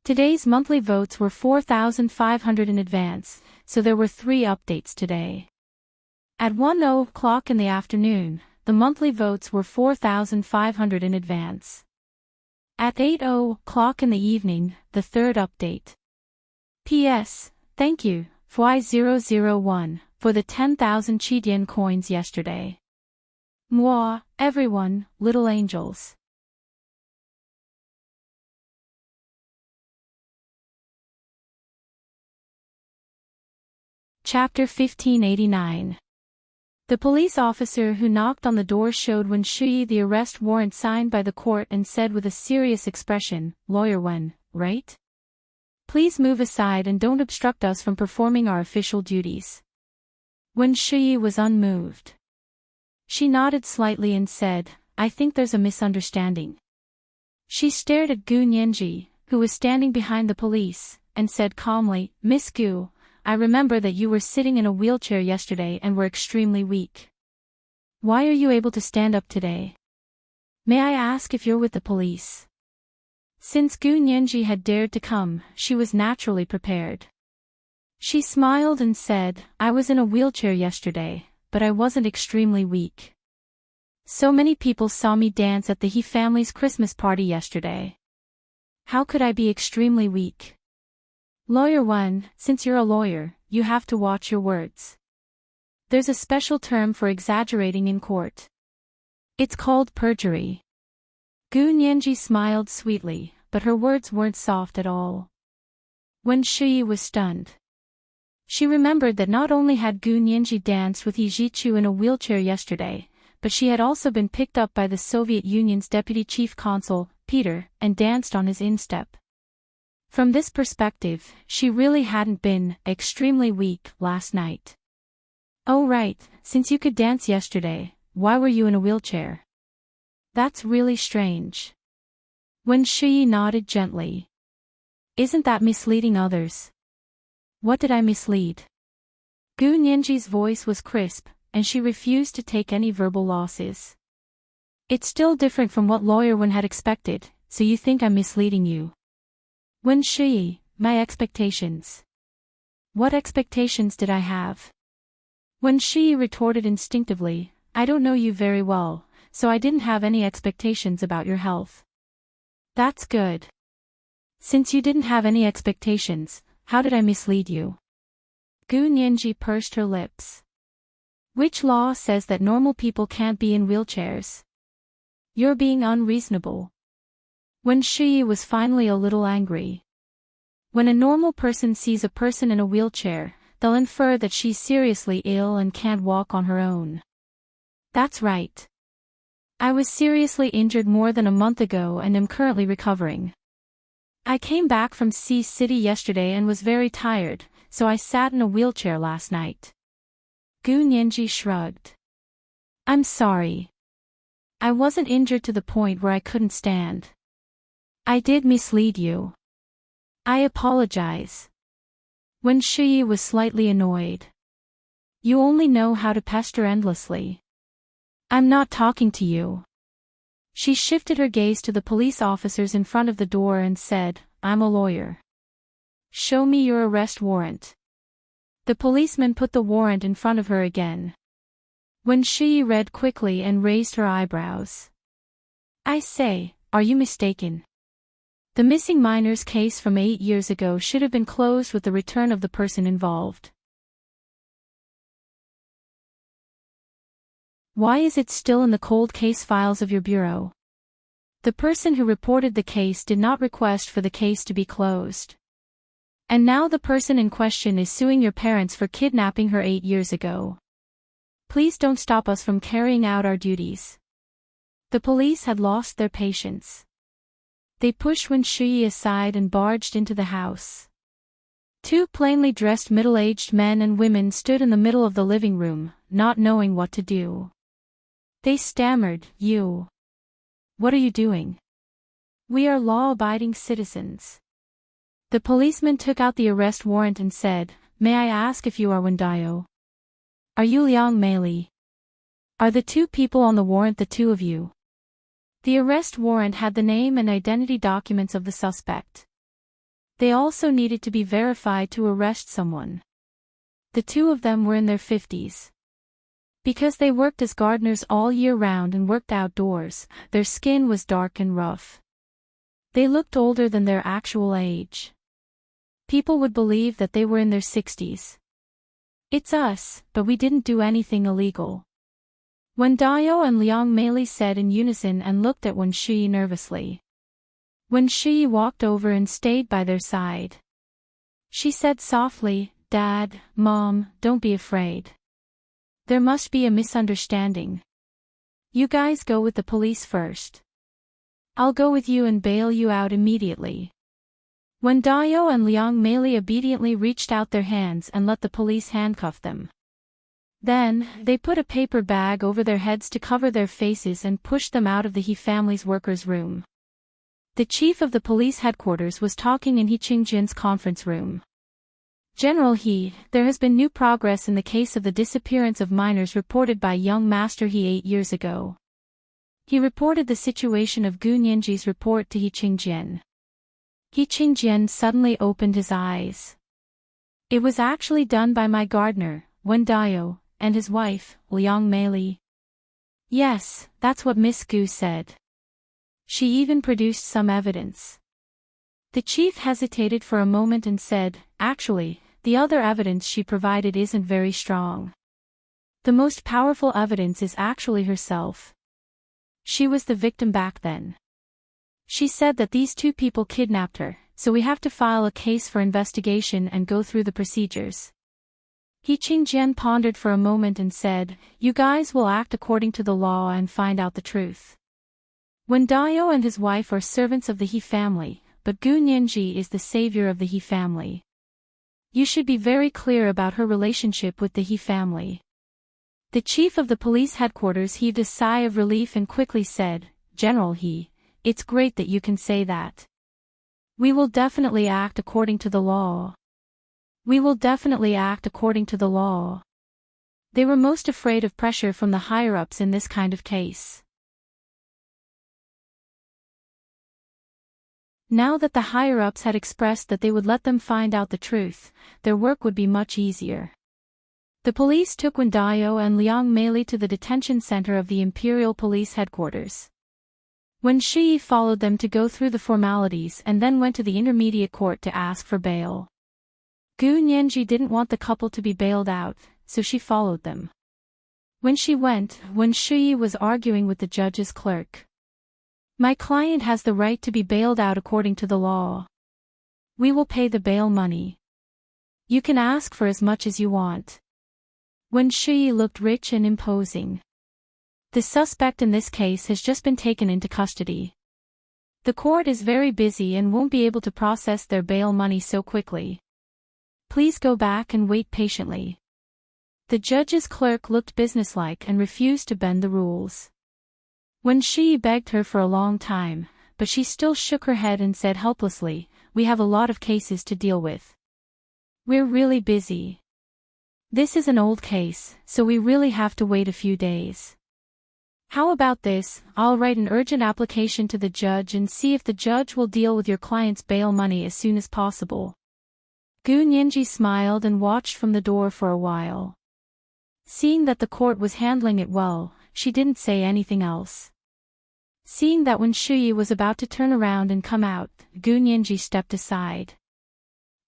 Today's monthly votes were 4,500 in advance, so there were 3 updates today. At 1:00 in the afternoon, the monthly votes were 4,500 in advance. At 8:00 in the evening, the 3rd update. P.S. Thank you, FY001, for the 10,000 Qidian coins yesterday. Mwah, everyone, little angels. Chapter 1589. The police officer who knocked on the door showed Wen Shuyi the arrest warrant signed by the court and said with a serious expression, "Lawyer Wen, right? Please move aside and don't obstruct us from performing our official duties." Wen Shuyi was unmoved. She nodded slightly and said, "I think there's a misunderstanding." She stared at Gu Nianji, who was standing behind the police, and said calmly, "Miss Gu, I remember that you were sitting in a wheelchair yesterday and were extremely weak. Why are you able to stand up today? May I ask if you're with the police? Since Gu Nianji had dared to come, she was naturally prepared. She smiled and said, I was in a wheelchair yesterday, but I wasn't extremely weak. So many people saw me dance at the He family's Christmas party yesterday. How could I be extremely weak? Lawyer 1, since you're a lawyer, you have to watch your words. There's a special term for exaggerating in court. It's called perjury. Gu Nianji smiled sweetly, but her words weren't soft at all. Wen Shuyi was stunned. She remembered that not only had Gu Nianji danced with He Zhichu in a wheelchair yesterday, but she had also been picked up by the Soviet Union's deputy chief consul, Peter, and danced on his instep. From this perspective, she really hadn't been extremely weak last night. Oh right, since you could dance yesterday, why were you in a wheelchair? That's really strange. Wen Shuyi nodded gently. Isn't that misleading others? What did I mislead? Gu Nianji's voice was crisp, and she refused to take any verbal losses. It's still different from what Lawyer Wen had expected, so you think I'm misleading you? Wen Shuyi, my expectations. What expectations did I have? Wen Shuyi retorted instinctively, I don't know you very well, so I didn't have any expectations about your health. That's good. Since you didn't have any expectations, how did I mislead you? Gu Nianji pursed her lips. Which law says that normal people can't be in wheelchairs? You're being unreasonable. Wen Shuyi was finally a little angry. When a normal person sees a person in a wheelchair, they'll infer that she's seriously ill and can't walk on her own. That's right. I was seriously injured more than a month ago and am currently recovering. I came back from Sea City yesterday and was very tired, so I sat in a wheelchair last night. Gu Nianji shrugged. I'm sorry. I wasn't injured to the point where I couldn't stand. I did mislead you. I apologize. Wen Shuyi was slightly annoyed. You only know how to pester endlessly. I'm not talking to you. She shifted her gaze to the police officers in front of the door and said, I'm a lawyer. Show me your arrest warrant. The policeman put the warrant in front of her again. Wen Shuyi read quickly and raised her eyebrows. I say, are you mistaken? The missing minors case from 8 years ago should have been closed with the return of the person involved. Why is it still in the cold case files of your bureau? The person who reported the case did not request for the case to be closed. And now the person in question is suing your parents for kidnapping her 8 years ago. Please don't stop us from carrying out our duties. The police had lost their patience. They pushed Wen Shuyi aside and barged into the house. 2 plainly dressed middle-aged men and women stood in the middle of the living room, not knowing what to do. They stammered, You. What are you doing? We are law-abiding citizens. The policeman took out the arrest warrant and said, May I ask if you are Wen Dayo? Are you Liang Meili? Are the 2 people on the warrant the 2 of you? The arrest warrant had the name and identity documents of the suspect. They also needed to be verified to arrest someone. The 2 of them were in their 50s. Because they worked as gardeners all year round and worked outdoors, their skin was dark and rough. They looked older than their actual age. People would believe that they were in their 60s. It's us, but we didn't do anything illegal. Wen Dayo and Liang Meili said in unison and looked at Wen Shuyi nervously. Wen Shuyi walked over and stayed by their side. She said softly, Dad, Mom, don't be afraid. There must be a misunderstanding. You guys go with the police first. I'll go with you and bail you out immediately. Wen Dayo and Liang Meili obediently reached out their hands and let the police handcuff them. Then, they put a paper bag over their heads to cover their faces and pushed them out of the He family's workers' room. The chief of the police headquarters was talking in He Qingjin's conference room. General He, there has been new progress in the case of the disappearance of minors reported by young Master He 8 years ago. He reported the situation of Gu Nianji's report to He Qingjian. He Qingjian suddenly opened his eyes. It was actually done by my gardener, Wen Dao, and his wife, Liang Meili. Yes, that's what Miss Gu said. She even produced some evidence. The chief hesitated for a moment and said, actually, the other evidence she provided isn't very strong. The most powerful evidence is actually herself. She was the victim back then. She said that these two people kidnapped her, so we have to file a case for investigation and go through the procedures. He Qingjian pondered for a moment and said, you guys will act according to the law and find out the truth. Wen Dao and his wife are servants of the He family, but Gu Nianji is the savior of the He family. You should be very clear about her relationship with the He family. The chief of the police headquarters heaved a sigh of relief and quickly said, General He, it's great that you can say that. We will definitely act according to the law. We will definitely act according to the law. They were most afraid of pressure from the higher-ups in this kind of case. Now that the higher-ups had expressed that they would let them find out the truth, their work would be much easier. The police took Wen Dao and Liang Meili to the detention center of the Imperial Police Headquarters. Wen Shi followed them to go through the formalities and then went to the intermediate court to ask for bail. Gu Nianji didn't want the couple to be bailed out, so she followed them. When she went, Wen Shi was arguing with the judge's clerk. My client has the right to be bailed out according to the law. We will pay the bail money. You can ask for as much as you want. Wen Shi looked rich and imposing. The suspect in this case has just been taken into custody. The court is very busy and won't be able to process their bail money so quickly. Please go back and wait patiently. The judge's clerk looked businesslike and refused to bend the rules. Wen Shi begged her for a long time, but she still shook her head and said helplessly, we have a lot of cases to deal with. We're really busy. This is an old case, so we really have to wait a few days. How about this, I'll write an urgent application to the judge and see if the judge will deal with your client's bail money as soon as possible. Gu Nianji smiled and watched from the door for a while. Seeing that the court was handling it well, she didn't say anything else. Seeing that Wen Shi was about to turn around and come out, Gu Nianji stepped aside.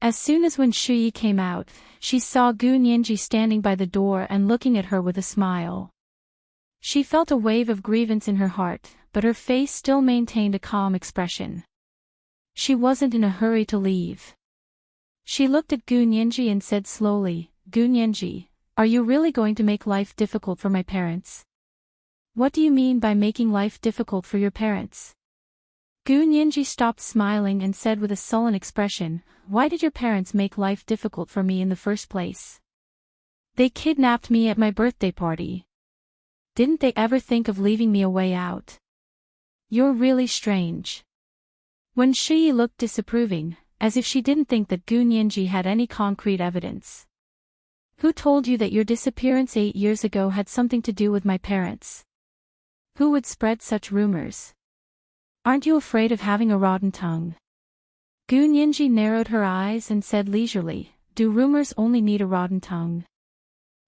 As soon as Wen Shi came out, she saw Gu Nianji standing by the door and looking at her with a smile. She felt a wave of grievance in her heart, but her face still maintained a calm expression. She wasn't in a hurry to leave. She looked at Gu Nianji and said slowly, Gu Nianji, are you really going to make life difficult for my parents? What do you mean by making life difficult for your parents? Gu Nianji stopped smiling and said with a sullen expression, why did your parents make life difficult for me in the first place? They kidnapped me at my birthday party. Didn't they ever think of leaving me a way out? You're really strange. Wen Shi looked disapproving, as if she didn't think that Gu Nianji had any concrete evidence. Who told you that your disappearance 8 years ago had something to do with my parents? Who would spread such rumors? Aren't you afraid of having a rotten tongue? Gu Nianji narrowed her eyes and said leisurely, do rumors only need a rotten tongue?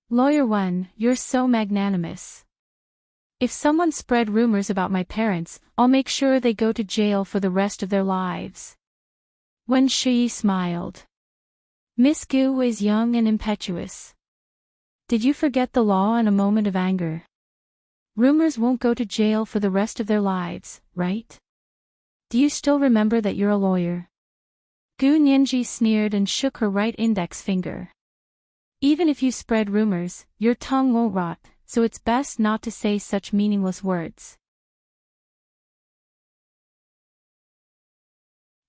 Lawyer Wen, you're so magnanimous. If someone spread rumors about my parents, I'll make sure they go to jail for the rest of their lives. Wen Shi smiled. Miss Gu is young and impetuous. Did you forget the law in a moment of anger? Rumors won't go to jail for the rest of their lives, right? Do you still remember that you're a lawyer? Gu Nianji sneered and shook her right index finger. Even if you spread rumors, your tongue won't rot, so it's best not to say such meaningless words.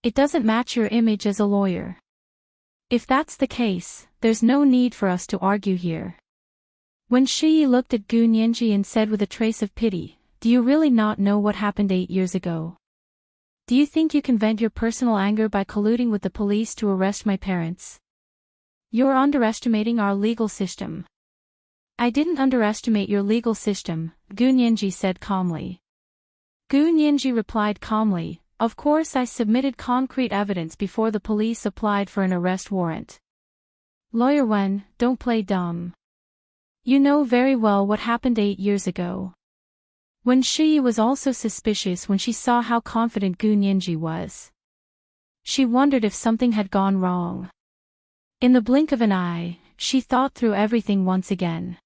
It doesn't match your image as a lawyer. If that's the case, there's no need for us to argue here. Wen Shi looked at Gu Nianji and said with a trace of pity, do you really not know what happened 8 years ago? Do you think you can vent your personal anger by colluding with the police to arrest my parents? You're underestimating our legal system. I didn't underestimate your legal system, Gu Nianji said calmly. Gu Nianji replied calmly, of course I submitted concrete evidence before the police applied for an arrest warrant. Lawyer Wen, don't play dumb. You know very well what happened 8 years ago. Wen Shi was also suspicious when she saw how confident Gu Nianji was. She wondered if something had gone wrong. In the blink of an eye, she thought through everything once again.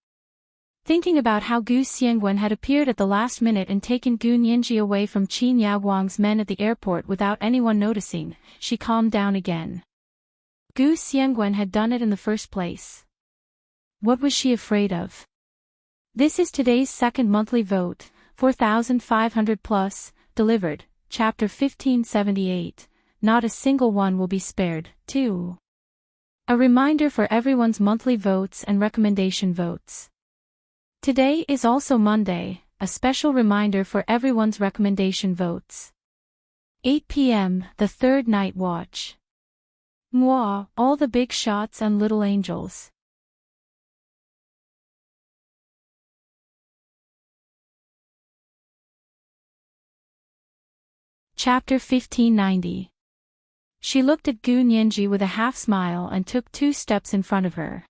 Thinking about how Gu Xiangwen had appeared at the last minute and taken Gu Nianji away from Qin Yaguang's men at the airport without anyone noticing, she calmed down again. Gu Xiangwen had done it in the first place. What was she afraid of? This is today's second monthly vote, 4,500 plus, delivered, chapter 1578, not a single one will be spared, 2. A reminder for everyone's monthly votes and recommendation votes. Today is also Monday, a special reminder for everyone's recommendation votes. 8 p.m., the third night watch. Mwah, all the big shots and little angels. Chapter 1590. She looked at Gu Nianji with a half-smile and took 2 steps in front of her.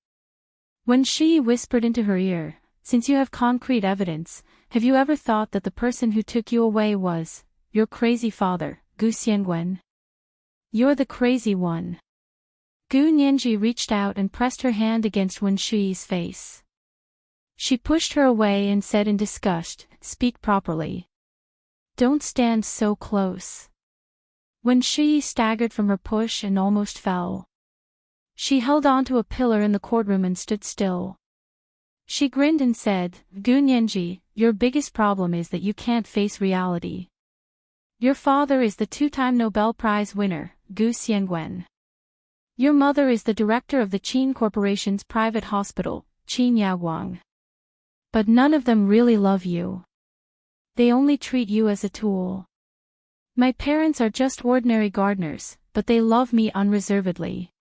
When she whispered into her ear, since you have concrete evidence, have you ever thought that the person who took you away was your crazy father, Gu Xiangwen? You're the crazy one. Gu Nianji reached out and pressed her hand against Wen Shi's face. She pushed her away and said in disgust, speak properly. Don't stand so close. Wen Shi staggered from her push and almost fell. She held on to a pillar in the courtroom and stood still. She grinned and said, Gu Nianji, your biggest problem is that you can't face reality. Your father is the 2-time Nobel Prize winner, Gu Xiangwen. Your mother is the director of the Qin Corporation's private hospital, Qin Yaguang. But none of them really love you. They only treat you as a tool. My parents are just ordinary gardeners, but they love me unreservedly.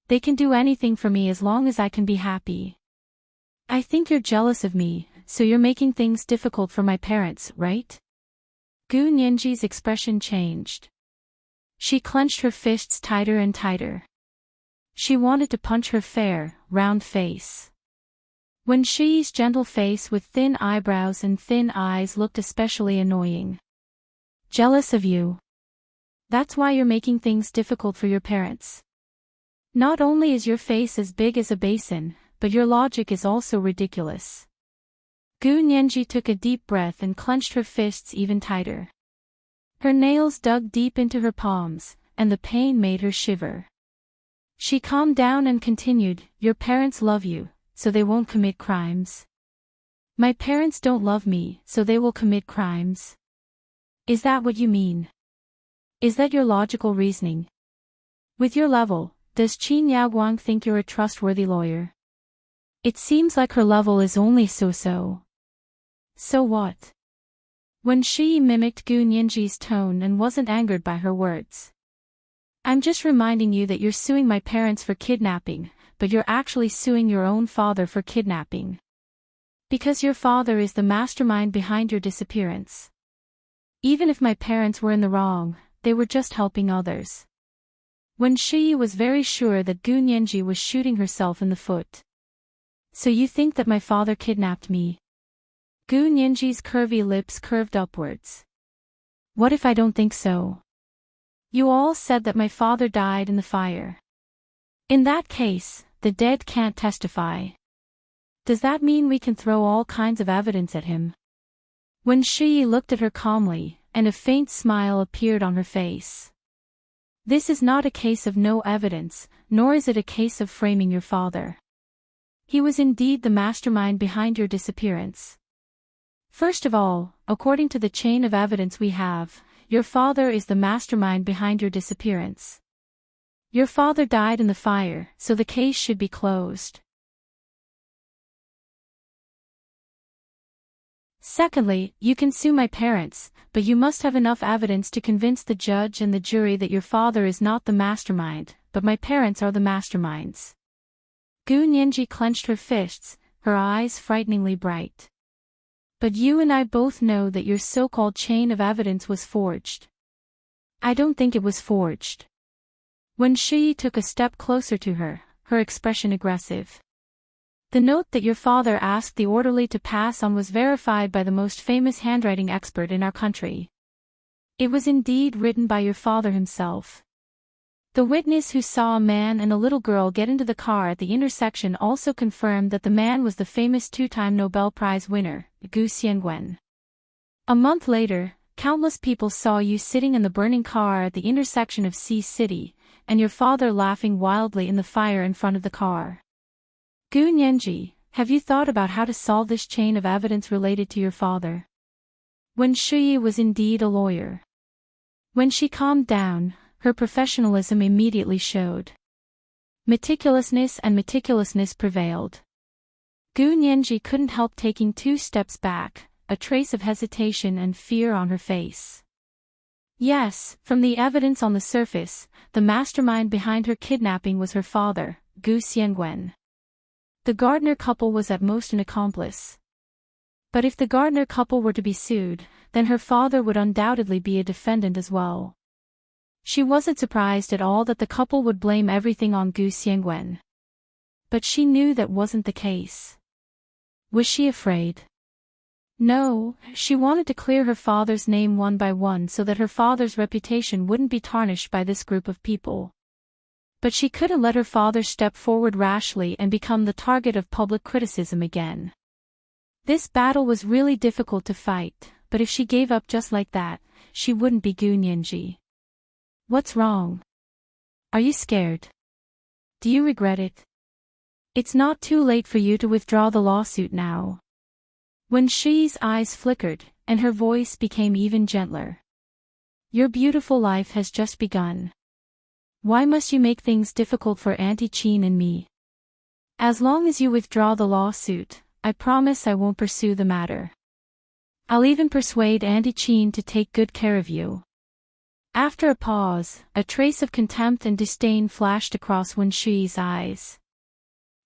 They can do anything for me as long as I can be happy. I think you're jealous of me, so you're making things difficult for my parents, right? Gu Nianji's expression changed. She clenched her fists tighter and tighter. She wanted to punch her fair, round face. Wen Shi's gentle face with thin eyebrows and thin eyes looked especially annoying. Jealous of you. That's why you're making things difficult for your parents. Not only is your face as big as a basin, but your logic is also ridiculous. Gu Nianji took a deep breath and clenched her fists even tighter. Her nails dug deep into her palms, and the pain made her shiver. She calmed down and continued, your parents love you, so they won't commit crimes. My parents don't love me, so they will commit crimes. Is that what you mean? Is that your logical reasoning? With your level, does Qin Yaguang think you're a trustworthy lawyer? It seems like her level is only so-so. So what? Wen Shi mimicked Gu Nianji's tone and wasn't angered by her words. I'm just reminding you that you're suing my parents for kidnapping, but you're actually suing your own father for kidnapping. Because your father is the mastermind behind your disappearance. Even if my parents were in the wrong, they were just helping others. Wen Shi was very sure that Gu Nianji was shooting herself in the foot. So you think that my father kidnapped me? Gu Nianji's curvy lips curved upwards. What if I don't think so? You all said that my father died in the fire. In that case, the dead can't testify. Does that mean we can throw all kinds of evidence at him? Wen Shi looked at her calmly, and a faint smile appeared on her face. This is not a case of no evidence, nor is it a case of framing your father. He was indeed the mastermind behind your disappearance. First of all, according to the chain of evidence we have, your father is the mastermind behind your disappearance. Your father died in the fire, so the case should be closed. Secondly, you can sue my parents, but you must have enough evidence to convince the judge and the jury that your father is not the mastermind, but my parents are the masterminds. Gu Nianji clenched her fists, her eyes frighteningly bright. But you and I both know that your so-called chain of evidence was forged. I don't think it was forged. Wen Shi took a step closer to her, her expression aggressive. The note that your father asked the orderly to pass on was verified by the most famous handwriting expert in our country. It was indeed written by your father himself. The witness who saw a man and a little girl get into the car at the intersection also confirmed that the man was the famous two-time Nobel Prize winner, Gu Xiangwen. A month later, countless people saw you sitting in the burning car at the intersection of Sea City, and your father laughing wildly in the fire in front of the car. Gu Nianji, have you thought about how to solve this chain of evidence related to your father? Wen Shi was indeed a lawyer. When she calmed down, her professionalism immediately showed. Meticulousness prevailed. Gu Nianji couldn't help taking 2 steps back, a trace of hesitation and fear on her face. Yes, from the evidence on the surface, the mastermind behind her kidnapping was her father, Gu Xiangwen. The Gardner couple was at most an accomplice. But if the Gardner couple were to be sued, then her father would undoubtedly be a defendant as well. She wasn't surprised at all that the couple would blame everything on Gu Xiangwen. But she knew that wasn't the case. Was she afraid? No, she wanted to clear her father's name one by one so that her father's reputation wouldn't be tarnished by this group of people. But she couldn't let her father step forward rashly and become the target of public criticism again. This battle was really difficult to fight, but if she gave up just like that, she wouldn't be Gu Nianji. What's wrong? Are you scared? Do you regret it? It's not too late for you to withdraw the lawsuit now. Wen Shi's eyes flickered, and her voice became even gentler. Your beautiful life has just begun. Why must you make things difficult for Auntie Qin and me? As long as you withdraw the lawsuit, I promise I won't pursue the matter. I'll even persuade Auntie Qin to take good care of you. After a pause, a trace of contempt and disdain flashed across Wen Shi's eyes.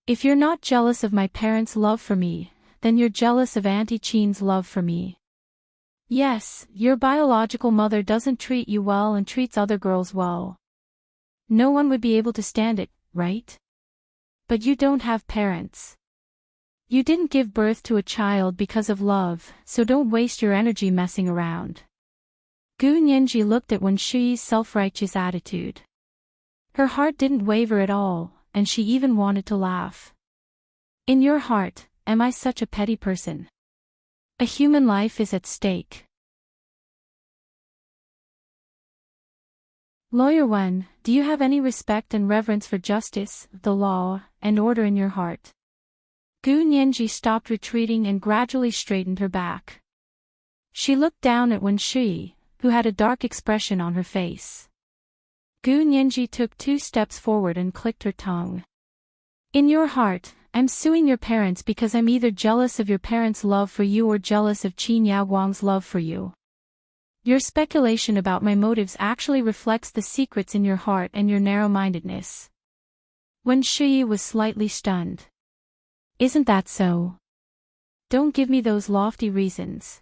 If you're not jealous of my parents' love for me, then you're jealous of Auntie Qin's love for me. Yes, your biological mother doesn't treat you well and treats other girls well. No one would be able to stand it, right? But you don't have parents. You didn't give birth to a child because of love, so don't waste your energy messing around. Gu Nianji looked at Wen Shi's self-righteous attitude. Her heart didn't waver at all, and she even wanted to laugh. In your heart, am I such a petty person? A human life is at stake. Lawyer Wen, do you have any respect and reverence for justice, the law, and order in your heart? Gu Nianji stopped retreating and gradually straightened her back. She looked down at Wen Shi, who had a dark expression on her face. Gu Nianji took 2 steps forward and clicked her tongue. In your heart, I'm suing your parents because I'm either jealous of your parents' love for you or jealous of Qin Yaoguang's love for you. Your speculation about my motives actually reflects the secrets in your heart and your narrow-mindedness. Wen Shi was slightly stunned. Isn't that so? Don't give me those lofty reasons.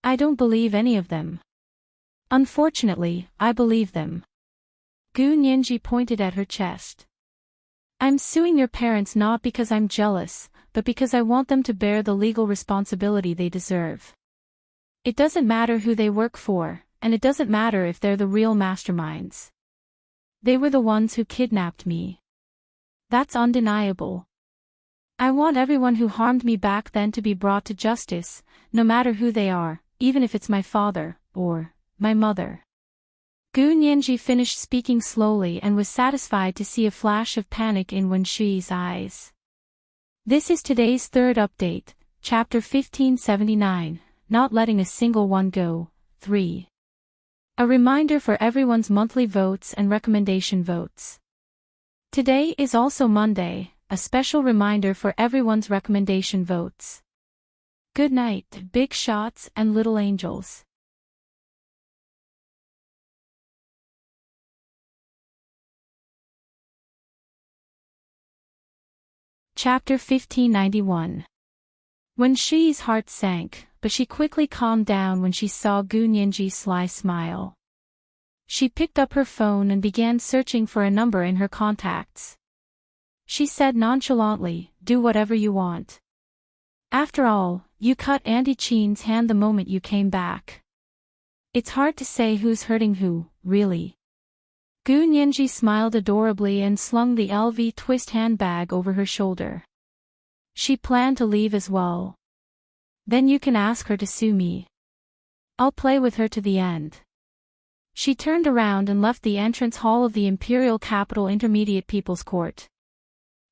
I don't believe any of them. Unfortunately, I believe them. Gu Nianji pointed at her chest. I'm suing your parents not because I'm jealous, but because I want them to bear the legal responsibility they deserve. It doesn't matter who they work for, and it doesn't matter if they're the real masterminds. They were the ones who kidnapped me. That's undeniable. I want everyone who harmed me back then to be brought to justice, no matter who they are, even if it's my father, or my mother. Gu Nianji finished speaking slowly and was satisfied to see a flash of panic in Wen Shi's eyes. This is today's 3rd update, Chapter 1579, Not Letting a Single One Go, 3. A reminder for everyone's monthly votes and recommendation votes. Today is also Monday, a special reminder for everyone's recommendation votes. Good night, big shots and little angels. Chapter 1591. When Shi's heart sank, but she quickly calmed down when she saw Gu Nianji's sly smile. She picked up her phone and began searching for a number in her contacts. She said nonchalantly, "Do whatever you want. After all, you cut Auntie Qin's hand the moment you came back. It's hard to say who's hurting who, really." Gu Nianji smiled adorably and slung the LV twist handbag over her shoulder. She planned to leave as well. "Then you can ask her to sue me. I'll play with her to the end." She turned around and left the entrance hall of the Imperial Capital Intermediate People's Court.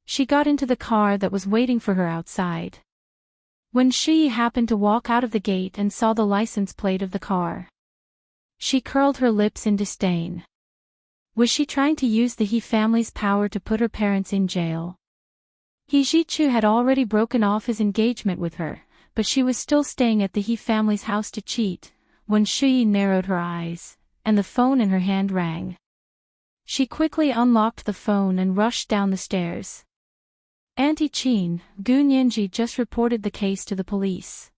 She got into the car that was waiting for her outside. When Shi happened to walk out of the gate and saw the license plate of the car, she curled her lips in disdain. Was she trying to use the He family's power to put her parents in jail? He Jichu had already broken off his engagement with her, but she was still staying at the He family's house to cheat, when Shi narrowed her eyes, and the phone in her hand rang. She quickly unlocked the phone and rushed down the stairs. "Auntie Qin, Gu Nianji just reported the case to the police.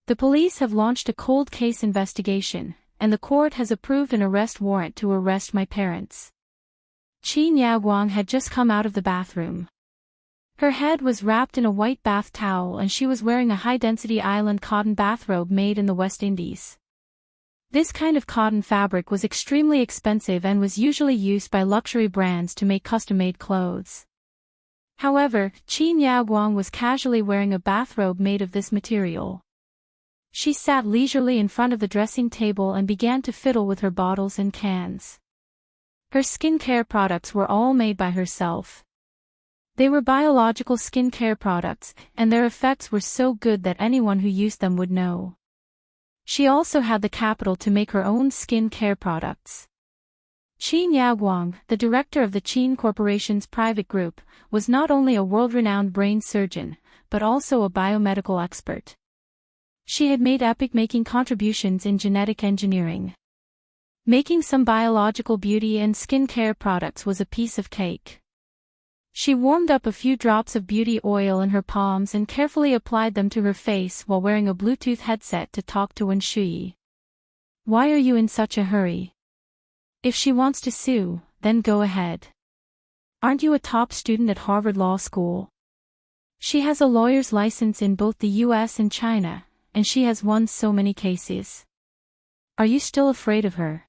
The police have launched a cold case investigation, and the court has approved an arrest warrant to arrest my parents." Qin Yaoguang had just come out of the bathroom. Her head was wrapped in a white bath towel and she was wearing a high-density island cotton bathrobe made in the West Indies. This kind of cotton fabric was extremely expensive and was usually used by luxury brands to make custom-made clothes. However, Qin Yaoguang was casually wearing a bathrobe made of this material. She sat leisurely in front of the dressing table and began to fiddle with her bottles and cans. Her skincare products were all made by herself. They were biological skincare products, and their effects were so good that anyone who used them would know. She also had the capital to make her own skincare products. Qin Yaoguang, the director of the Qin Corporation's private group, was not only a world-renowned brain surgeon, but also a biomedical expert. She had made epic-making contributions in genetic engineering. Making some biological beauty and skincare products was a piece of cake. She warmed up a few drops of beauty oil in her palms and carefully applied them to her face while wearing a Bluetooth headset to talk to Wen Shui. "Why are you in such a hurry? If she wants to sue, then go ahead. Aren't you a top student at Harvard Law School? She has a lawyer's license in both the US and China, and she has won so many cases. Are you still afraid of her?"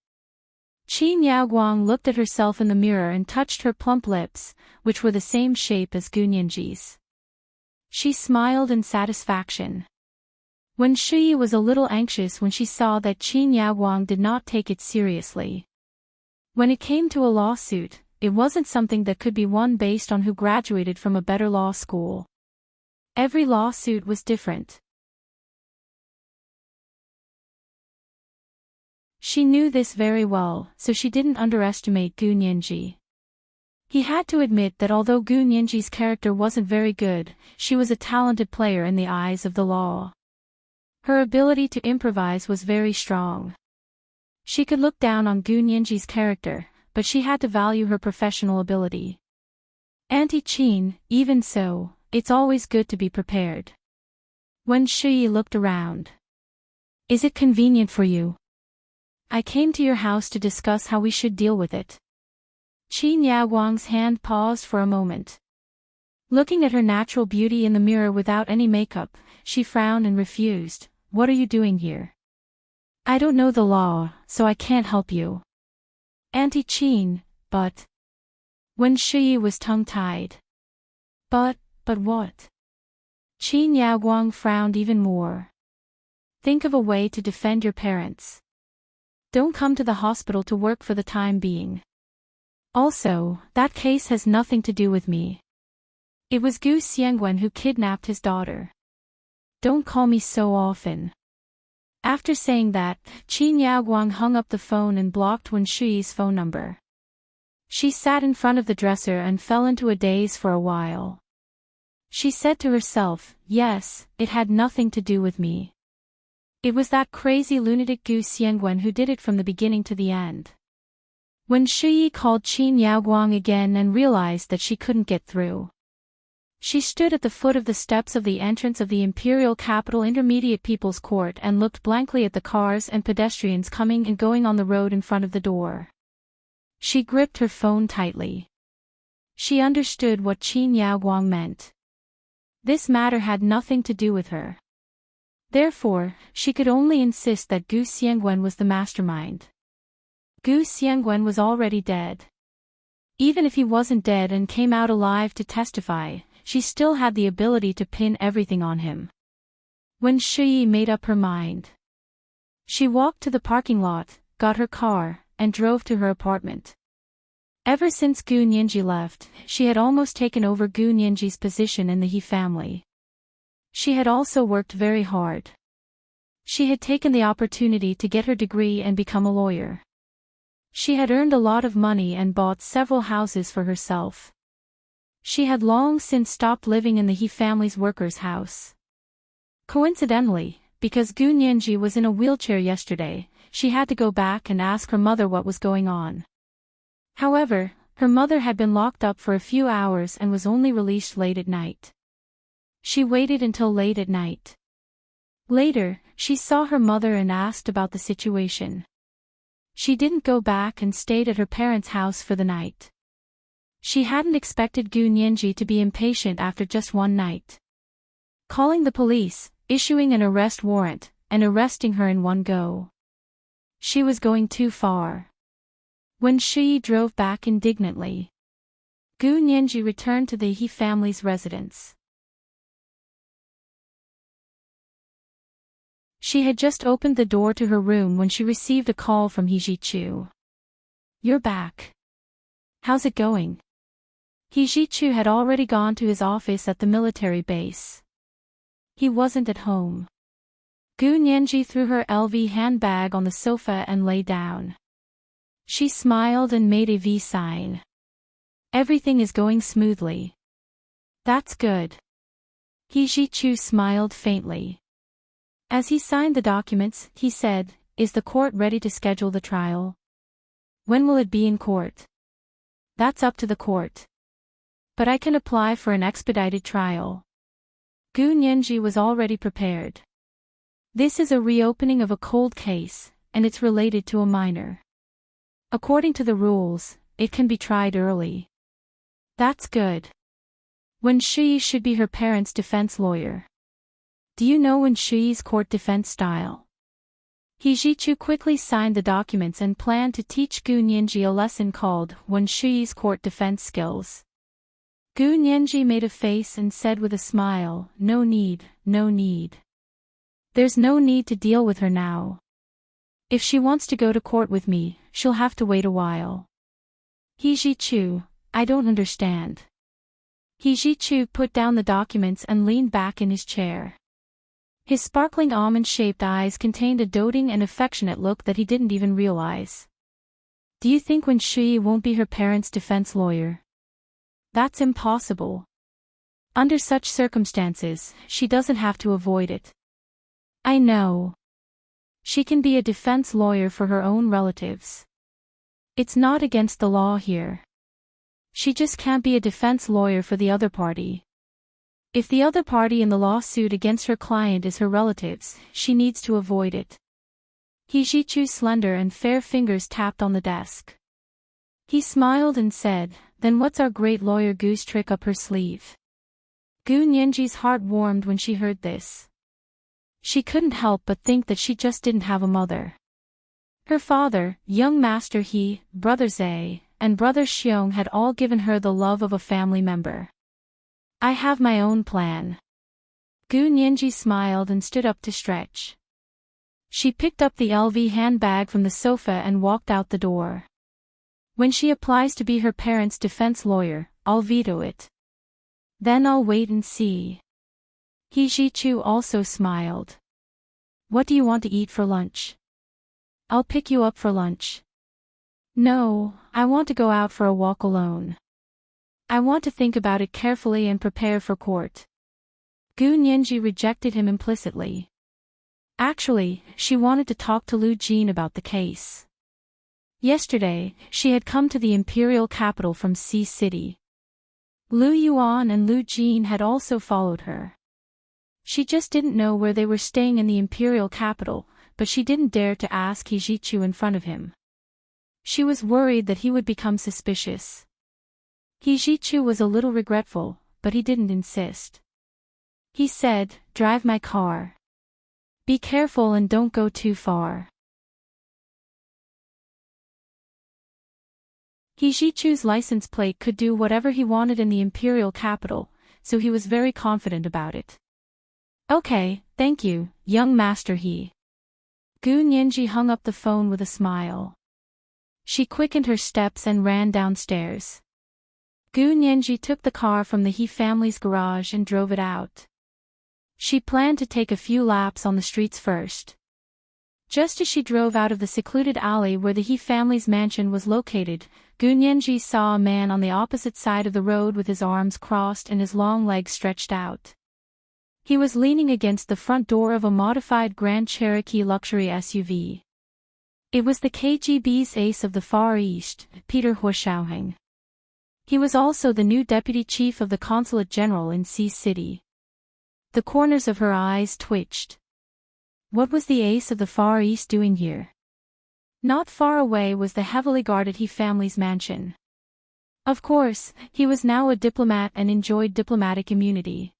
Qin Yaoguang looked at herself in the mirror and touched her plump lips, which were the same shape as Gu Nianji's. She smiled in satisfaction. Wen Shui was a little anxious when she saw that Qin Yaoguang did not take it seriously. When it came to a lawsuit, it wasn't something that could be won based on who graduated from a better law school. Every lawsuit was different. She knew this very well, so she didn't underestimate Gu Nianji. He had to admit that although Gu Nianji's character wasn't very good, she was a talented player in the eyes of the law. Her ability to improvise was very strong. She could look down on Gu Nianji's character, but she had to value her professional ability. "Auntie Qin, even so, it's always good to be prepared." Wen Shui looked around. "Is it convenient for you? I came to your house to discuss how we should deal with it." Qin Yaoguang's hand paused for a moment. Looking at her natural beauty in the mirror without any makeup, she frowned and refused. "What are you doing here? I don't know the law, so I can't help you." "Auntie Qin, but..." Wen Shui was tongue-tied. But what?" Qin Yaoguang frowned even more. "Think of a way to defend your parents. Don't come to the hospital to work for the time being. Also, that case has nothing to do with me. It was Gu Xiangwen who kidnapped his daughter. Don't call me so often." After saying that, Qin Yaoguang hung up the phone and blocked Wen Shui's phone number. She sat in front of the dresser and fell into a daze for a while. She said to herself, "Yes, it had nothing to do with me. It was that crazy lunatic Gu Xiangwen who did it from the beginning to the end." When Shui called Qin Yaoguang again and realized that she couldn't get through, She stood at the foot of the steps of the entrance of the Imperial Capital Intermediate People's Court and looked blankly at the cars and pedestrians coming and going on the road in front of the door. She gripped her phone tightly. She understood what Qin Yaoguang meant. This matter had nothing to do with her. Therefore, she could only insist that Gu Xiangwen was the mastermind. Gu Xiangwen was already dead. Even if he wasn't dead and came out alive to testify, she still had the ability to pin everything on him. When Shi made up her mind, she walked to the parking lot, got her car, and drove to her apartment. Ever since Gu Nianji left, she had almost taken over Gu Nianji's position in the He family. She had also worked very hard. She had taken the opportunity to get her degree and become a lawyer. She had earned a lot of money and bought several houses for herself. She had long since stopped living in the He family's workers' house. Coincidentally, because Gu Nianji was in a wheelchair yesterday, she had to go back and ask her mother what was going on. However, her mother had been locked up for a few hours and was only released late at night. She waited until late at night. Later, she saw her mother and asked about the situation. She didn't go back and stayed at her parents' house for the night. She hadn't expected Gu Nianji to be impatient after just one night. Calling the police, issuing an arrest warrant, and arresting her in one go. She was going too far. When Shi drove back indignantly, Gu Nianji returned to the He family's residence. She had just opened the door to her room when she received a call from He Zhichu. "You're back. How's it going?" He Zhichu had already gone to his office at the military base. He wasn't at home. Gu Nianji threw her LV handbag on the sofa and lay down. She smiled and made a V sign. "Everything is going smoothly." "That's good." He Zhichu smiled faintly. As he signed the documents, he said, "Is the court ready to schedule the trial? When will it be in court?" "That's up to the court. But I can apply for an expedited trial." Gu Nianji was already prepared. This is a reopening of a cold case, and it's related to a minor. According to the rules, it can be tried early. "That's good. When Shi should be her parents' defense lawyer." "Do you know when Shi's court defense style?" He Zhichu quickly signed the documents and planned to teach Gu Nianji a lesson called When Shi's Court Defense Skills. Gu Nianji made a face and said with a smile, "No need, no need. There's no need to deal with her now. If she wants to go to court with me, she'll have to wait a while." He Zhichu, "I don't understand." He Zhichu put down the documents and leaned back in his chair. His sparkling almond-shaped eyes contained a doting and affectionate look that he didn't even realize. "Do you think when Shi won't be her parents' defense lawyer?" "That's impossible. Under such circumstances, she doesn't have to avoid it." "I know. She can be a defense lawyer for her own relatives. It's not against the law here. She just can't be a defense lawyer for the other party. If the other party in the lawsuit against her client is her relatives, she needs to avoid it." He Zhichu's slender and fair fingers tapped on the desk. He smiled and said, "Then what's our great lawyer Gu's trick up her sleeve?" Gu Nianji's heart warmed when she heard this. She couldn't help but think that she just didn't have a mother. Her father, young Master He, brother Zhe, and brother Xiong had all given her the love of a family member. "I have my own plan." Gu Nianji smiled and stood up to stretch. She picked up the LV handbag from the sofa and walked out the door. "When she applies to be her parents' defense lawyer, I'll veto it. Then I'll wait and see." He Zhichu also smiled. "What do you want to eat for lunch?" "I'll pick you up for lunch." "No, I want to go out for a walk alone. I want to think about it carefully and prepare for court." Gu Nianji rejected him implicitly. Actually, she wanted to talk to Lu Jin about the case. Yesterday, she had come to the imperial capital from Sea City. Lu Yuan and Lu Jin had also followed her. She just didn't know where they were staying in the imperial capital, but she didn't dare to ask He Zichu in front of him. She was worried that he would become suspicious. He Zichu was a little regretful, but he didn't insist. He said, "Drive my car. Be careful and don't go too far." He Zichu's license plate could do whatever he wanted in the imperial capital, so he was very confident about it. "Okay, thank you, young master He." Gu Nianji hung up the phone with a smile. She quickened her steps and ran downstairs. Gu Nianji took the car from the He family's garage and drove it out. She planned to take a few laps on the streets first. Just as she drove out of the secluded alley where the He family's mansion was located, Gu Nianji saw a man on the opposite side of the road with his arms crossed and his long legs stretched out. He was leaning against the front door of a modified Grand Cherokee luxury SUV. It was the KGB's ace of the Far East, Peter Huashaoheng. He was also the new deputy chief of the consulate general in Sea City. The corners of her eyes twitched. What was the ace of the Far East doing here? Not far away was the heavily guarded He family's mansion. Of course, he was now a diplomat and enjoyed diplomatic immunity.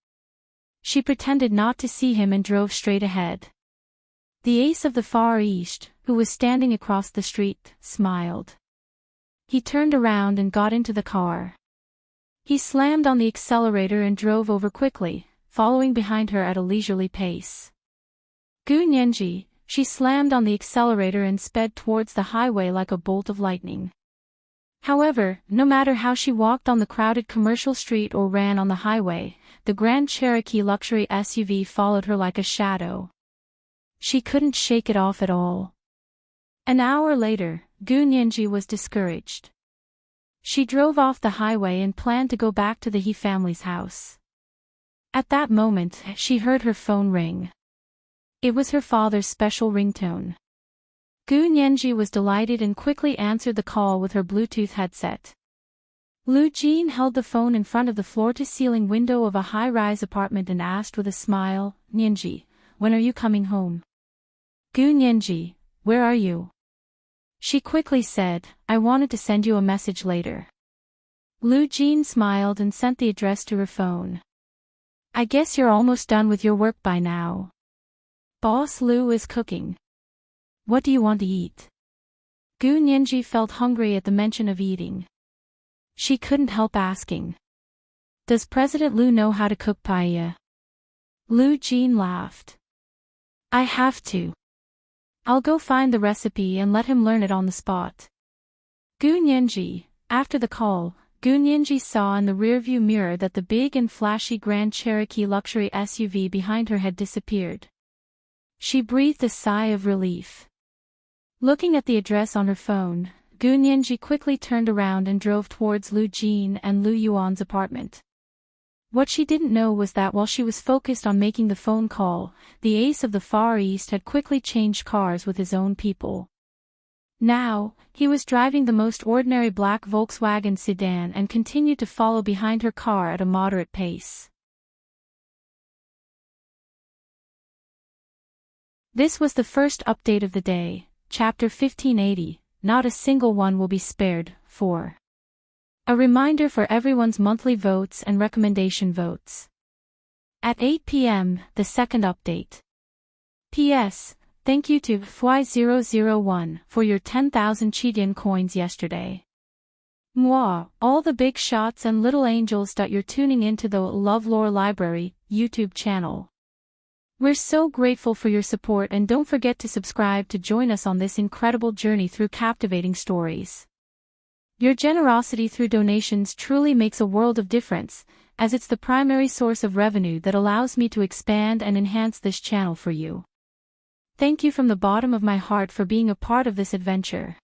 She pretended not to see him and drove straight ahead. The ace of the Far East, who was standing across the street, smiled. He turned around and got into the car. He slammed on the accelerator and drove over quickly, following behind her at a leisurely pace. Gu Nianji, she slammed on the accelerator and sped towards the highway like a bolt of lightning. However, no matter how she walked on the crowded commercial street or ran on the highway, the Grand Cherokee luxury SUV followed her like a shadow. She couldn't shake it off at all. An hour later, Gu Nianji was discouraged. She drove off the highway and planned to go back to the He family's house. At that moment, she heard her phone ring. It was her father's special ringtone. Gu Nianji was delighted and quickly answered the call with her Bluetooth headset. Lu Jin held the phone in front of the floor-to-ceiling window of a high-rise apartment and asked with a smile, "Nianji, when are you coming home?" "Gu Nianji, where are you?" She quickly said, "I wanted to send you a message later." Lu Jin smiled and sent the address to her phone. "I guess you're almost done with your work by now. Boss Lu is cooking. What do you want to eat?" Gu Nianji felt hungry at the mention of eating. She couldn't help asking. "Does President Lu know how to cook paella?" Lu Jin laughed. "I have to. I'll go find the recipe and let him learn it on the spot." Gu Nianji, after the call, Gu Nianji saw in the rearview mirror that the big and flashy Grand Cherokee luxury SUV behind her had disappeared. She breathed a sigh of relief. Looking at the address on her phone, Gu Nianji quickly turned around and drove towards Lu Jin and Lu Yuan's apartment. What she didn't know was that while she was focused on making the phone call, the ace of the Far East had quickly changed cars with his own people. Now, he was driving the most ordinary black Volkswagen sedan and continued to follow behind her car at a moderate pace. This was the first update of the day, Chapter 1580, Not a Single One Will Be Spared, 4. A reminder for everyone's monthly votes and recommendation votes. At 8 p.m., the second update. P.S. Thank you to Fy001 for your 10,000 Chidian coins yesterday. Mwah, all the big shots and little angels. You're tuning into the LoveLore Library YouTube channel. We're so grateful for your support, and don't forget to subscribe to join us on this incredible journey through captivating stories. Your generosity through donations truly makes a world of difference, as it's the primary source of revenue that allows me to expand and enhance this channel for you. Thank you from the bottom of my heart for being a part of this adventure.